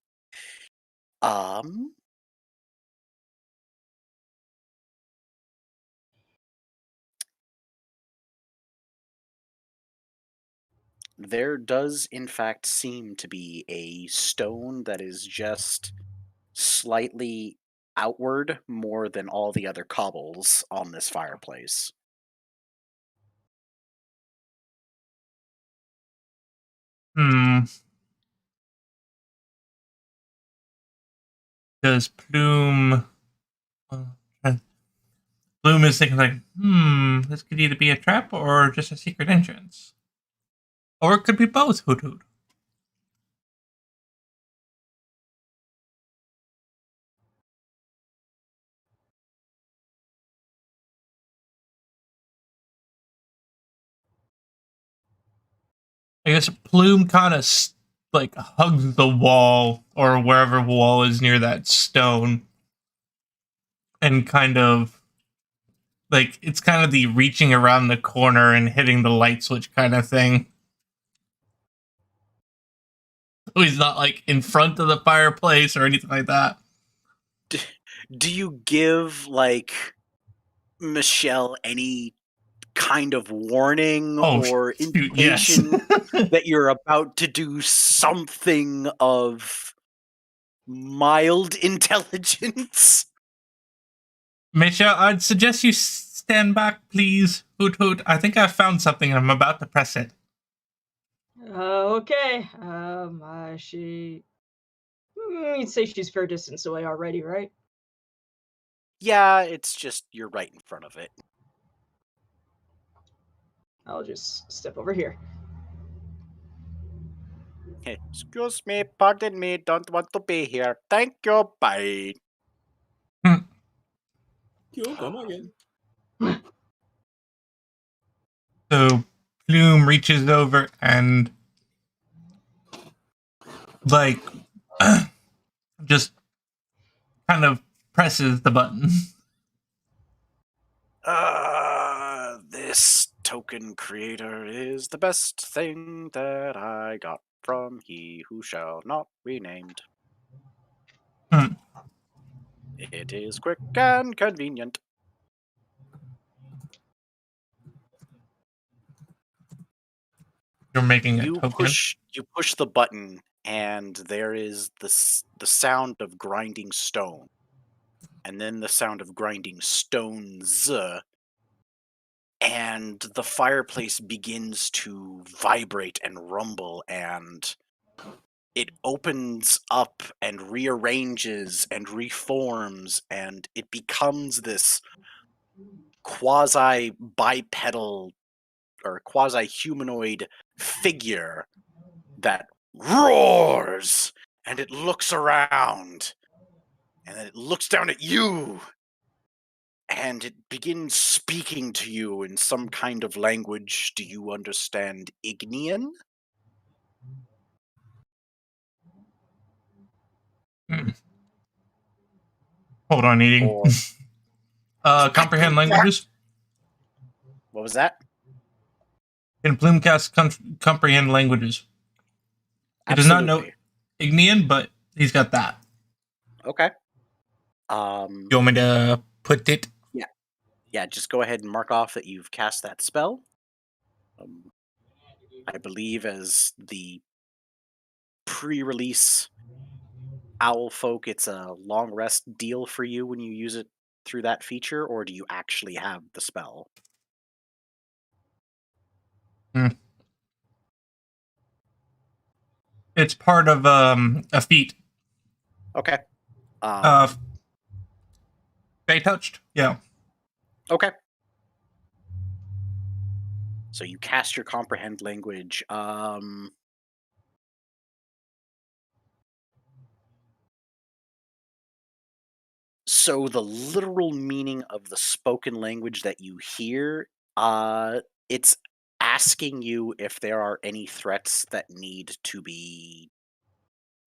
Um. There does, in fact, seem to be a stone that is just slightly outward more than all the other cobbles on this fireplace. Does Plume... Plume is thinking like, this could either be a trap or just a secret entrance. Or it could be both, Hoot Hoot. I guess Plume kind of like hugs the wall or wherever wall is near that stone, and kind of like it's kind of the reaching around the corner and hitting the light switch kind of thing. So he's not like in front of the fireplace or anything like that. Do you give, like, Michelle any kind of warning or shoot, yes. indication that you're about to do something of mild intelligence? Misha, I'd suggest you stand back, please. Hoot Hoot. I think I found something and I'm about to press it. Okay. You'd say she's fair distance away already, right? Yeah, it's just you're right in front of it. I'll just step over here. Excuse me, pardon me, don't want to be here. Thank you, bye. You'll come again. So Plume reaches over and like just kind of presses the button. This token creator is the best thing that I got from he who shall not be named. Hmm. It is quick and convenient. You're making a You token. push the button, and there is the sound of grinding stone, and then the sound of grinding stones, and the fireplace begins to vibrate and rumble, and it opens up and rearranges and reforms, and it becomes this quasi bipedal or quasi humanoid figure that roars, and it looks around, and then it looks down at you, and it begins speaking to you in some kind of language. Do you understand Ignean? Hold on, eating. Or Comprehend languages. what was that? Can Plumecast comprehend languages? He does not know Absolutely. Ignean, but he's got that. Okay. You want me to put it? Yeah, just go ahead and mark off that you've cast that spell. I believe as the pre-release owl folk, it's a long rest deal for you when you use it through that feature, or do you actually have the spell? It's part of a feat. Okay. Fey touched? Yeah. Okay. So you cast your comprehend language. So the literal meaning of the spoken language that you hear, it's asking you if there are any threats that need to be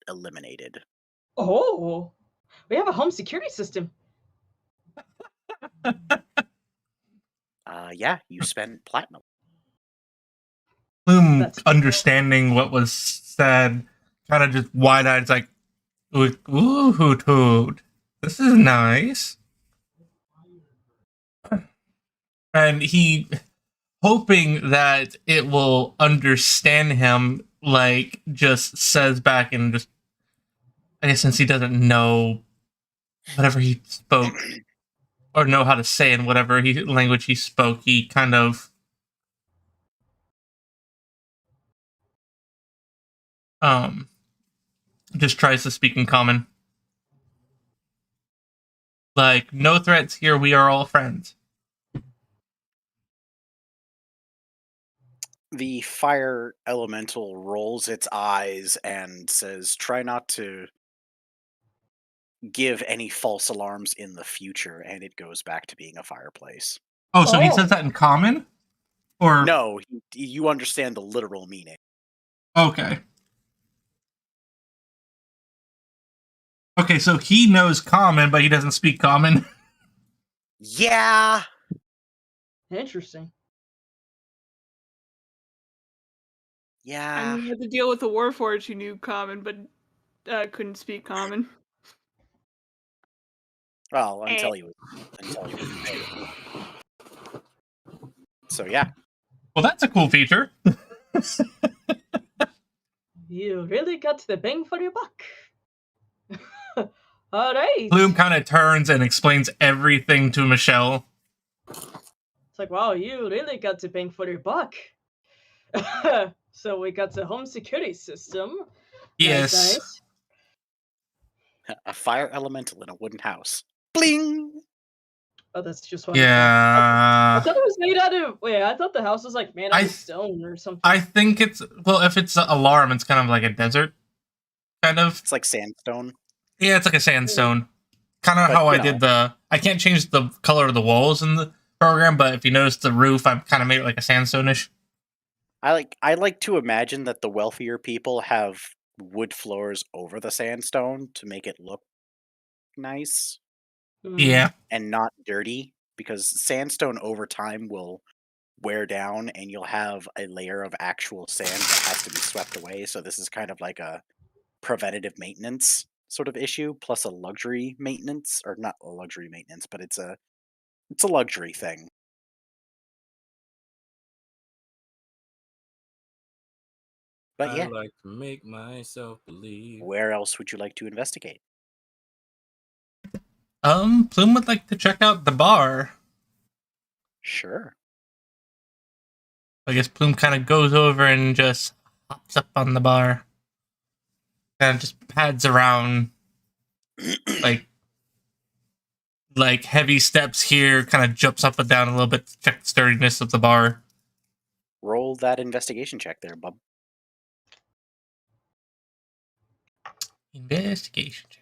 eliminated. Oh, we have a home security system. Yeah, you spent platinum. Plume, That's understanding what was said, kind of just wide-eyed. It's like, ooh, hoot hoot. This is nice. And he, hoping that it will understand him, like, just says back and just, I guess since he doesn't know whatever he spoke or know how to say in whatever language he spoke, he kind of just tries to speak in common. Like, no threats here, we are all friends. The fire elemental rolls its eyes and says, try not to give any false alarms in the future, and it goes back to being a fireplace. Oh, so he says that in common? Or No, you understand the literal meaning. okay. Okay, so he knows common, but he doesn't speak common. Yeah. interesting. I Yeah. mean, you had to deal with the Warforged who knew common, but couldn't speak common. Well, And until he was big. So yeah. Well, that's a cool feature. You really got the bang for your buck. All right. Bloom kind of turns and explains everything to Michelle. It's like, wow, you really got the bang for your buck. So we got the home security system. Yes. Nice. A fire elemental in a wooden house. Bling! Oh, that's just wonderful. Yeah. I thought it was made out of. Wait, I thought the house was like made out of stone or something. I think it's, well, if it's an alarm, it's kind of like a desert. Kind of. It's like sandstone. Yeah, it's like a sandstone. Kind of But, how I you did know. I can't change the color of the walls in the program, but if you notice the roof, I've kind of made it like a sandstone-ish. I like to imagine that the wealthier people have wood floors over the sandstone to make it look nice Yeah. and not dirty, because sandstone over time will wear down and you'll have a layer of actual sand that has to be swept away. So this is kind of like a preventative maintenance sort of issue plus a luxury maintenance, or not a luxury maintenance, but it's a luxury thing. But I yeah, like to make myself believe. where else would you like to investigate? Plume would like to check out the bar. Sure. I guess Plume kind of goes over and just hops up on the bar. Kind of just pads around, like heavy steps here, kind of jumps up and down a little bit to check the sturdiness of the bar. Roll that investigation check there, bub. Investigation check.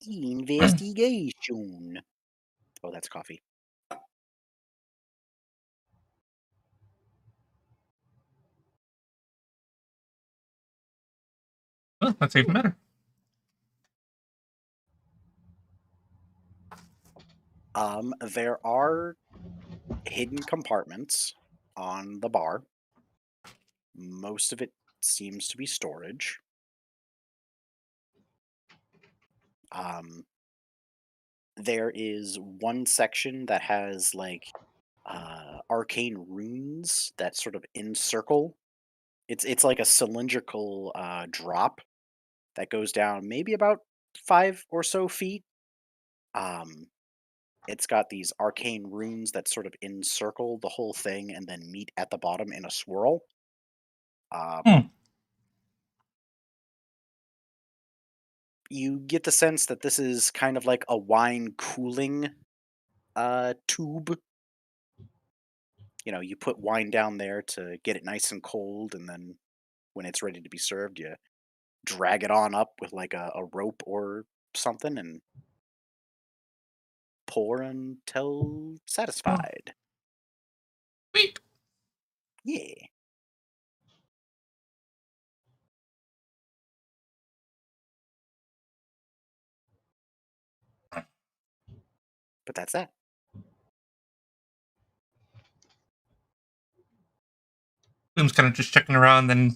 Investigation. Oh, that's coffee. Oh, that's even better. There are hidden compartments on the bar. Most of it seems to be storage. There is one section that has like arcane runes that sort of encircle. It's like a cylindrical drop that goes down maybe about 5 or so feet. It's got these arcane runes that sort of encircle the whole thing and then meet at the bottom in a swirl. You get the sense that this is kind of like a wine cooling tube. You know, you put wine down there to get it nice and cold, and then when it's ready to be served, you drag it on up with like a rope or something, and pour until satisfied. Sweet. Yeah. But that's that. Bloom's kind of just checking around, then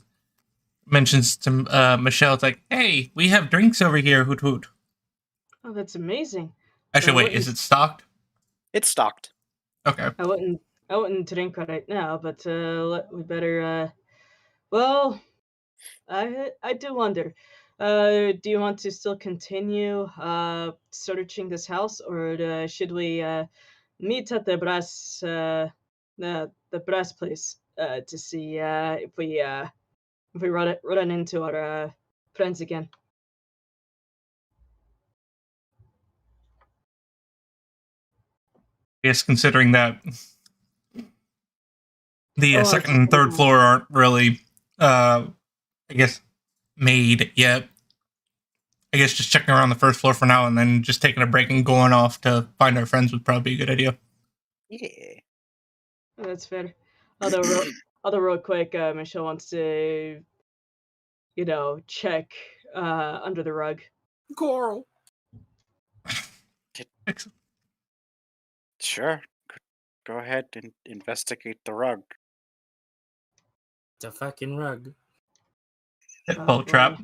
mentions to Michelle, it's like, hey, we have drinks over here, hoot hoot. Oh, that's amazing. Actually, I wait, wouldn't- is it stocked? It's stocked. Okay. I wouldn't drink right now, but we better. Well, I do wonder. Do you want to still continue searching this house, or should we meet at the brass place to see if we run into our friends again? Yes, considering that the Oh, second and third floor aren't really, I guess, made yet. I guess just checking around the first floor for now, and then just taking a break and going off to find our friends would probably be a good idea. Yeah. Oh, that's fair. Although real quick, Michelle wants to, check under the rug. Coral. Sure. Go ahead and investigate the rug. It's a fucking rug. Pitfall trap.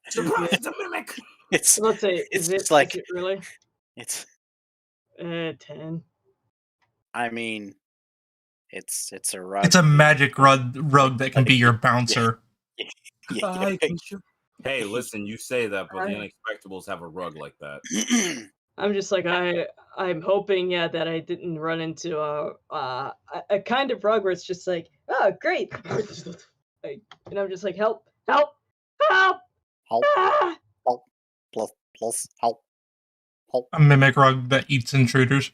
Surprise! It's a mimic. It's Let's say, it's is it just like is it really? it's. 10. I mean, it's a rug. It's a magic rug that can be your bouncer. Yeah. Hey, listen, you say that, but the Unexpectables have a rug like that. I'm just like I'm hoping, that I didn't run into a kind of rug where it's just like, oh great, and I'm just like, help, Help. ah! Help. Plus help. A mimic rug that eats intruders.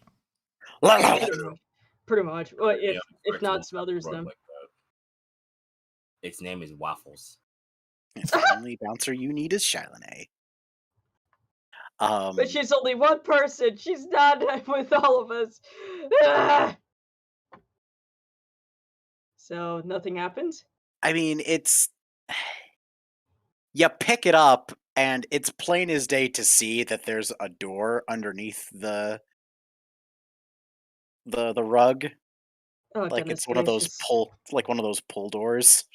Pretty much. Well, Yeah, if not Unexpectables smothers have a rug them. like that. Its name is Waffles. The only bouncer you need is Chalanet. But she's only one person. She's not with all of us. Ah! So nothing happens? I mean, it's you pick it up and it's plain as day to see that there's a door underneath the rug. Oh, Like goodness it's one of those gracious. pull doors.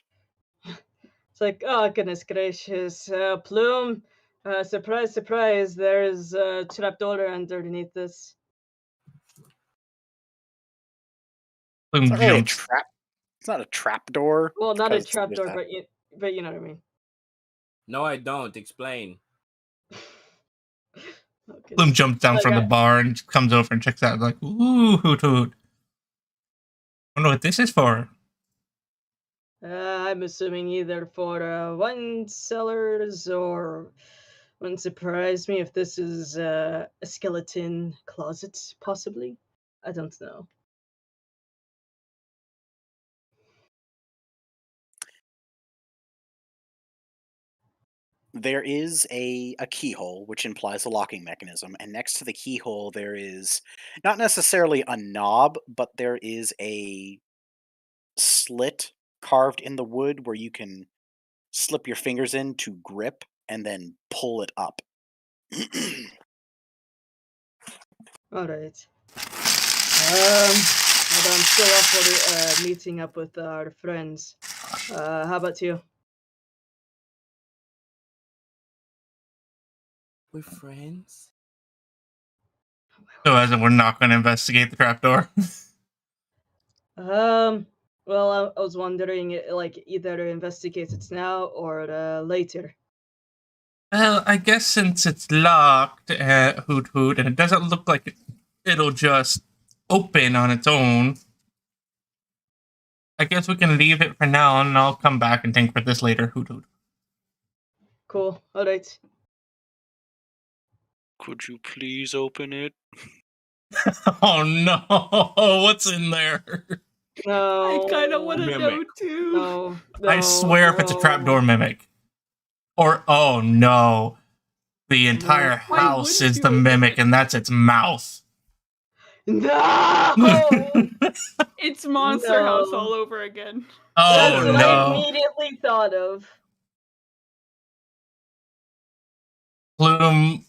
It's like, oh goodness gracious, Plume. Surprise, surprise! There's a trapdoor underneath this. Bloom It's not really a jumps. trap. It's not a trap door. Well, not a because there's trapdoor, that- but you know what I mean. No, I don't. Explain. Oh, Bloom goodness. jumps down Like from the bar and comes over and checks out. Like, ooh, hoot hoot. Wonder what this is for. I'm assuming either for wine cellars or wouldn't surprise me if this is a skeleton closet, possibly. I don't know. There is a keyhole, which implies a locking mechanism, and next to the keyhole there is not necessarily a knob, but there is a slit carved in the wood where you can slip your fingers in to grip and then pull it up. All right. Although I'm still up for meeting up with our friends. How about you? We're friends. So as in, we're not going to investigate the trapdoor. Well, I was wondering, like, either investigate it now or later. Well, I guess since it's locked, hoot hoot, and it doesn't look like it'll just open on its own, I guess we can leave it for now, and I'll come back and think for this later, hoot hoot. Cool. All right. Could you please open it? Oh no! What's in there? No. I kind of want to Mimic. know too. No, I swear if it's a no. trapdoor mimic. Or, oh no. The entire Why house wouldn't is you the open mimic, it? and that's its mouth. No! It's Monster House No. all over again. Oh That's what I no. immediately thought of. Plume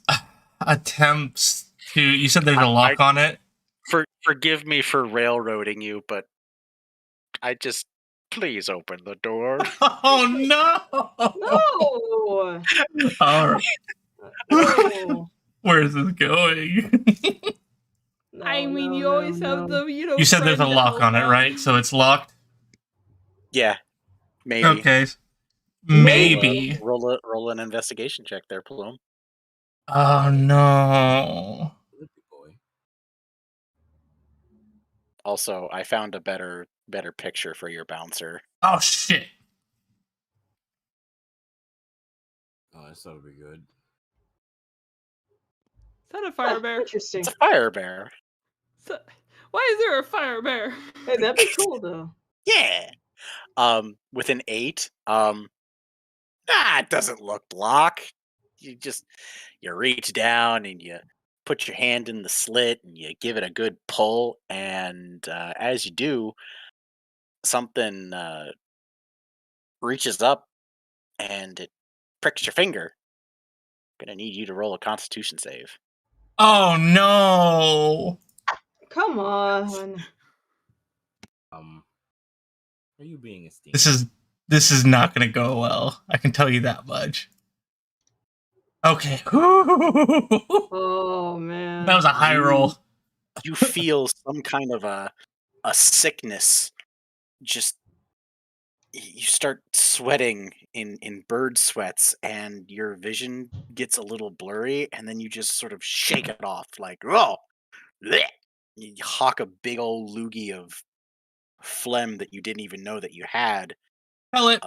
attempts to. You said there's a lock on it. Forgive me for railroading you, but I just please open the door. Oh no! No! All right. No. Where's this going? No, I mean, no, you always no, have no. the, You said there's a friend to lock help on it, out. right? So it's locked. Yeah, maybe. Okay. Maybe. Maybe. Roll an investigation check there, Plume. Oh no. Lippy boy. Also, I found a better picture for your bouncer. Oh shit. Oh, this ought to be good. Is that a fire bear? Interesting. It's a fire bear. Why is there a fire bear? Hey, that'd be cool though. Yeah. With an 8, it doesn't look locked. You reach down and you put your hand in the slit and you give it a good pull, and as you do, something reaches up and it pricks your finger. Gonna need you to roll a Constitution save. Oh no. Come on. Are you being esteemed? This is not gonna go well. I can tell you that much. Okay. Oh man. That was a high roll. You feel some kind of a sickness. Just you start sweating in bird sweats, and your vision gets a little blurry, and then you just sort of shake it off, like oh, bleh. You hawk a big old loogie of phlegm that you didn't even know that you had. Tell it.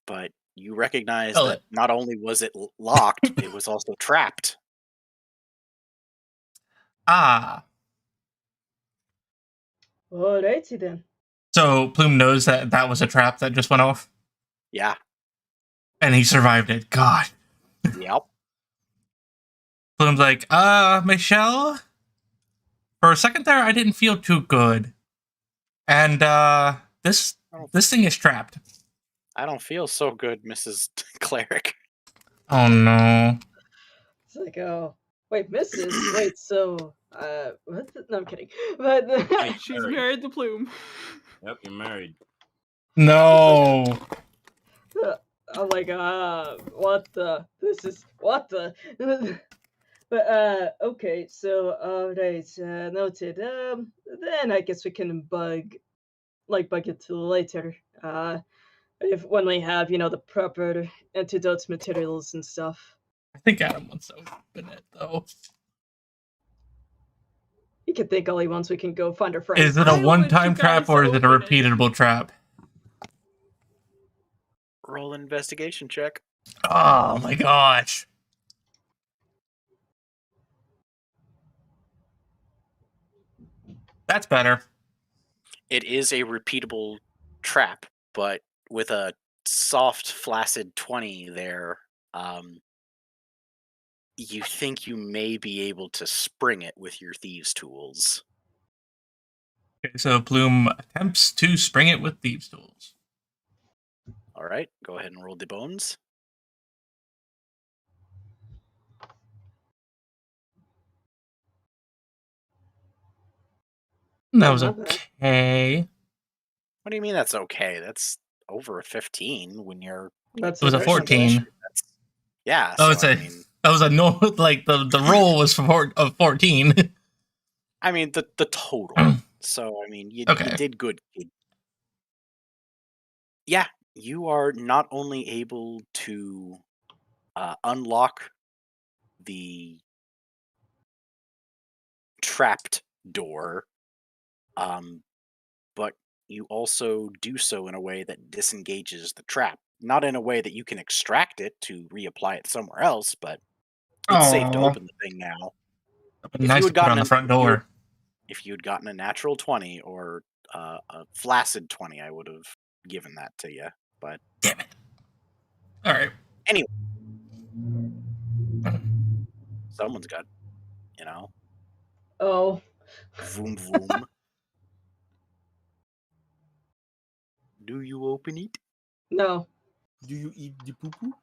But you recognize Tell that it. not only was it locked, it was also trapped. Ah. Alrighty then. So Plume knows that that was a trap that just went off, Yeah. and he survived it. God. Yep. Plume's like, Michelle. For a second there, I didn't feel too good, and this thing is trapped. I don't feel so good, Mrs. Cleric. Oh no. It's like, oh, wait, Mrs. Wait, so, what? No, I'm kidding. But She's married to Plume. Yep, you're married. No. I'm like, what the? This is what the? But okay, so alright, noted. Then I guess we can bug it till later. If when we have the proper antidotes materials and stuff. I think Adam wants to open it though. He can think all he wants. We can go find our friends. Is it a one-time trap or is it a open it. repeatable trap? Roll an investigation check. Oh my gosh. That's better. It is a repeatable trap, but with a soft, flaccid 20 there, you think you may be able to spring it with your thieves' tools. Okay, so Plume attempts to spring it with thieves' tools. All right, go ahead and roll the bones. That was not bad. okay. What do you mean that's okay? That's over a 15 when you're... That's It was a very 14. good. Yeah, Oh, so, that was a no. Like the roll was for of 14. I mean the total. So I mean you Okay. did good, kid. Yeah, you are not only able to unlock the trapped door, but you also do so in a way that disengages the trap. Not in a way that you can extract it to reapply it somewhere else, but it's safe to Aw. open the thing now. Nice to put on the front door. If you had gotten a natural 20 or a flaccid 20, I would have given that to you. But damn it. All right. Anyway, someone's got You know? Oh. Vroom vroom. Do you open it? No. Do you eat the poo poo?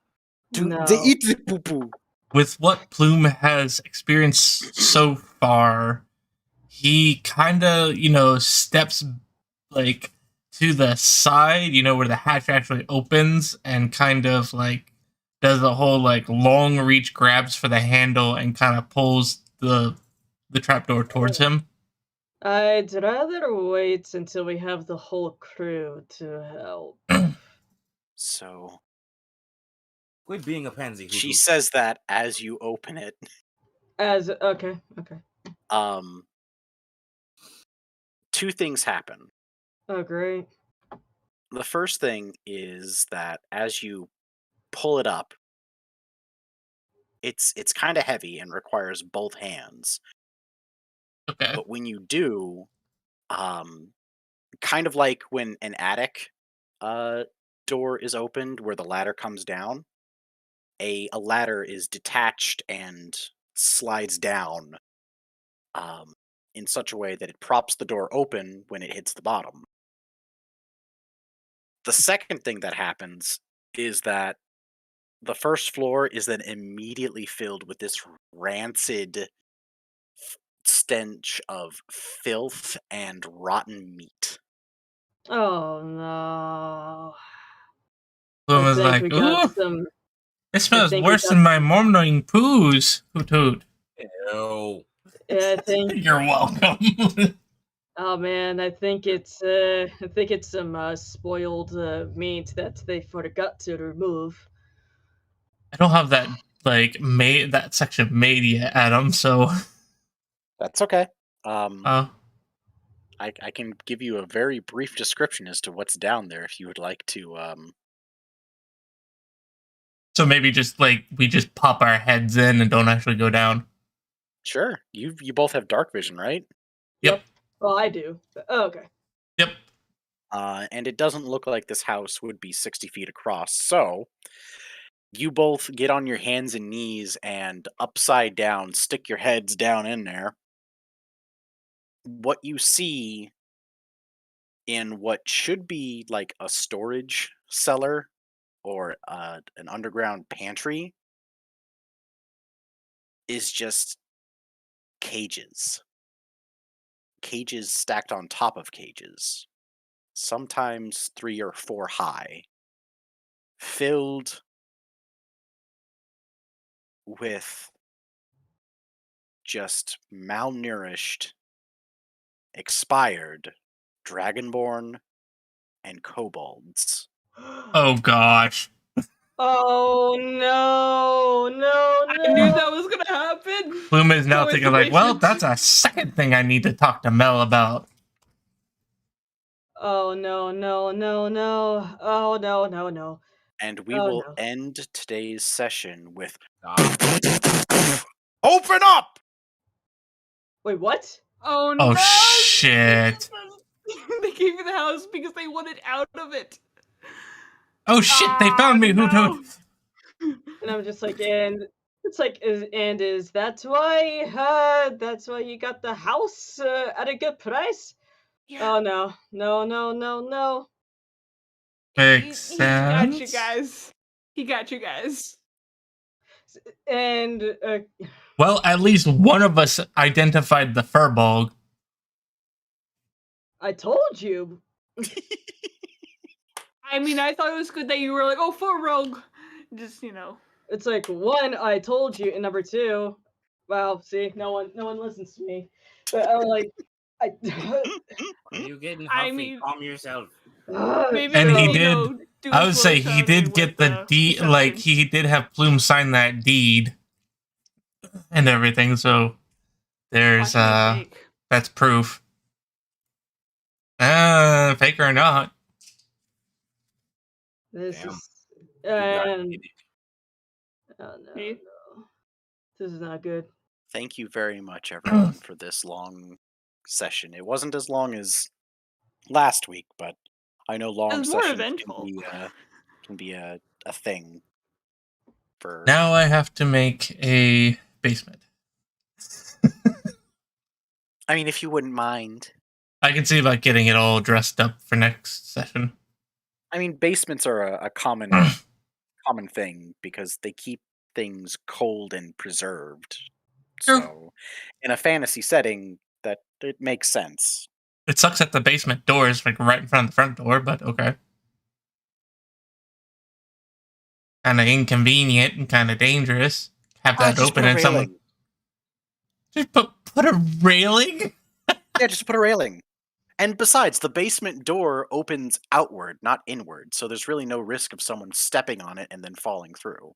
No. They eat the poo poo. With what Plume has experienced so far, he kind of, steps like to the side, where the hatch actually opens, and kind of like does a whole like long reach, grabs for the handle, and kind of pulls the trapdoor towards him. I'd rather wait until we have the whole crew to help. So Quit being a pansy. she Hoot. says that as you open it. Okay. Two things happen. Oh, great. The first thing is that as you pull it up, it's kind of heavy and requires both hands. Okay. But when you do, kind of like when an attic door is opened where the ladder comes down, a ladder is detached and slides down in such a way that it props the door open when it hits the bottom. The second thing that happens is that the first floor is then immediately filled with this rancid stench of filth and rotten meat. Oh no. Plume I is think like, we got ooh, some. it smells think we worse got than my morning poos. Hoot hoot. Ew. I think. You're welcome. Oh man, I think it's some spoiled meat that they forgot to remove. I don't have that that section made yet, Adam. So, That's okay. uh, I can give you a very brief description as to what's down there if you would like to. so maybe just we just pop our heads in and don't actually go down. Sure, you both have dark vision, right? Yep. Well, I do. Oh, okay. Yep. And it doesn't look like this house would be 60 feet across. So you both get on your hands and knees and upside down, stick your heads down in there. What you see in what should be like a storage cellar or an underground pantry is just cages. Cages stacked on top of cages, sometimes 3 or 4 high, filled with just malnourished, expired dragonborn and kobolds. Oh gosh. Oh no! I knew that was gonna happen. Plume is now thinking like, well, Coincidence. that's a second thing I need to talk to Mel about. Oh no! Oh no! And we Oh, will no. end today's session with Ah. Open up! Wait, what? Oh Oh, no! shit. They gave you the house because they wanted out of it. Oh shit, they found me, Hoot no. Hoot. And I'm just like, and it's like, is that why? That's why you got the house at a good price? Yeah. Oh no! No! Makes He got you sense. guys. He got you guys. And Well, at least one of us identified the furball. I told you. I mean, I thought it was good that you were like, oh, for rogue. Just, It's like, one, I told you, and number two, well, see, no one listens to me. But I'm like, Are you getting I huffy? mean- Calm yourself. maybe, And he so- did- do I a would slow say he shot did with get the deed, perception. he did have Plume sign that deed and everything, so there's Watch me fake. that's proof. Fake or not. This Damn. is, You got and it. oh no, Me? no, this is not good. Thank you very much, everyone, for this long session. It wasn't as long as last week, but I know long was more sessions eventful. can be a thing. For Now I have to make a basement. I mean, if you wouldn't mind. I can see about getting it all dressed up for next session. I mean, basements are a common thing because they keep things cold and preserved. True. So, in a fantasy setting, that it makes sense. It sucks that the basement door is like right in front of the front door, but okay. Kind of inconvenient and kind of dangerous. Have that Just open put a and someone railing. just put a railing. Yeah, just put a railing. And besides, the basement door opens outward, not inward, so there's really no risk of someone stepping on it and then falling through.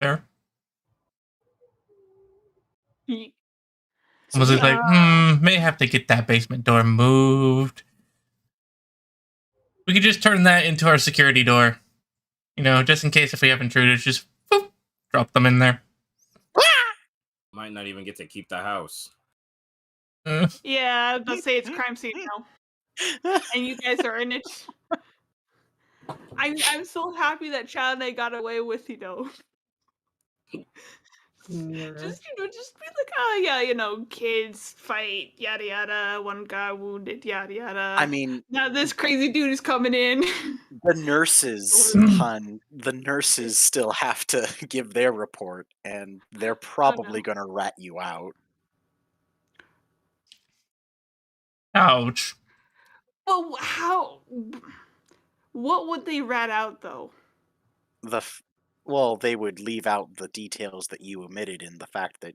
There. Ye- So, Was it yeah. like, may have to get that basement door moved. We could just turn that into our security door. You know, just in case if we have intruders, just boop, drop them in there. Might not even get to keep the house. Yeah, I was about to say it's a crime scene now, and you guys are in it. I'm so happy that Chad and I got away with, Mirror. just be like, oh yeah, kids fight, yada yada. One guy wounded, yada yada. I mean, now this crazy dude is coming in. the nurses, hun, the nurses still have to give their report, and they're probably going to rat you out. Ouch. Well, what would they rat out though? Well, they would leave out the details that you omitted in the fact that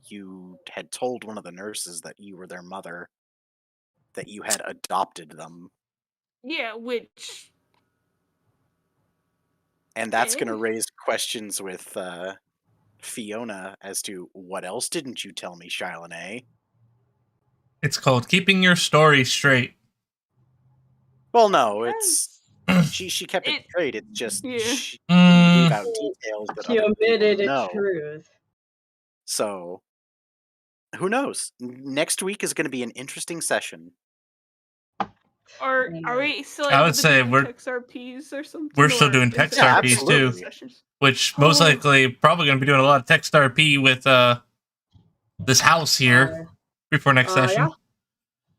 you had told one of the nurses that you were their mother, that you had adopted them. Yeah, which... And that's going to raise questions with Fiona as to, what else didn't you tell me, Shylane? It's called keeping your story straight. Well, no, it's... She kept it straight. It's just she gave out details that She other people omitted know. truth. So, who knows? Next week is going to be an interesting session. Or are we still I would say doing text RPs or something? We're still doing text RPs too, which most likely probably going to be doing a lot of text RP with this house here before next session.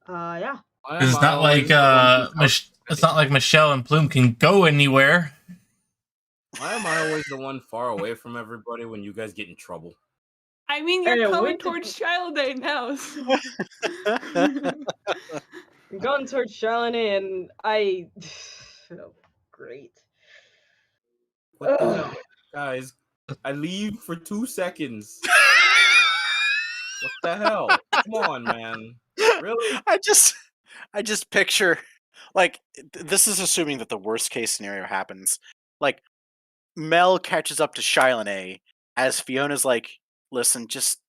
Yeah. It's not like it's not like Michelle and Plume can go anywhere. Why am I always the one far away from everybody when you guys get in trouble? I mean, you're coming towards Child Day now. So. I'm going towards Shylane, and I... Oh, great. What the hell? Guys, I leave for 2 seconds. What the hell? Come on, man. Really? I just picture, like, this is assuming that the worst case scenario happens. Like, Mel catches up to Shylane as Fiona's like, listen, just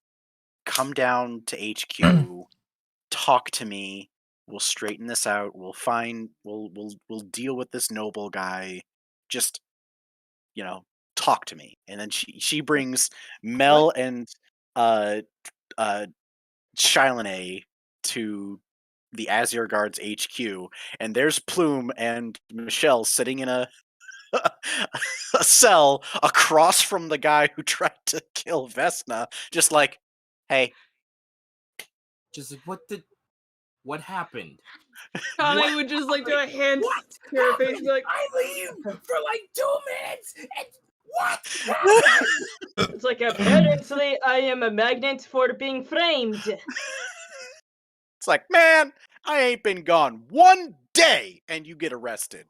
come down to HQ, talk to me, we'll straighten this out, we'll deal with this noble guy, just, talk to me. And then she brings Mel and Shylane to the Azir Guards HQ, and there's Plume and Michelle sitting in a cell across from the guy who tried to kill Vesna, just like, hey. Just like, what happened? Connie would just like do a hand to her face and be like, I leave for like 2 minutes and what? It's like, apparently I am a magnet for being framed. It's like, man, I ain't been gone 1 day and you get arrested.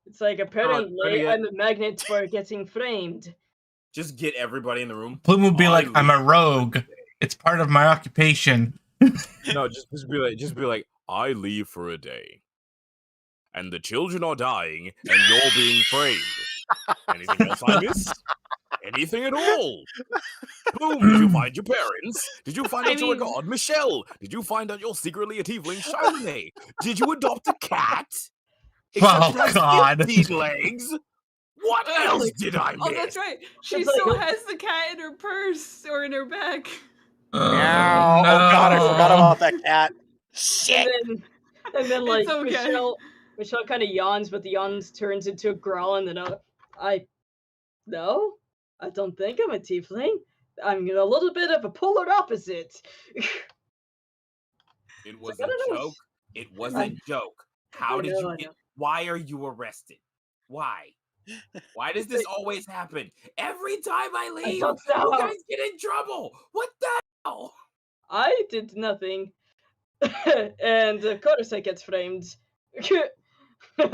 It's like, apparently I'm a magnet for getting framed. Just get everybody in the room. Plume would be like, I'm a rogue. It's part of my occupation. No, just be like, I leave for a day. And the children are dying, and you're being framed. Anything else I missed? Anything at all? Boom, did you find your parents? Did you find out you're a god? Michelle, did you find out you're secretly a tiefling? Shylane, did you adopt a cat? Oh, God. 15 legs? What else did I miss? Oh, that's right. She still has the cat in her purse or in her bag. Oh, God, I forgot about that cat. Shit. And then like, okay. Michelle kind of yawns, but the yawns turns into a growl, and then I don't think I'm a tiefling. I'm a little bit of a polar opposite. It was I a don't know. joke. It was I- a joke. How I did know, you I get? know. Why are you arrested? Why? Why does this always happen? Every time I leave, don't you know. guys get in trouble. What the hell? I did nothing. And of course I get framed. Like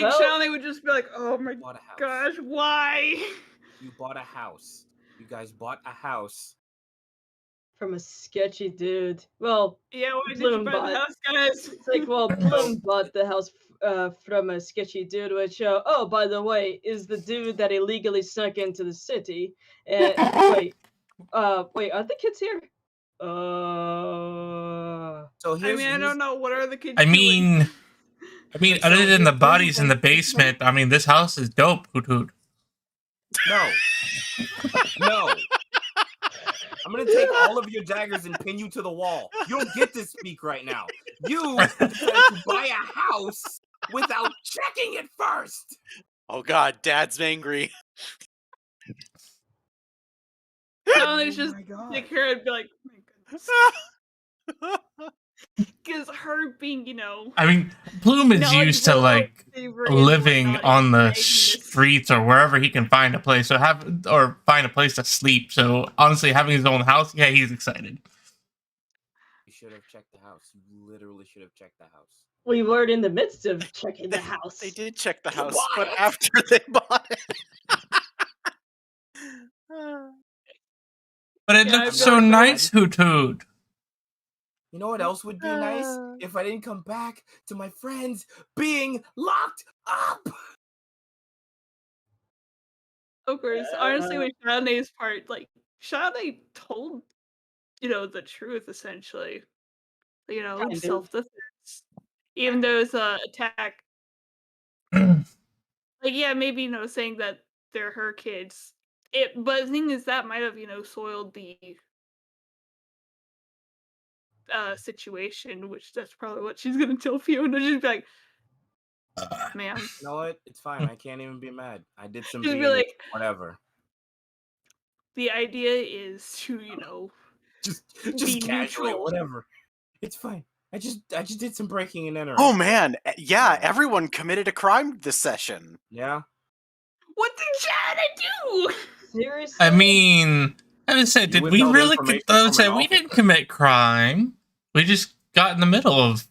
Well, Shawnee would just be like, "Oh my Bought a house. gosh, why?" You bought a house. You guys bought a house. from a sketchy dude. Well, Yeah, why did you Bloom buy the bought. house, guys? It's like, well, Bloom bought the house from a sketchy dude, which, oh, by the way, is the dude that illegally snuck into the city. And wait, are the kids here? So I here's, mean, I don't know. What are the kids I doing? mean, Okay, other so than the here's bodies in my the basement, I mean, this house is dope, Hoot Hoot. No. No. I'm gonna take all of your daggers and pin you to the wall. You don't get to speak right now. You decided to buy a house without checking it first. Oh God, Dad's angry. Shawnee's Oh just my God. take her and be like, "Oh my goodness," because her being, I mean, Bloom is naughty used to, boy, like, savory and living whatnot, on the and this. streets or wherever he can find a place, or find a place to sleep. So honestly, having his own house, yeah, he's excited. You should have checked the house. You literally should have checked the house. We were in the midst of checking the They- house. They did check the You house, bought but it? after they bought it. But it Yeah, I looks feel so like nice, Hoot Hoot. You know what else would be nice? If I didn't come back to my friends being locked up. Of course, honestly, with Shawnee's part, like Shawnee told, the truth essentially. Kind of. Self-defense. Even though it's a attack, like yeah, maybe saying that they're her kids. But the thing is that might have soiled the situation, which that's probably what she's gonna tell Fiona. Just be like, "Ma'am," You know what? It's fine. I can't even be mad. I did some just be being like, whatever. "The idea is to Just be casually, neutral." whatever. It's fine. I just did some breaking and entering. Oh man, yeah, Yeah. everyone committed a crime this session. Yeah. What did Shawnee do? Seriously? I mean, I would say, You did we withheld really? information I would from say an we officer. didn't commit crime. We just got in the middle of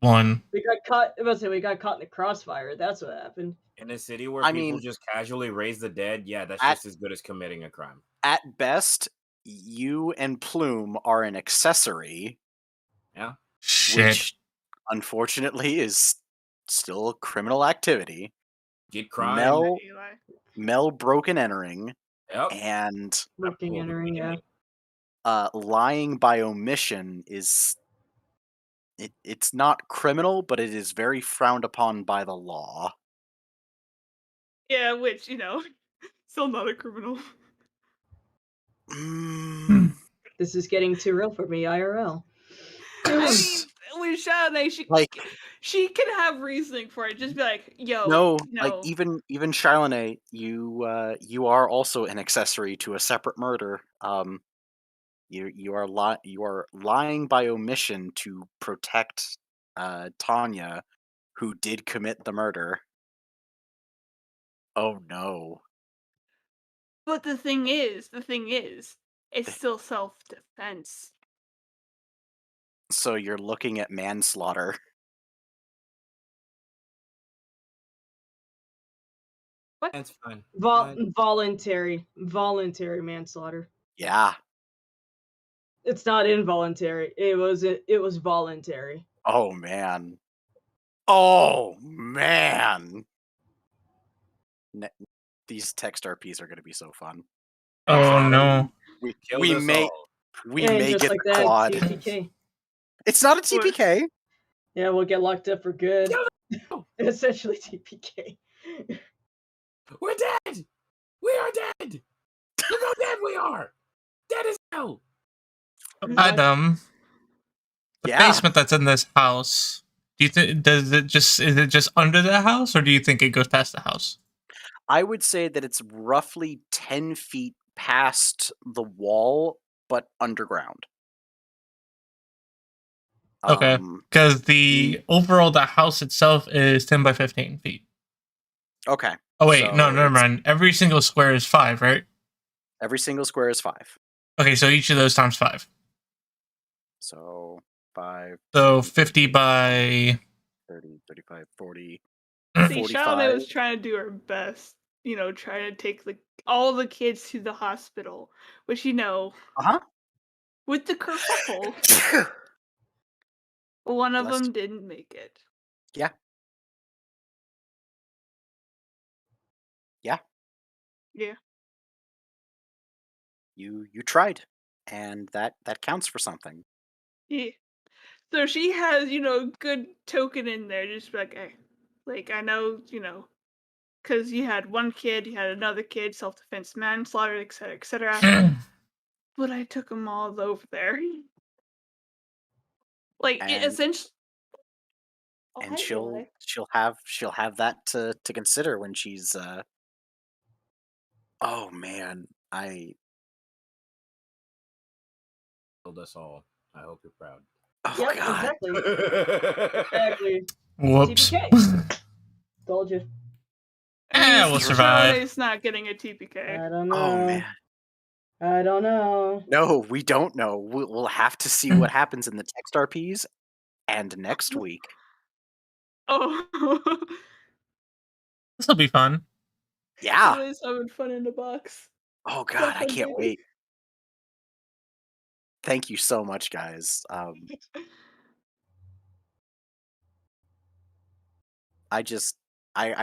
one. We got caught. I was gonna say we got caught in the crossfire. That's what happened. In a city where I people mean, just casually raise the dead, yeah, that's at- just as good as committing a crime. At best, you and Plume are an accessory, Yeah. Shit. which unfortunately is still criminal activity. Get crime. Mel broke and entering, Yep. and Working, Well, entering, yeah. lying by omission is it's not criminal, but it is very frowned upon by the law. Yeah, which still not a criminal. Mm, This is getting too real for me, IRL. I mean, with Shawnee, like she can have reasoning for it. Just be like, "Yo, no, like even Charlene, you are also an accessory to a separate murder. You are lying by omission to protect Tanya, who did commit the murder. Oh no. But the thing is, it's still self-defense. So you're looking at manslaughter. What? That's fine. Voluntary manslaughter. Yeah. It's not involuntary. It was voluntary. Oh man. Oh man. These text RPs are going to be so fun. Oh no. We Killed us may all. we And may just get like the that, quad. TPK. It's not a TPK. Yeah, we'll get locked up for good. Essentially TPK. We're dead! We are dead! Look how dead we are! Dead as hell! Adam, the Yeah. basement that's in this house. Do you think is it just under the house, or do you think it goes past the house? I would say that it's roughly 10 feet past the wall, but underground. Okay, because the house itself is 10 by 15 feet. Okay. Oh wait, no, so never mind. Every single square is 5, right? Every single square is 5. Okay, so each of those times 5. So 5. So 50 by 30, 35, 40. See, Charlotte was trying to do her best, trying to take all the kids to the hospital, which Uh-huh. with the kerfuffle, one of Bless them didn't make it. Yeah. Yeah. Yeah. You tried, and that counts for something. Yeah. So she has, good token in there, just like, hey, I know, because you had one kid, you had another kid, self-defense, manslaughter, etc., etc. But I took them all over there. Essentially. And she'll have that to consider when she's oh man, I Killed us all. I hope you're proud. oh god. Exactly. Whoops. TPK. Told you. We'll survive. Charlotte's not getting a TPK. I don't know. Oh man. I don't know. No, we don't know. We'll have to see what happens in the text RPs and next week. Oh. This will be fun. Yeah. Charlotte's having fun in the box. Oh god, I can't wait. Thank you so much, guys. I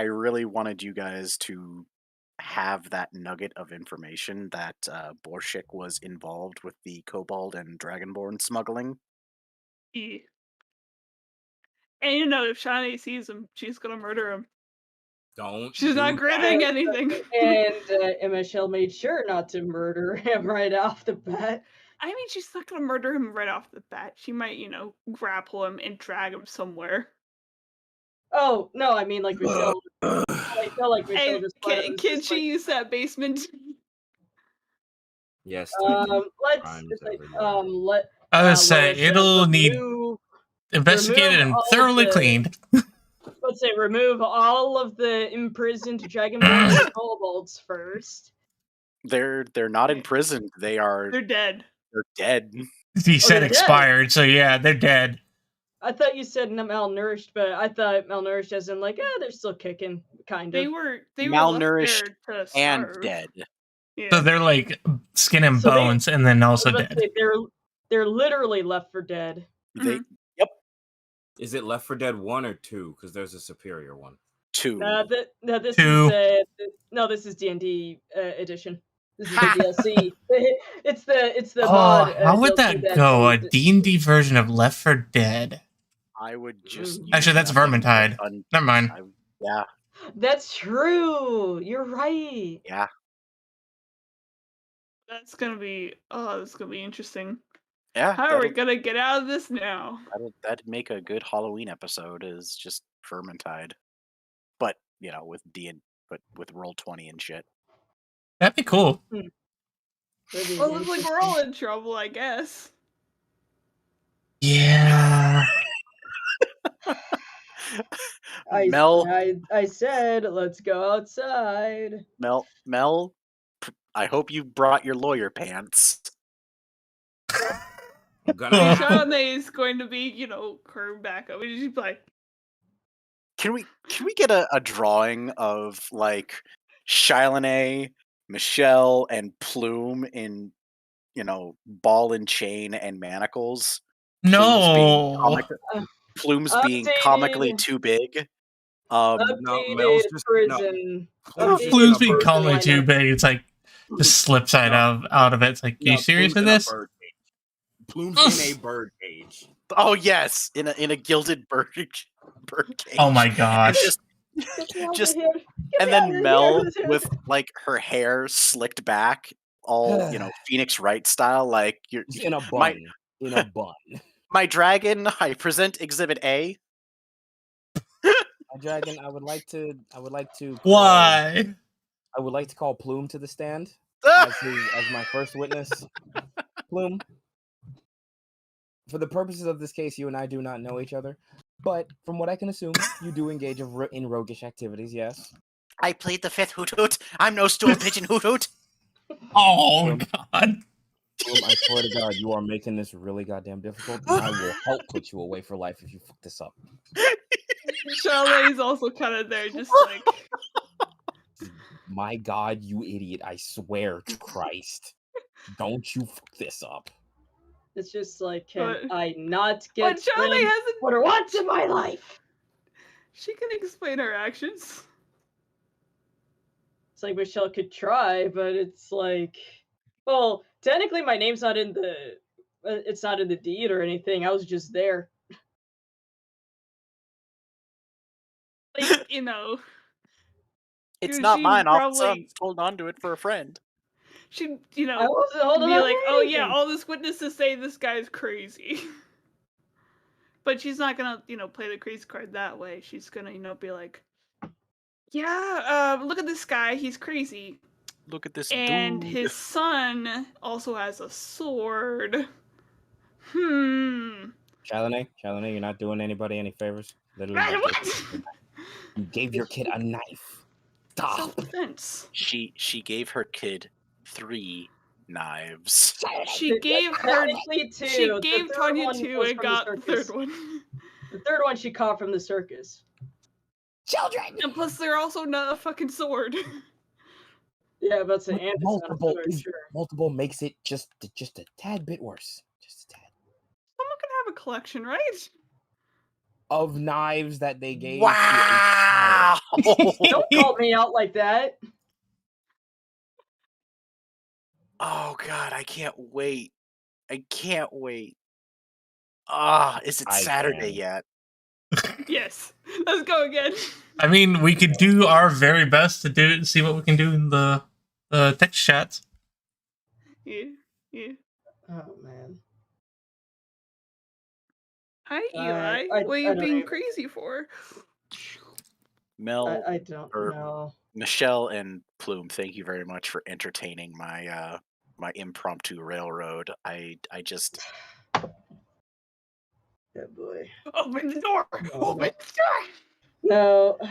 really wanted you guys to have that nugget of information that Borshik was involved with the Kobold and Dragonborn smuggling. Yeah. And if Shani sees him, she's gonna murder him. She's not granting anything. And Michelle made sure not to murder him right off the bat. I mean, she's not gonna murder him right off the bat. She might, grapple him and drag him somewhere. Oh no, I mean like Michelle. I feel like Michelle just. Can she use that basement? Yes. Let. I would say it'll need investigated and thoroughly cleaned. Let's say remove all of the imprisoned Dragonborn and kobolds first. They're not imprisoned. They're dead. They're dead. He said expired, so yeah, they're dead. I thought you said malnourished, but I thought malnourished as in they're still kicking, kind of. They were malnourished and dead. Yeah. So they're like skin and bones, and then also dead. They're literally left for dead. Yep. Is it Left 4 Dead 1 or 2? Because there's a superior one. 2. This is D&D edition. This is the DLC. It's the mod. How would that go? A D&D version of Left 4 Dead? I would just actually that's Vermintide. Never mind. Yeah. That's true. You're right. Yeah. That's gonna be interesting. Yeah. How are we gonna get out of this now? That'd make a good Halloween episode. Is just Vermintide, but with with Roll20 and shit. That'd be cool. Well, looks like we're all in trouble, I guess. Yeah. I said, let's go outside. Mel, I hope you brought your lawyer pants. Shawnee is going to be, curved back up. She's like, can we get a drawing of Shylane, Michelle, and Plume in ball and chain and manacles? No. Plume's being comically too big. Mel's just prison. Plume's being comically too big. It's just slips out of it. It's like, are you serious with this? Plume's in a bird cage. Oh yes, in a gilded bird cage. Oh my gosh! Just and then Mel with her hair slicked back, all Phoenix Wright style, you're in a bun. In a bun. My dragon, I present Exhibit A. My dragon, I would like to. Why? I would like to call Plume to the stand. as my first witness, Plume. For the purposes of this case, you and I do not know each other, but from what I can assume, you do engage in roguish activities. Yes. I played the 5th Hoot Hoot. I'm no stool pigeon Hoot Hoot. Oh Plume, God! Plume, I swear to God, you are making this really goddamn difficult, and I will help put you away for life if you fuck this up. Charlotte's also kind of there, just like, My God, you idiot! I swear to Christ, don't you fuck this up. It's just like, can But- I not but get Charlotte spin hasn't. for once in my life? She can explain her actions. It's like Michelle could try, but it's like, well, technically my name's not in the, it's not in the deed or anything. I was just there. Like, you know, It's She not mine, officer. probably- I'm just holding on to it for a friend. she'd, you I know, wasn't holding be on like, to oh yeah, anything. all this witnesses say this guy's crazy. But she's not gonna, play the crazy card that way. She's gonna, be like, yeah, look at this guy, he's crazy. Look at this And dude. his son also has a sword. Chalene, you're not doing anybody any favors. Literally, What? you gave your kid a knife. Stop. Self-defense. She gave her kid 3 knives. She gave her. Technically two. She The gave third Tanya one 2 was and from the got the third circus. one. The third one she caught from the circus. Children. And plus, they're also not a fucking sword. Yeah, but it's an and it's not a Multiple sword, sure. multiple makes it just a tad bit worse. Just a tad. Someone can have a collection, right? Of knives that they gave Wow! Don't call me out like that. Oh God, I can't wait. I can't wait. Ah, is it I Saturday can. yet? Yes. Let's go again. I mean, we could do our very best to do it and see what we can do in the text chat. Yeah. Oh man. Hi, Eli. What are I you don't being even- crazy for? Mel, I don't or- know. Michelle, and Plume, thank you very much for entertaining my my impromptu railroad. I just Yeah, boy. Open the door. Oh, Open no. the door. No.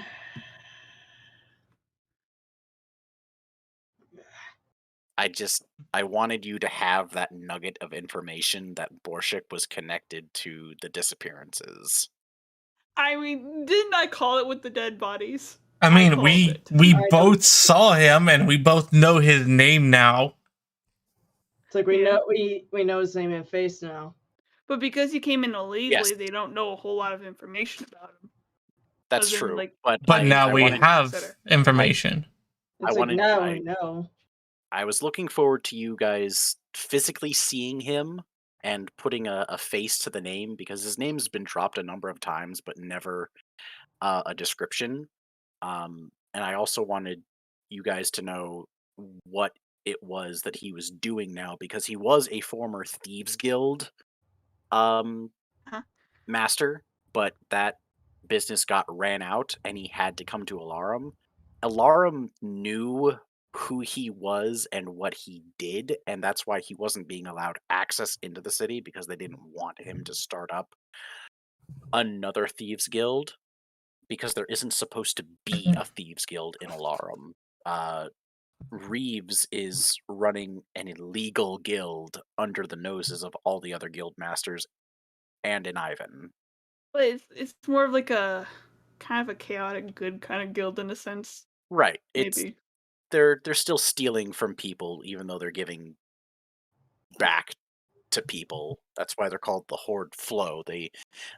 I wanted you to have that nugget of information that Borshik was connected to the disappearances. I mean, didn't I call it with the dead bodies? I mean, called we it. we I both don't- saw him and we both know his name now. It's like we Yeah. know we know his name and face now. But because he came in illegally, Yes. they don't know a whole lot of information about him. That's Other than, true. like, But But now we wanted, have consider. information. I It's like wanted- now I- we know. I was looking forward to you guys physically seeing him and putting a face to the name, because his name's been dropped a number of times, but never a description. And I also wanted you guys to know what it was that he was doing now, because he was a former Thieves Guild master, but that business got ran out and he had to come to Ylaruam. Ylaruam knew who he was and what he did, and that's why he wasn't being allowed access into the city, because they didn't want him to start up another Thieves Guild, because there isn't supposed to be a Thieves Guild in Ylaruam. Reeves is running an illegal guild under the noses of all the other guild masters and in Ivan. But it's more of like a kind of a chaotic good kind of guild in a sense. Right. It's Maybe. they're still stealing from people, even though they're giving back to people. That's why they're called the Horde Flow.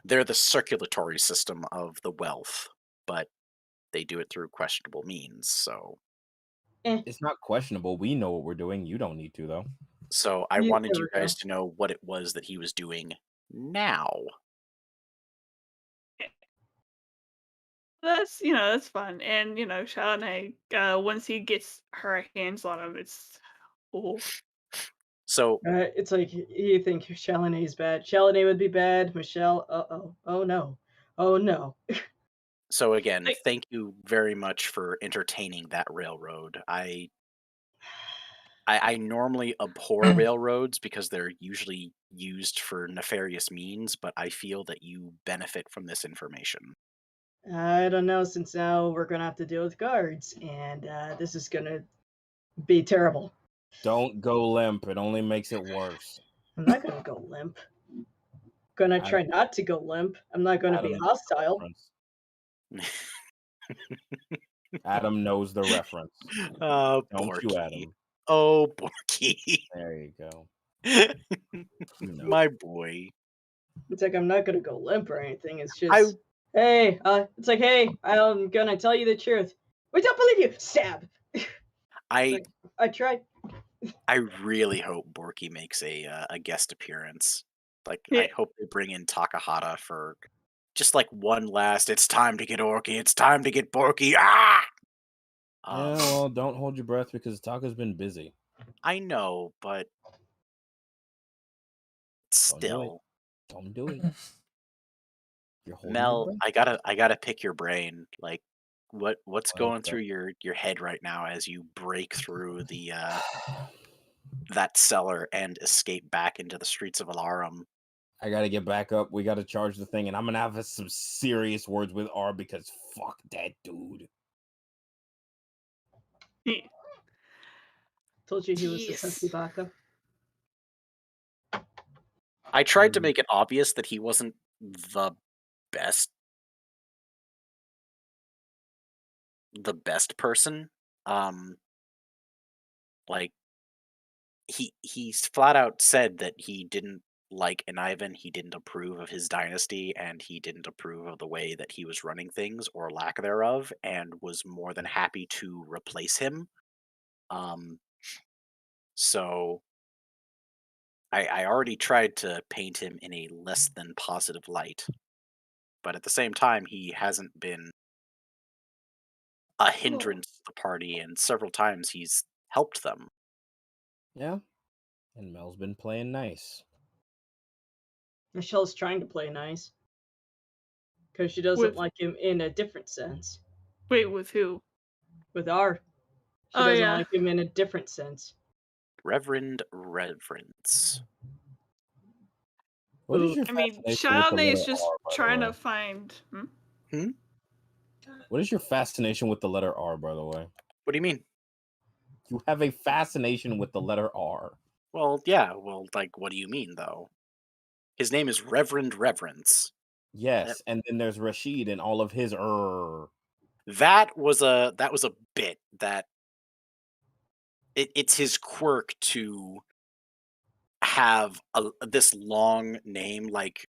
They're the circulatory system of the wealth, but they do it through questionable means. So It's not questionable. We know what we're doing. You don't need to, though. I Yeah, wanted there you we go. guys to know what it was that he was doing now. That's fun. And Shawnee, once he gets her hands on him, it's cool. So It's like you think Chalonne's bad. Chalonne would be bad. Michelle, oh no, oh no. So again, Like- thank you very much for entertaining that railroad. I normally abhor railroads because they're usually used for nefarious means, but I feel that you benefit from this information. I don't know, since now we're gonna have to deal with guards, and this is gonna be terrible. Don't go limp. It only makes it worse. I'm not gonna go limp. Gonna try not to go limp. I'm not gonna be Adam knows the hostile. reference. Adam knows the reference. Oh, Don't you, Borky. Adam? Oh, Borky. There you go. You know. My boy. It's like I'm not gonna go limp or anything. It's I just, hey, it's like, hey, I'm gonna tell you the truth. We don't believe you. Stab. I Like, I tried. I really hope Borky makes a guest appearance. Like, Yeah. I hope they bring in Takahata for just like one last. It's time to get Orky. It's time to get Borky. Ah. Yeah, well, don't hold your breath because Taka's been busy. I know, but still, Don't do it. You're holding Mel, your breath. I gotta pick your brain. Like, what's What going the- through your head right now as you break through the that cellar and escape back into the streets of Ylaruam? I gotta get back up. We gotta charge the thing, and I'm gonna have some serious words with R because fuck that dude. Told you he was the Yes. Sensi Baka. I tried to make it obvious that he wasn't the best person. Like he's flat out said that he didn't like Ivan, he didn't approve of his dynasty, and he didn't approve of the way that he was running things or lack thereof, and was more than happy to replace him. So I already tried to paint him in a less than positive light. But at the same time, he hasn't been a hindrance to the party, and several times he's helped them. Yeah. And Mel's been playing nice. Michelle's trying to play nice. Because she doesn't like him in a different sense. Wait, with who? With R. She Oh, doesn't yeah. like him in a different sense. Reverend Reverence. What is your I mean, fascination with the Shawnee is letter just R, by the trying way? to find. What is your fascination with the letter R, by the way? What do you mean? You have a fascination with the letter R. Well, yeah. Well, like, what do you mean, though? His name is Reverend Reverence. Yes, and then there's Rashid and all of his That was a bit that it's his quirk to have this long name. Like,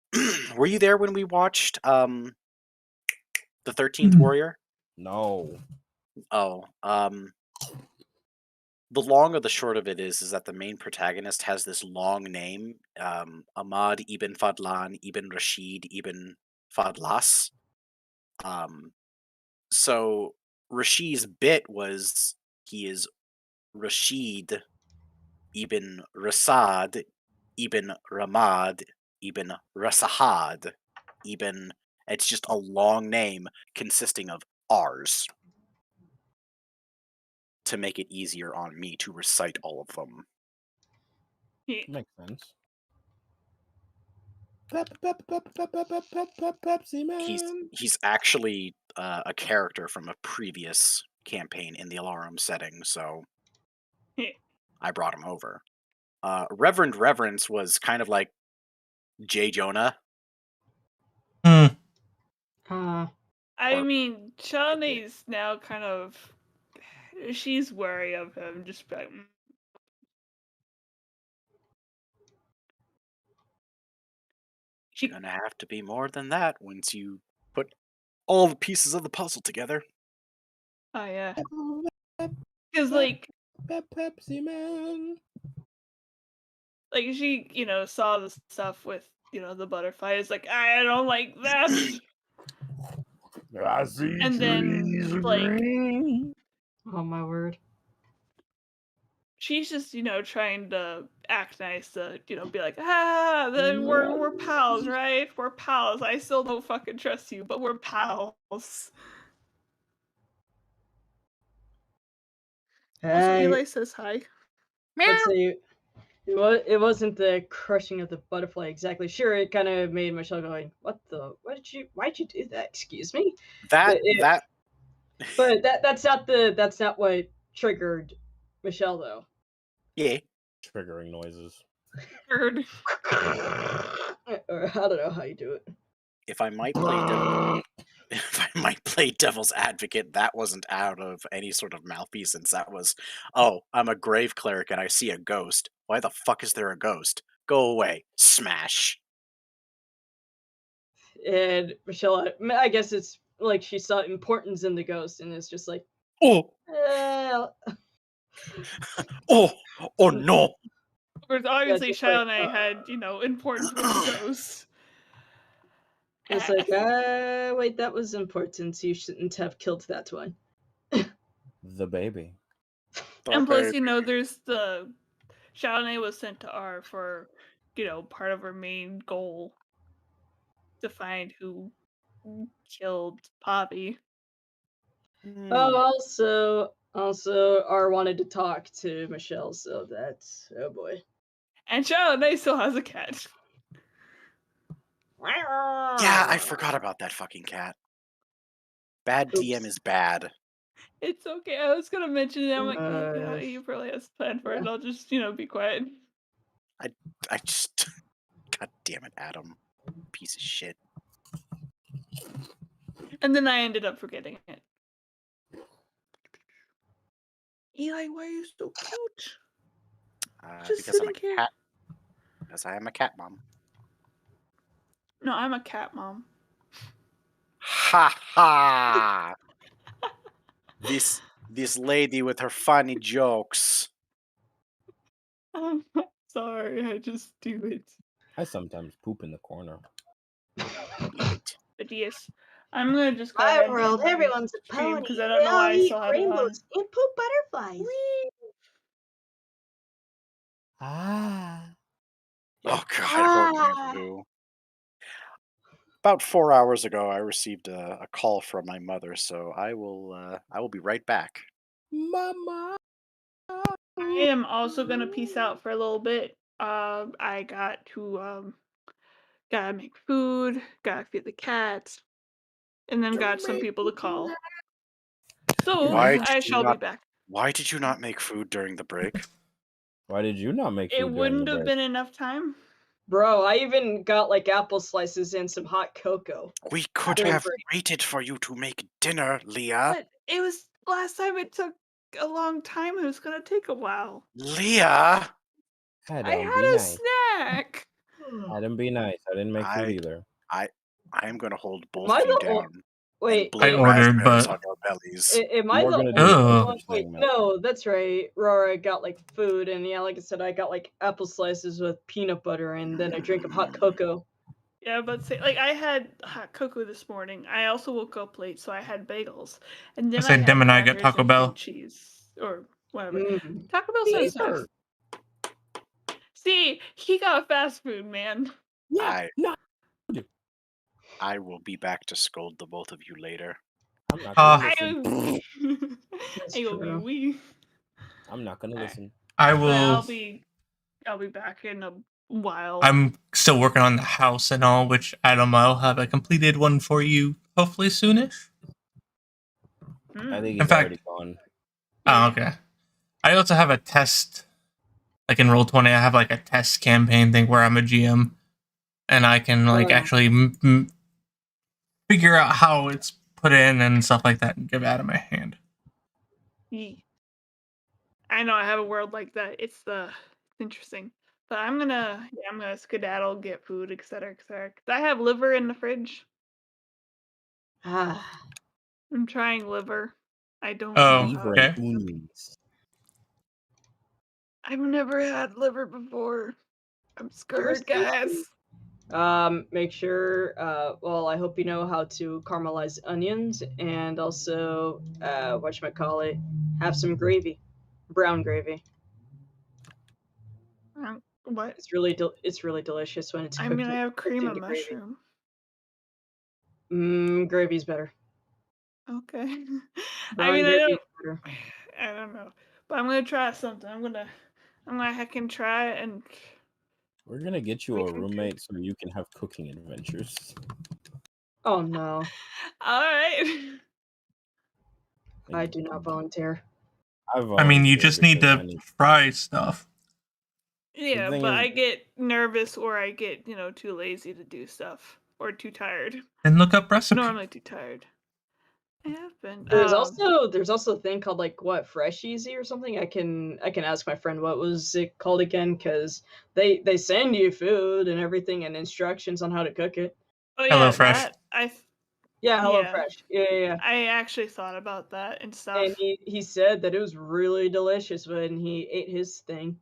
were you there when we watched the 13th Warrior? No. Oh, the long or the short of it is that the main protagonist has this long name, Ahmad ibn Fadlan ibn Rashid ibn Fadlas. So Rashid's bit was he is Rashid ibn Rasad ibn Ramad ibn Rasahad ibn. It's just a long name consisting of R's to make it easier on me to recite all of them. Makes sense. Pepsi Man. He's actually a character from a previous campaign in the Ylaruam setting, so I brought him over. Reverend Reverence was kind of like J. Jonah. I mean, Shawnee's now kind of. She's wary of him, just like. She's gonna have to be more than that once you put all the pieces of the puzzle together. Oh, yeah. Because, like. Pepsi Man. Like, she, saw the stuff with, the butterfly. It's like, I don't like that. I see And then, trees of like, green. Oh, my word. she's just, trying to act nice to, be like, we're pals, right? We're pals. I still don't fucking trust you, but we're pals. Hey. Also, Eli says hi. let's say it wasn't the crushing of the butterfly exactly. Sure, it kind of made Michelle going, why'd you do that? Excuse me? That It, that but that's not what triggered Michelle though. yeah. Triggering noises. Heard. Or I don't know how you do it. If I might play devil's advocate, that wasn't out of any sort of malfeasance. That was, oh, I'm a grave cleric and I see a ghost. Why the fuck is there a ghost? Go away. Smash. And Michelle, I guess it's like she saw importance in the ghost, and it's just like, Oh, eh, oh, oh no. Whereas yeah, obviously just Shao like, and I had, importance with the ghost. it's like, wait, that was important. You shouldn't have killed that one. The baby. And plus, there's the Shao and I was sent to R for, part of our main goal to find who killed Poppy. Oh, also, R wanted to talk to Michelle, so that's oh boy. And Shao and I still has a cat. Yeah, I forgot about that fucking cat. Bad DM Oops. is bad. It's okay. I was gonna mention it. I'm like, Uh, he probably has a plan for it. I'll just, be quiet. I just God damn it, Adam. Piece of shit. And then I ended up forgetting it. Eli, why are you so cute? Just Because I'm a sitting here. cat. Because I am a cat mom. No, I'm a cat mom. Ha ha! This lady with her funny jokes. I'm sorry, I just do it. I sometimes poop in the corner. But yes, I'm gonna just go my ahead world, and everyone's a stream pony. because I don't know why I eat still have it on. rainbows and poop butterflies. Ah. Oh god, I don't know. About 4 hours ago, I received a call from my mother, so I will be right back. Mama. I am also gonna peace out for a little bit. I got to gotta make food, gotta feed the cats, and then got some people to call. So I shall be back. Why did you not make food during the break? Why did you not make food It during wouldn't the have break? been enough time. Bro, I even got like apple slices and some hot cocoa. We could During have break. waited for you to make dinner, Leah. But it was last time. It took a long time. It was gonna take a while. Leah! I Adam, had be a nice. snack. Adam, be nice. I didn't make food either. I am gonna hold both Am I of you the down. Wait, and I blow ordered, raspberries but on your bellies. am I You are the gonna only do no one? such Wait, thing, man. no, that's right. Rora got like food, and yeah, like I said, I got like apple slices with peanut butter, and then a drink of hot cocoa. Yeah, but say like I had hot cocoa this morning. I also woke up late, so I had bagels, and then I said Dem had and I got crackers Taco and Bell. cream cheese or whatever. Mm. Taco Bell sounds nice. Caesar. See, he got fast food, man. Yeah. No. I will be back to scold the both of you later. I'm not gonna listen. I will be wee. I'm not gonna listen. I But will. I'll be back in a while. I'm still working on the house and all, which Adam, I'll have a completed one for you hopefully soonish. I think In he's fact, already gone. Oh, okay. I also have a test, like in Roll20, I have like a test campaign thing where I'm a GM, and I can like actually figure out how it's put in and stuff like that, and give Adam a hand. I know I have a world like that. It's interesting. But I'm gonna skedaddle, get food, etc., etc. I have liver in the fridge. Ah. I'm trying liver. I don't Oh, know how. okay. I've never had liver before. I'm scared, guys. Make sure, well, I hope you know how to caramelize onions, and also, whatchamacallit, have some gravy. Brown gravy. What? It's really delicious when it's cooked. I mean, I have cream of into gravy. mushroom. Gravy's better. Okay. Brown gravy's better. I don't know. But I'm gonna try something. I'm gonna I'm gonna heck and try and We're gonna get you We a can cook. roommate so you can have cooking adventures. Oh no, all right. I do not volunteer. I mean, you volunteer just need because I to need. try stuff. Yeah, thing but is- I get nervous or I get, too lazy to do stuff or too tired. And look up recipes. Normally too tired. I have been. There's also a thing called like what Fresh Easy or something. I can ask my friend what was it called again, because they send you food and everything and instructions on how to cook it. Oh yeah, HelloFresh. Yeah, Yeah. HelloFresh. Yeah. I actually thought about that and stuff. And he said that it was really delicious when he ate his thing.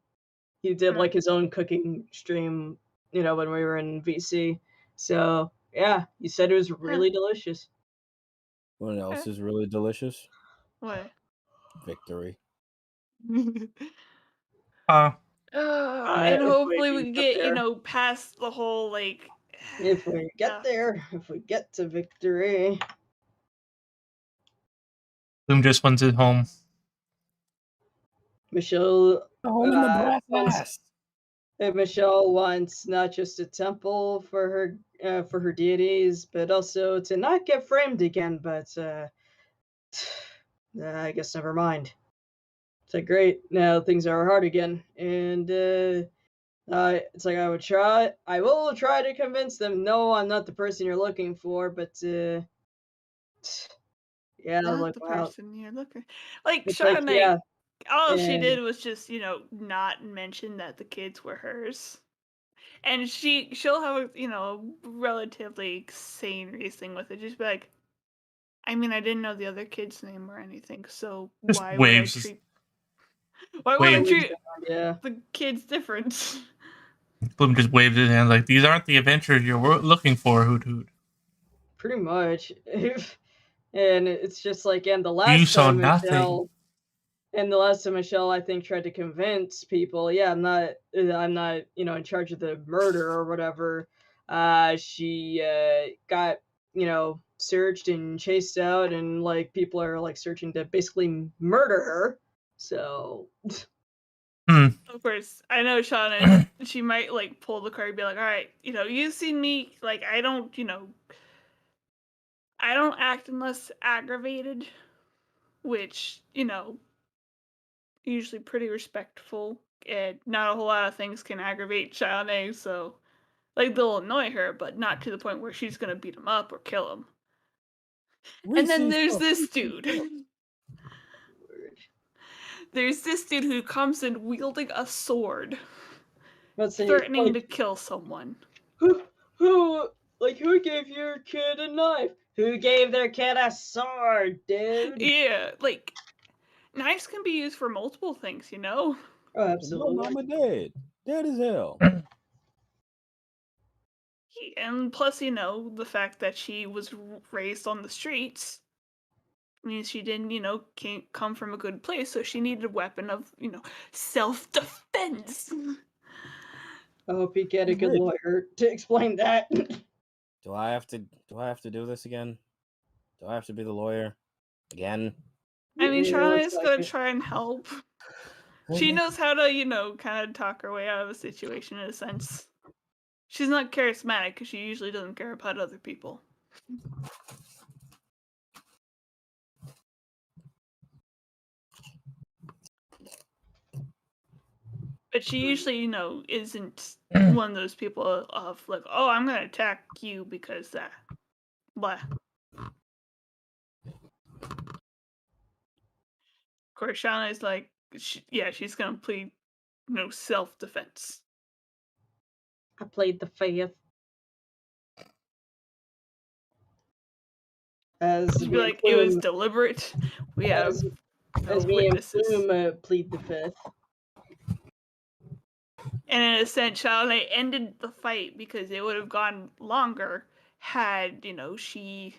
He did like his own cooking stream, when we were in VC. So yeah, he said it was really delicious. What else is really delicious? What? Victory. And If hopefully we we get get, there. past the whole like If we get there, if we get to victory. Bloom just wants it home. Michelle Home in the brass wants, ass. Michelle wants not just a temple for her deities, but also to not get framed again. But I guess never mind. It's like great. Now things are hard again, and it's like I will try to convince them. No, I'm not the person you're looking for, but yeah, not like the wow. person you're looking. Like It's Shauna, like, yeah. all she and- did was just, not mention that the kids were hers. And she'll have a relatively sane reasoning with it. Just be like, I mean, I didn't know the other kid's name or anything, so Just why waves. would I treat Yeah. the kids different? Bloom just waves his hand like, these aren't the adventures you're looking for, Hoot Hoot. Pretty much. And it's just like, and the You last saw time nothing. Michelle, I think, tried to convince people, yeah, I'm not, in charge of the murder or whatever. She got, searched and chased out, and like people are like searching to basically murder her. So Of course, I know Shauna, she might like pull the card and be like, all right, you've seen me, like, I don't act unless aggravated, which, usually pretty respectful, and not a whole lot of things can aggravate Shauna, so, like, they'll annoy her, but not to the point where she's gonna beat him up or kill him. And then there's this dude. There's this dude who comes in wielding a sword, threatening to kill someone. Who gave your kid a knife? Who gave their kid a sword, dude? Yeah, like, knives can be used for multiple things, Oh, absolutely. No, mama dead. Dead as hell. And plus, the fact that she was raised on the streets means she didn't, can't come from a good place, so she needed a weapon of, self-defense. I hope you get a good lawyer to explain that. Do I have to do this again? Do I have to be the lawyer again? I mean, Yeah, Shauna looks is like gonna it. try and help. She knows how to, kind of talk her way out of a situation in a sense. She's not charismatic because she usually doesn't care about other people. But she usually, isn't one of those people of like, oh, I'm gonna attack you because that. Blah. Of course, Shauna is like, she's gonna plead, self-defense. I played the fifth. As She'd be like, it was deliberate. We have no witnesses. Bloom plead the fifth. And in a sense, Shauna ended the fight because it would have gone longer had, she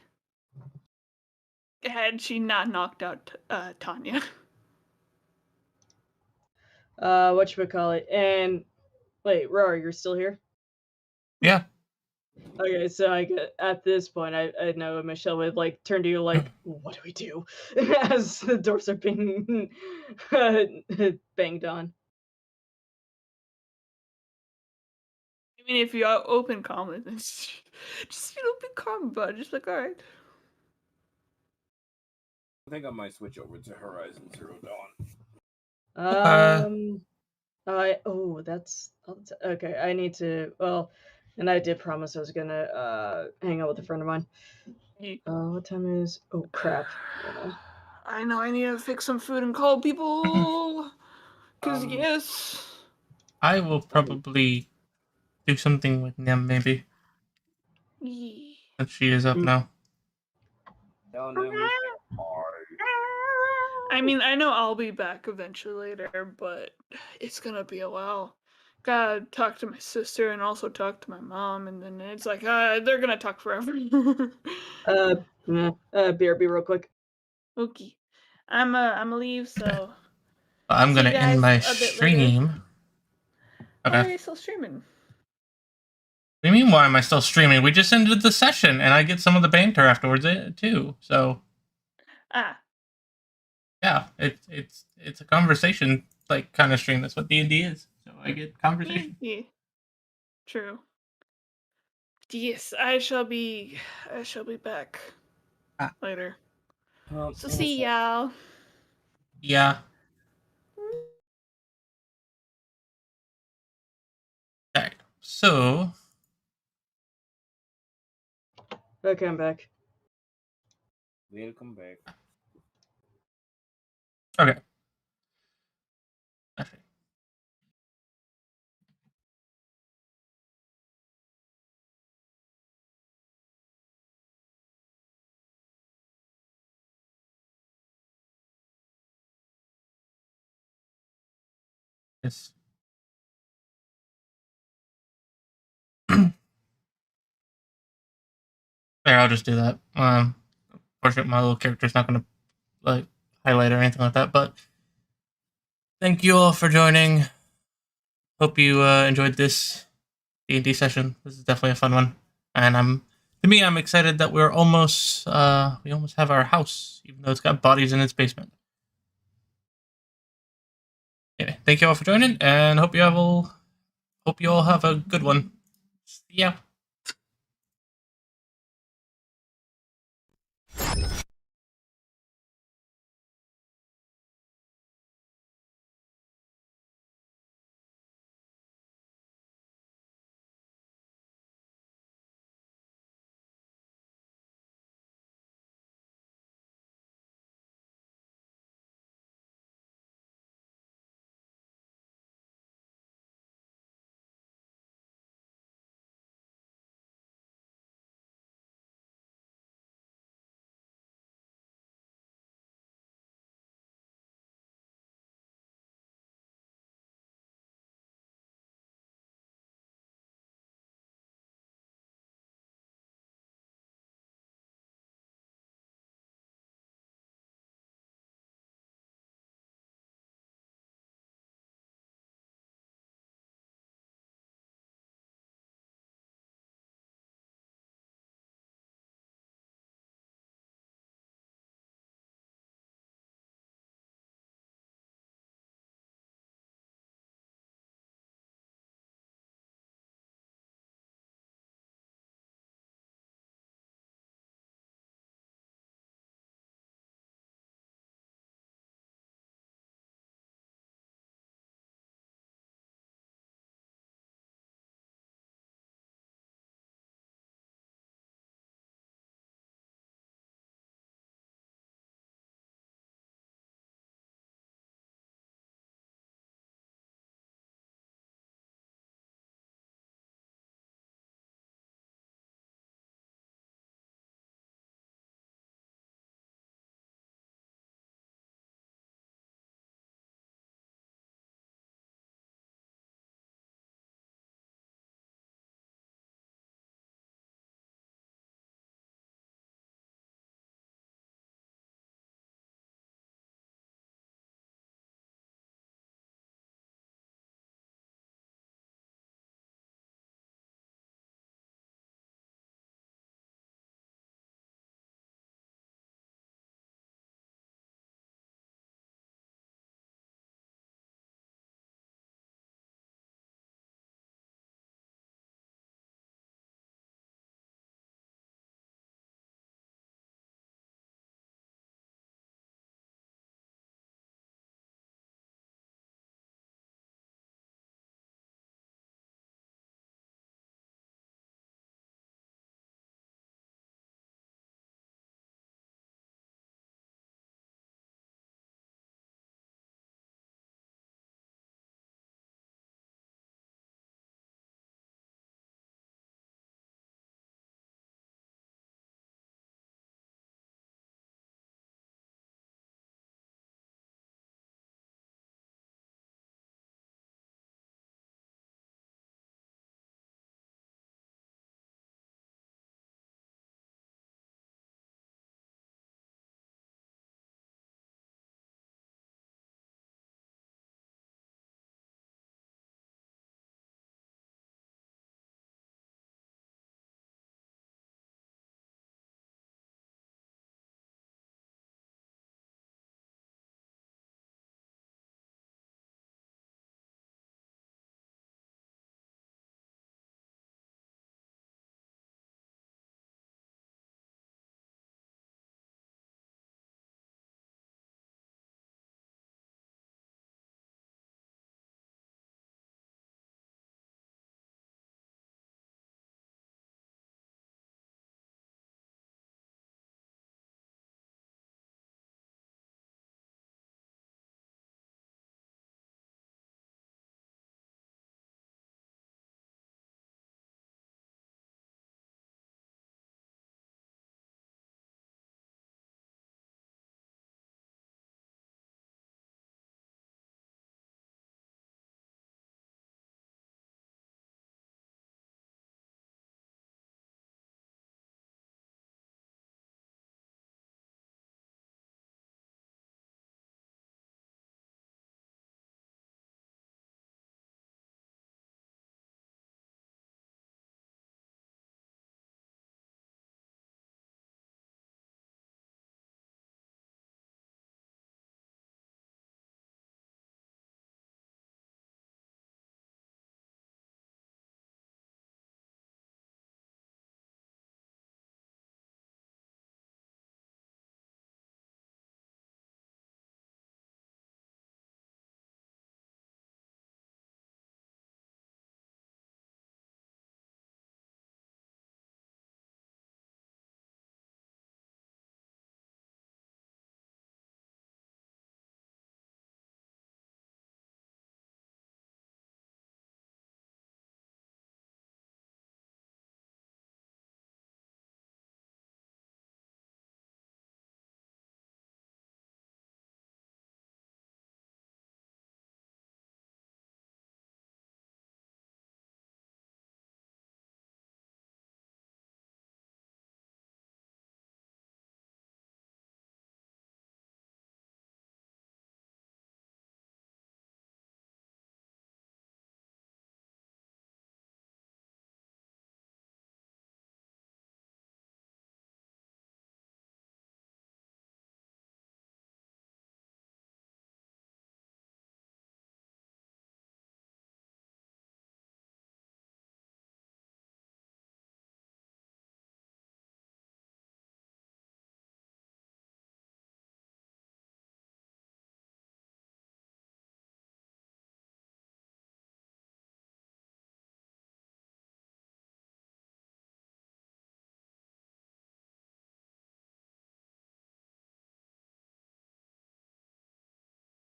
not knocked out Tanya. Whatchamacallit. And wait, Rory, you're still here? Yeah. Okay, so at this point, I know Michelle would like turn to you like, what do we do? As the doors are being banged on. mean, if you open comment, then just open comment, but just like, all right. I think I might switch over to Horizon Zero Dawn. That's okay. I need to. Well, and I did promise I was gonna hang out with a friend of mine. What time is? Oh crap! I know I need to fix some food and call people. Cause yes. I will probably do something with Nim, maybe. Yeah. Since she is up now. Tell them we said hi. I mean, I know I'll be back eventually later, but it's gonna be a while. Gotta talk to my sister and also talk to my mom, and then it's like they're gonna talk forever. BRB real quick. Okay, I'm leave. So I'm see gonna you guys end my a bit later. stream. Okay. Why are you still streaming? What do you mean, why am I still streaming? We just ended the session, and I get some of the banter afterwards, too. So, yeah, it's a conversation, like, kind of stream. That's what D&D is. So I get conversation. Yeah. True. Yes, I shall be back later. So see y'all. Yeah. Alright, so... Okay, I'm back. Welcome back. Okay. Yes. There, I'll just do that. Unfortunately, my little character's not going to like highlight or anything like that. But thank you all for joining. Hope you enjoyed this D&D session. This is definitely a fun one, and I'm excited that we almost have our house, even though it's got bodies in its basement. Anyway, thank you all for joining, and hope you all have a good one. See ya.